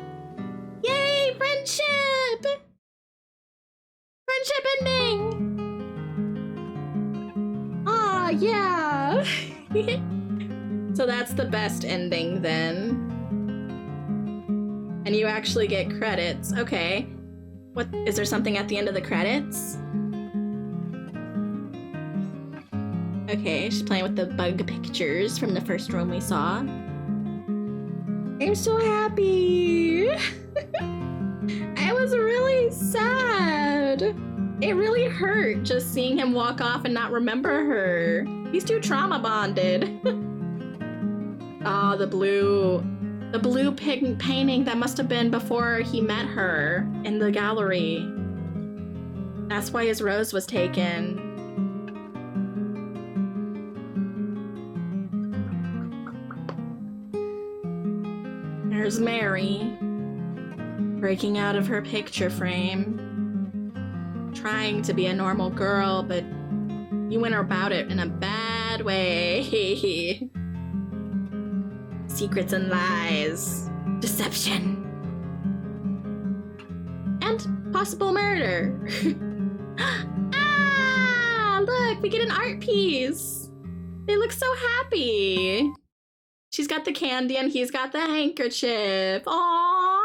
S1: Yay, friendship! Friendship ending! Ah, yeah! So that's the best ending then. And you actually get credits. Okay. What, is there something at the end of the credits? Okay, she's playing with the bug pictures from the first room we saw. I'm so happy! I was really sad. It really hurt just seeing him walk off and not remember her. These two trauma bonded. Oh, the blue painting that must have been before he met her in the gallery. That's why his rose was taken. There's Mary, breaking out of her picture frame, trying to be a normal girl, but you went about it in a bad way. Secrets and lies, deception, and possible murder. Ah, look, we get an art piece. They look so happy. She's got the candy and he's got the handkerchief. Aww,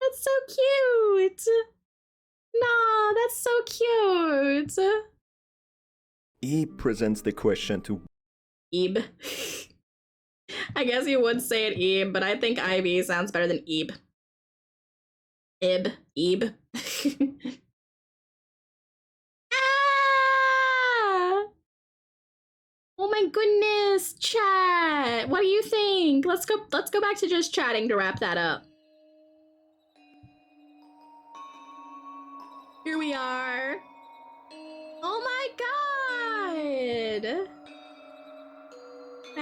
S1: that's so cute. No, that's so cute.
S8: He presents the question to
S1: Ebe. I guess you would say it Ebe, but I think Ivy sounds better than Ebe. Ebe. Ah! Oh my goodness, chat. What do you think? Let's go back to just chatting to wrap that up. Here we are. Oh my god.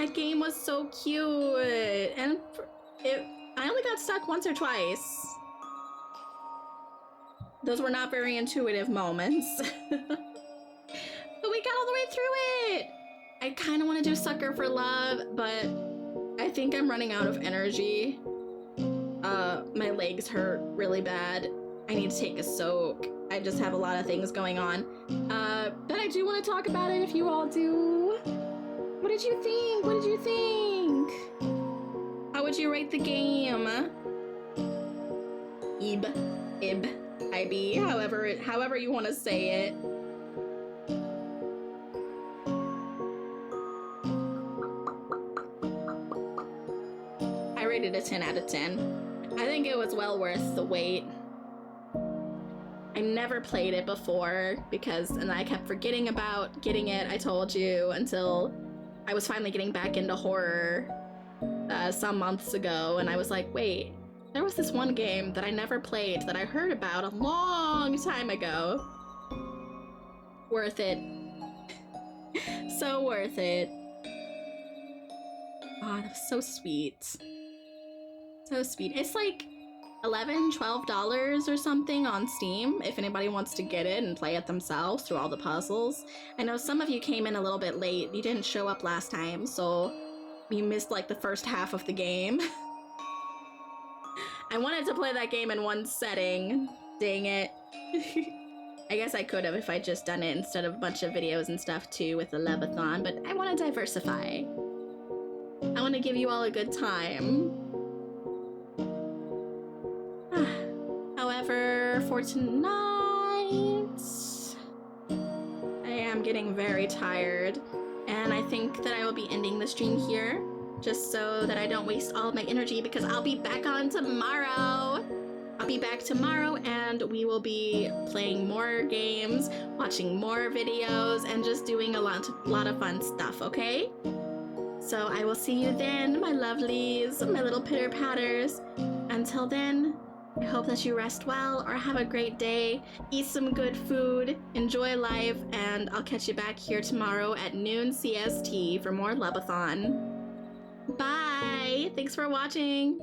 S1: That game was so cute. And I only got stuck once or twice. Those were not very intuitive moments. But we got all the way through it! I kind of want to do Sucker for Love, but I think I'm running out of energy. My legs hurt really bad. I need to take a soak. I just have a lot of things going on. But I do want to talk about it if you all do. What did you think? What did you think? How would you rate the game? Ib, IB, however you want to say it. I rated it 10 out of 10. I think it was well worth the wait. I never played it before and I kept forgetting about getting it, I told you, until I was finally getting back into horror some months ago, and I was like, wait, there was this one game that I never played that I heard about a long time ago. Worth it. So worth it. Oh, that was so sweet. So sweet. It's like $11, $12 or something on Steam if anybody wants to get it and play it themselves through all the puzzles. I know some of you came in a little bit late. You didn't show up last time, so you missed like the first half of the game. I wanted to play that game in one setting. Dang it. I guess I could have if I'd just done it instead of a bunch of videos and stuff too with the Lub-a-Thon, but I want to diversify. I want to give you all a good time. However, for tonight, I am getting very tired, and I think that I will be ending the stream here, just so that I don't waste all of my energy, because I'll be back on tomorrow. I'll be back tomorrow, and we will be playing more games, watching more videos, and just doing a lot of fun stuff, okay? So I will see you then, my lovelies, my little pitter-patters. Until then, I hope that you rest well or have a great day, eat some good food, enjoy life, and I'll catch you back here tomorrow at noon CST for more Lub-a-Thon. Bye! Thanks for watching!